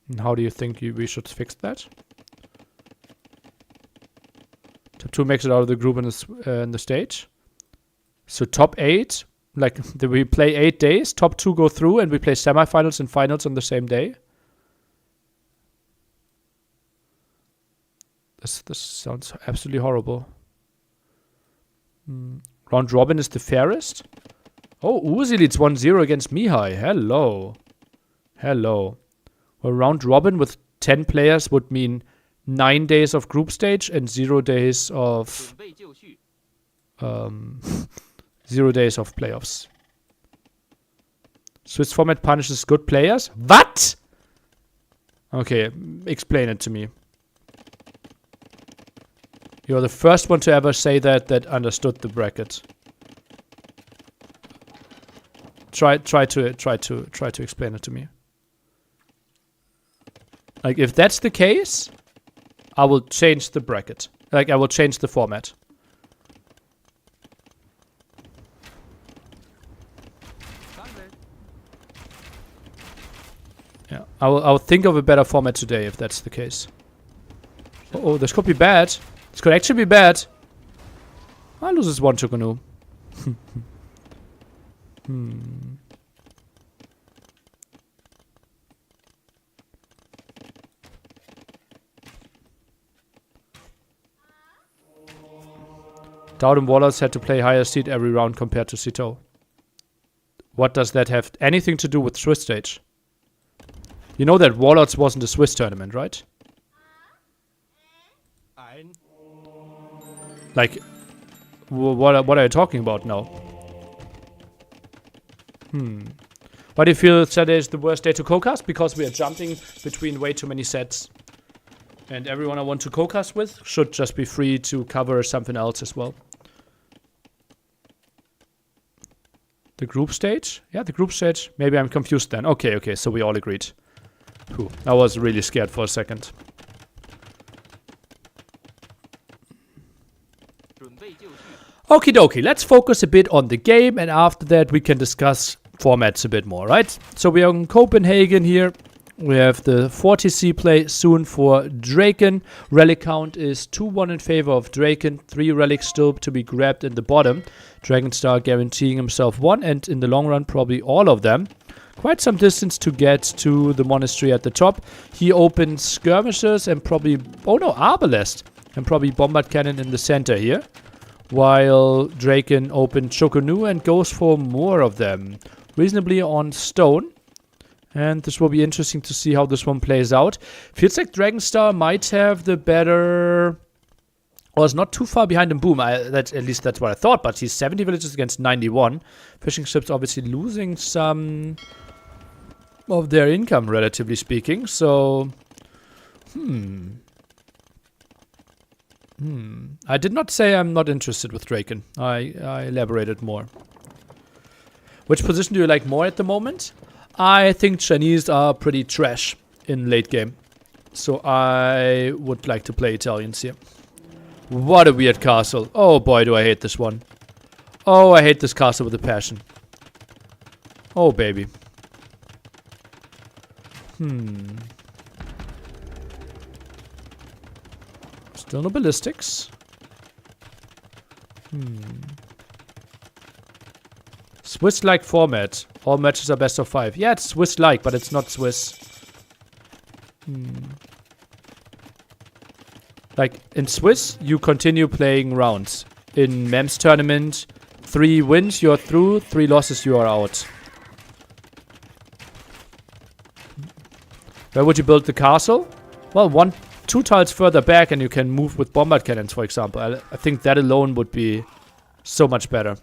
And how do you think we should fix that? Top 2 makes it out of the group in the stage. So top 8, like we play 8 days, top 2 go through and we play semifinals and finals on the same day. This sounds absolutely horrible. Round robin is the fairest. Oh, Uzi leads 1-0 against Mihai. Hello. Hello. Well, round robin with 10 players would mean 9 days of group stage and 0 days of 0 days of playoffs. Swiss format punishes good players. What? Okay, explain it to me. You're the first one to ever say that understood the bracket. Try to explain it to me. Like, if that's the case, I will change the bracket. Like, I will change the format. Yeah, I will think of a better format today if that's the case. Oh, this could be bad. This could actually be bad. I loses 1 to Canoe. Dowd and Warlords had to play higher seed every round compared to Cito. What does that have anything to do with Swiss stage? You know that Warlords wasn't a Swiss tournament, right? Like, what are you talking about now? Why do you feel Saturday is the worst day to co-cast? Because we are jumping between way too many sets. And everyone I want to co-cast with should just be free to cover something else as well. The group stage? Yeah, the group stage. Maybe I'm confused then. Okay, so we all agreed. Whew. I was really scared for a second. Okie dokie, let's focus a bit on the game, and after that we can discuss formats a bit more, right? So we are in Copenhagen here. We have the 40C play soon for Draken. Relic count is 2-1 in favor of Draken. 3 relics still to be grabbed in the bottom. Dragonstar guaranteeing himself 1, and in the long run probably all of them. Quite some distance to get to the monastery at the top. He opens skirmishers and probably... oh no, arbalest. And probably bombard cannon in the center here. While Draken opens Chokunu and goes for more of them. Reasonably on stone. And this will be interesting to see how this one plays out. Feels like Dragonstar might have the better... or is not too far behind him. Boom, at least that's what I thought. But he's 70 villages against 91. Fishing ships obviously losing some of their income, relatively speaking. So, I did not say I'm not interested with Draken. I elaborated more. Which position do you like more at the moment? I think Chinese are pretty trash in late game. So I would like to play Italians here. What a weird castle. Oh boy, do I hate this one. Oh, I hate this castle with a passion. Oh, baby. Still no ballistics. Swiss-like format. All matches are best of 5. Yeah, it's Swiss-like, but it's not Swiss. Like, in Swiss, you continue playing rounds. In MEMS tournament, 3 wins, you're through. 3 losses, you are out. Where would you build the castle? Well, 2 tiles further back and you can move with bombard cannons, for example. I think that alone would be so much better.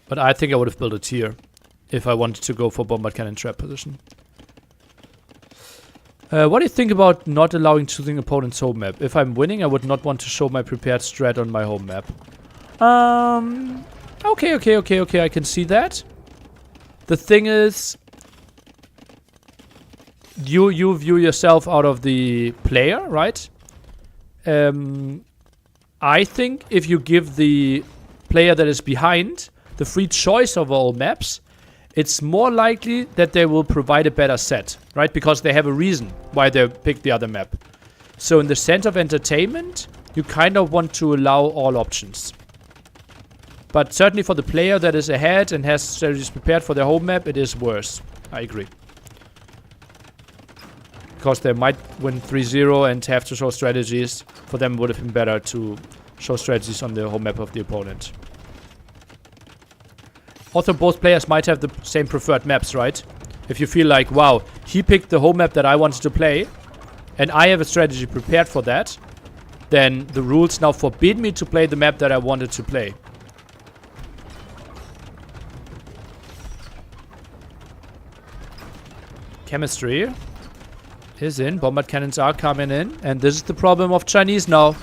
But I think I would have built it here if I wanted to go for bombard cannon trap position. What do you think about not allowing choosing opponent's home map? If I'm winning, I would not want to show my prepared strat on my home map. Okay, I can see that. The thing is, you view yourself out of the player, right? I think if you give the player that is behind the free choice of all maps, it's more likely that they will provide a better set, right? Because they have a reason why they picked the other map. So in the sense of entertainment, you kind of want to allow all options. But certainly for the player that is ahead and has strategies prepared for their home map, it is worse. I agree. Because they might win 3-0 and have to show strategies. For them, it would have been better to show strategies on the home map of the opponent. Also, both players might have the same preferred maps, right? If you feel like, wow, he picked the home map that I wanted to play, and I have a strategy prepared for that, then the rules now forbid me to play the map that I wanted to play. Chemistry is in. Bombard cannons are coming in. And this is the problem of Chinese now.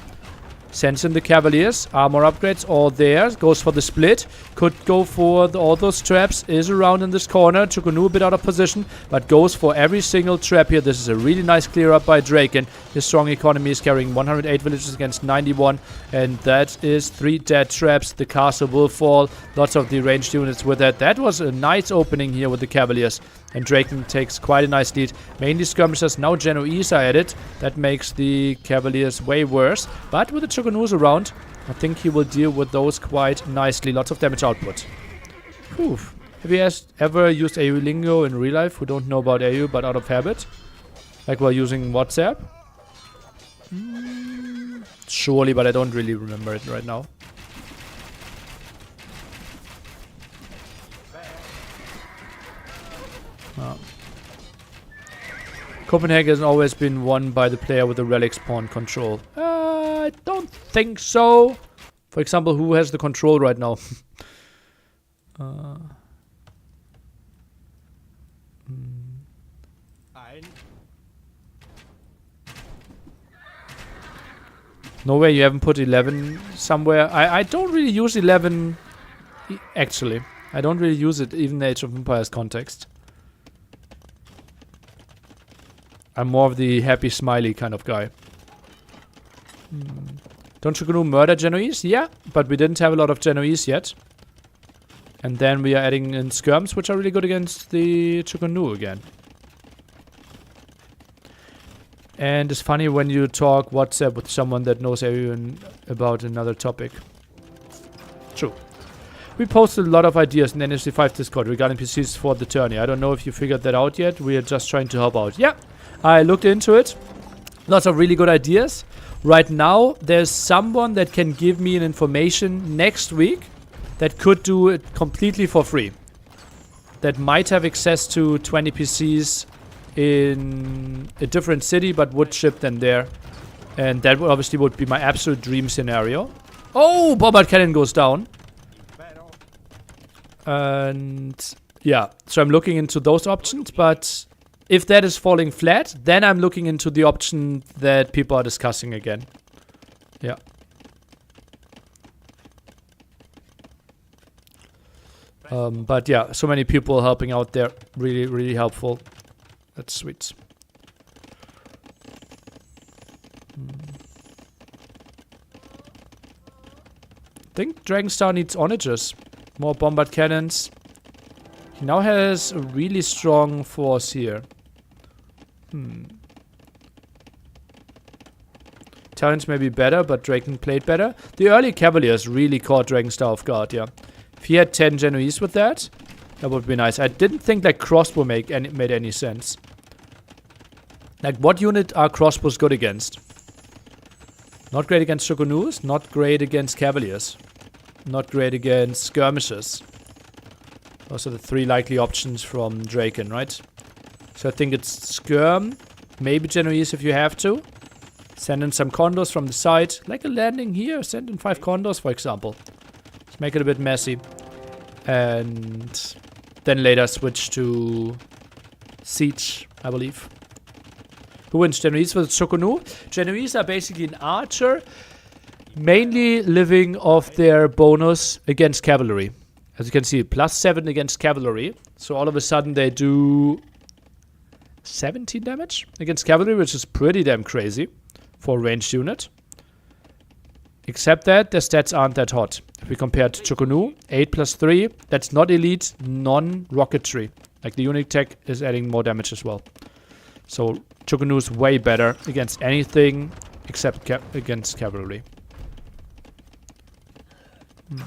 Sends in the Cavaliers. Armor upgrades all there. Goes for the split. Could go for all those traps. Is around in this corner. Chukunu a bit out of position. But goes for every single trap here. This is a really nice clear up by Draken. His strong economy is carrying 108 villages against 91. And that is 3 dead traps. The castle will fall. Lots of the ranged units with that. That was a nice opening here with the Cavaliers. And Draken takes quite a nice lead. Mainly skirmishers, now Genoese are at it. That makes the Cavaliers way worse. But with the Chugunus around, I think he will deal with those quite nicely. Lots of damage output. Whew. Have you ever used AU lingo in real life who don't know about AU but out of habit? Like while using WhatsApp? Surely, but I don't really remember it right now. Copenhagen has always been won by the player with the relic spawn control. I don't think so. For example, who has the control right now? No way you haven't put 11 somewhere. I don't really use 11, actually. I don't really use it, even in the Age of Empires context. I'm more of the happy, smiley kind of guy. Don't you gonna murder Genoese? Yeah, but we didn't have a lot of Genoese yet. And then we are adding in skirms, which are really good against the Chukunu again. And it's funny when you talk WhatsApp with someone that knows everyone about another topic. True. We posted a lot of ideas in the NSC5 Discord regarding PCs for the tourney. I don't know if you figured that out yet. We are just trying to help out. Yeah, I looked into it. Lots of really good ideas. Right now, there's someone that can give me an information next week that could do it completely for free. That might have access to 20 PCs in a different city, but would ship them there. And that obviously would be my absolute dream scenario. Oh, bombard cannon goes down. And yeah, so I'm looking into those options, but if that is falling flat, then I'm looking into the option that people are discussing again. Yeah. But yeah, so many people helping out there. Really, really helpful. That's sweet. I think Dragonstar needs onagers. More bombard cannons. He now has a really strong force here. Talents may be better, but Draken played better. The early Cavaliers really caught Dragonstar off guard, yeah. If he had 10 Genoese with that, that would be nice. I didn't think that crossbow made any sense. Like, what unit are crossbows good against? Not great against Shogunus, not great against Cavaliers. Not great against skirmishes. Those are the three likely options from Draken, right? So I think it's skirm, maybe Genoese if you have to. Send in some condos from the side, like a landing here. Send in 5 condos, for example. Let's make it a bit messy. And then later switch to siege, I believe. Who wins, Genoese versus Shokunu? Genoese are basically an archer, mainly living off their bonus against cavalry. As you can see, +7 against cavalry. So all of a sudden they do 17 damage against cavalry, which is pretty damn crazy for a ranged unit. Except that their stats aren't that hot. If we compare to Chukunu, 8 + 3, that's not elite, non-rocketry. Like the unit tech is adding more damage as well. So Chukunu is way better against anything except against cavalry. I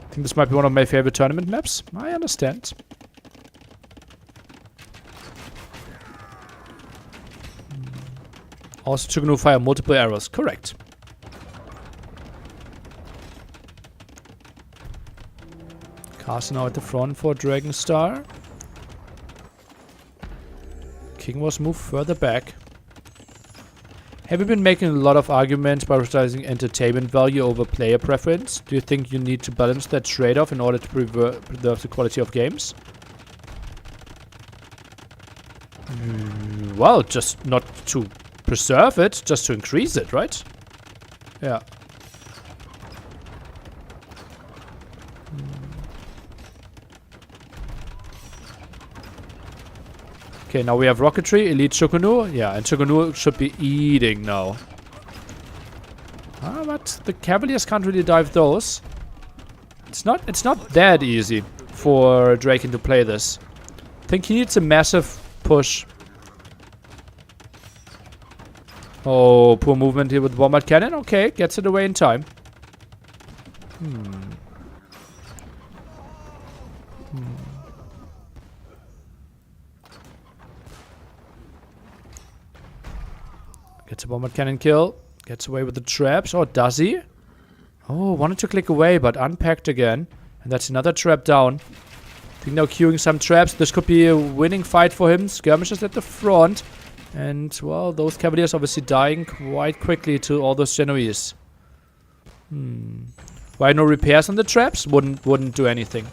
think this might be one of my favorite tournament maps. I understand. Also, Chukunu fire multiple arrows. Correct. Castle now at the front for Dragonstar. King was moved further back. Have you been making a lot of arguments prioritizing entertainment value over player preference? Do you think you need to balance that trade-off in order to preserve the quality of games? Well, just not to preserve it, just to increase it, right? Yeah. Okay, now we have rocketry, elite Shokunu. Yeah, and Shokunu should be eating now. Ah, but the Cavaliers can't really dive those. It's not that easy for Draken to play this. I think he needs a massive push. Oh, poor movement here with Bombard Cannon. Okay, gets it away in time. Gets a Bombard Cannon kill. Gets away with the traps. Or does he? Oh, wanted to click away, but unpacked again. And that's another trap down. I think now queuing some traps. This could be a winning fight for him. Skirmishes at the front. And, well, those Cavaliers obviously dying quite quickly to all those Genoese. Why no repairs on the traps? Wouldn't do anything.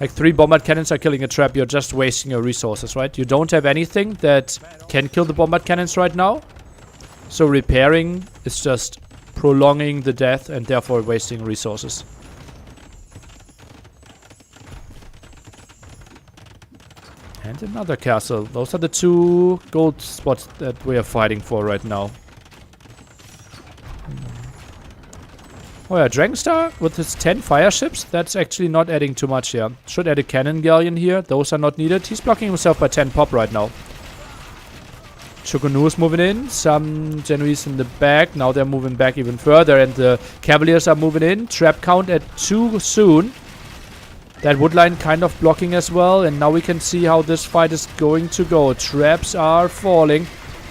Like 3 Bombard Cannons are killing a trap. You're just wasting your resources, right? You don't have anything that can kill the Bombard Cannons right now. So repairing is just prolonging the death and therefore wasting resources. And another castle. Those are the 2 gold spots that we are fighting for right now. Oh yeah, Dragonstar with his 10 fire ships, that's actually not adding too much here. Should add a cannon galleon here. Those are not needed. He's blocking himself by 10 pop right now. Chukunu is moving in. Some Genoese in the back. Now they're moving back even further. And the Cavaliers are moving in. Trap count at 2 soon. That wood line kind of blocking as well. And now we can see how this fight is going to go. Traps are falling.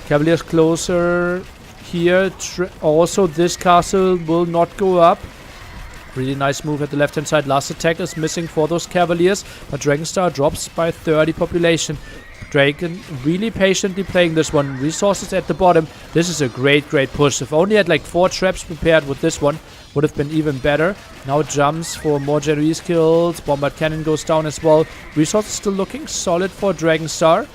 Cavaliers closer here. Also, this castle will not go up. Really nice move at the left-hand side. Last attack is missing for those Cavaliers. But Dragonstar drops by 30 population. Draken really patiently playing this one. Resources at the bottom. This is a great push. If only had like 4 traps prepared with this one, would have been even better. Now jumps for more Genoese kills. Bombard cannon goes down as well. Resources still looking solid for Dragonstar.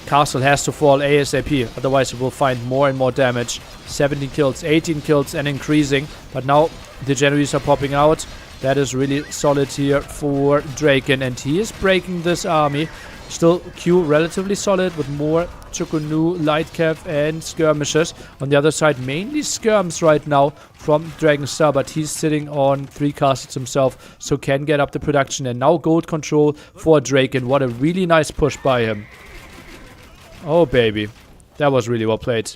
Castle has to fall ASAP, otherwise it will find more and more damage. 17 kills, 18 kills and increasing. But now the Genoese are popping out. That is really solid here for Draken, and he is breaking this army. Still Q relatively solid with more Chukunu, Light Cav and skirmishers. On the other side, mainly skirms right now from Dragonstar, but he's sitting on 3 castles himself, so can get up the production. And now gold control for Draken. What a really nice push by him. Oh baby, that was really well played.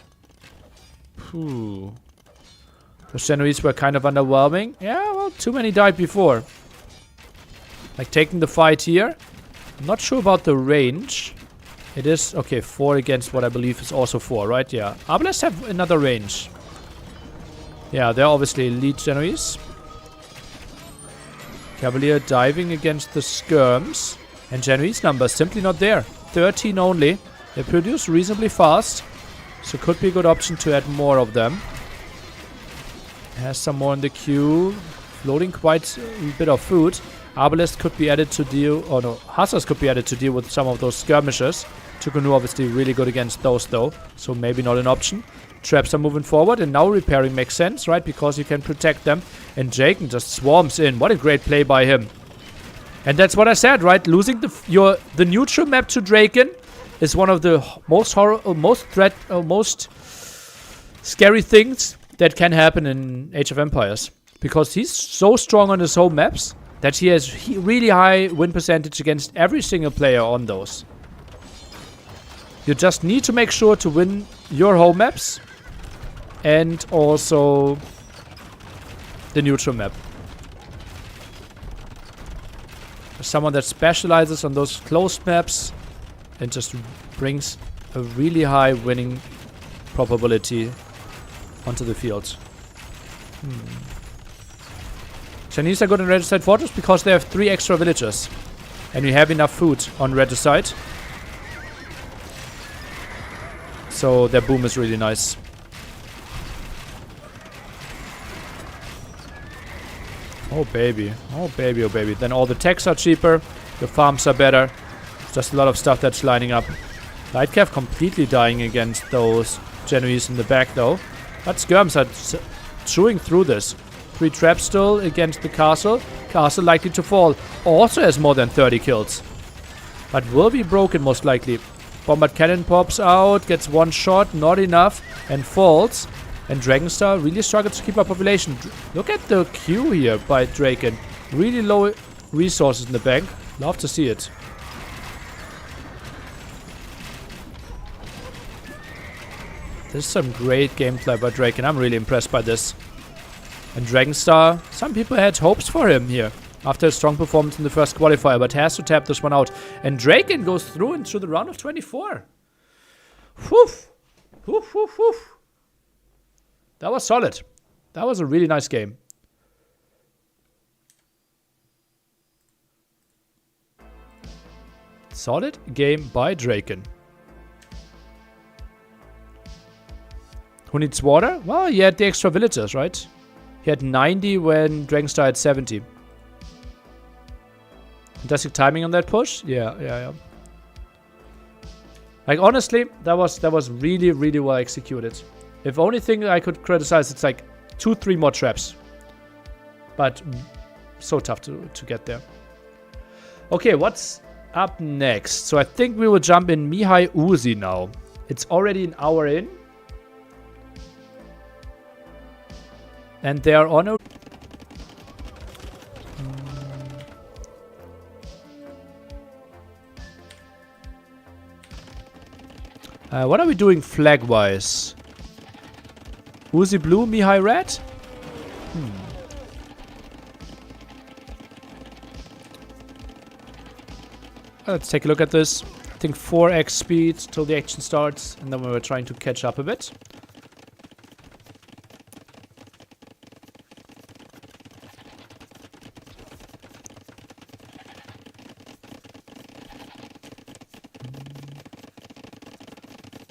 Whew. Those Genoese were kind of underwhelming. Yeah, well, too many died before. Like taking the fight here. I'm not sure about the range. It is, okay, 4 against what I believe is also 4, right? Yeah. Abeles have another range. Yeah, they're obviously elite Genoese. Cavalier diving against the skirms. And Genoese numbers simply not there. 13 only. They produce reasonably fast. So could be a good option to add more of them. Has some more in the queue. Floating quite a bit of food. Arbalest could be added to deal, or no, Hussars could be added to deal with some of those skirmishers. Tukunu obviously really good against those though, so maybe not an option. Traps are moving forward, and now repairing makes sense, right? Because you can protect them. And Jaken just swarms in. What a great play by him. And that's what I said, right? Losing the neutral map to Draken is one of the most scary things that can happen in Age of Empires. Because he's so strong on his home maps that he has really high win percentage against every single player on those. You just need to make sure to win your home maps and also the neutral map. Someone that specializes on those closed maps and just brings a really high winning probability onto the field. Chinese are good in Regicide Fortress because they have 3 extra villagers. And we have enough food on Regicide. So their boom is really nice. Oh baby. Oh baby, oh baby. Then all the techs are cheaper. The farms are better. Just a lot of stuff that's lining up. Lightcav completely dying against those Genoese in the back though. But skirms are chewing through this. 3 traps still against the castle. Castle likely to fall. Also has more than 30 kills. But will be broken most likely. Bombard cannon pops out. Gets 1 shot. Not enough. And falls. And Dragonstar really struggles to keep up population. Look at the queue here by Draken. Really low resources in the bank. Love to see it. This is some great gameplay by Draken. I'm really impressed by this. And Dragonstar, some people had hopes for him here after a strong performance in the first qualifier, but has to tap this one out. And Draken goes through into the round of 24. Woof! Woof, woof, woof. That was solid. That was a really nice game. Solid game by Draken. Who needs water? Well, he had the extra villagers, right? He had 90 when Dragonstar had 70. Fantastic timing on that push. Yeah. Like honestly, that was really, really well executed. If only thing I could criticize, it's like 2-3 more traps. But so tough to get there. Okay, what's up next? So I think we will jump in Mihai Uzi now. It's already an hour in. And they are on a... what are we doing flag-wise? Uzi blue, Mihai red? Let's take a look at this. I think 4x speed till the action starts, and then we're trying to catch up a bit.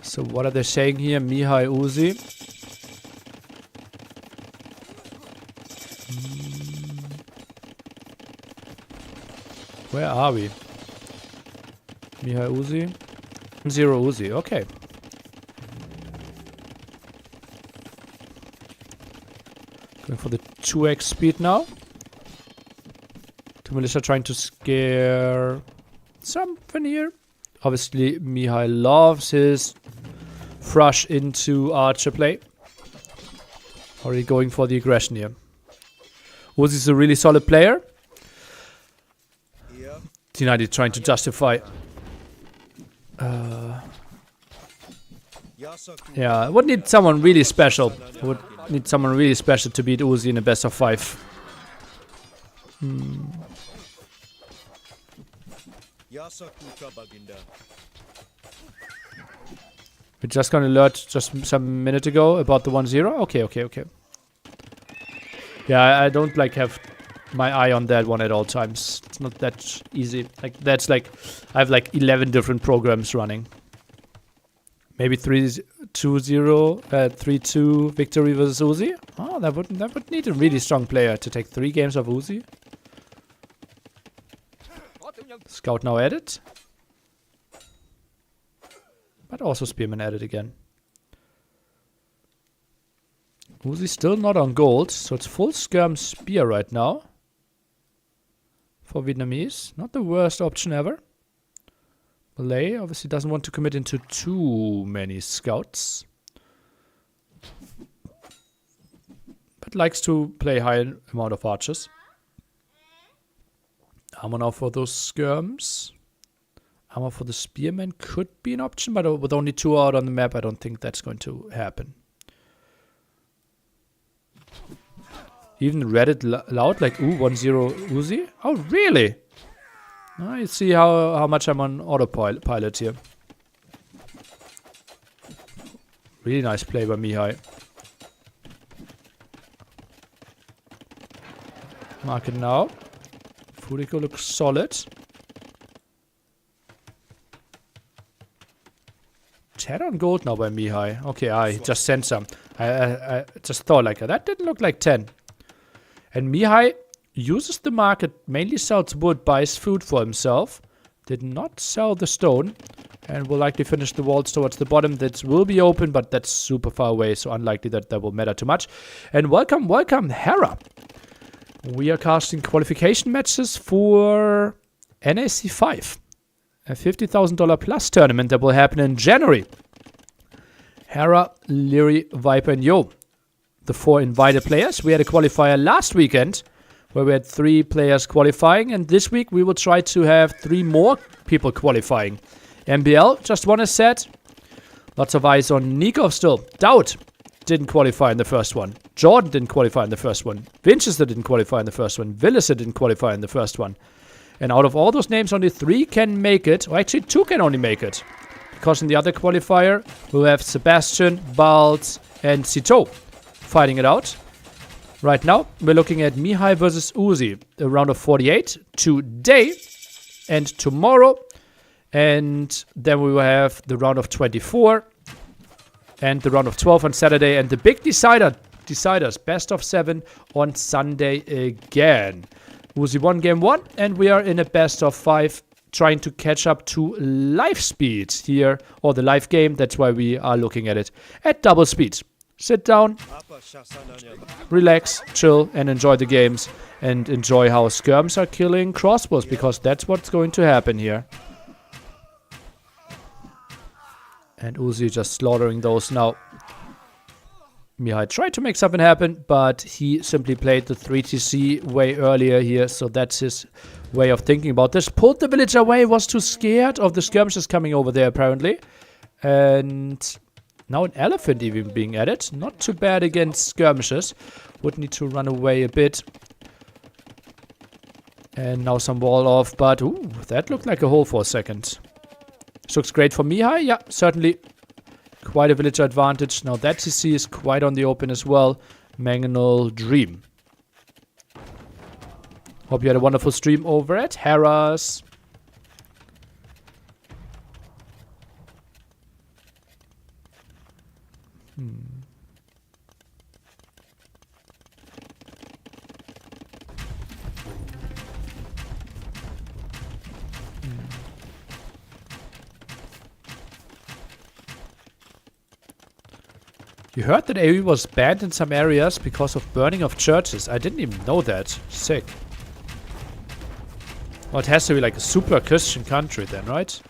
So what are they saying here? Mihai Uzi. Where are we? Mihai Uzi. 0 Uzi, okay. Going for the 2x speed now. Two militia trying to scare something here. Obviously, Mihai loves his thrush into archer play. Already going for the aggression here. Uzi's a really solid player. Ear. T90 trying to justify. Yasaku. Yeah, I would need someone really special. I would need someone really special to beat Uzi in a best of 5. Yasaku Baginda. We just got an alert just some minute ago about the 1-0. Okay. Yeah, I don't like have my eye on that one at all times. It's not that easy. Like that's like I have like 11 different programs running. Maybe 3-2-0, 3-2 victory versus Uzi. Oh, that would need a really strong player to take 3 games of Uzi. Scout now added. But also Spearman added again. Uzi still not on gold, so it's full skirm spear right now. For Vietnamese. Not the worst option ever. Malay obviously doesn't want to commit into too many scouts. But likes to play high amount of archers. Armor now for those skirms. Armor for the spearman could be an option, but with only 2 out on the map, I don't think that's going to happen. Even read it loud, like, ooh, 1-0 Uzi? Oh, really? You see how much I'm on autopilot here. Really nice play by Mihai. Mark it now. Furiko looks solid. 10 on gold now by Mihai. Okay, I just sent some. I just thought like that didn't look like 10. And Mihai uses the market, mainly sells wood, buys food for himself. Did not sell the stone. And will likely finish the walls towards the bottom. That will be open, but that's super far away. So unlikely that will matter too much. And welcome, Hera. We are casting qualification matches for NAC 5. A $50,000 plus tournament that will happen in January. Hera, Leary, Viper, and Yo. The 4 invited players. We had a qualifier last weekend where we had 3 players qualifying, and this week we will try to have 3 more people qualifying. MBL just won a set. Lots of eyes on Nico still. Doubt didn't qualify in the first one. Jordan didn't qualify in the first one. Winchester didn't qualify in the first one. Villiser didn't qualify in the first one. And out of all those names, only 3 can make it. Or actually 2 can only make it. Because in the other qualifier, we'll have Sebastian, Balz, and Cito fighting it out. Right now, we're looking at Mihai versus Uzi. A round of 48 today and tomorrow. And then we will have the round of 24 and the round of 12 on Saturday. And the big deciders, best of 7 on Sunday again. Uzi won game 1, and we are in a best of 5 trying to catch up to live speed here, or the live game. That's why we are looking at it at double speed. sit down, Apa Shasananya. relax, chill, and enjoy the games. And enjoy how skirms are killing crossbows, because that's what's going to happen here. And Uzi just slaughtering those now. Mihai tried to make something happen, but he simply played the 3TC way earlier here, so that's his way of thinking about this. Pulled the village away, was too scared of the skirmishes coming over there, apparently. And now an elephant even being added. Not too bad against skirmishes. Would need to run away a bit. And now some wall off, but ooh, that looked like a hole for a second. This looks great for Mihai. Yeah, certainly quite a villager advantage. Now that TC is quite on the open as well. Mangonel Dream. Hope you had a wonderful stream over at Harras. You heard that AoE was banned in some areas because of burning of churches. I didn't even know that. Sick. Well, it has to be like a super Christian country then, right?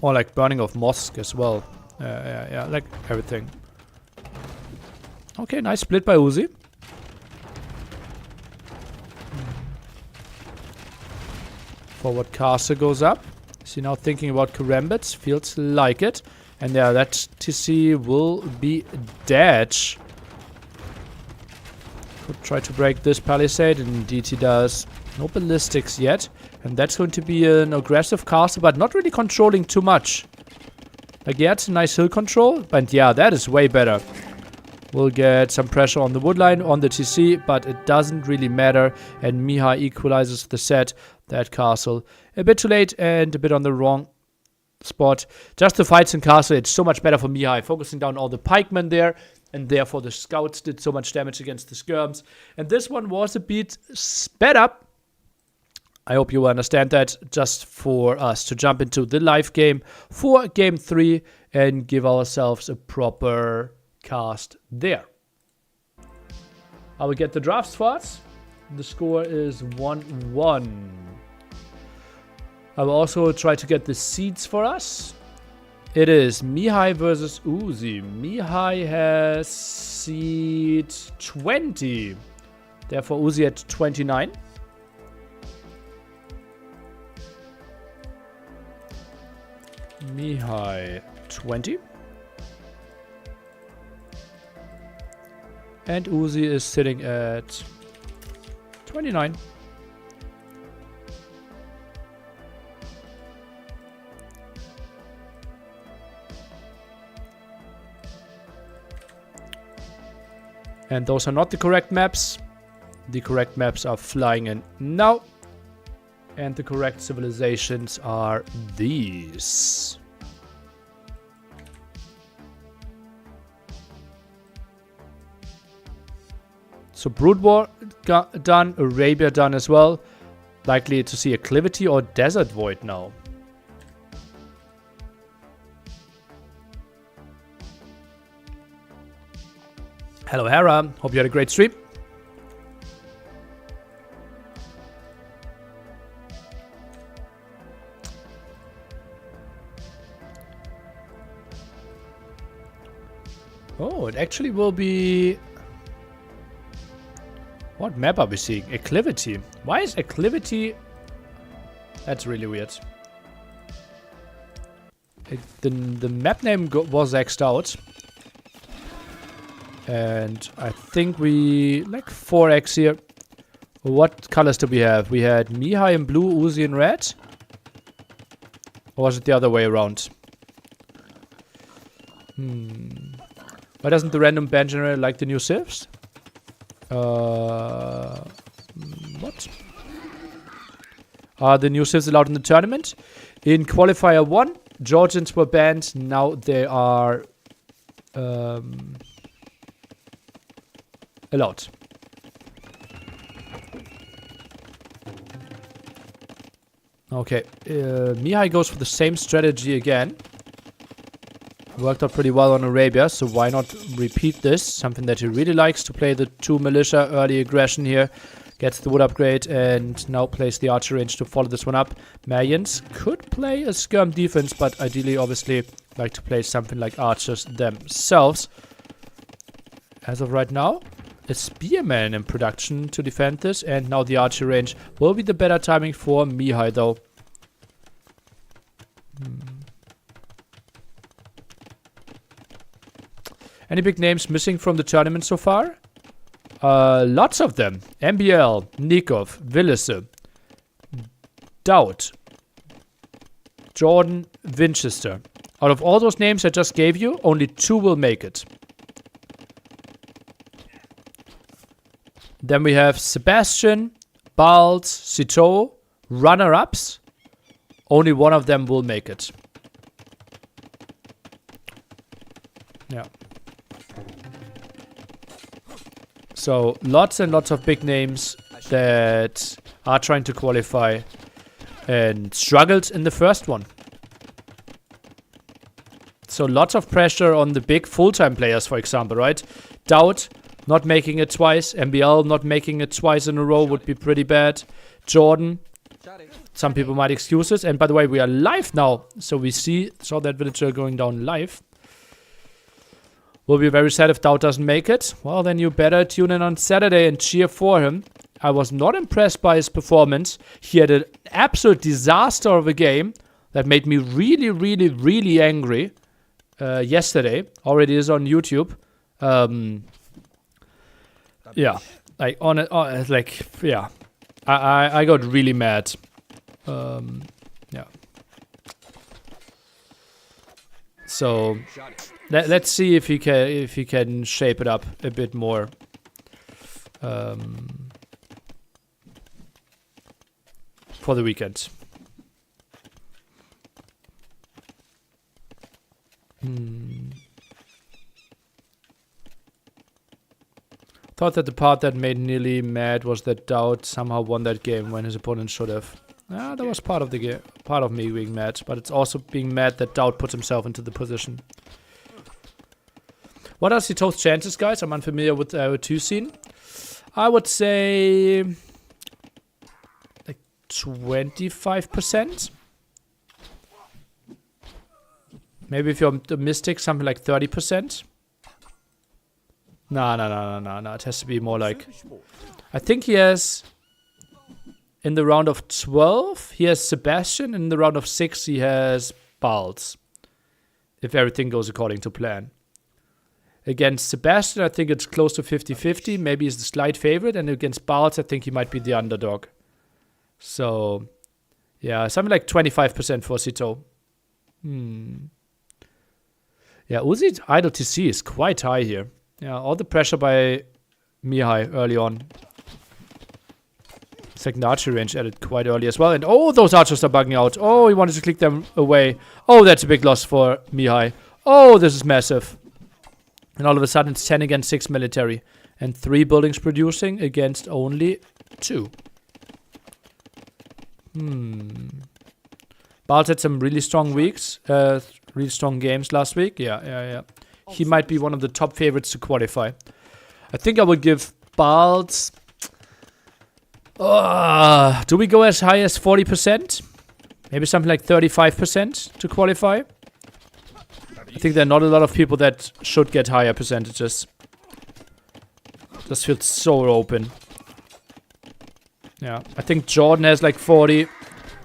Or like burning of mosques as well. Yeah, like everything. Okay, nice split by Uzi. Forward castle goes up. Is he now thinking about Karambits? Feels like it. And yeah, that TC will be dead. Could try to break this palisade, and indeed he does. No ballistics yet. And that's going to be an aggressive castle, but not really controlling too much. Like, yeah, it's a nice hill control, but yeah, that is way better. We'll get some pressure on the woodline, on the TC, but it doesn't really matter. And Mihai equalizes the set. That castle a bit too late and a bit on the wrong spot. Just the fights in castle, it's so much better for Mihai. Focusing down all the pikemen there. And therefore the scouts did so much damage against the skirms. And this one was a bit sped up. I hope you understand that, just for us to jump into the live game for game 3 and give ourselves a proper cast there. I will get the drafts for us. The score is 1-1. I will also try to get the seeds for us. It is Mihai versus Uzi. Mihai has seed 20. Therefore Uzi at 29. Mihai 20. And Uzi is sitting at 29. And those are not the correct maps. The correct maps are flying in now. And the correct civilizations are these. So Brood War done, Arabia done as well. Likely to see Acclivity or Desert Void now. Hello Hera, hope you had a great stream. Oh, it actually will be... What map are we seeing? Acclivity. Why is Acclivity... That's really weird. The map name was X'd out. And I think we... Like 4X here. What colors do we have? We had Mihai in blue, Uzi in red. Or was it the other way around? Why doesn't the random band generator like the new civs? What? Are the new civs allowed in the tournament? In Qualifier 1, Georgians were banned. Now they are allowed. Okay. Mihai goes for the same strategy again. Worked out pretty well on Arabia, so why not repeat this? Something that he really likes, to play the 2 militia early aggression here. Gets the wood upgrade and now plays the archer range to follow this one up. Malians could play a skirm defense, but ideally, obviously, like to play something like archers themselves. As of right now, a spearman in production to defend this, and now the archer range will be the better timing for Mihai, though. Any big names missing from the tournament so far? Lots of them. MBL, Nikov, Willisse, Dowd, Jordan, Winchester. Out of all those names I just gave you, only 2 will make it. Then we have Sebastian, Balt, Citeaux, runner-ups. Only 1 of them will make it. Yeah. So, lots and lots of big names that are trying to qualify and struggled in the first one. So, lots of pressure on the big full-time players, for example, right? Dowd not making it twice. MBL not making it twice in a row would be pretty bad. Jordan, some people might excuse this. And by the way, we are live now. So, we saw that villager going down live. Will be very sad if Dowd doesn't make it. Well, then you better tune in on Saturday and cheer for him. I was not impressed by his performance. He had an absolute disaster of a game that made me really, really, really angry yesterday. Already is on YouTube. Yeah, like yeah, I got really mad. Yeah. So. Let's see if he can shape it up a bit more. For the weekend. Thought that the part that made nearly mad was that Dowd somehow won that game when his opponent should have. That was part of the game, part of me being mad, but it's also being mad that Dowd put himself into the position. What are Citeaux's chances, guys? I'm unfamiliar with the 2 scene. I would say like 25%. Maybe if you're optimistic, something like 30%. No. It has to be more like... I think he has... In the round of 12, he has Sebastian. In the round of 6, he has Balz. If everything goes according to plan. Against Sebastian, I think it's close to 50-50. Maybe he's the slight favorite. And against Balz, I think he might be the underdog. So, yeah, something like 25% for Citeaux. Yeah, Uzi's idle TC is quite high here. Yeah, all the pressure by Mihai early on. Second archer range added quite early as well. And oh, those archers are bugging out. Oh, he wanted to click them away. Oh, that's a big loss for Mihai. Oh, this is massive. And all of a sudden it's 10 against 6 military. And 3 buildings producing against only 2. Balz had some really strong weeks. Really strong games last week. Yeah. He might be one of the top favorites to qualify. I think I would give Balz... do we go as high as 40%? Maybe something like 35% to qualify? I think there are not a lot of people that should get higher percentages. This feels so open. Yeah, I think Jordan has like 40.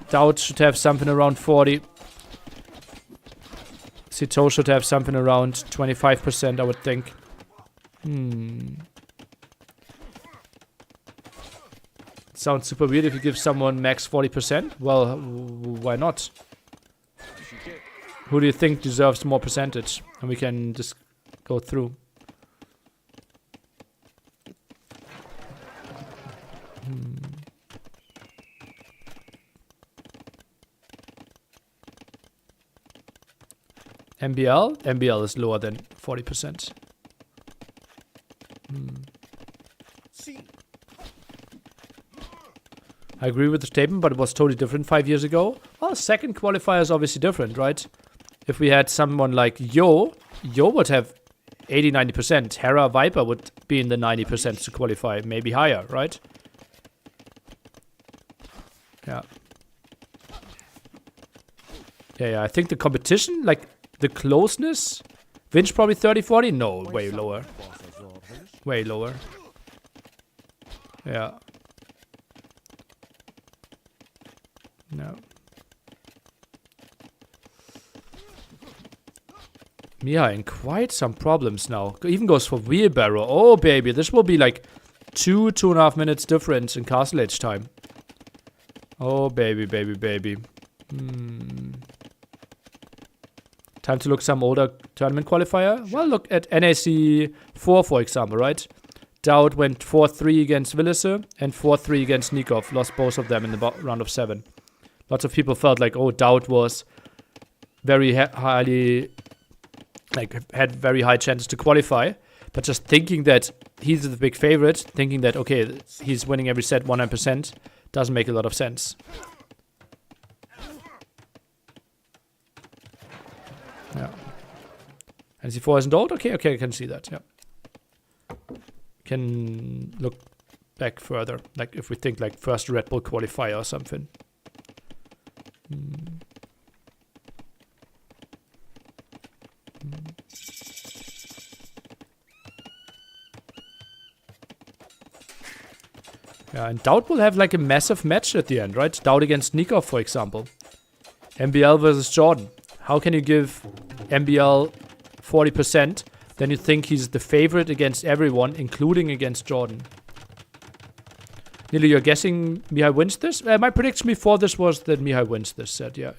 Dowd should have something around 40. Citeaux should have something around 25%, I would think. Sounds super weird if you give someone max 40%. Well, why not? Who do you think deserves more percentage? And we can just go through. MBL? MBL is lower than 40%. I agree with the statement, but it was totally different 5 years ago. Well, second qualifier is obviously different, right? if we had someone like Yo would have 80-90%. Hera Viper would be in the 90% to qualify, maybe higher, right? Yeah. Yeah, I think the competition, like the closeness, Vinch probably 30-40? No, way lower. Way lower. Yeah. No. Mia in quite some problems now. Even goes for wheelbarrow. Oh, baby. This will be like 2.5 minutes difference in castle age time. Oh, baby. Time to look some older tournament qualifier. Well, look at NAC 4, for example, right? Dowd went 4-3 against Willisse and 4-3 against Nikov. Lost both of them in the round of 7. Lots of people felt like, oh, Dowd was very highly... like, had very high chances to qualify. But just thinking that he's the big favorite, thinking that, okay, he's winning every set 100%, doesn't make a lot of sense. Yeah. And C4 isn't old? Okay, I can see that, yeah. Can look back further. Like, if we think, like, first Red Bull qualifier or something. Yeah, and Dowd will have like a massive match at the end, right? Dowd against Nikov, for example. MBL versus Jordan. How can you give MBL 40%? Then you think he's the favorite against everyone, including against Jordan. Nearly, you're guessing Mihai wins this? My prediction before this was that Mihai wins this set. Yeah.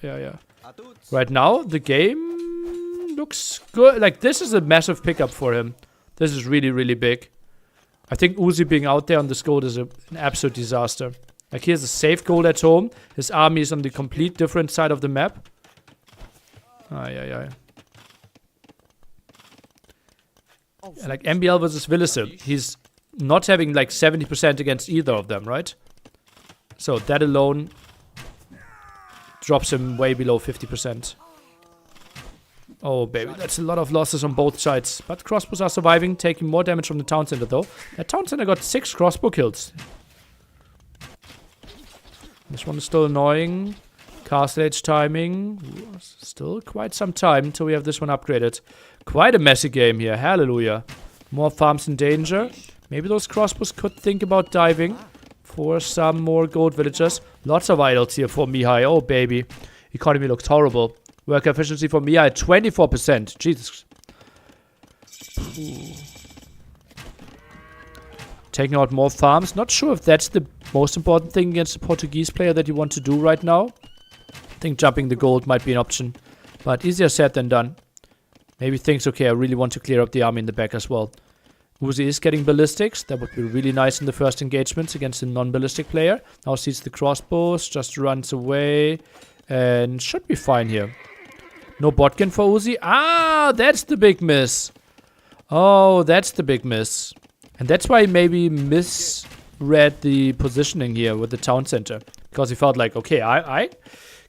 Right now, the game looks good. Like, this is a massive pickup for him. This is really, really big. I think Uzi being out there on this gold is an absolute disaster. Like, he has a safe gold at home. His army is on the complete different side of the map. Like, MBL versus Willisse. He's not having, like, 70% against either of them, right? So, that alone drops him way below 50%. Oh, baby, that's a lot of losses on both sides. But crossbows are surviving, taking more damage from the town center, though. That town center got 6 crossbow kills. This one is still annoying. Castle age timing. Ooh, still quite some time until we have this one upgraded. Quite a messy game here. Hallelujah. More farms in danger. Maybe those crossbows could think about diving for some more gold villagers. Lots of idols here for Mihai. Oh, baby. Economy looks horrible. Worker efficiency for Mihai at 24%. Jesus. Ooh. Taking out more farms. Not sure if that's the most important thing against a Portuguese player that you want to do right now. I think jumping the gold might be an option. But easier said than done. Maybe thinks, okay, I really want to clear up the army in the back as well. Uzi is getting ballistics. That would be really nice in the first engagements against a non-ballistic player. Now sees the crossbows. Just runs away. And should be fine here. No botkin for Uzi. Ah, that's the big miss. Oh, that's the big miss. And that's why he maybe misread the positioning here with the town center. Because he felt like, okay, I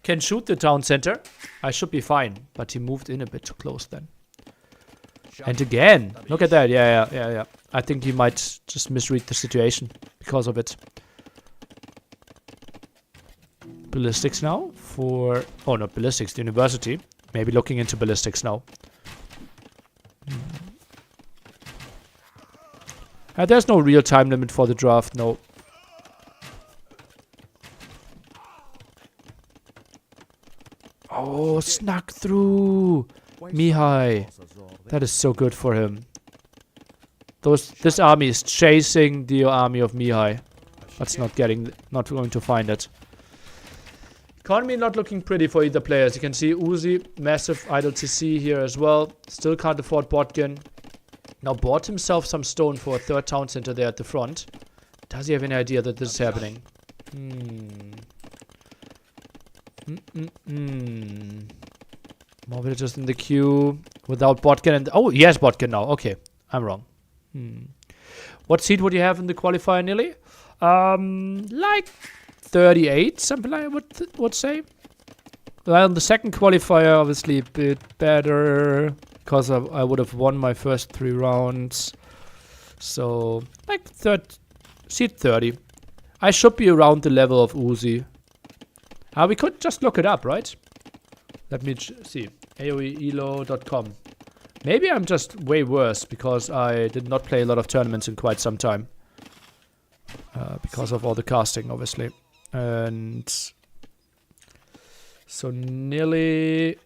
can shoot the town center. I should be fine. But he moved in a bit too close then. And again, look at that. Yeah. I think he might just misread the situation because of it. Ballistics now for... Oh, not ballistics, the university. Maybe looking into ballistics now. There's no real time limit for the draft, no. Oh, snuck through! Mihai. That is so good for him. This army is chasing the army of Mihai. That's not going to find it. Economy not looking pretty for either player. As you can see, Uzi, massive idle CC here as well. Still can't afford Botkin. Now bought himself some stone for a third town center there at the front. Does he have any idea that this is happening? More villagers in the queue without Botkin. And oh, he has Botkin now. Okay, I'm wrong. What seed would you have in the qualifier, nearly? Like 38, something like I would say. Well, the second qualifier, obviously a bit better. Because I would have won my first 3 rounds. So, like seed 30. I should be around the level of Uzi. We could just look it up, right? Let me see. AOEelo.com. Maybe I'm just way worse because I did not play a lot of tournaments in quite some time. Because of all the casting, obviously. And so nearly...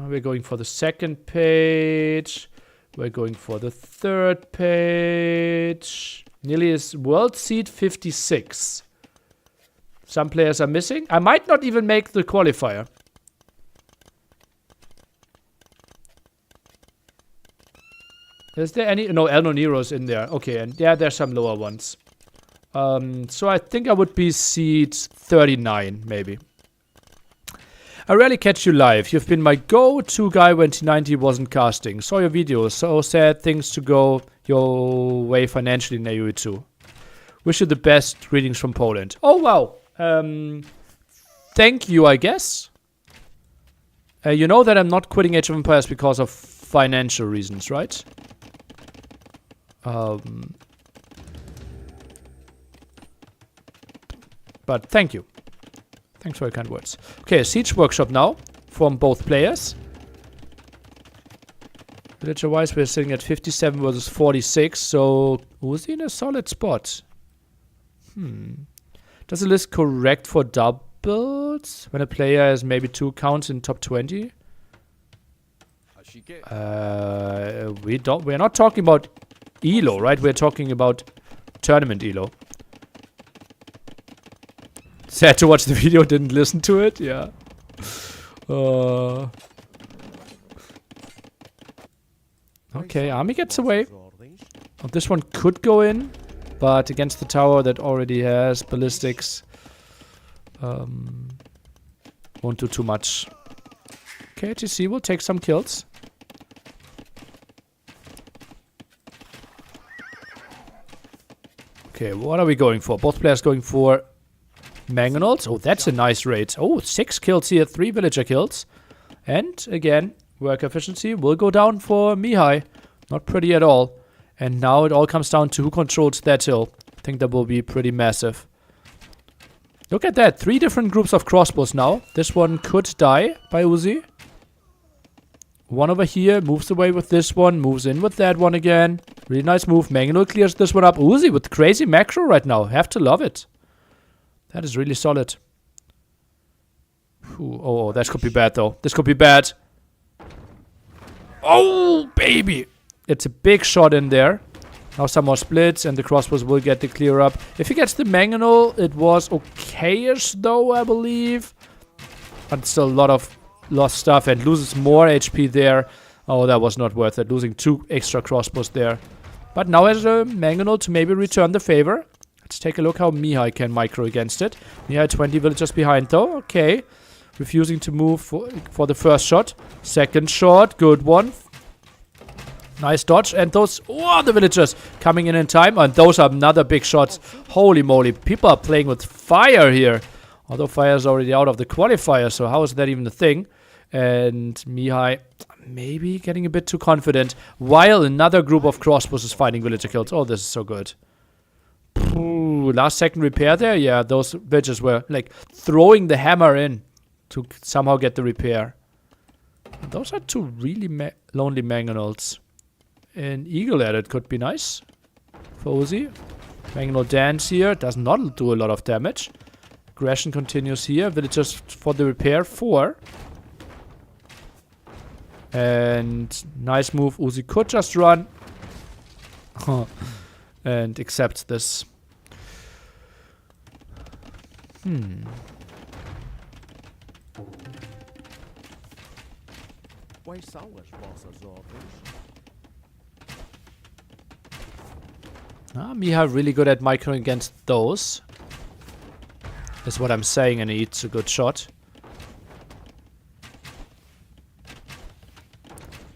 we're going for the second page. We're going for the third page. Nearly is World Seed 56. Some players are missing. I might not even make the qualifier. Is there any... No, El Nero's in there. Okay, and yeah, there's some lower ones. So I think I would be seed 39, maybe. I rarely catch you live. You've been my go-to guy when T90 wasn't casting. Saw your videos. So sad things to go your way financially in AOE2. Wish you the best. Greetings from Poland. Oh, wow. Thank you, I guess. You know that I'm not quitting Age of Empires because of financial reasons, right? But thank you. Thanks for your kind words. Okay, Siege Workshop now from both players. Villager-wise, we're sitting at 57 versus 46, so Uzi in a solid spot. Does the list correct for doubles? When a player has maybe 2 counts in top 20? We're not talking about ELO, right? We're talking about tournament ELO. Sad to watch the video, didn't listen to it, yeah. Okay, army gets away. Oh, this one could go in, but against the tower that already has ballistics, won't do too much. Okay, TC will take some kills. Okay, what are we going for? Both players going for Mangonels. Oh, that's a nice raid. Oh, 6 kills here, 3 villager kills. And again, work efficiency will go down for Mihai. Not pretty at all. And now it all comes down to who controls that hill. I think that will be pretty massive. Look at that. 3 different groups of crossbows now. This one could die by Uzi. One over here moves away with this one. Moves in with that one again. Really nice move. Mangonel clears this one up. Uzi with crazy macro right now. Have to love it. That is really solid. Ooh, oh, that could be bad though. This could be bad. Oh, baby. It's a big shot in there. Now some more splits and the crossbows will get the clear up. If he gets the Mangonel, it was okay-ish though, I believe. But still a lot of lost stuff and loses more HP there. Oh, that was not worth it. Losing 2 extra crossbows there. But now has a Mangonel to maybe return the favor. Let's take a look how Mihai can micro against it. Mihai 20 villagers behind though. Okay. Refusing to move for the first shot. Second shot. Good one. Nice dodge. And those... Oh, the villagers coming in time. And those are another big shots. Holy moly. People are playing with fire here. Although fire is already out of the qualifier. So how is that even a thing? And Mihai maybe getting a bit too confident. While another group of crossbows is finding villager kills. Oh, this is so good. Ooh, last second repair there. Yeah, those villagers were like throwing the hammer in to somehow get the repair. And those are 2 really lonely Mangonels. An eagle at it could be nice for Uzi. Mangonel dance here. Does not do a lot of damage. Aggression continues here. Villagers for the repair. 4. And nice move. Uzi could just run. And accept this. Mihai really good at microing against those. Is what I'm saying, and it's a good shot.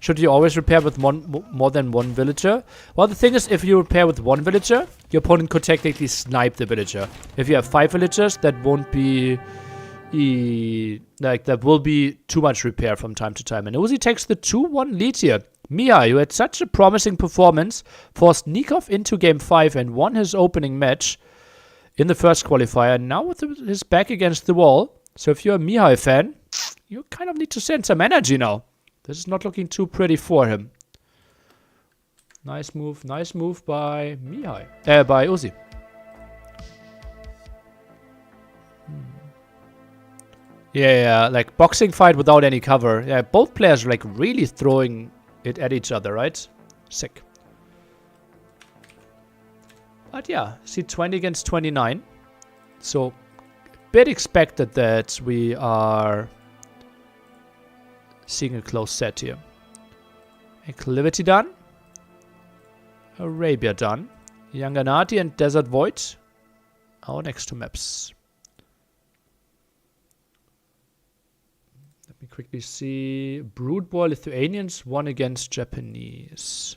Should you always repair with more than 1 villager? Well, the thing is, if you repair with 1 villager, your opponent could technically snipe the villager. If you have 5 villagers, that won't be there will be too much repair from time to time. And Uzi takes the 2-1 lead here. Mihai, who had such a promising performance, forced Nikov into game 5 and won his opening match in the first qualifier. Now with his back against the wall. So if you're a Mihai fan, you kind of need to send some energy now. This is not looking too pretty for him. Nice move by Mihai. By Uzi. Yeah, like boxing fight without any cover. Yeah, both players like really throwing it at each other, right? Sick. But yeah, see 20 against 29. So, a bit expected that we are seeing a close set here. Acclivity done. Arabia done. Yanganati and Desert Void. Our next two maps. Let me quickly see. Brood Boy, Lithuanians won against Japanese.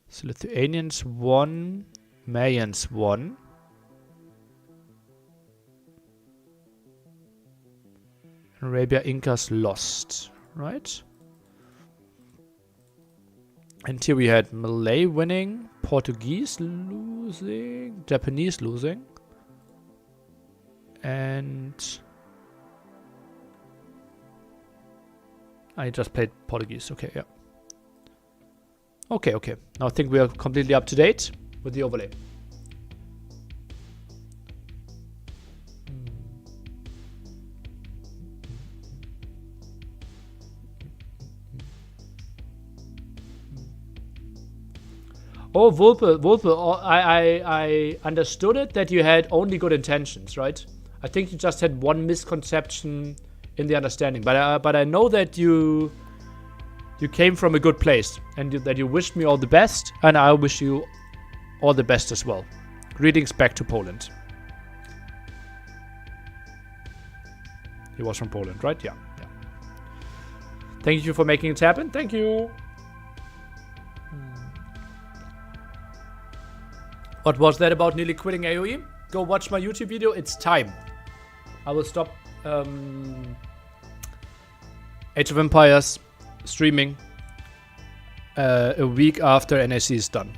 So Lithuanians won. Mayans won. Arabia Incas lost, right? And here we had Malay winning, Portuguese losing, Japanese losing, and I just played Portuguese. Okay, yeah. Okay. Now I think we are completely up to date with the overlay. Oh, Vulpe, oh, I understood it that you had only good intentions, right? I think you just had one misconception in the understanding, but I know that you came from a good place and that you wished me all the best, and I wish you all the best as well. Greetings back to Poland. He was from Poland, right? Yeah. Thank you for making it happen. Thank you. What was that about nearly quitting AoE? Go watch my YouTube video. It's time. I will stop Age of Empires streaming a week after NAC is done.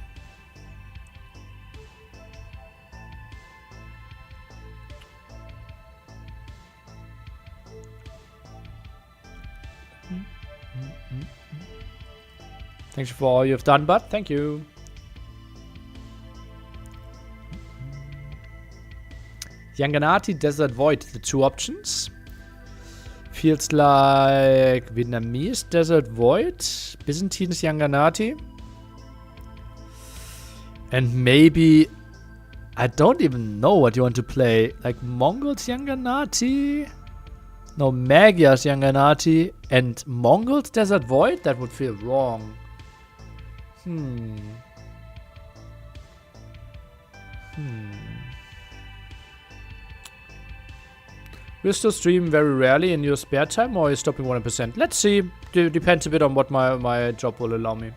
Thank you for all you've done, bud. Thank you. Yanganati, Desert Void, the two options. Feels like Vietnamese, Desert Void, Byzantines, Yanganati. And maybe, I don't even know what you want to play. Like Mongols, Yanganati? No, Magyars, Yanganati. And Mongols, Desert Void? That would feel wrong. Will still stream very rarely in your spare time, or are you stopping 100%? Let's see. Depends a bit on what my job will allow me.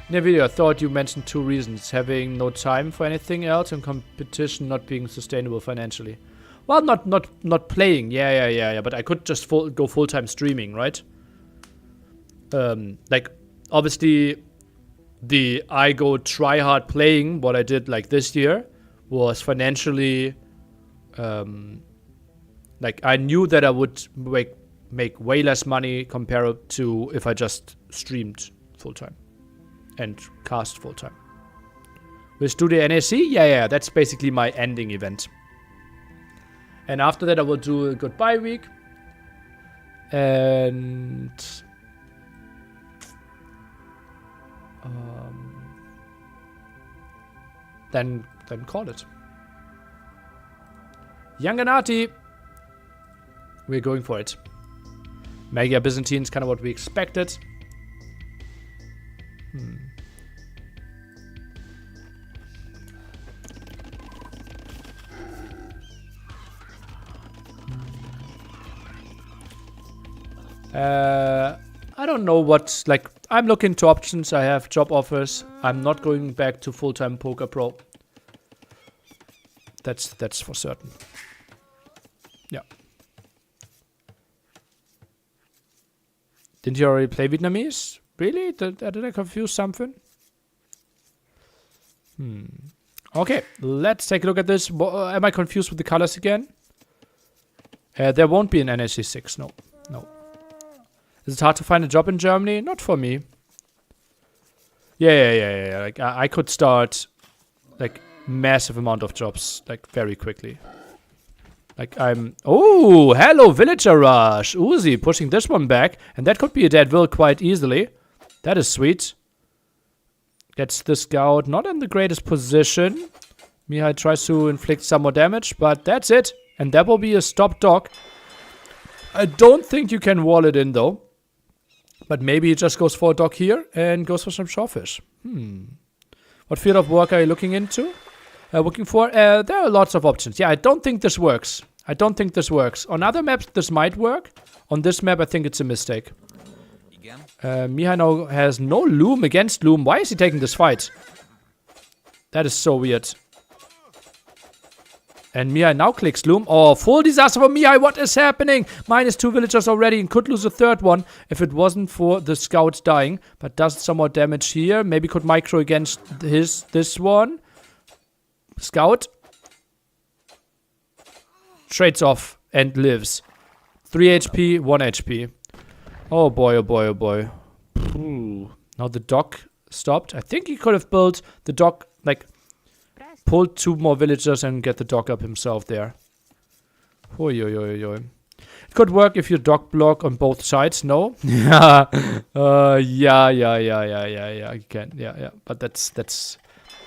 In the video, I thought you mentioned two reasons. Having no time for anything else and competition not being sustainable financially. Well, not playing. Yeah. But I could just go full-time streaming, right? Like, obviously, I go try hard playing, what I did like this year, was financially, like I knew that I would make way less money compared to if I just streamed full-time and cast full-time. With Studio NAC, yeah, that's basically my ending event. And after that I will do a goodbye week, and then call it. Yanganati. We're going for it. Magyar Byzantine is kind of what we expected. I don't know what, like, I'm looking to options. I have job offers. I'm not going back to full-time Poker Pro. That's for certain. Yeah. Didn't you already play Vietnamese? Really? Did I confuse something? Okay, let's take a look at this. Am I confused with the colors again? There won't be an NAC 6. No. Is it hard to find a job in Germany? Not for me. Yeah. Like I could start like massive amount of jobs like very quickly. Like oh, hello villager rush. Uzi pushing this one back, and that could be a dead will quite easily. That is sweet. Gets the scout not in the greatest position. Mihai tries to inflict some more damage, but that's it. And that will be a stop dog. I don't think you can wall it in though. But maybe he just goes for a dog here and goes for some shawfish. What field of work are you looking into? Looking for? There are lots of options. Yeah, I don't think this works. On other maps, this might work. On this map, I think it's a mistake. Mihai now has no loom against loom. Why is he taking this fight? That is so weird. And Mihai now clicks loom. Oh, full disaster for Mihai. What is happening? -2 villagers already and could lose a third one if it wasn't for the scout dying. But does some more damage here. Maybe could micro against this one. Scout. Trades off and lives. 3 HP, 1 HP. Oh boy, oh boy, oh boy. Ooh. Now the dog stopped. I think he could have built the dog, like, pulled 2 more villagers and get the dog up himself there. Oi. It could work if you dog block on both sides, no? Yeah. You can, yeah. But that's,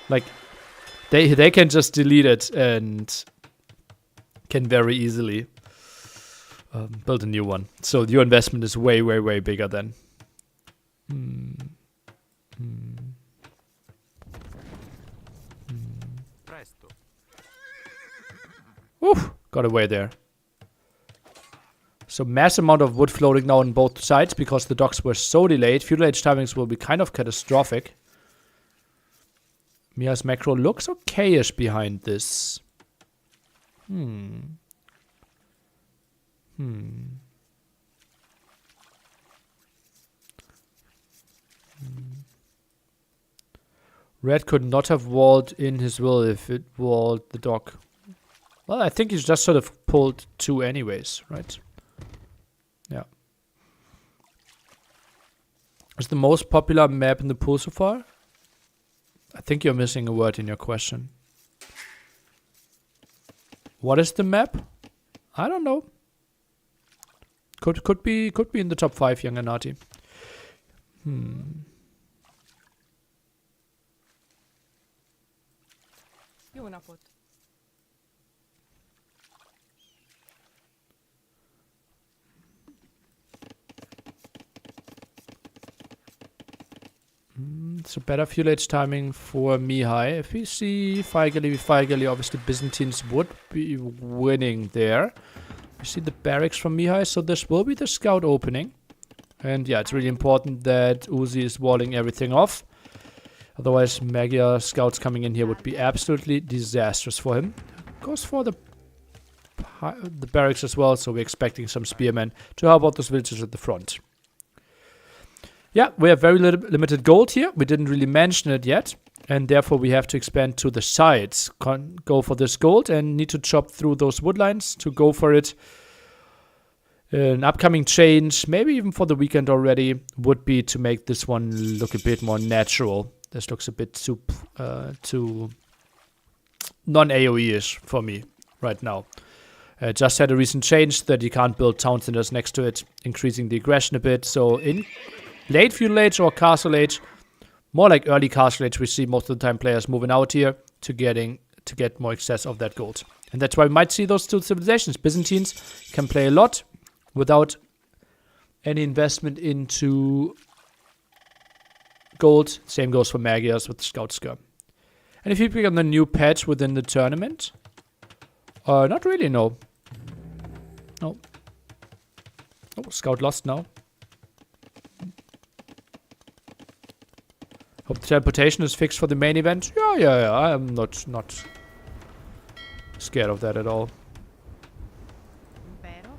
like, they can just delete it and can very easily build a new one. So your investment is way bigger then. Presto. Oof, got away there. So mass amount of wood floating now on both sides because the docks were so delayed. Feudal age timings will be kind of catastrophic. Mia's macro looks okayish behind this. Red could not have walled in his will if it walled the dock. Well, I think he's just sort of pulled 2 anyways, right? Yeah. Is the most popular map in the pool so far? I think you're missing a word in your question. What is the map? I don't know. Could be in the top 5, young Anati. Jó napot! So better fuel age timing for Mihai. If we see Feigerli, obviously Byzantines would be winning there. We see the barracks from Mihai, so this will be the scout opening. And yeah, it's really important that Uzi is walling everything off. Otherwise, Magyar scouts coming in here would be absolutely disastrous for him. Goes for the barracks as well, so we're expecting some spearmen to help out those villagers at the front. Yeah, we have very limited gold here. We didn't really mention it yet. And therefore, we have to expand to the sides. Go for this gold and need to chop through those wood lines to go for it. An upcoming change, maybe even for the weekend already, would be to make this one look a bit more natural. This looks a bit too non-AoE-ish for me right now. Just had a recent change that you can't build town centers next to it, increasing the aggression a bit. So in late feudal age or castle age, more like early castle age, we see most of the time players moving out here to get more excess of that gold. And that's why we might see those 2 civilizations. Byzantines can play a lot without any investment into gold. Same goes for Magyars with Scout Skirm. And if you pick on the new patch within the tournament, not really, no. No. Oh, Scout lost now. Hope the teleportation is fixed for the main event. Yeah. I am not scared of that at all. Impero.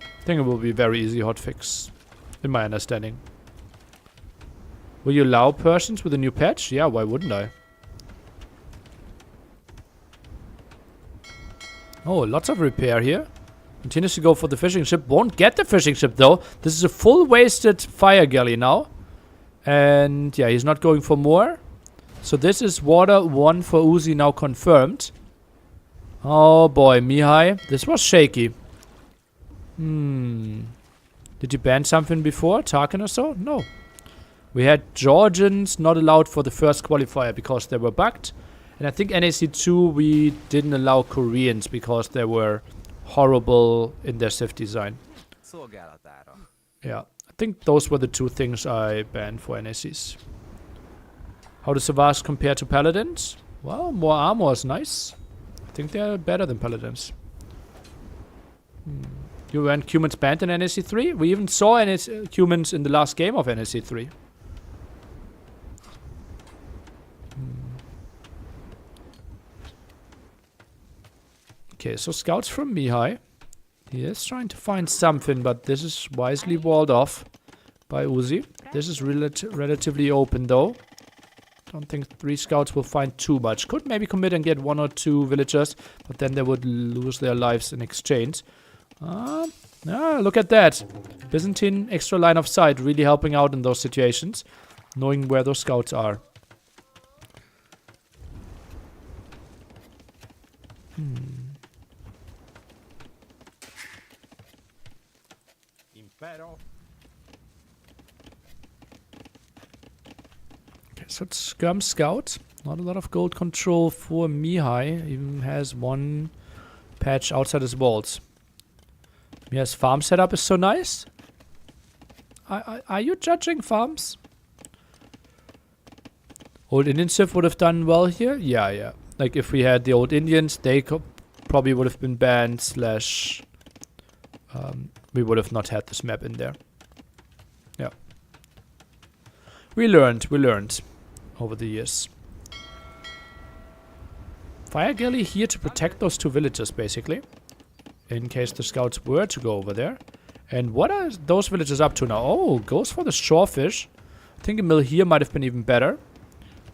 I think it will be very easy hotfix, in my understanding. Will you allow Persians with a new patch? Yeah, why wouldn't I? Oh, lots of repair here. Continues to go for the fishing ship. Won't get the fishing ship though. This is a full wasted fire galley now. And yeah, he's not going for more. So this is water 1 for Uzi now confirmed. Oh boy, Mihai. This was shaky. Did you ban something before? Tarkin or so? No. We had Georgians not allowed for the first qualifier because they were bugged. And I think NAC 2 we didn't allow Koreans because they were horrible in their Civ design. Yeah, I think those were the 2 things I banned for NACs. How does Savas compare to Paladins? Well, more armor is nice. I think they're better than Paladins. You went humans banned in NAC 3? We even saw humans in the last game of NAC 3. Okay, so scouts from Mihai. He is trying to find something, but this is wisely walled off by Uzi. This is relatively open though. Don't think 3 scouts will find too much. Could maybe commit and get 1 or 2 villagers, but then they would lose their lives in exchange. Look at that. Byzantine extra line of sight, really helping out in those situations, knowing where those scouts are. Okay, so it's Skirm Scout. Not a lot of gold control for Mihai. Even has 1 patch outside his walls. Miha's farm setup is so nice. Are you judging farms? Old Indian Civ would have done well here? Yeah. Like if we had the old Indians, they probably would have been banned / we would have not had this map in there. Yeah. We learned over the years. Fire galley here to protect those 2 villages basically. In case the scouts were to go over there. And what are those villagers up to now? Oh, goes for the shorefish. I think a mill here might have been even better.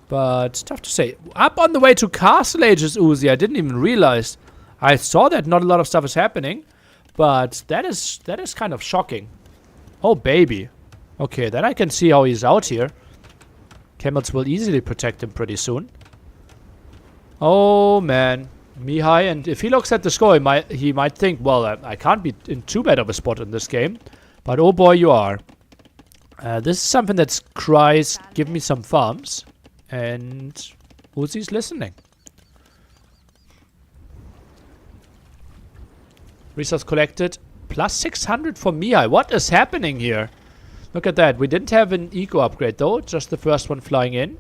But it's tough to say. Up on the way to Castle Ages, Uzi. I didn't even realize. I saw that not a lot of stuff is happening. But that is kind of shocking. Oh, baby. Okay, then I can see how he's out here. Camels will easily protect him pretty soon. Oh, man. Mihai, and if he looks at the score, he might think, well, I can't be in too bad of a spot in this game. But oh boy, you are. This is something that cries, give me some farms. And Uzi's listening. Resource collected. Plus 600 for Mihai. What is happening here? Look at that. We didn't have an eco upgrade though. Just the first one flying in.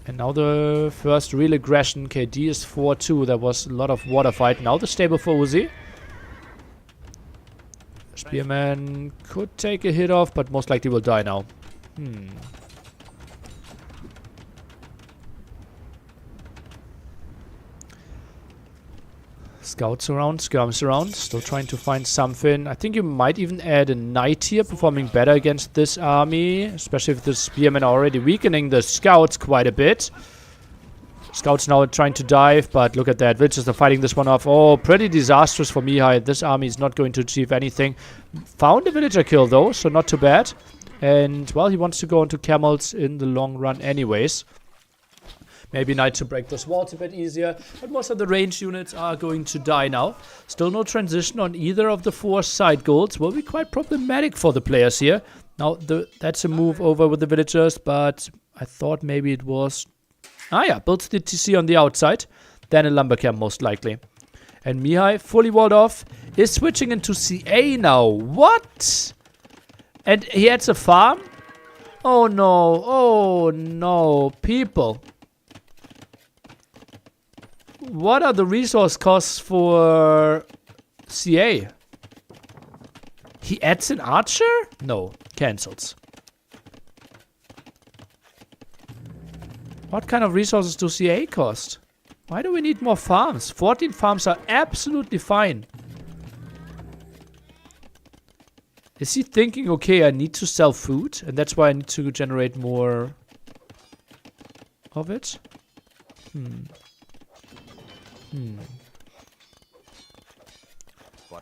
And now the first real aggression. KD is 4-2. There was a lot of water fight. Now the stable for Uzi. Spearman could take a hit off, but most likely will die now. Scouts around, skirms around. Still trying to find something. I think you might even add a knight here, performing better against this army. Especially if the spearmen are already weakening the scouts quite a bit. Scouts now trying to dive, but look at that. Villagers are fighting this one off. Oh, pretty disastrous for Mihai. This army is not going to achieve anything. Found a villager kill though, so not too bad. And, well, he wants to go into camels in the long run anyways. Maybe knight to break those walls a bit easier. But most of the range units are going to die now. Still no transition on either of the 4 side goals. Will be quite problematic for the players here. Now, that's a move over with the villagers, but I thought maybe it was... Ah, yeah, builds the TC on the outside. Then a lumber camp, most likely. And Mihai, fully walled off, is switching into CA now. What? And he adds a farm? Oh, no. Oh, no. People. What are the resource costs for CA? He adds an archer? No. Cancels. What kind of resources do CA cost? Why do we need more farms? 14 farms are absolutely fine. Is he thinking, okay, I need to sell food, and that's why I need to generate more of it?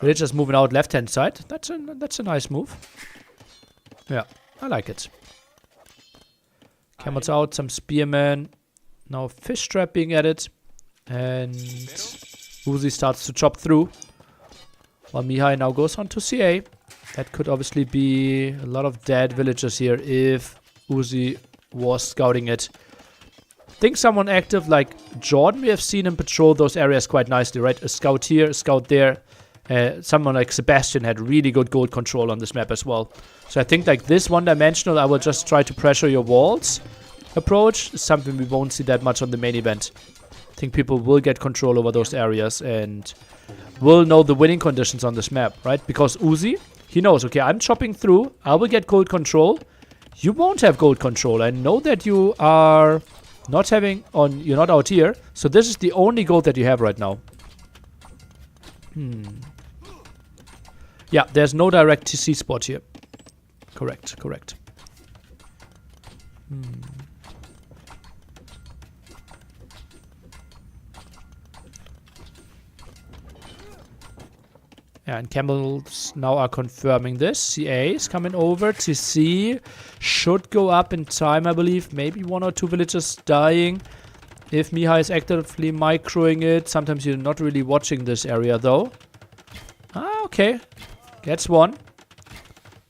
Villagers moving out left-hand side. That's a nice move. Yeah, I like it. Camels out, some spearmen. Now fish trap being added. And Uzi starts to chop through. While Mihai now goes on to CA. That could obviously be a lot of dead villagers here if Uzi was scouting it. I think someone active like Jordan, we have seen him patrol those areas quite nicely, right? A scout here, a scout there. Someone like Sebastian had really good gold control on this map as well. So I think like this one-dimensional, I will just try to pressure your walls approach is something we won't see that much on the main event. I think people will get control over those areas and will know the winning conditions on this map, right? Because Uzi, he knows, okay, I'm chopping through, I will get gold control. You won't have gold control. I know that you are not having on, you're not out here. So this is the only gold that you have right now. Yeah, there's no direct TC spot here. Correct. Yeah, and Camels now are confirming this. CA is coming over. TC should go up in time, I believe. Maybe 1 or 2 villagers dying. If Mihai is actively microing it. Sometimes you're not really watching this area, though. Ah, okay. Gets 1.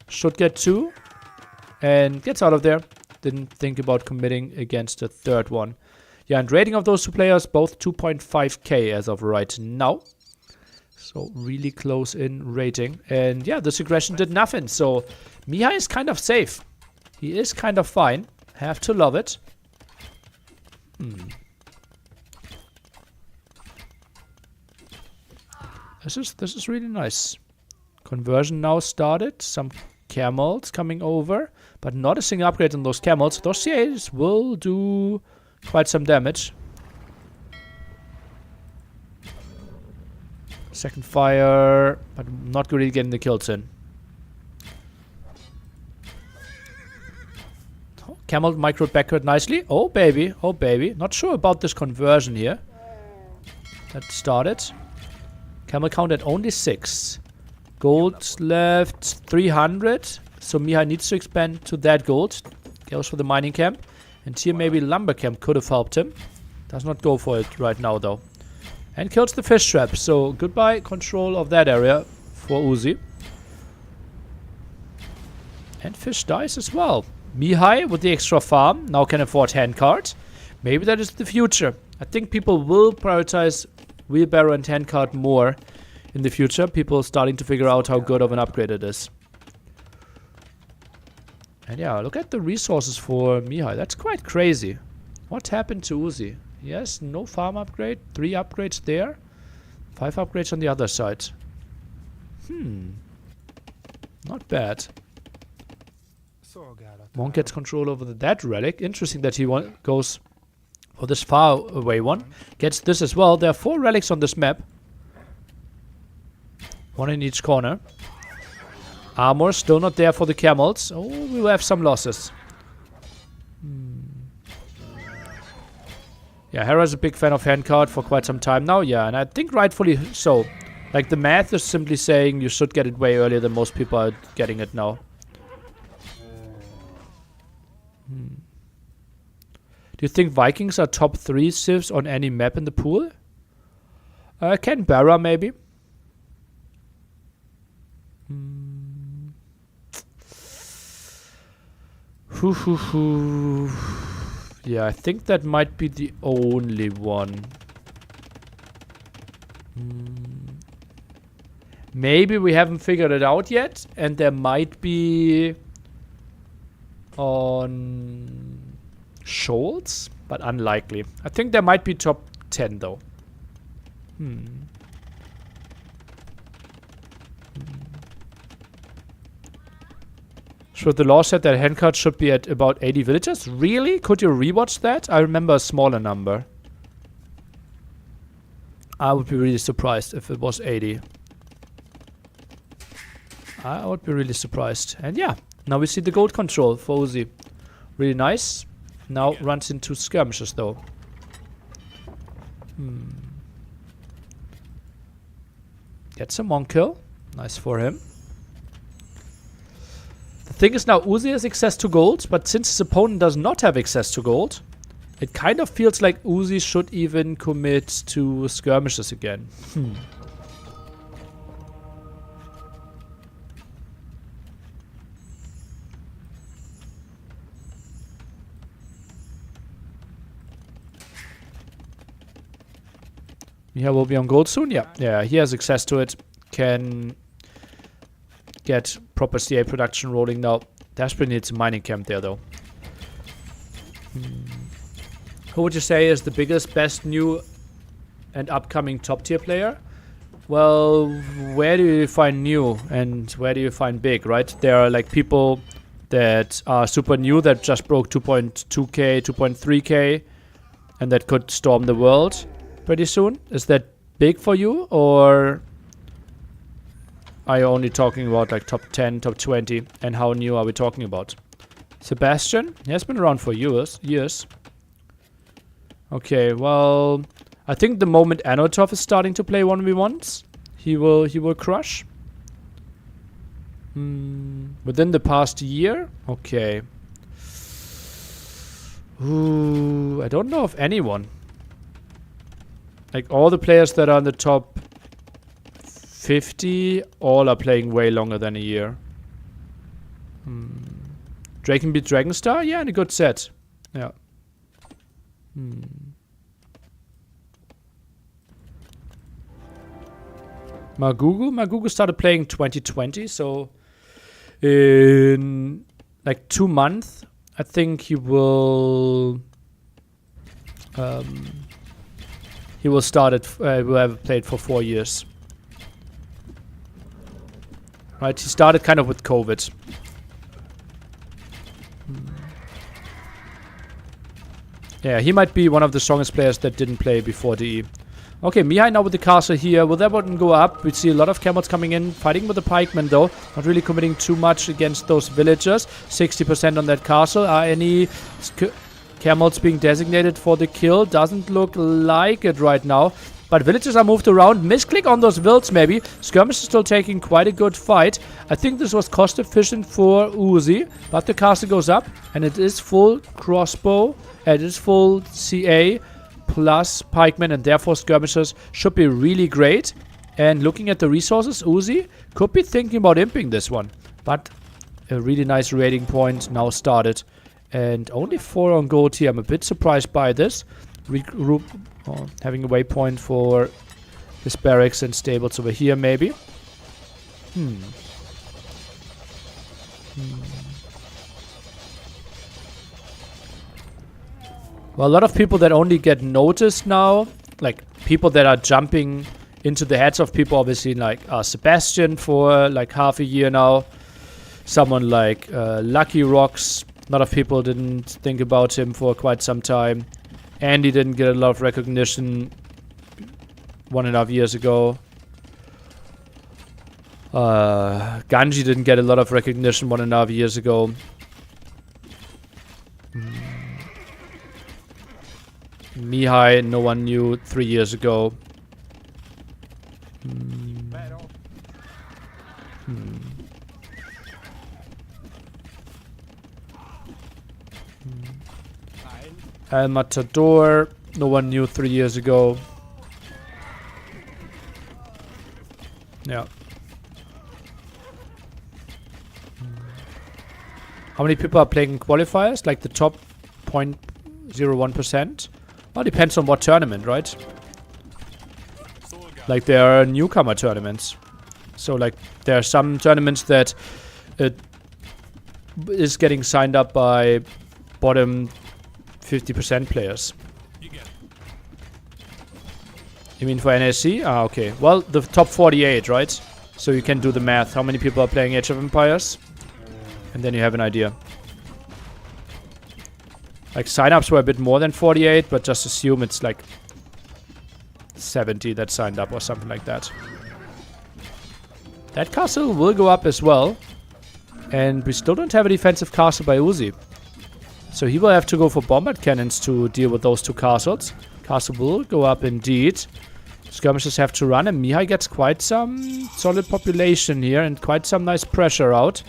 Should get 2. And gets out of there. Didn't think about committing against the third one. Yeah, and rating of those 2 players, both 2.5k as of right now. So really close in rating. And yeah, this aggression did nothing. So Mihai is kind of safe. He is kind of fine. Have to love it. This is really nice. Conversion now started. Some camels coming over. But not a single upgrade on those camels. Those CAs will do quite some damage. Second fire, but not really getting the kills in. Oh, Camel microed backward nicely. Oh baby, oh baby. Not sure about this conversion here. That started. Camel count at only 6. Gold left 300. So Mihai needs to expand to that gold. Goes for the mining camp. And here maybe lumber camp could have helped him. Does not go for it right now though. And kills the fish trap. So goodbye control of that area for Uzi. And fish dies as well. Mihai with the extra farm now can afford handcart. Maybe that is the future. I think people will prioritize wheelbarrow and handcart more in the future. People starting to figure out how good of an upgrade it is. And yeah, look at the resources for Mihai. That's quite crazy. What happened to Uzi? Yes, no farm upgrade. 3 upgrades there. 5 upgrades on the other side. Not bad. Monk gets control over that relic. Interesting that he goes for this far away one. Gets this as well. There are 4 relics on this map. 1 in each corner. Armor still not there for the camels. Oh, we will have some losses. Yeah, Hera's a big fan of handcart for quite some time now. Yeah, and I think rightfully so. Like, the math is simply saying you should get it way earlier than most people are getting it now. Do you think Vikings are top 3 civs on any map in the pool? Canberra, maybe. Yeah, I think that might be the only one. Maybe we haven't figured it out yet, and there might be on Shoals, but unlikely. I think there might be top 10 though. So the law said that handcart should be at about 80 villagers. Really? Could you rewatch that? I remember a smaller number. I would be really surprised if it was 80. I would be really surprised. And yeah, now we see the gold control for Uzi. Really nice. Now runs into skirmishes though. Gets a monk kill. Nice for him. The thing is now Uzi has access to gold, but since his opponent does not have access to gold, it kind of feels like Uzi should even commit to skirmishes again. Yeah, will be on gold soon. Yeah, he has access to it. Can get proper CA production rolling now. Desperately needs a mining camp there though. Who would you say is the biggest, best new and upcoming top tier player? Well, where do you find new and where do you find big, right? There are like people that are super new that just broke 2.2k, 2.3k and that could storm the world pretty soon. Is that big for you, or are you only talking about like top 10, top 20, and how new are we talking about? Sebastian, he has been around for years. Okay, well, I think the moment Anotov is starting to play 1v1s, he will crush. Within the past year, okay. Ooh, I don't know of anyone. Like all the players that are in the top 50, all are playing way longer than a year. Draken beat Dragonstar? Yeah, in a good set. Yeah. Magugu started playing 2020, so in like 2 months, I think he will start it. Will have played for 4 years. Right, he started kind of with COVID. Yeah, he might be one of the strongest players that didn't play before DE. Okay, Mihai now with the castle here. Will that button go up? We see a lot of camels coming in, fighting with the pikemen though. Not really committing too much against those villagers. 60% on that castle. Are any camels being designated for the kill? Doesn't look like it right now. But villagers are moved around. Misclick on those wilds maybe. Skirmish is still taking quite a good fight. I think this was cost efficient for Uzi. But the castle goes up. And it is full crossbow. It is full CA plus pikemen. And therefore skirmishers should be really great. And looking at the resources, Uzi could be thinking about imping this one. But a really nice raiding point now started. And only 4 on gold here. I'm a bit surprised by this. Regroup, having a waypoint for his barracks and stables over here maybe. Well, a lot of people that only get noticed now, like people that are jumping into the heads of people, obviously like Sebastian for like half a year now. Someone like Lucky Rocks. A lot of people didn't think about him for quite some time. Andy didn't get a lot of recognition 1.5 years ago. Ganji didn't get a lot of recognition 1.5 years ago. Mihai, no one knew 3 years ago. El Matador, no one knew 3 years ago. Yeah. How many people are playing qualifiers? Like the top 0.01%? Well, depends on what tournament, right? Like there are newcomer tournaments. So like there are some tournaments that is getting signed up by bottom 50% players. You mean for NAC? Ah, okay. Well, the top 48, right? So you can do the math. How many people are playing Age of Empires? And then you have an idea. Like, sign-ups were a bit more than 48, but just assume it's like 70 that signed up or something like that. That castle will go up as well. And we still don't have a defensive castle by Uzi. So he will have to go for bombard cannons to deal with those two castles. Castle will go up indeed. Skirmishers have to run, and Mihai gets quite some solid population here and quite some nice pressure out.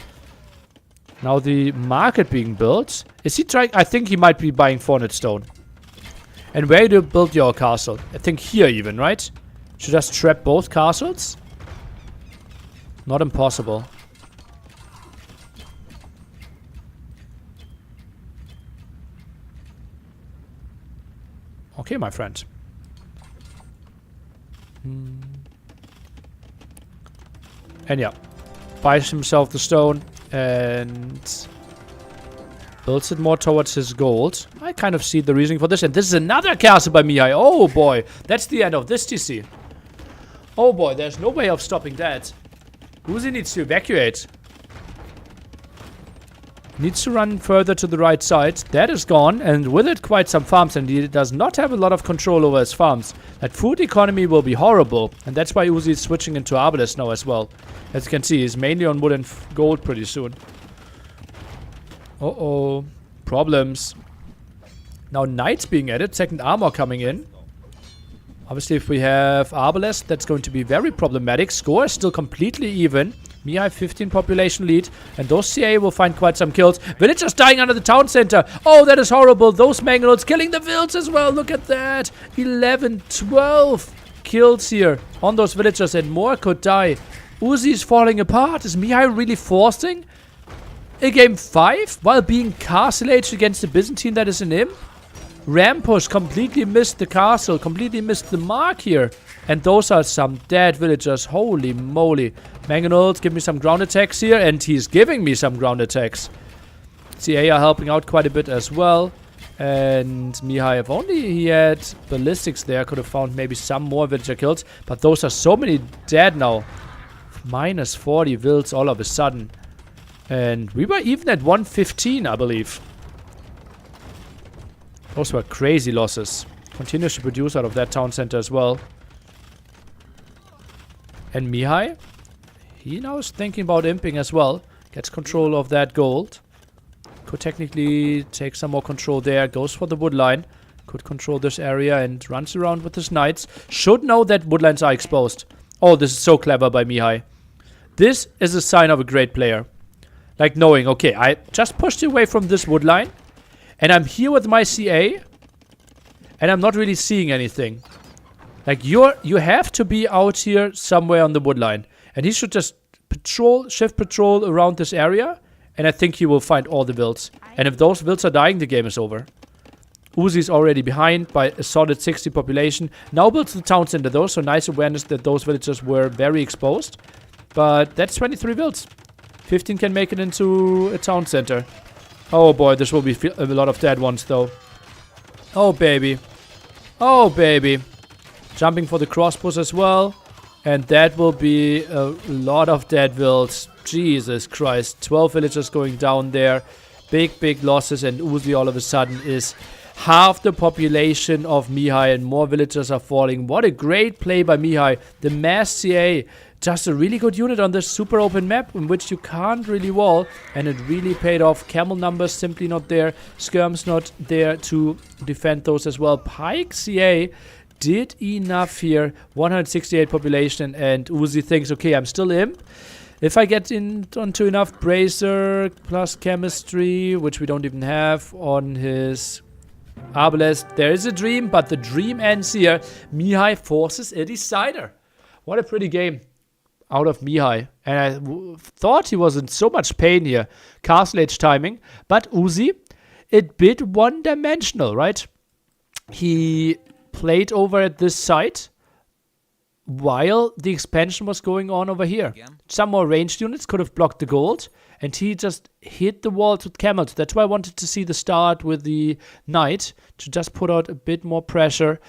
Now the market being built. Is he trying? I think he might be buying 400 stone. And where do you build your castle? I think here even, right? Should I just trap both castles? Not impossible. Okay, my friend. And yeah, buys himself the stone and builds it more towards his gold. I kind of see the reasoning for this. And this is another castle by Mihai. Oh boy, that's the end of this TC. Oh boy, there's no way of stopping that. Uzi needs to evacuate. Needs to run further to the right side. That is gone, and with it quite some farms, and he does not have a lot of control over his farms. That food economy will be horrible, and that's why Uzi is switching into Arbalest now as well. As you can see, he's mainly on wood and gold pretty soon. Uh-oh. Problems. Now knights being added, second armor coming in. Obviously, if we have Arbalest, that's going to be very problematic. Score is still completely even. Mihai 15 population lead, and those CA will find quite some kills. Villagers dying under the town center. Oh, that is horrible. Those Mongols killing the vills as well. Look at that. 11, 12 kills here on those villagers, and more could die. Uzi is falling apart. Is Mihai really forcing a game 5 while being castle-aged against the Byzantine that is in him? Rampush completely missed the castle, completely missed the mark here. And those are some dead villagers. Holy moly. Mangonels, give me some ground attacks here. And he's giving me some ground attacks. CA are helping out quite a bit as well. And Mihai, if only he had ballistics there, could have found maybe some more villager kills. But those are so many dead now. Minus 40 vills all of a sudden. And we were even at 115, I believe. Those were crazy losses. Continues to produce out of that town center as well. And Mihai, he now is thinking about imping as well. Gets control of that gold. Could technically take some more control there. Goes for the wood line. Could control this area and runs around with his knights. Should know that wood lines are exposed. Oh, this is so clever by Mihai. This is a sign of a great player. Like knowing, okay, I just pushed away from this wood line. And I'm here with my CA. And I'm not really seeing anything. Like, you have to be out here somewhere on the wood line. And he should just shift patrol around this area. And I think he will find all the builds. And if those builds are dying, the game is over. Uzi's already behind by a solid 60 population. Now builds the town center though, so nice awareness that those villagers were very exposed. But that's 23 builds. 15 can make it into a town center. Oh boy, this will be a lot of dead ones though. Oh baby. Oh baby. Jumping for the crossbows as well. And that will be a lot of dead vills. Jesus Christ. 12 villagers going down there. Big losses, and Uzi all of a sudden is half the population of Mihai, and more villagers are falling. What a great play by Mihai. The mass CA. Just a really good unit on this super open map in which you can't really wall, and it really paid off. Camel numbers simply not there. Skirms not there to defend those as well. Pike CA did enough here. 168 population, and Uzi thinks, okay, I'm still imp. If I get onto enough bracer plus chemistry, which we don't even have on his Arbalest, there is a dream, but the dream ends here. Mihai forces a decider. What a pretty game out of Mihai. And I thought he was in so much pain here. Castle Age timing. But Uzi, a bit one-dimensional, right? He played over at this site while the expansion was going on over here. Some more ranged units could have blocked the gold, and he just hit the walls with camels. That's why I wanted to see the start with the knight, to just put out a bit more pressure.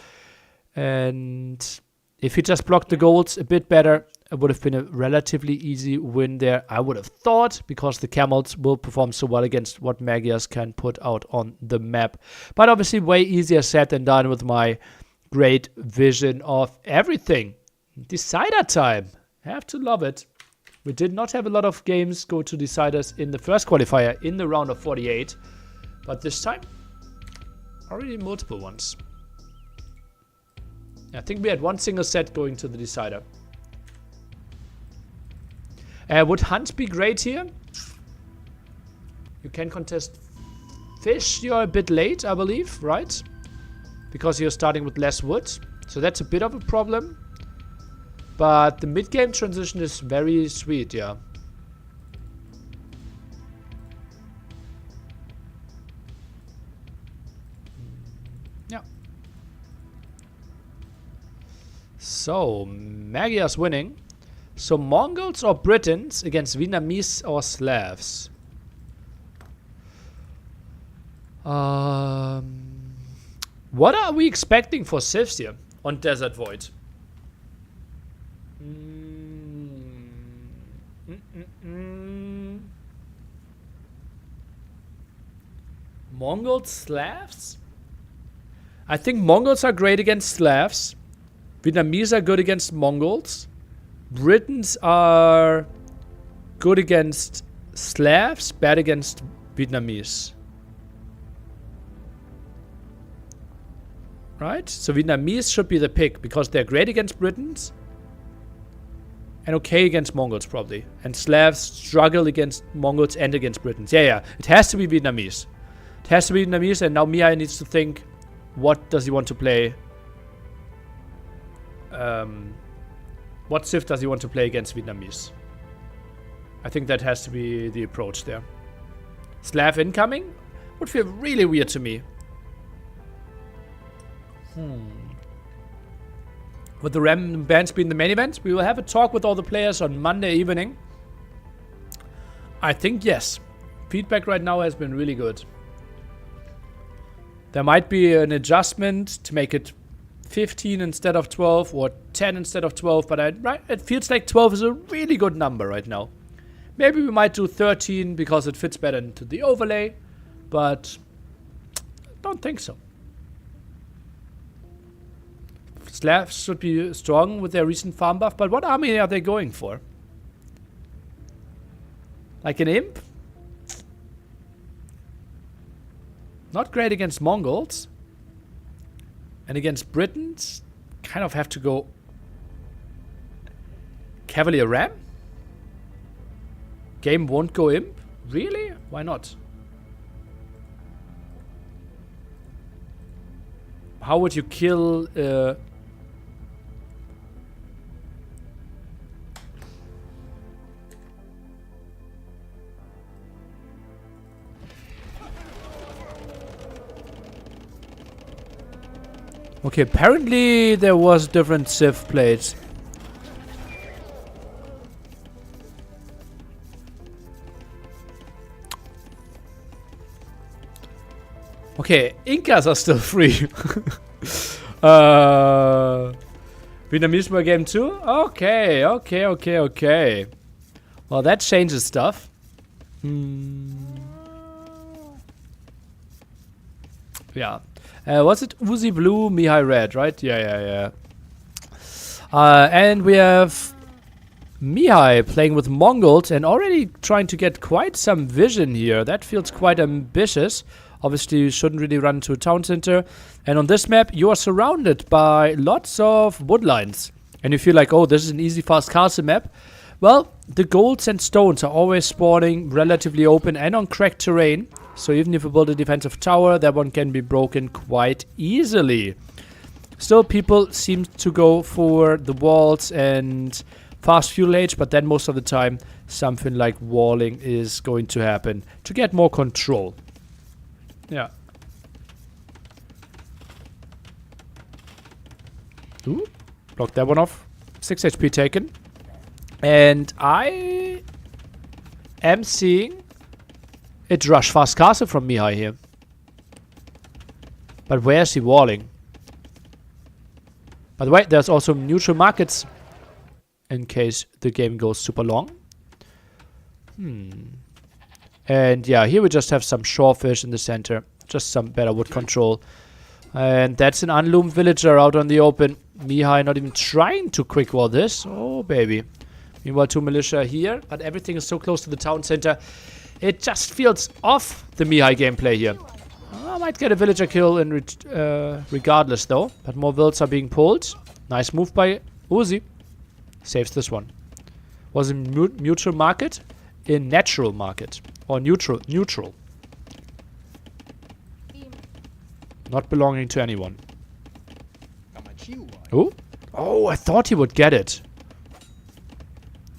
And if he just blocked the golds a bit better, it would have been a relatively easy win there, I would have thought, because the camels will perform so well against what Magyars can put out on the map. But obviously way easier said than done with my great vision of everything. Decider time. Have to love it. We did not have a lot of games go to deciders in the first qualifier in the round of 48. But this time, already multiple ones. I think we had one single set going to the decider. Would hunt be great here? You can contest fish. You're a bit late, I believe, right? Because you're starting with less wood. So that's a bit of a problem. But the mid-game transition is very sweet, yeah. Yeah. So, Magyars winning. So, Mongols or Britons against Vietnamese or Slavs? What are we expecting for civs here on Desert Void? Mongols, Slavs? I think Mongols are great against Slavs. Vietnamese are good against Mongols. Britons are good against Slavs, bad against Vietnamese. Right? So Vietnamese should be the pick because they're great against Britons and okay against Mongols probably. And Slavs struggle against Mongols and against Britons. Yeah. It has to be Vietnamese. It has to be Vietnamese, and now Mihai needs to think, what does he want to play? What civ does he want to play against Vietnamese? I think that has to be the approach there. Slav incoming would feel really weird to me. With the random bands being the main event, we will have a talk with all the players on Monday evening. I think yes. Feedback right now has been really good. There might be an adjustment to make it 15 instead of 12 or 10 instead of 12, but it feels like 12 is a really good number right now. Maybe we might do 13 because it fits better into the overlay, but I don't think so. Slavs should be strong with their recent farm buff, but what army are they going for? Like an imp? Not great against Mongols. And against Britons, kind of have to go Cavalier Ram? Game won't go imp? Really? Why not? How would you kill... Okay, apparently there was different civ plates. Okay, Incas are still free. Vietnamese were game 2? Okay. Well, that changes stuff. Yeah. Was it Uzi Blue, Mihai Red, right? Yeah. And we have Mihai playing with Mongols and already trying to get quite some vision here. That feels quite ambitious. Obviously, you shouldn't really run to a town center. And on this map, you are surrounded by lots of woodlines. And you feel like, oh, this is an easy, fast castle map. Well, the golds and stones are always spawning relatively open and on cracked terrain. So even if you build a defensive tower, that one can be broken quite easily. Still, people seem to go for the walls and fast fuel age, but then most of the time, something like walling is going to happen to get more control. Yeah. Ooh, block that one off. 6 HP taken. And I am seeing it rush fast castle from Mihai here. But where is he walling? By the way, there's also neutral markets in case the game goes super long. And yeah, here we just have some shorefish in the center. Just some better wood control. And that's an unloomed villager out on the open. Mihai not even trying to quick wall this. Oh, baby. Meanwhile, 2 militia here. But everything is so close to the town center. It just feels off the Mihai gameplay here. I might get a villager kill in regardless, though. But more vills are being pulled. Nice move by Uzi. Saves this one. Was in mutual market? In natural market. Or neutral. Neutral. Not belonging to anyone. Oh? Oh, I thought he would get it.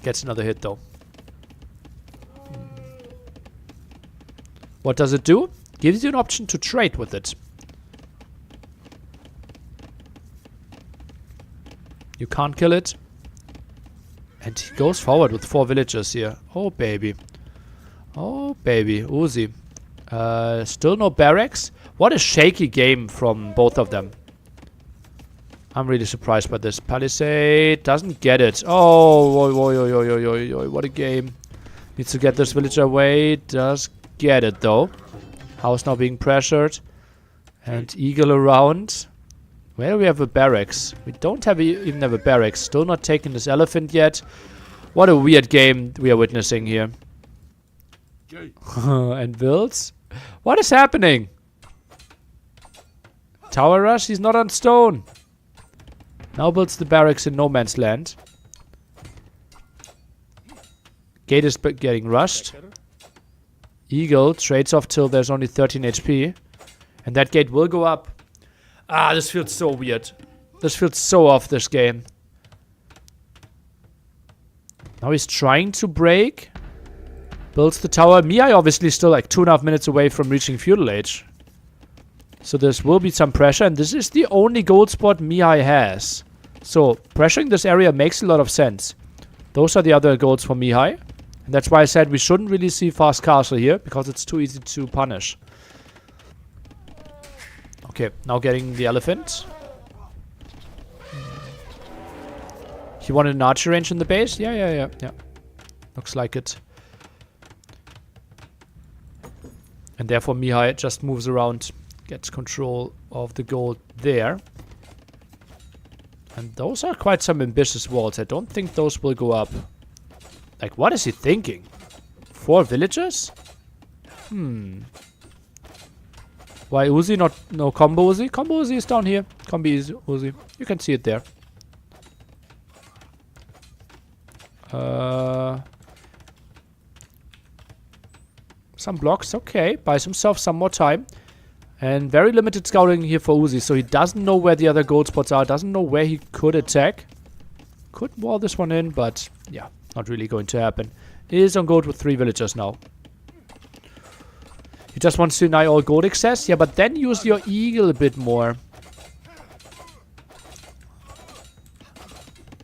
Gets another hit, though. What does it do? Gives you an option to trade with it. You can't kill it. And he goes forward with 4 villagers here. Oh, baby. Oh, baby. Uzi. Still no barracks. What a shaky game from both of them. I'm really surprised by this. Palisade doesn't get it. Oh, what a game. Needs to get this villager away. Does get it, though. House now being pressured. And Eagle around. Where do we have a barracks? We don't have even have a barracks. Still not taking this elephant yet. What a weird game we are witnessing here. And builds. What is happening? Tower rush? He's not on stone. Now builds the barracks in no man's land. Gate is getting rushed. Eagle trades off till there's only 13 HP. And that gate will go up. Ah, this feels so weird. This feels so off this game. Now he's trying to break. Builds the tower. Mihai obviously still like 2.5 minutes away from reaching feudal age. So this will be some pressure. And this is the only gold spot Mihai has. So pressuring this area makes a lot of sense. Those are the other golds for Mihai. And that's why I said we shouldn't really see fast castle here. Because it's too easy to punish. Okay, now getting the elephant. He wanted an archer range in the base? Yeah. Looks like it. And therefore Mihai just moves around. Gets control of the gold there. And those are quite some ambitious walls. I don't think those will go up. Like, what is he thinking? 4 villagers? Why Uzi not... No, combo Uzi? Combo Uzi is down here. Combo Uzi. You can see it there. Some blocks. Okay. Buys himself some more time. And very limited scouting here for Uzi. So he doesn't know where the other gold spots are. Doesn't know where he could attack. Could wall this one in, but... Yeah, not really going to happen. Is on gold with 3 villagers now. He just wants to deny all gold access. Yeah, but then use your eagle a bit more.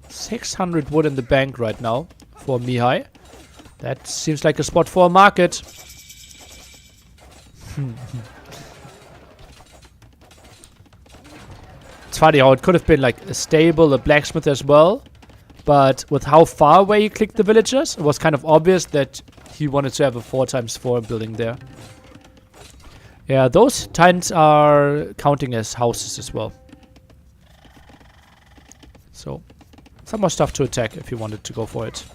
600 wood in the bank right now for Mihai. That seems like a spot for a market. It's funny how it could have been like a stable, a blacksmith as well. But with how far away he clicked the villagers, it was kind of obvious that he wanted to have a 4x4 building there. Yeah, those tines are counting as houses as well. So, some more stuff to attack if you wanted to go for it.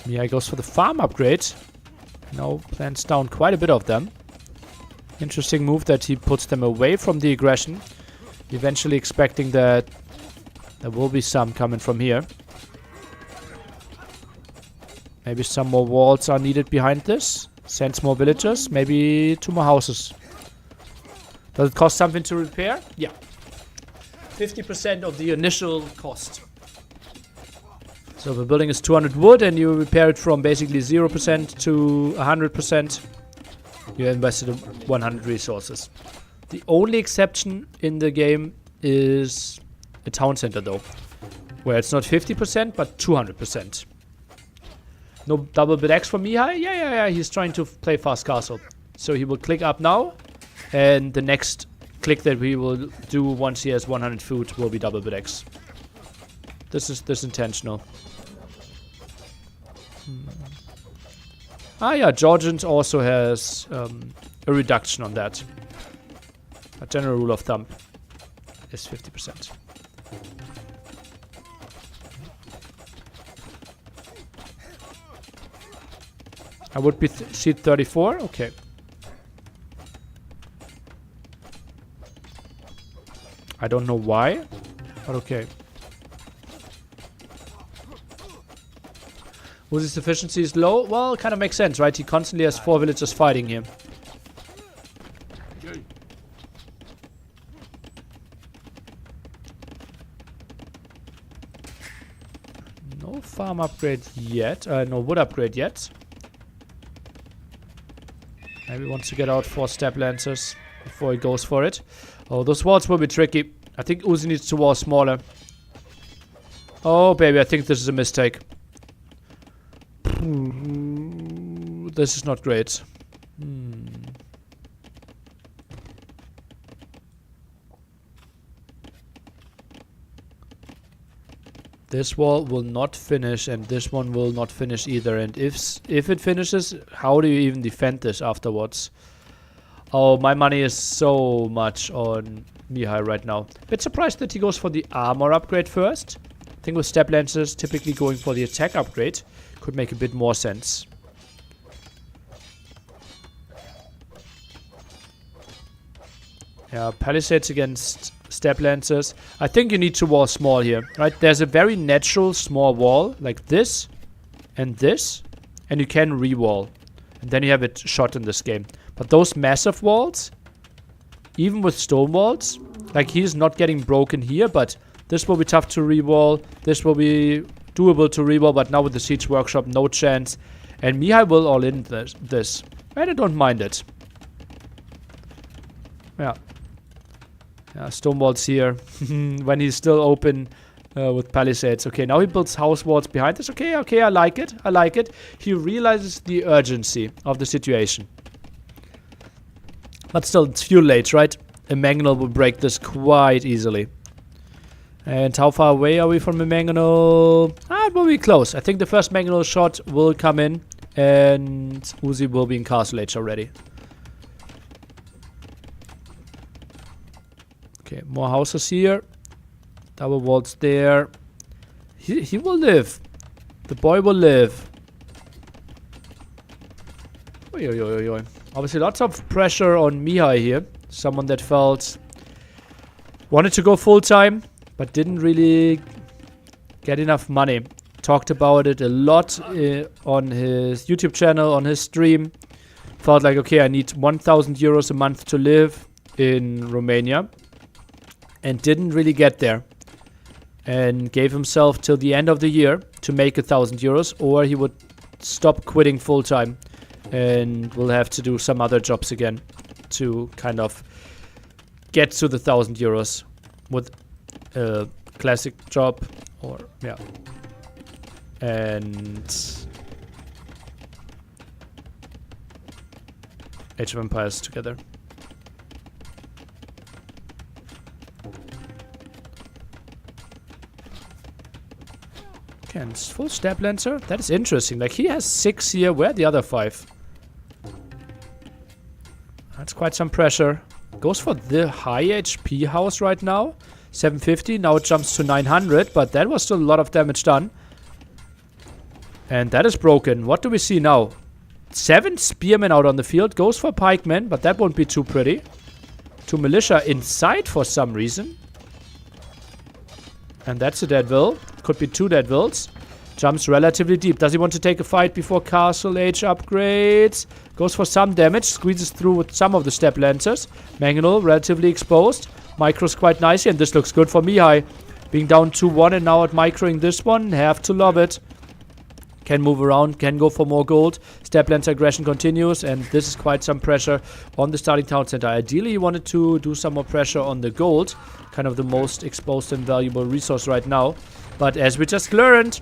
Mihai goes for the farm upgrade. Now plants down quite a bit of them. Interesting move that he puts them away from the aggression. Eventually expecting that there will be some coming from here. Maybe some more walls are needed behind this. Sends more villagers. Maybe 2 more houses. Does it cost something to repair? Yeah. 50% of the initial cost. So if a building is 200 wood and you repair it from basically 0% to 100%, you invested 100 resources. The only exception in the game is a town center though. Where it's not 50% but 200%. No double bid X for Mihai? Yeah. He's trying to play fast castle. So he will click up now. And the next click that we will do once he has 100 food will be double bidex. This is intentional. Ah yeah, Georgians also has a reduction on that. A general rule of thumb is 50%. I would be seat 34. Okay. I don't know why, but okay. Uzi's efficiency is low. Well, kind of makes sense, right? He constantly has 4 villagers fighting him. No farm upgrade yet. No wood upgrade yet. Maybe wants to get out 4 step lancers before he goes for it. Oh, those walls will be tricky. I think Uzi needs to wall smaller. Oh, baby, I think this is a mistake. This is not great. This wall will not finish, and this one will not finish either. And if it finishes, how do you even defend this afterwards? Oh, my money is so much on Mihai right now. Bit surprised that he goes for the armor upgrade first. I think with step lancers typically going for the attack upgrade could make a bit more sense. Yeah, palisades against step lancers. I think you need to wall small here, right? There's a very natural small wall like this, and you can re-wall. And then you have it shot in this game. But those massive walls, even with stone walls, like he's not getting broken here, but this will be tough to re-wall. This will be doable to re-wall, but now with the Siege Workshop, no chance. And Mihai will all in this. And I don't mind it. Yeah. Yeah, stone walls here. When he's still open with palisades. Okay, now he builds house walls behind this. Okay, I like it. I like it. He realizes the urgency of the situation. But still, it's too late, right? A mangonel will break this quite easily. And how far away are we from a mangonel? It will be close. I think the first mangonel shot will come in. And Uzi will be in castle age already. Okay, more houses here. Double walls there. He will live. The boy will live. Oi, oi, oi, oi. Obviously lots of pressure on Mihai here. Someone that wanted to go full time, but didn't really get enough money. Talked about it a lot on his YouTube channel, on his stream. Felt like, okay, I need 1,000 euros a month to live in Romania. And didn't really get there. And gave himself till the end of the year to make 1,000 euros, or he would stop quitting full time and will have to do some other jobs again to kind of get to the 1,000 euros with a classic job, or yeah. And Age of Empires together. Okay, and full step lancer. That is interesting. Like, he has 6 here. Where are the other 5? That's quite some pressure. Goes for the high HP house right now. 750. Now it jumps to 900. But that was still a lot of damage done. And that is broken. What do we see now? 7 spearmen out on the field. Goes for pikemen. But that won't be too pretty. 2 militia inside for some reason. And that's a dead will. Could be 2 dead wills. Jumps relatively deep. Does he want to take a fight before castle age upgrades? Goes for some damage. Squeezes through with some of the step lancers. Mangonel relatively exposed. Micros quite nicely. And this looks good for Mihai. Being down 2-1 and now at microing this one. Have to love it. Can move around. Can go for more gold. Step lancer aggression continues. And this is quite some pressure on the starting town center. Ideally, he wanted to do some more pressure on the gold. Kind of the most exposed and valuable resource right now. But as we just learned,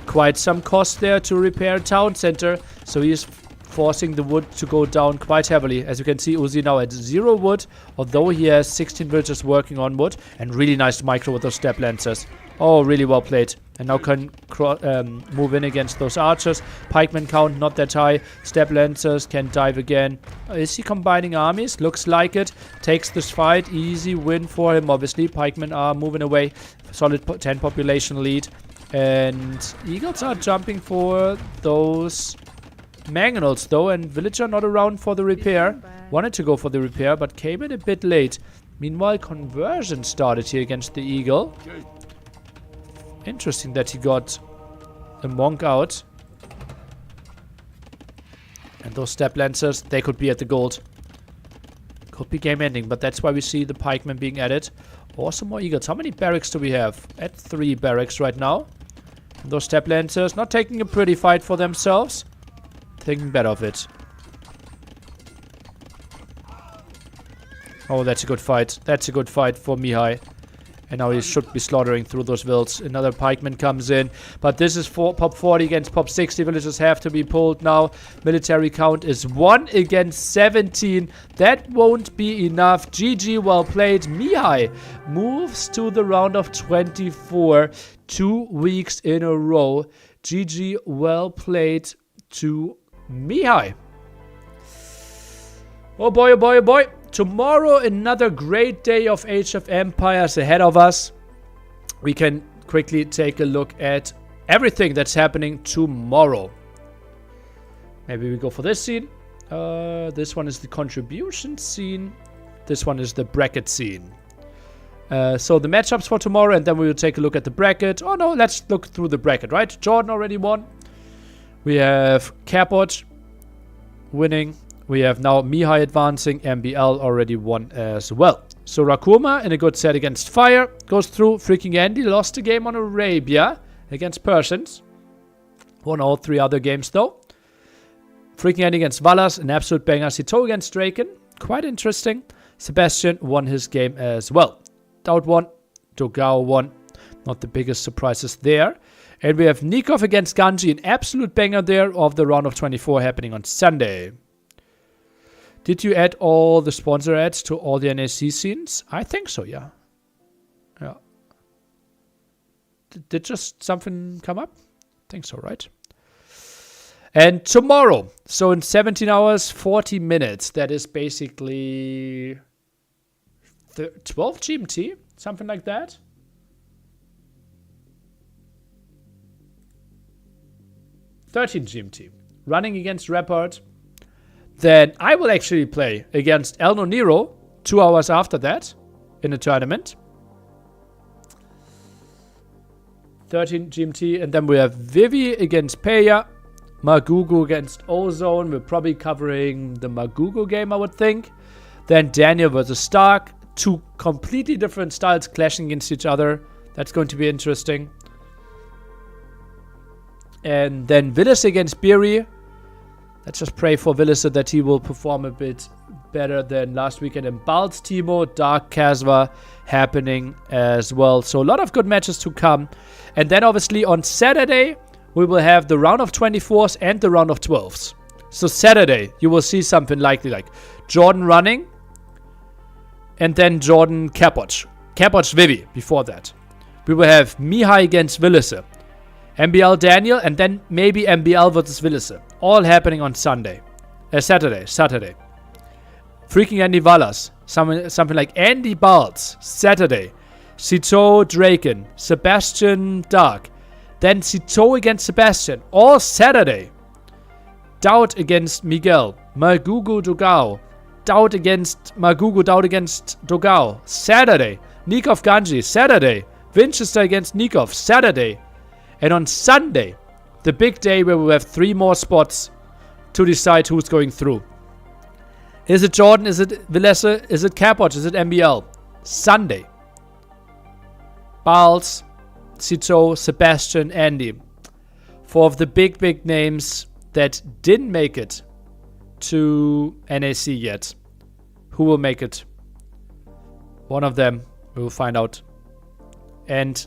quite some cost there to repair town center. So he is forcing the wood to go down quite heavily. As you can see, Uzi now at 0 wood, although he has 16 villagers working on wood. And really nice micro with those step lancers. Oh, really well played. And now can move in against those archers. Pikeman count not that high. Step lancers can dive again. Is he combining armies? Looks like it. Takes this fight. Easy win for him, obviously. Pikemen are moving away. Solid 10 population lead. And eagles are jumping for those mangonels though. And villager not around for the repair. Wanted to go for the repair, but came in a bit late. Meanwhile, conversion started here against the eagle. Interesting that he got a monk out. And those step lancers, they could be at the gold. Could be game ending, but that's why we see the pikemen being added. Or some more eagles. How many barracks do we have? At 3 barracks right now. And those step lancers not taking a pretty fight for themselves. Thinking better of it. Oh, that's a good fight. That's a good fight for Mihai. And now he should be slaughtering through those vills. Another pikeman comes in. But this is for pop 40 against pop 60. Villagers have to be pulled now. Military count is 1 against 17. That won't be enough. GG, well played. Mihai moves to the round of 24. 2 weeks in a row. GG, well played to Mihai. Oh boy, oh boy, oh boy. Tomorrow, another great day of Age of Empires ahead of us. We can quickly take a look at everything that's happening tomorrow. Maybe we go for this scene. This one is the contribution scene. This one is the bracket scene. So the matchups for tomorrow, and then we will take a look at the bracket. Oh no, let's look through the bracket, right? Jordan already won. We have Capot winning. We have now Mihai advancing. MBL already won as well. So Rakuma in a good set against Fire. Goes through. Freaking Andy lost the game on Arabia against Persians. Won all 3 other games though. Freaking Andy against Valas. An absolute banger. Sito against Draken. Quite interesting. Sebastian won his game as well. Dowd won. Dogao won. Not the biggest surprises there. And we have Nikov against Ganji. An absolute banger there of the round of 24 happening on Sunday. Did you add all the sponsor ads to all the NAC scenes? I think so, yeah. Yeah. Did just something come up? I think so, right? And tomorrow, so in 17 hours, 40 minutes, that is basically 12 GMT, something like that. $13 GMT. Running against Rapport. Then I will actually play against El Noniro 2 hours after that in a tournament. 13 GMT. And then we have Vivi against Peya. Magugu against Ozone. We're probably covering the Magugu game, I would think. Then Daniel versus Stark. 2 completely different styles clashing against each other. That's going to be interesting. And then Villas against Beery. Let's just pray for Villiser that he will perform a bit better than last weekend. And Balz Timo, Dark Kasva happening as well. So a lot of good matches to come. And then obviously on Saturday, we will have the round of 24s and the round of 12s. So Saturday, you will see something likely like Jordan running. And then Jordan Capoch. Capoch Vivi before that. We will have Mihai against Villiser. MBL Daniel, and then maybe MBL versus Villiser. All happening on Saturday. Freaking Andy Vallas. Something like Andy Balz. Saturday. Sito Draken. Sebastian Dark. Then Sito against Sebastian. All Saturday. Dowd against Miguel. Magugu Dogao. Dowd against Magugu. Dowd against Dogao. Saturday. Nikov Ganji. Saturday. Winchester against Nikov. Saturday. And on Sunday, the big day where we have 3 more spots to decide who's going through. Is it Jordan? Is it Villese? Is it Capoch? Is it MBL? Sunday. Balz, Sito, Sebastian, Andy. 4 of the big names that didn't make it to NAC yet. Who will make it? One of them, we will find out. And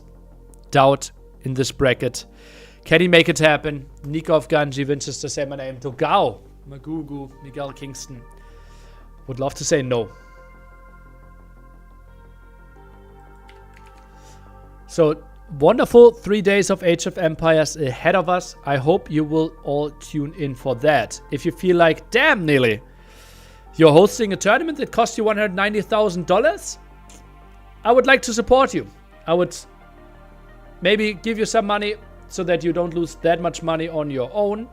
Dowd in this bracket. Can he make it happen? Nikov, Ganji, Winchester, say my name. Dogao. Magugu, Miguel Kingston. Would love to say no. So, wonderful 3 days of Age of Empires ahead of us. I hope you will all tune in for that. If you feel like, damn, Neely, you're hosting a tournament that costs you $190,000, I would like to support you. I would maybe give you some money so that you don't lose that much money on your own.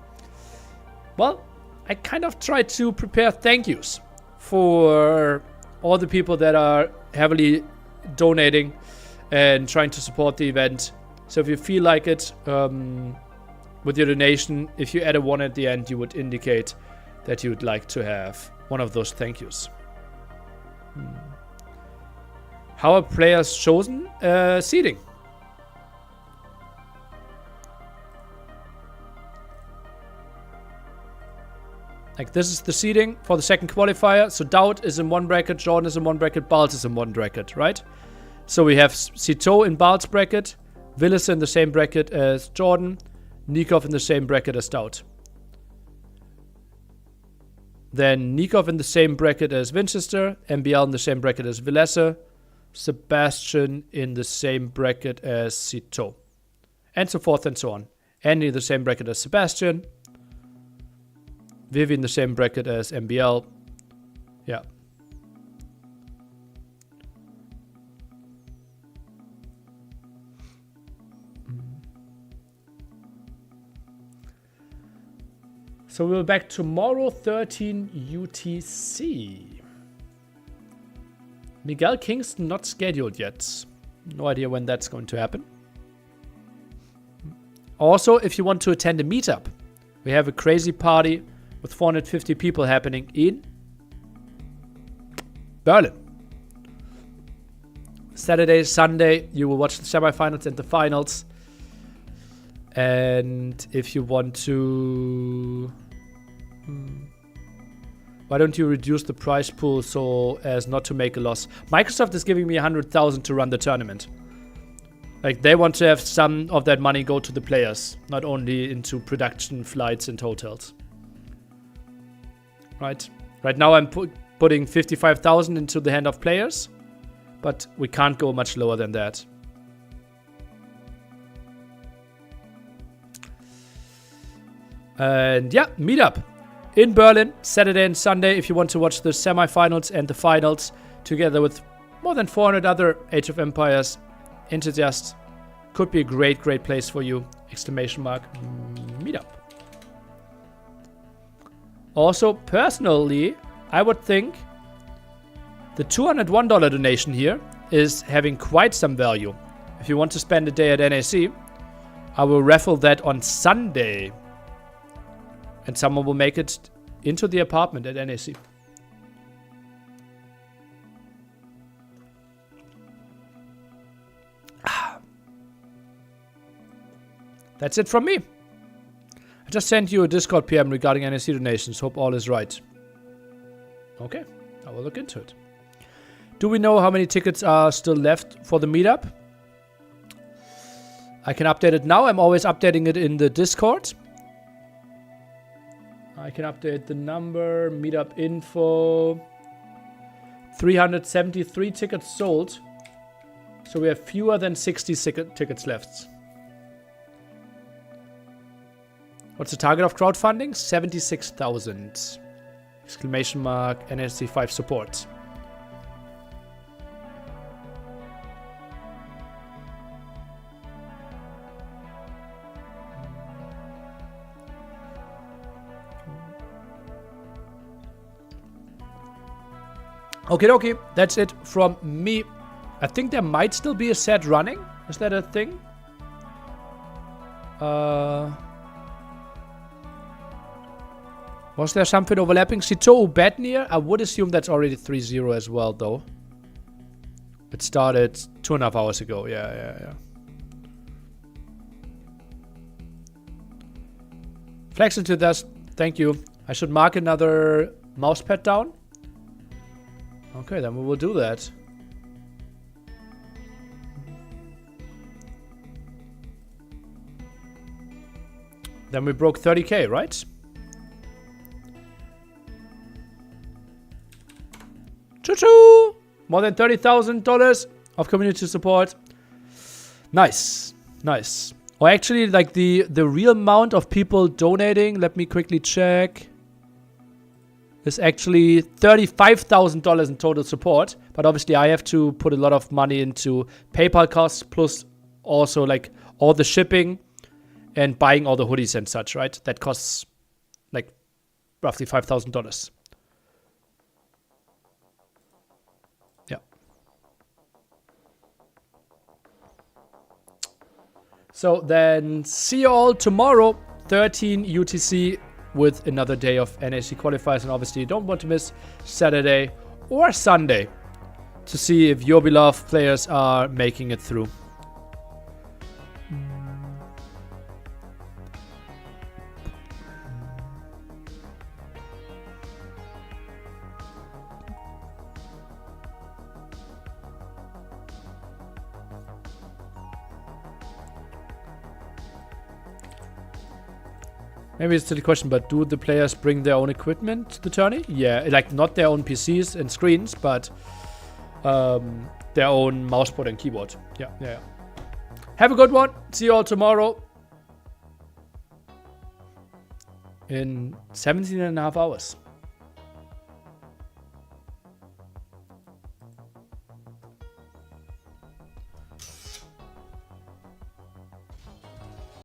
Well, I kind of try to prepare thank yous for all the people that are heavily donating and trying to support the event. So if you feel like it, with your donation, if you add a 1 at the end, you would indicate that you would like to have one of those thank yous. How are players chosen? Seeding. Like, this is the seeding for the second qualifier. So Dowd is in one bracket, Jordan is in one bracket, Balz is in one bracket, right? So we have Sito in Balz's bracket, Willis in the same bracket as Jordan, Nikov in the same bracket as Dowd. Then Nikov in the same bracket as Winchester, MBL in the same bracket as Villesse, Sebastian in the same bracket as Sito, and so forth and so on. Andy in the same bracket as Sebastian, Vivi in the same bracket as MBL. Yeah. So we'll be back tomorrow, 13 UTC. Miguel Kingston not scheduled yet. No idea when that's going to happen. Also, if you want to attend a meetup, we have a crazy party with 450 people happening in Berlin. Saturday, Sunday, you will watch the semifinals and the finals. And if you want to... Why don't you reduce the prize pool so as not to make a loss? Microsoft is giving me 100,000 to run the tournament. Like, they want to have some of that money go to the players, not only into production, flights, and hotels. Right? Right now I'm putting 55,000 into the hand of players, but we can't go much lower than that. And yeah, meetup in Berlin, Saturday and Sunday, if you want to watch the semifinals and the finals together with more than 400 other Age of Empires enthusiasts. Could be a great, great place for you. Exclamation mark, meetup. Also, personally, I would think the $201 donation here is having quite some value. If you want to spend a day at NAC, I will raffle that on Sunday. And someone will make it into the apartment at NAC. That's it from me. I just sent you a Discord PM regarding NAC donations. Hope all is right. Okay, I will look into it. Do we know how many tickets are still left for the meetup? I can update it now. I'm always updating it in the Discord. I can update the number, meetup info. 373 tickets sold. So we have fewer than 60 tickets left. What's the target of crowdfunding? 76,000. Exclamation mark, NSC 5 support. Okay, dokie, that's it from me. I think there might still be a set running. Is that a thing? Was there something overlapping? Sito Badnir? I would assume that's already 3-0 as well, though. It started 2.5 hours ago. Yeah. Flex into this. Thank you. I should mark another mousepad down. Okay, then we will do that. Then we broke 30k, right? Choo-choo! More than $30,000 of community support. Nice. Nice. Or actually, like the real amount of people donating, let me quickly check, is actually $35,000 in total support. But obviously, I have to put a lot of money into PayPal costs, plus also like all the shipping and buying all the hoodies and such, right? That costs like roughly $5,000. Yeah. So then see you all tomorrow, 13 UTC, with another day of NAC qualifiers. And obviously you don't want to miss Saturday or Sunday to see if your beloved players are making it through. Maybe it's still a question, but do the players bring their own equipment to the tourney? Yeah, like not their own PCs and screens, but their own mousepad and keyboard. Yeah. Have a good one. See you all tomorrow in 17.5 hours.